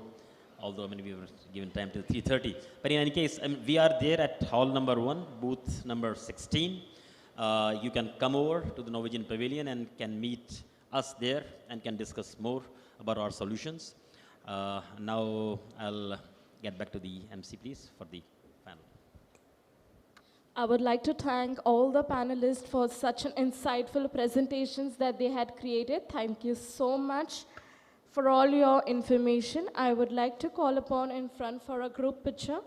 although we were given time till 3:30. But in any case, we are there at hall number 1, booth number 16. You can come over to the Norwegian Pavilion and can meet us there and can discuss more about our solutions. Now I'll get back to the MC, please, for the panel. I would like to thank all the panelists for such an insightful presentations that they had created. Thank you so much for all your information. I would like to call upon in front for a group picture.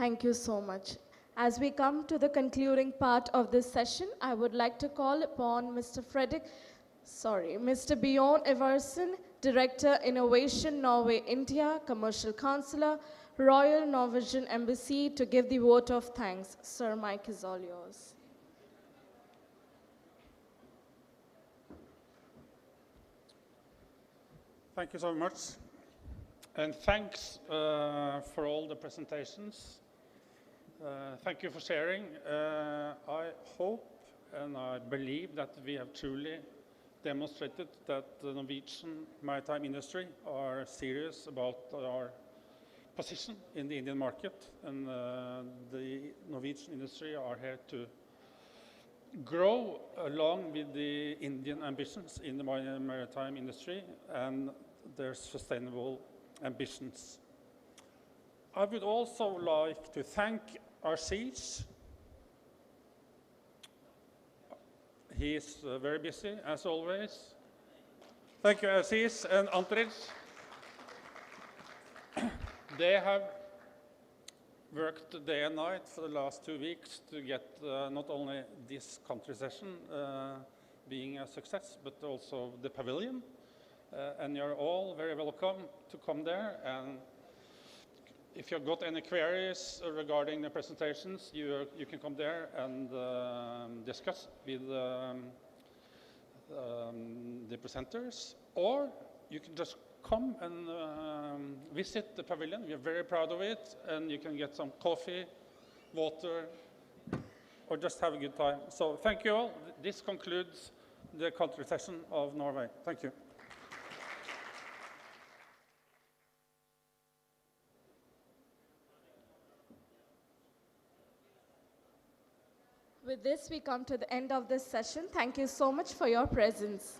Thank you so much. As we come to the concluding part of this session, I would like to call upon Mr. Bjorn Eversen, Director, Innovation, Norway, India, Commercial Counselor, Royal Norwegian Embassy, to give the vote of thanks. Sir, mic is all yours. Thank you so much. And thanks for all the presentations. Thank you for sharing. I hope and I believe that we have truly demonstrated that the Norwegian maritime industry are serious about our position in the Indian market, and the Norwegian industry are here to grow along with the Indian ambitions in the maritime industry and their sustainable ambitions. I would also like to thank Arsis. He is very busy, as always. Thank you, Arsis and Antridge. They have worked day and night for the last 2 weeks to get not only this country session being a success, but also the pavilion. And you're all very welcome to come there. And if you've got any queries regarding the presentations, you can come there and discuss with the presenters, or you can just come and visit the pavilion. We are very proud of it, and you can get some coffee, water, or just have a good time. So thank you all. This concludes the country session of Norway. Thank you. With this, we come to the end of this session. Thank you so much for your presence.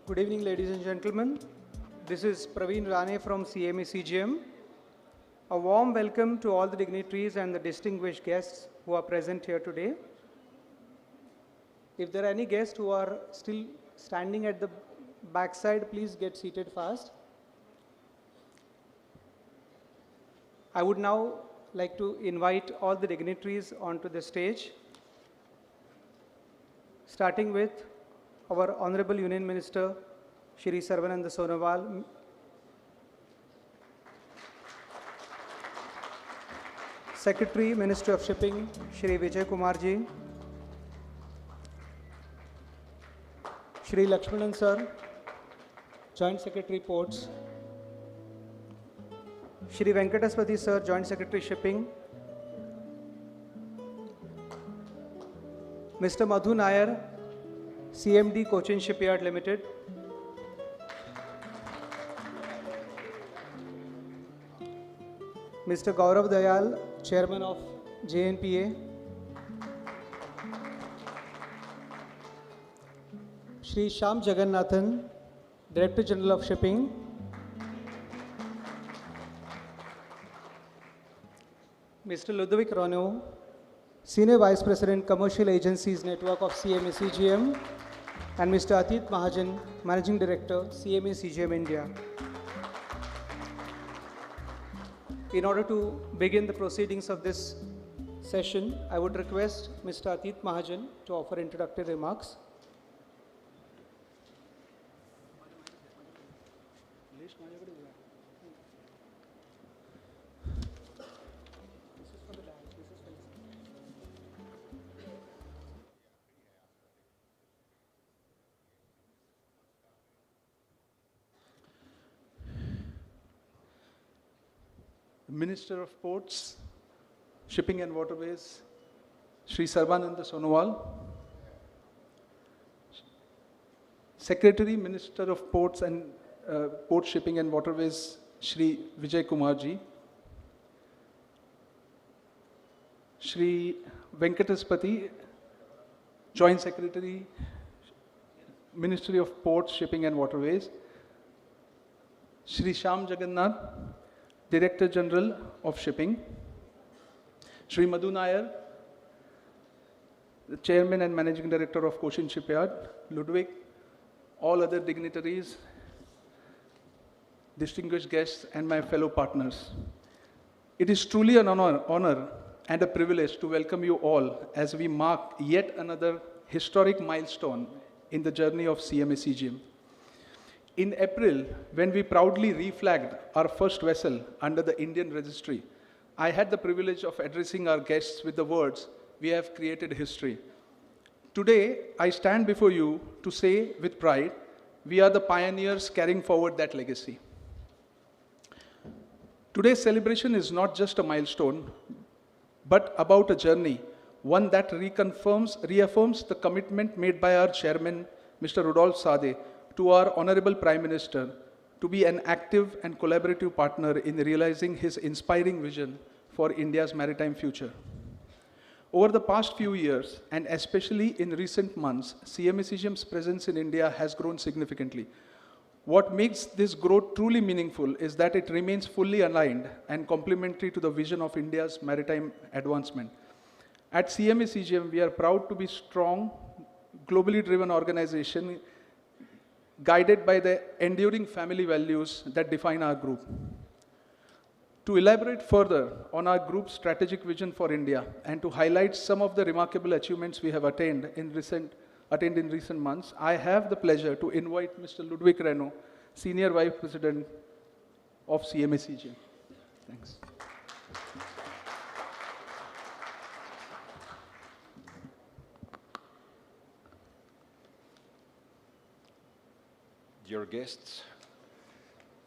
Good evening, ladies and gentlemen. This is Praveen Rane from CME CGM. A warm welcome to all the dignitaries and the distinguished guests who are present here today. If there are any guests who are still standing at the backside, please get seated fast. I would now like to invite all the dignitaries onto the stage, starting with our Honorable Union Minister, Shri Sarvanand Sonowal. Secretary, Ministry of Shipping, Shri Vijay Kumar Ji. Shri Lakshmanan Sir, Joint Secretary Ports. Shri Venkataspati Sir, Joint Secretary Shipping. Mr. Madhu Nair, CMD Cochin Shipyard Limited. Mr. Gaurav Dayal, Chairman of JNPA. Shri Shyam Jagannathan, Director General of Shipping. Mr. Ludovic Rono, Senior Vice President, Commercial Agencies Network of CME CGM, and Mr. Atit Mahajan, Managing Director, CME CGM India. In order to begin the proceedings of this session, I would request Mr. Atit Mahajan to offer introductory remarks. Minister of Ports, Shipping and Waterways, Shri Sarvanand Sonowal. Secretary, Minister of Ports and Port Shipping and Waterways, Shri Vijay Kumar Ji. Shri Venkataspati, Joint Secretary, Ministry of Ports, Shipping and Waterways. Shri Shyam Jagannath, Director General of Shipping. Shri Madhu Nair, the Chairman and Managing Director of Cochin Shipyard. Ludwig, all other dignitaries, distinguished guests, and my fellow partners. It is truly an honor and a privilege to welcome you all as we mark yet another historic milestone in the journey of CME CGM. In April, when we proudly reflagged our first vessel under the Indian registry, I had the privilege of addressing our guests with the words, "We have created history." Today, I stand before you to say with pride, we are the pioneers carrying forward that legacy. Today's celebration is not just a milestone, but about a journey, one that reaffirms the commitment made by our chairman, Mr. Rudolf Sade, to our Honorable Prime Minister to be an active and collaborative partner in realizing his inspiring vision for India's maritime future. Over the past few years, and especially in recent months, CME CGM's presence in India has grown significantly. What makes this growth truly meaningful is that it remains fully aligned and complementary to the vision of India's maritime advancement. At CME CGM, we are proud to be a strong, globally driven organization guided by the enduring family values that define our group. To elaborate further on our group's strategic vision for India and to highlight some of the remarkable achievements we have attained in recent months, I have the pleasure to invite Mr. Ludwig Reno, Senior Vice President of CME CGM. Thanks. Dear guests,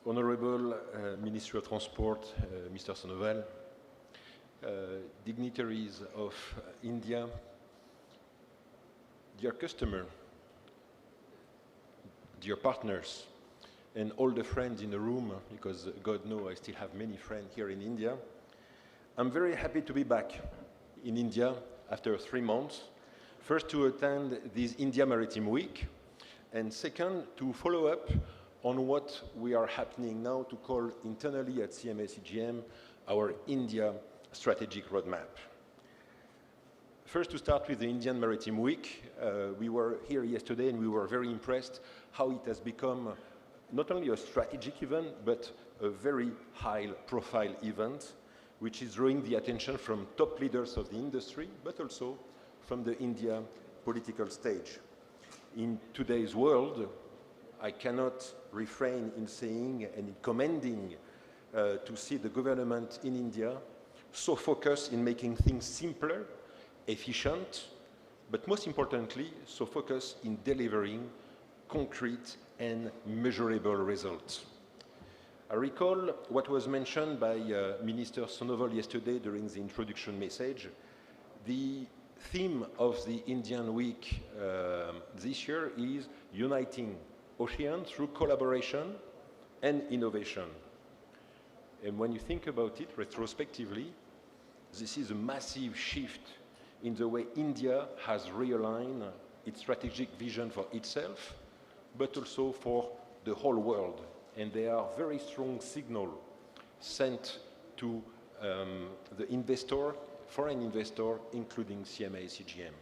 Honorable Minister of Transport, Mr. Sonowal, dignitaries of India, dear customer, dear partners, and all the friends in the room, because God knows I still have many friends here in India. I'm very happy to be back in India after 3 months. First to attend this India Maritime Week, And second, to follow up on what we are happening now to call internally at CMA CGM our India strategic roadmap. First, to start with the Indian Maritime Week, we were here yesterday and we were very impressed how it has become not only a strategic event, but a very high-profile event, which is drawing the attention from top leaders of the industry, but also from the India political stage. In today's world, I cannot refrain in saying and in commending to see the government in India so focused in making things simpler, efficient, but most importantly, so focused in delivering concrete and measurable results. I recall what was mentioned by Minister Sonoval yesterday during the introduction message. The theme of the Indian Week this year is uniting ocean through collaboration and innovation. And when you think about it retrospectively, this is a massive shift in the way India has realigned its strategic vision for itself, but also for the whole world. And there are very strong signals sent to the investor, foreign investor, including CMA CGM.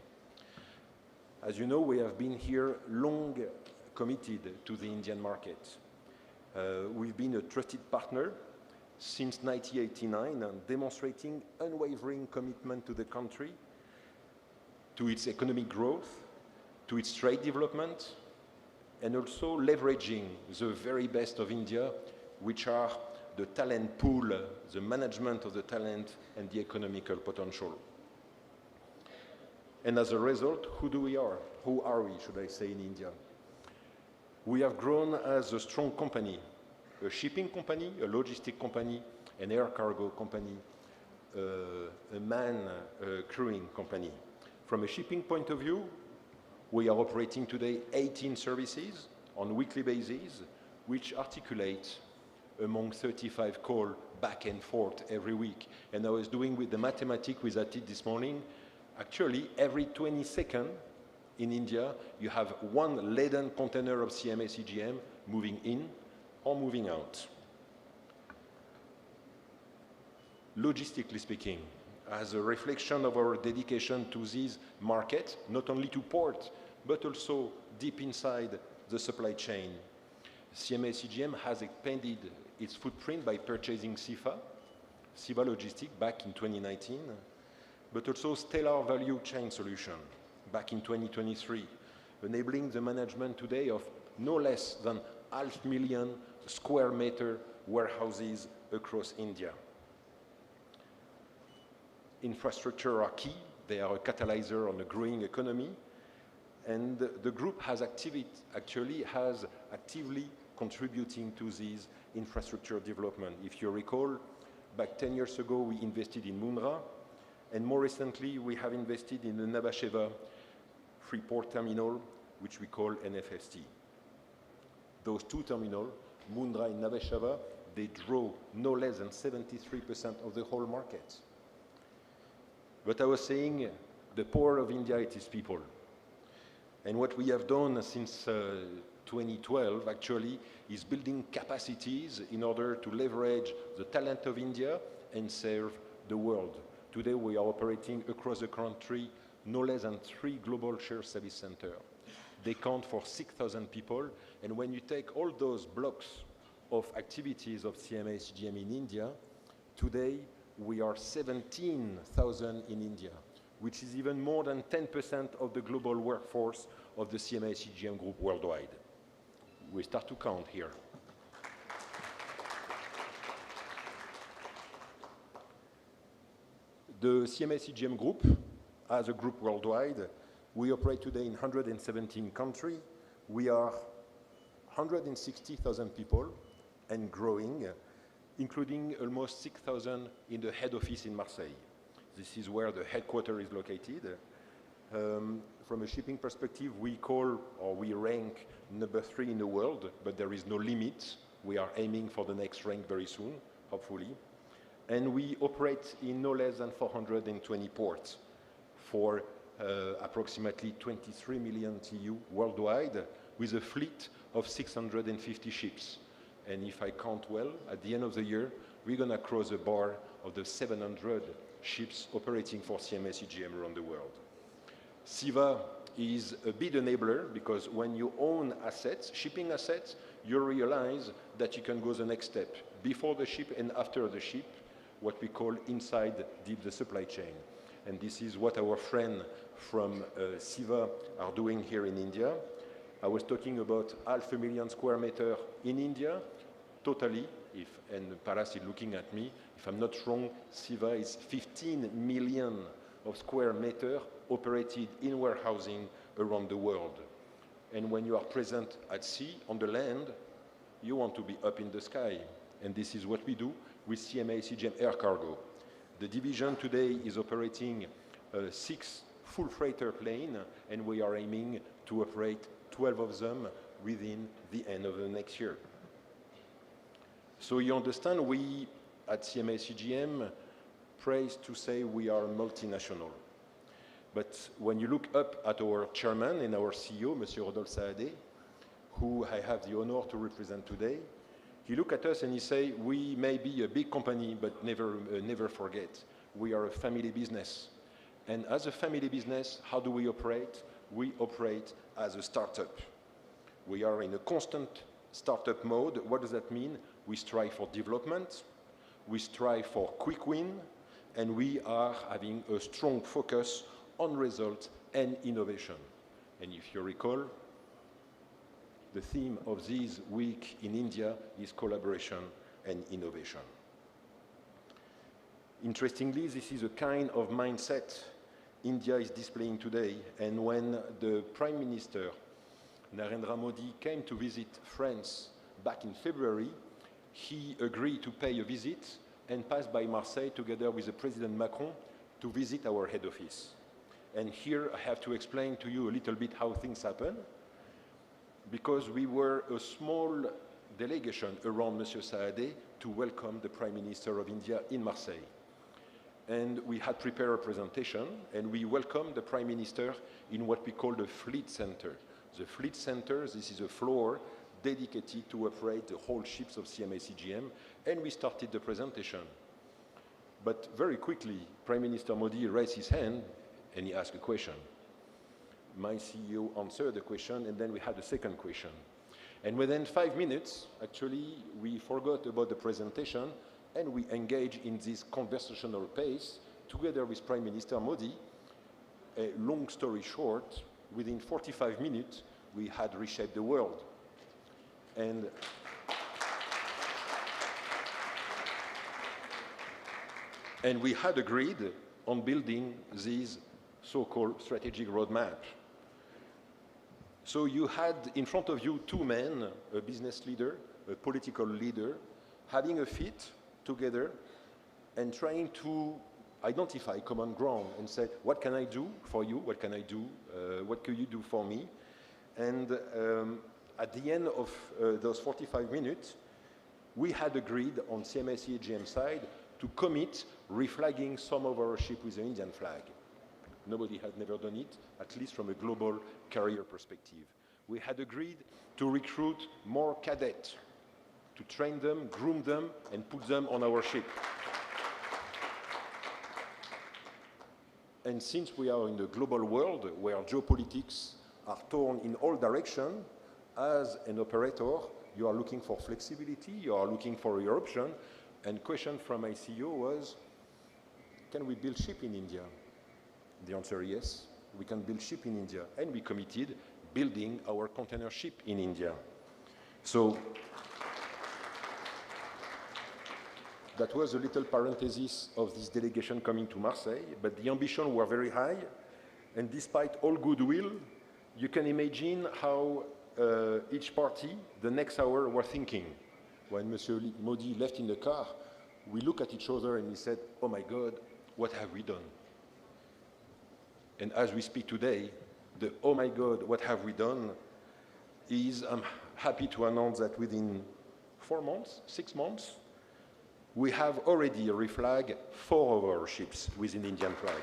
As you know, we have been here long committed to the Indian market. We've been a trusted partner since 1989 and demonstrating unwavering commitment to the country, to its economic growth, to its trade development, and also leveraging the very best of India, which are the talent pool, the management of the talent, and the economical potential. And as a result, who are we, should I say, in India? We have grown as a strong company, a shipping company, a logistic company, an air cargo company, a crewing company. From a shipping point of view, we are operating today 18 services on a weekly basis, which articulate among 35 calls back and forth every week. And I was doing with the mathematics with Atit this morning. Actually, every 20 seconds in India, you have one laden container of CMA CGM moving in or moving out. Logistically speaking, as a reflection of our dedication to this market, not only to port, but also deep inside the supply chain. CMA CGM has expanded its footprint by purchasing SIFA Logistics back in 2019, but also Stellar Value Chain Solution back in 2023, enabling the management today of no less than 500,000 square meter warehouses across India. Infrastructure are key. They are a catalyzer on a growing economy. And the group has actively contributing to this infrastructure development. If you recall, back 10 years ago, we invested in Mundra, and more recently, we have invested in the Nabasheva Freeport Terminal, which we call NFST. Those two terminals, Mundra and Nabasheva, they draw no less than 73% of the whole market. But I was saying, the power of India, it is people. And what we have done since 2012, actually, is building capacities in order to leverage the talent of India and serve the world. Today, we are operating across the country no less than 3 global shared service centers. They count for 6,000 people. And when you take all those blocks of activities of CMA CGM in India, today, we are 17,000 in India, which is even more than 10% of the global workforce of the CMA CGM group worldwide. We start to count here. The CMA CGM group, as a group worldwide, we operate today in 117 countries. We are 160,000 people and growing, including almost 6,000 in the head office in Marseille. This is where the headquarters is located. From a shipping perspective, we rank number 3 in the world, but there is no limit. We are aiming for the next rank very soon, hopefully. And we operate in no less than 420 ports for approximately 23 million TEU worldwide, with a fleet of 650 ships. And if I count well, at the end of the year, we're going to cross the bar of the 700 ships operating for CMA CGM around the world. SIVA is a big enabler because when you own assets, shipping assets, you realize that you can go the next step, before the ship and after the ship, what we call inside the supply chain. And this is what our friends from SIVA are doing here in India. I was talking about 500,000 square meters in India, totally, and Paras is looking at me, if I'm not wrong, SIVA is 15 million of square meters operated in warehousing around the world. And when you are present at sea, on the land, you want to be up in the sky. And this is what we do with CMA CGM Air Cargo. The division today is operating 6 full freighter planes, and we are aiming to operate 12 of them within the end of the next year. So you understand, we at CMA CGM praise to say we are multinational. But when you look up at our chairman and our CEO, Monsieur Rodolphe Saadé, who I have the honor to represent today, he look at us and he say, we may be a big company, but never forget, we are a family business. And as a family business, how do we operate? We operate as a startup. We are in a constant startup mode. What does that mean? We strive for development, we strive for quick win, and we are having a strong focus on results and innovation. And if you recall, the theme of this week in India is collaboration and innovation. Interestingly, this is a kind of mindset India is displaying today. And when the Prime Minister, Narendra Modi, came to visit France back in February, he agreed to pay a visit and pass by Marseille together with the President Macron to visit our head office. And here I have to explain to you a little bit how things happen, because we were a small delegation around Monsieur Saadé to welcome the Prime Minister of India in Marseille. And we had prepared a presentation, and we welcomed the Prime Minister in what we call the Fleet Center. The Fleet Center, this is a floor dedicated to operate the whole ships of CMA CGM, and we started the presentation. But very quickly, Prime Minister Modi raised his hand and he asked a question. My CEO answered the question, and then we had a second question. And within 5 minutes, actually, we forgot about the presentation, and we engaged in this conversational pace together with Prime Minister Modi. A long story short, within 45 minutes, we had reshaped the world. And we had agreed on building this so-called strategic roadmap. So you had in front of you two men, a business leader, a political leader, having a fit together and trying to identify common ground and say, what can I do for you? What can I do? What can you do for me? And at the end of those 45 minutes, we had agreed on CMA CGM side to commit reflagging some of our ships with the Indian flag. Nobody had never done it, at least from a global career perspective. We had agreed to recruit more cadets, to train them, groom them, and put them on our ship. And since we are in the global world where geopolitics are torn in all directions, as an operator, you are looking for flexibility, you are looking for your option. And question from my CEO was, can we build ship in India? The answer is yes, we can build ship in India. And we committed building our container ship in India. So that was a little parenthesis of this delegation coming to Marseille, but the ambition were very high. And despite all goodwill, you can imagine how each party, the next hour, were thinking. When Monsieur Modi left in the car, we looked at each other and we said, oh my God, what have we done? And as we speak today, the oh my God, what have we done is, I'm happy to announce that within 4 months, 6 months, we have already reflagged 4 of our ships with an Indian flag.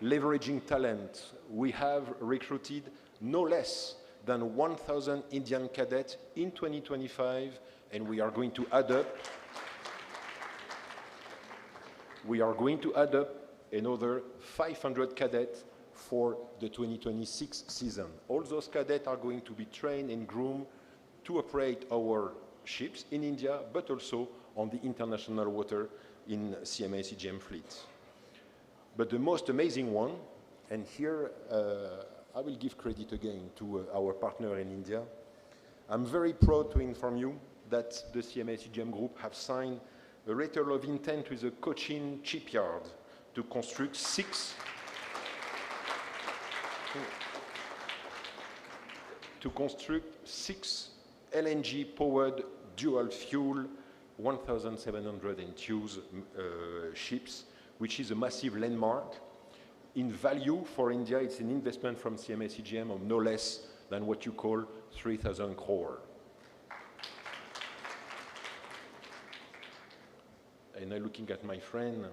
leveraging talent, we have recruited no less than 1,000 Indian cadets in 2025, and we are going to add up. We are going to add up another 500 cadets for the 2026 season. All those cadets are going to be trained and groomed to operate our ships in India, but also on the international water in CMA CGM fleet. But the most amazing one, and here I will give credit again to our partner in India. I'm very proud to inform you that the CMA CGM group have signed a letter of intent with the Cochin shipyard to construct six LNG-powered dual-fuel 1,702 ships, which is a massive landmark. In value for India, it's an investment from CMA CGM of no less than what you call 3,000 crore. And I'm looking at my friend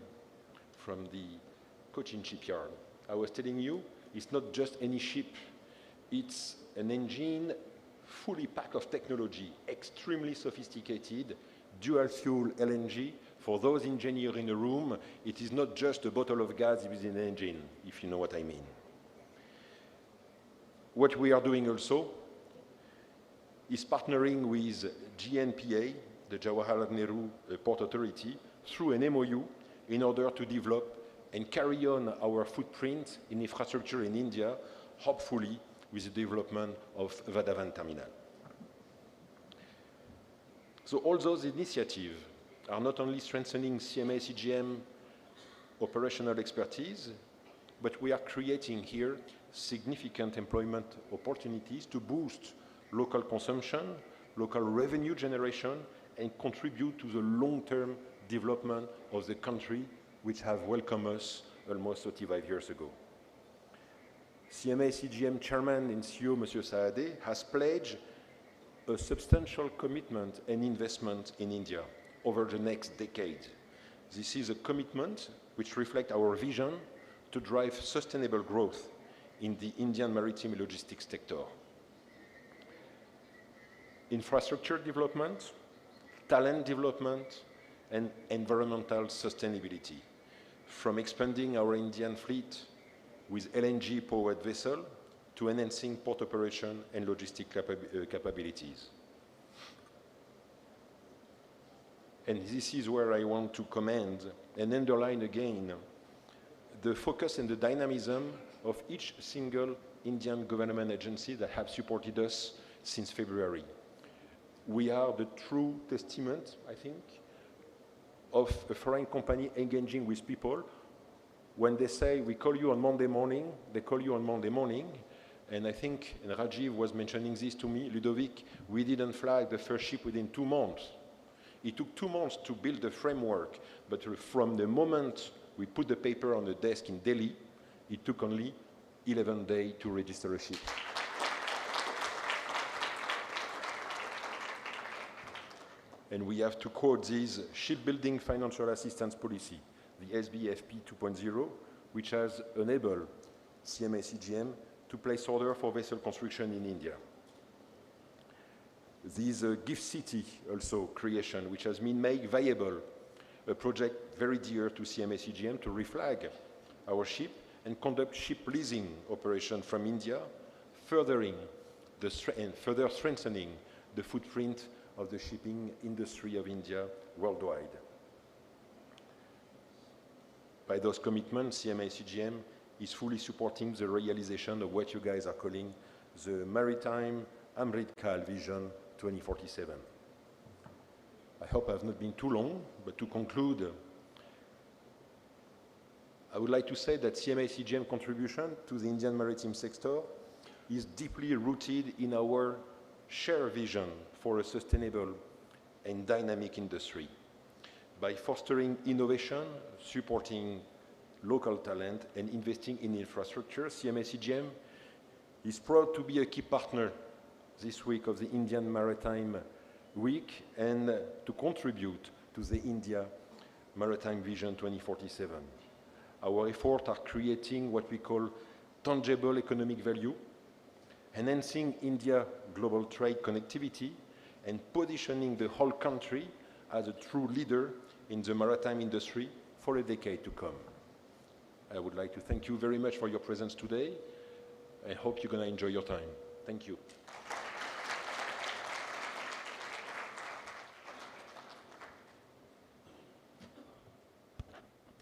from the Cochin shipyard. I was telling you, it's not just any ship. It's an engine fully packed of technology, extremely sophisticated, dual-fuel LNG. For those engineers in the room, it is not just a bottle of gas within an engine, if you know what I mean. What we are doing also is partnering with GNPA, the Jawaharlal Nehru Port Authority, through an MOU in order to develop and carry on our footprint in infrastructure in India, hopefully with the development of Vadavan terminal. So all those initiatives are not only strengthening CMA CGM operational expertise, but we are creating here significant employment opportunities to boost local consumption, local revenue generation, and contribute to the long-term development of the country which have welcomed us almost 35 years ago. CMA CGM Chairman and CEO, Monsieur Saadeh, has pledged a substantial commitment and investment in India over the next decade. This is a commitment which reflects our vision to drive sustainable growth in the Indian maritime logistics sector. Infrastructure development, talent development, and environmental sustainability, from expanding our Indian fleet with LNG-powered vessels to enhancing port operation and logistic capabilities. And this is where I want to commend and underline again the focus and the dynamism of each single Indian government agency that have supported us since February. We are the true testament, I think, of a foreign company engaging with people. When they say, we call you on Monday morning, they call you on Monday morning. And I think, and Rajiv was mentioning this to me, Ludovic, we didn't flag the first ship within 2 months. It took 2 months to build the framework, but from the moment we put the paper on the desk in Delhi, it took only 11 days to register a ship. And we have to quote this shipbuilding financial assistance policy, the SBFP 2.0, which has enabled CMA CGM to place order for vessel construction in India. This Gift City also creation, which has been made viable, a project very dear to CMA CGM to reflag our ship and conduct ship leasing operation from India, further strengthening the footprint of the shipping industry of India worldwide. By those commitments, CMA CGM is fully supporting the realization of what you guys are calling the Maritime Amrit Kaal Vision 2047. I hope I have not been too long, but to conclude, I would like to say that CMA CGM contribution to the Indian maritime sector is deeply rooted in our shared vision for a sustainable and dynamic industry. By fostering innovation, supporting local talent, and investing in infrastructure, CMA CGM is proud to be a key partner this week of the Indian Maritime Week and to contribute to the India Maritime Vision 2047. Our efforts are creating what we call tangible economic value, enhancing India global trade connectivity, and positioning the whole country as a true leader in the maritime industry for a decade to come. I would like to thank you very much for your presence today. I hope you're going to enjoy your time. Thank you.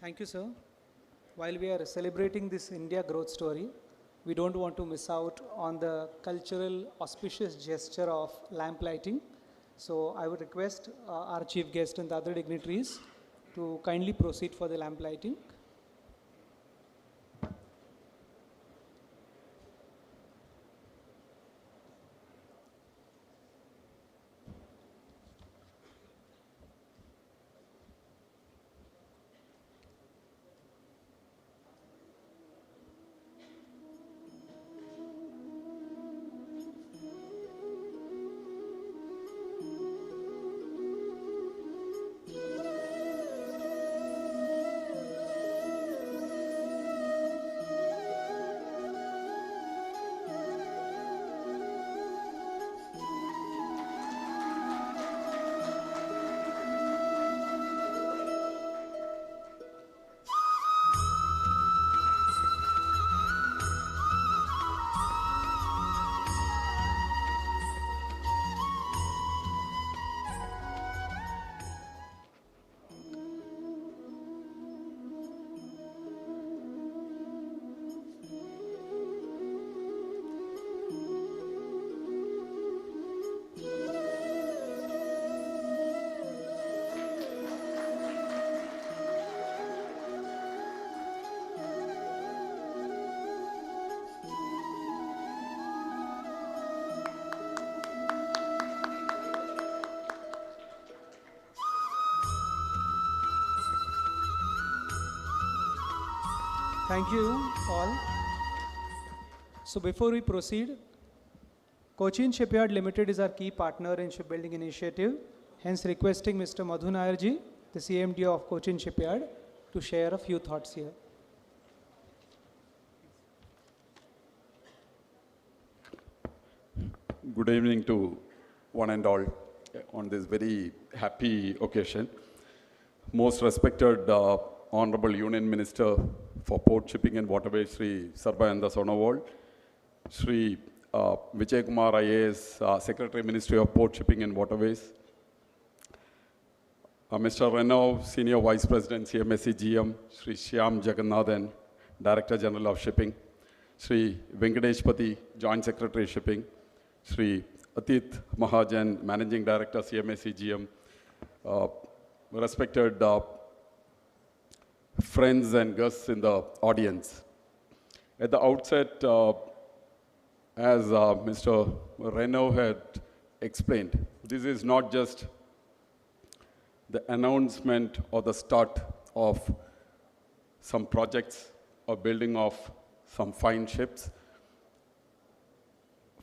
Thank you, sir. While we are celebrating this India growth story, we don't want to miss out on the cultural auspicious gesture of lamp lighting. So I would request our chief guest and the other dignitaries to kindly proceed for the lamp lighting. Thank you all. So before we proceed, Cochin Shipyard Limited is our key partner in shipbuilding initiative, hence requesting Mr. Madhu Nayarji, the CMD of Cochin Shipyard, to share a few thoughts here. Good evening to one and all on this very happy occasion. Most respected Honorable Union Minister for Port Shipping and Waterways, Sri Sarbayanda Sonowal, Sri Vijay Kumar IAS, Secretary Ministry of Port Shipping and Waterways, Mr. Renaud, Senior Vice President, CMSC GM, Sri Shyam Jagannathan, Director General of Shipping, Sri Venkatesh Pati, Joint Secretary Shipping, Sri Atit Mahajan, Managing Director, CMSC GM, respected friends and guests in the audience. At the outset, as Mr. Renaud had explained, this is not just the announcement or the start of some projects or building of some fine ships.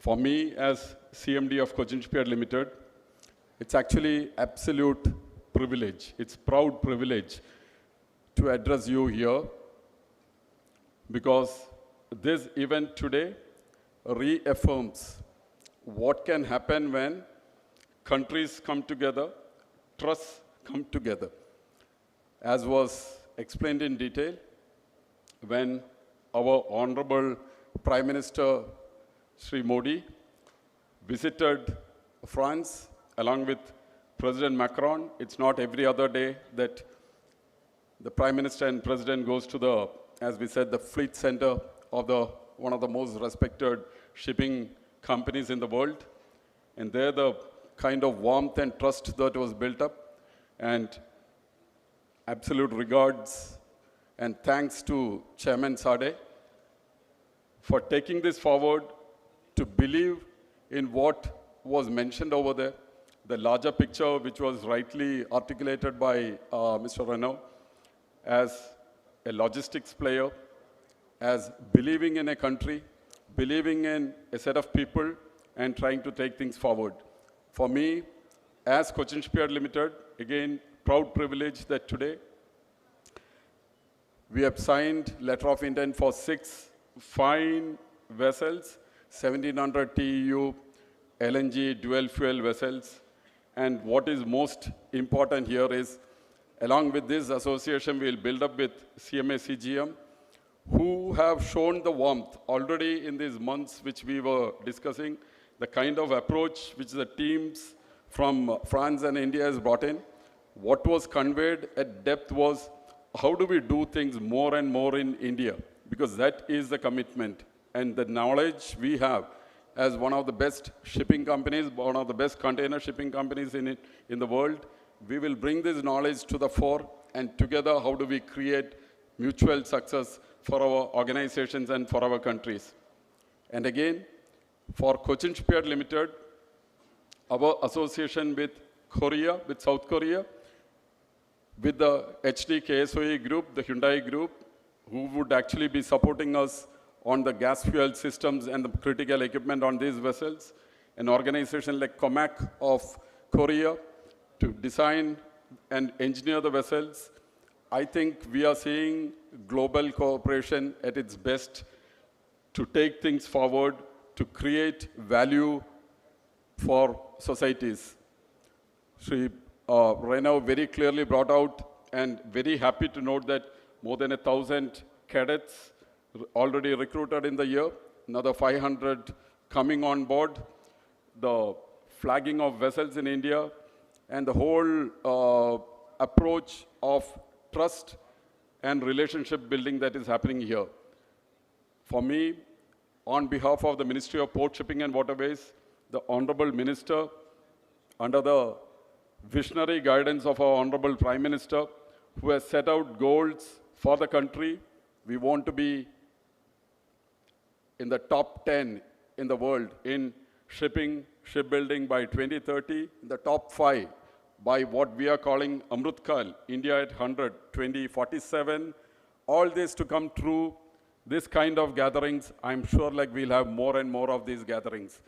For me, as CMD of Cochin Shipyard Limited, it's actually absolute privilege. It's proud privilege to address you here, because this event today reaffirms what can happen when countries come together, trusts come together. As was explained in detail, when our Honorable Prime Minister Sri Modi visited France along with President Macron, it's not every other day that the Prime Minister and President goes to the, as we said, the fleet center of one of the most respected shipping companies in the world. And there the kind of warmth and trust that was built up. And absolute regards and thanks to Chairman Sade for taking this forward, to believe in what was mentioned over there, the larger picture which was rightly articulated by Mr. Renaud, as a logistics player, as believing in a country, believing in a set of people, and trying to take things forward. For me, as Cochin Shipyard Limited, again, proud privilege that today We have signed letter of intent for 6 fine vessels, 1700 TEU LNG dual fuel vessels. And what is most important here is, along with this association, we will build up with CMA CGM, who have shown the warmth already in these months which we were discussing, the kind of approach which the teams from France and India has brought in. What was conveyed at depth was, how do we do things more and more in India? Because that is the commitment. And the knowledge we have as one of the best shipping companies, one of the best container shipping companies in the world, we will bring this knowledge to the fore, and together how do we create mutual success for our organizations and for our countries. And again, for Cochin Shipyard Limited, our association with Korea, with South Korea, with the HD KSOE group, the Hyundai group, who would actually be supporting us on the gas fuel systems and the critical equipment on these vessels. An organization like COMAC of Korea to design and engineer the vessels. I think we are seeing global cooperation at its best to take things forward, to create value for societies. Sri Reno very clearly brought out, and very happy to note that more than 1,000 cadets already recruited in the year, another 500 coming on board, the flagging of vessels in India, and the whole approach of trust and relationship building that is happening here. For me, on behalf of the Ministry of Port Shipping and Waterways, the Honorable Minister, under the visionary guidance of our Honorable Prime Minister, who has set out goals for the country, we want to be in the top 10 in the world in shipping, shipbuilding by 2030, the top 5 by what we are calling Amrutkal, India at 100, 2047. All this to come true, this kind of gatherings, I'm sure like we'll have more and more of these gatherings.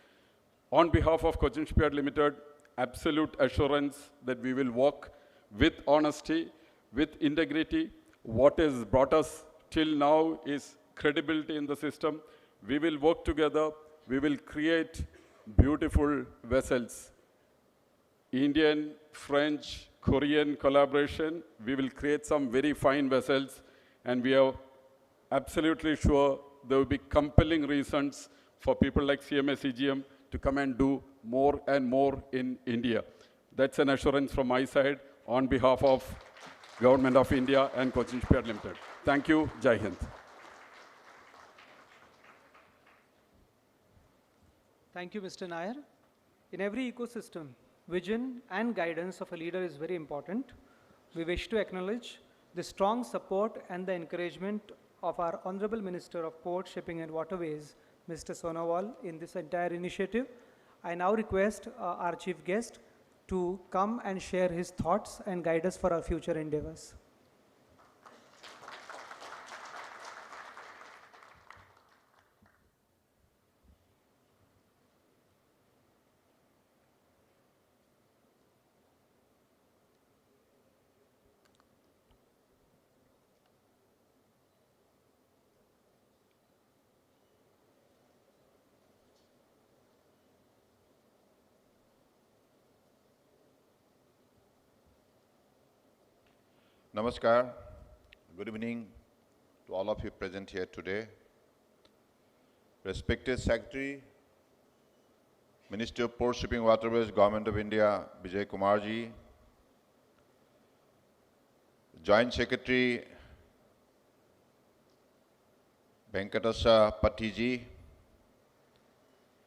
On behalf of Cochin Shipyard Limited, absolute assurance that we will work with honesty, with integrity. What has brought us till now is credibility in the system. We will work together. We will create beautiful vessels. Indian, French, Korean collaboration. We will create some very fine vessels, and we are absolutely sure there will be compelling reasons for people like CMA CGM to come and do more and more in India. That's an assurance from my side on behalf of Government of India and Cochin Shipyard Limited. Thank you. Jai Hind. Thank you, Mr. Nair. In every ecosystem, vision and guidance of a leader is very important. We wish to acknowledge the strong support and the encouragement of our Honorable Minister of Port, Shipping and Waterways, Mr. Sonowal, in this entire initiative. I now request our chief guest to come and share his thoughts and guide us for our future endeavors. Namaskar. Good evening to all of you present here today. Respected Secretary, Minister of Port Shipping Waterways, Government of India, Vijay Kumarji, Joint Secretary, Venkatasa Patiji,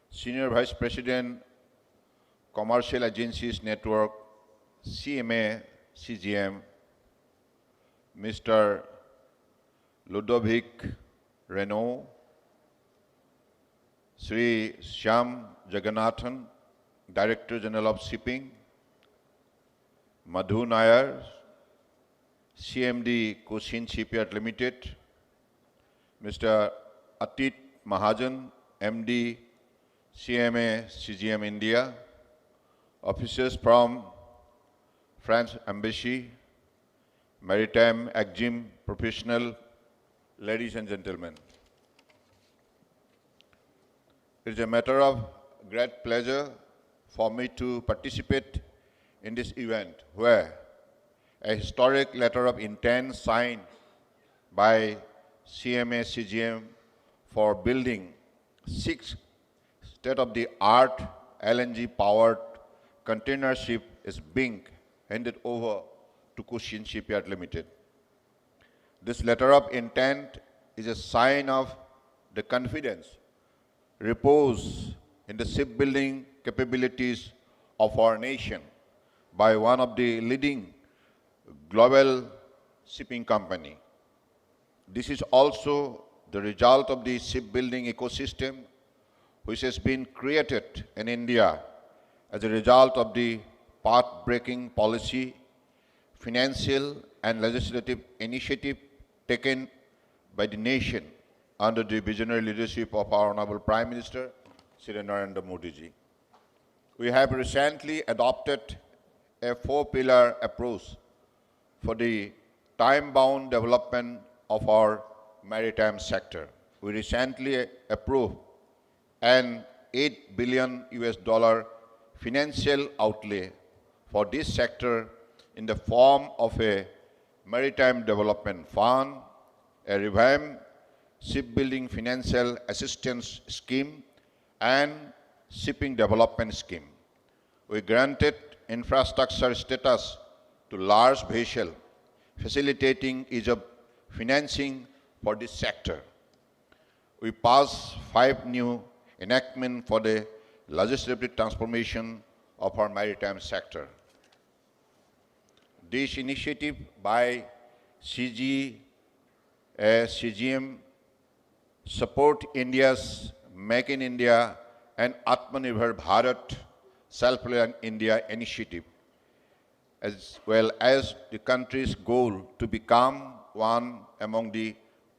Senior Vice President, Commercial Agencies Network, CMA, CGM, Mr. Ludovic Renault, Sri Shyam Jagannathan, Director General of Shipping, Madhu Nair, CMD Cochin Shipyard Limited, Mr. Atit Mahajan, MD CMA CGM India, officers from France Embassy, Maritime, Exim, professional ladies and gentlemen, it is a matter of great pleasure for me to participate in this event where a historic letter of intent signed by CMA CGM for building 6 state-of-the-art LNG-powered container ship is being handed over to Cochin Shipyard Limited. This letter of intent is a sign of the confidence reposed in the shipbuilding capabilities of our nation by one of the leading global shipping company. This is also the result of the shipbuilding ecosystem which has been created in India as a result of the path-breaking policy, financial and legislative initiative taken by the nation under the visionary leadership of our Honorable Prime Minister, Shri Narendra Modi ji. We have recently adopted a 4-pillar approach for the time-bound development of our maritime sector. We recently approved an $8 billion financial outlay for this sector in the form of a maritime development fund, a revamped shipbuilding financial assistance scheme, and shipping development scheme. We granted infrastructure status to large vessels, facilitating ease of financing for this sector. We passed 5 new enactments for the legislative transformation of our maritime sector. This initiative by CGM support India's Make in India and Atmanirbhar Bharat Self-Reliant India initiative, as well as the country's goal to become one among the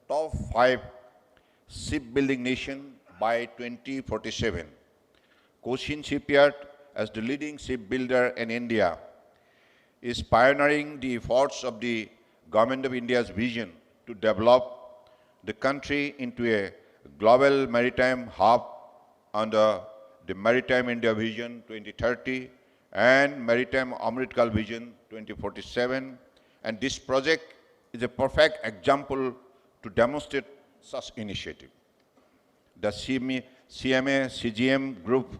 top 5 shipbuilding nations by 2047. Cochin Shipyard, as the leading shipbuilder in India, is pioneering the efforts of the Government of India's vision to develop the country into a global maritime hub under the Maritime India Vision 2030 and Maritime Amritkal Vision 2047. And this project is a perfect example to demonstrate such initiative. The CMA-CGM Group,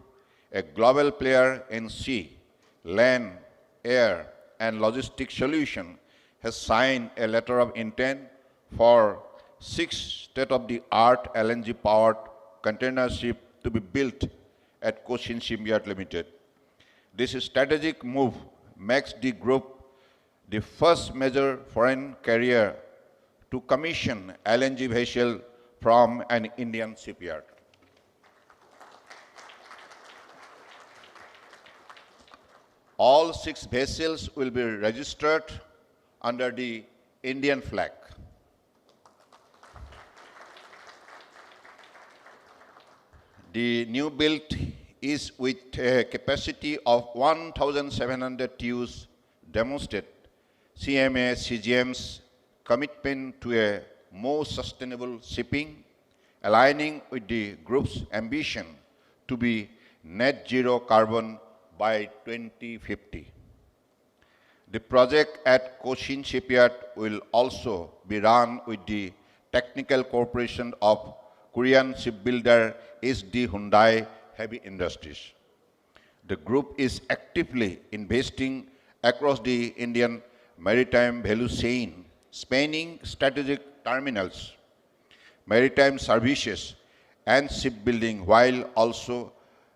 a global player in sea, land, air, and logistics solution, has signed a letter of intent for 6 state-of-the-art LNG-powered container ship to be built at Cochin Shipyard Limited. This strategic move makes the group the first major foreign carrier to commission LNG vessel from an Indian shipyard. All 6 vessels will be registered under the Indian flag. The new build is with a capacity of 1,700 TEUs demonstrate CMA CGM's commitment to a more sustainable shipping, aligning with the group's ambition to be net zero carbon by 2050. The project at Cochin Shipyard will also be run with the technical cooperation of Korean shipbuilder SD Hyundai Heavy Industries. The group is actively investing across the Indian maritime value chain, spanning strategic terminals, maritime services, and shipbuilding, while also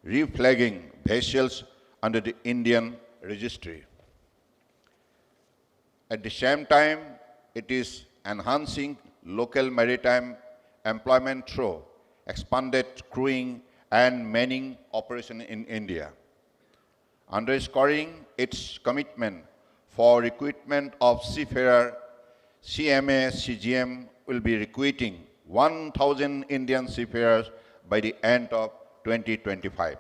reflagging vessels under the Indian registry. At the same time, it is enhancing local maritime employment through expanded crewing and manning operation in India. Underscoring its commitment for recruitment of seafarer, CMA CGM will be recruiting 1,000 Indian seafarers by the end of 2025.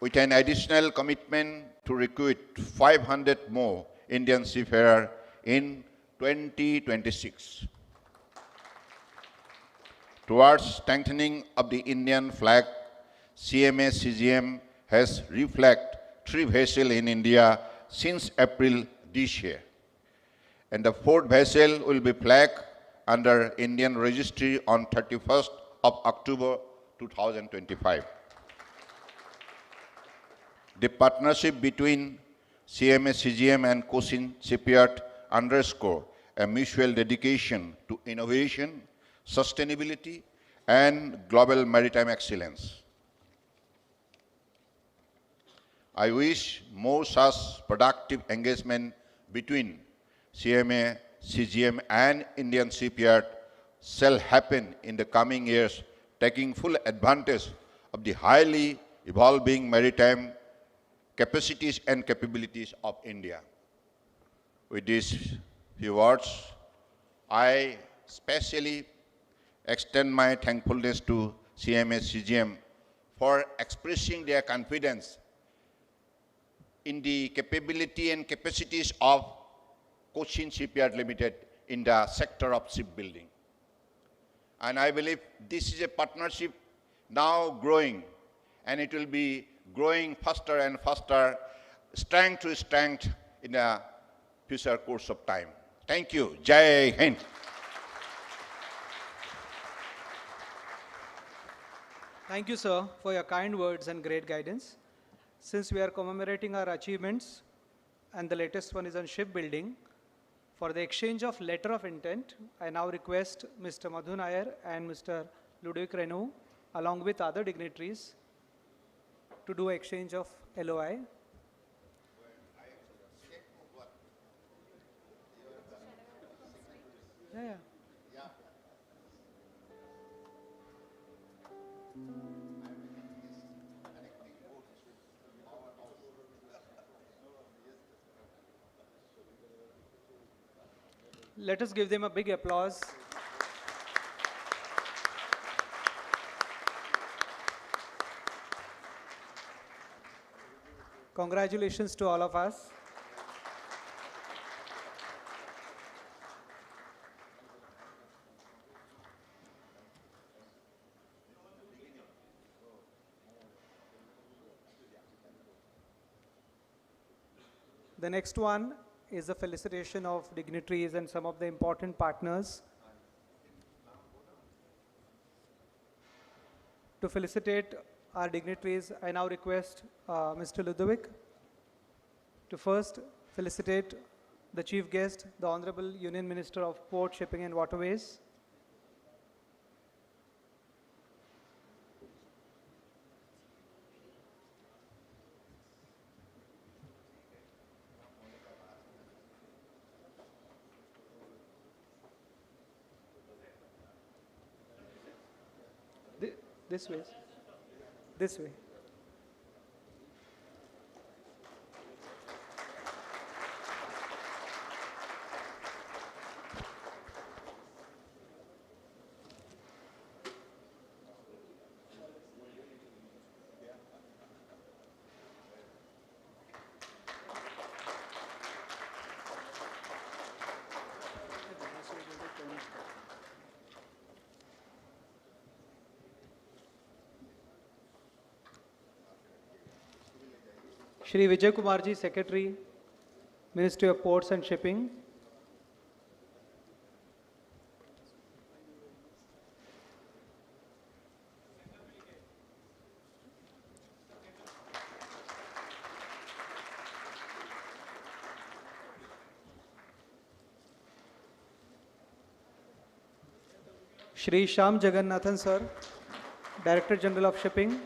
With an additional commitment to recruit 500 more Indian seafarers in 2026. Towards strengthening of the Indian flag, CMA CGM has reflagged 3 vessels in India since April this year. And the 4th vessel will be flagged under Indian registry on 31st of October 2025. The partnership between CMA CGM and Cochin Shipyard underscore a mutual dedication to innovation, sustainability, and global maritime excellence. I wish more such productive engagement between CMA, CGM, and Indian shipyard shall happen in the coming years, taking full advantage of the highly evolving maritime capacities and capabilities of India. With these few words, I specially extend my thankfulness to CMA CGM for expressing their confidence in the capability and capacities of Cochin Shipyard Limited in the sector of shipbuilding. And I believe this is a partnership now growing, and it will be growing faster and faster, strength to strength in the future course of time. Thank you. Jai Hind. Thank you, sir, for your kind words and great guidance. Since we are commemorating our achievements, and the latest one is on shipbuilding, for the exchange of letter of intent, I now request Mr. Madhu Nair and Mr. Ludovic Renou, along with other dignitaries, to do exchange of LOI. Yeah. Let us give them a big applause. Congratulations to all of us. The next one is a felicitation of dignitaries and some of the important partners. To felicitate our dignitaries, I now request Mr. Ludovic to first felicitate the chief guest, the Honorable Union Minister of Port, Shipping and Waterways. This way. This way. Shri Vijay Kumarji, Secretary, Ministry of Ports and Shipping. Shri Shyam Jagannathan, sir, Director General of Shipping.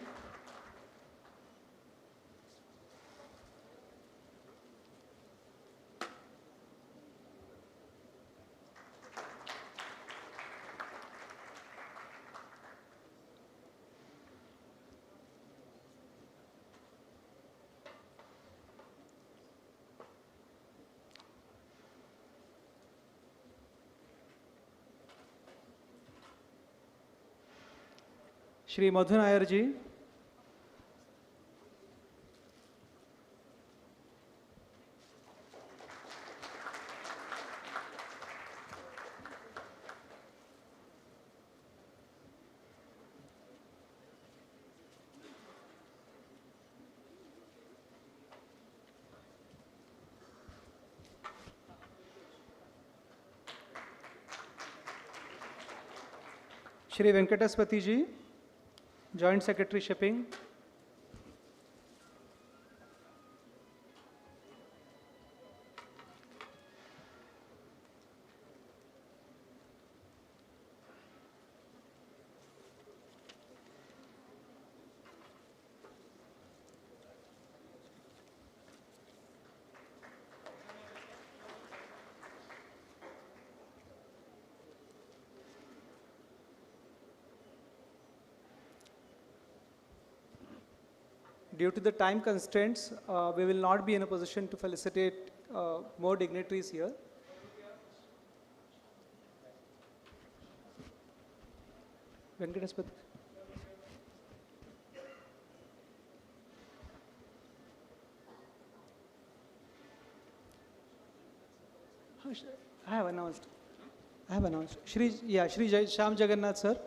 Shri Madhu Nair ji. Shri Venkataspati ji, Joint Secretary Shipping. Due to the time constraints, we will not be in a position to felicitate more dignitaries here. Venkataspati. I have announced. Shri Sham Jagannath sir.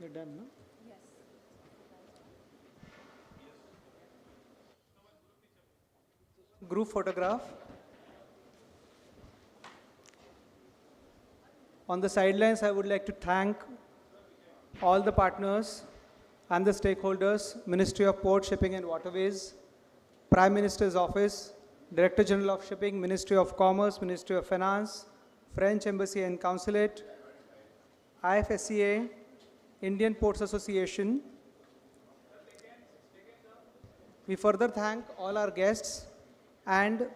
You're done, no? Yes. Group photograph. On the sidelines, I would like to thank all the partners and the stakeholders, Ministry of Port, Shipping and Waterways, Prime Minister's Office, Director General of Shipping, Ministry of Commerce, Ministry of Finance, French Embassy and Consulate, IFSCA, Indian Ports Association. We further thank all our guests and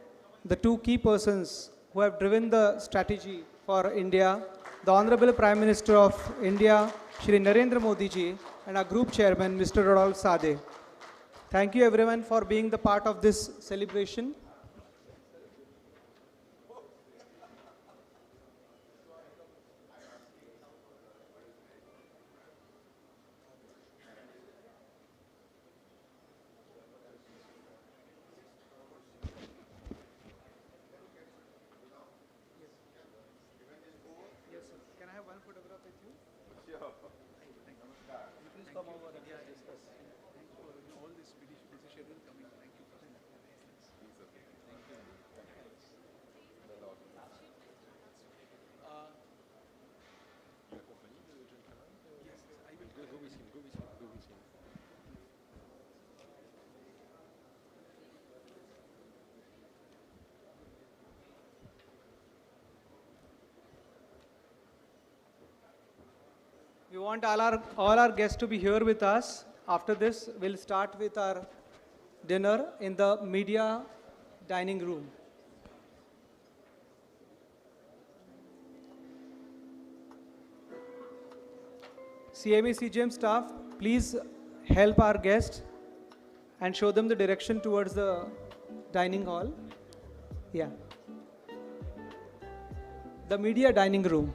the two key persons who have driven the strategy for India, the Honorable Prime Minister of India, Shri Narendra Modi ji, and our Group Chairman, Mr. Rodolphe Sade. Thank you everyone for being the part of this celebration. Can I have one photograph with you? Sure. Please come over and discuss. Thank you for all this busy schedule coming. Thank you for that. We want all our guests to be here with us. After this, we'll start with our dinner in the media dining room. CMA CGM staff, please help our guests and show them the direction towards the dining hall. Yeah. The media dining room.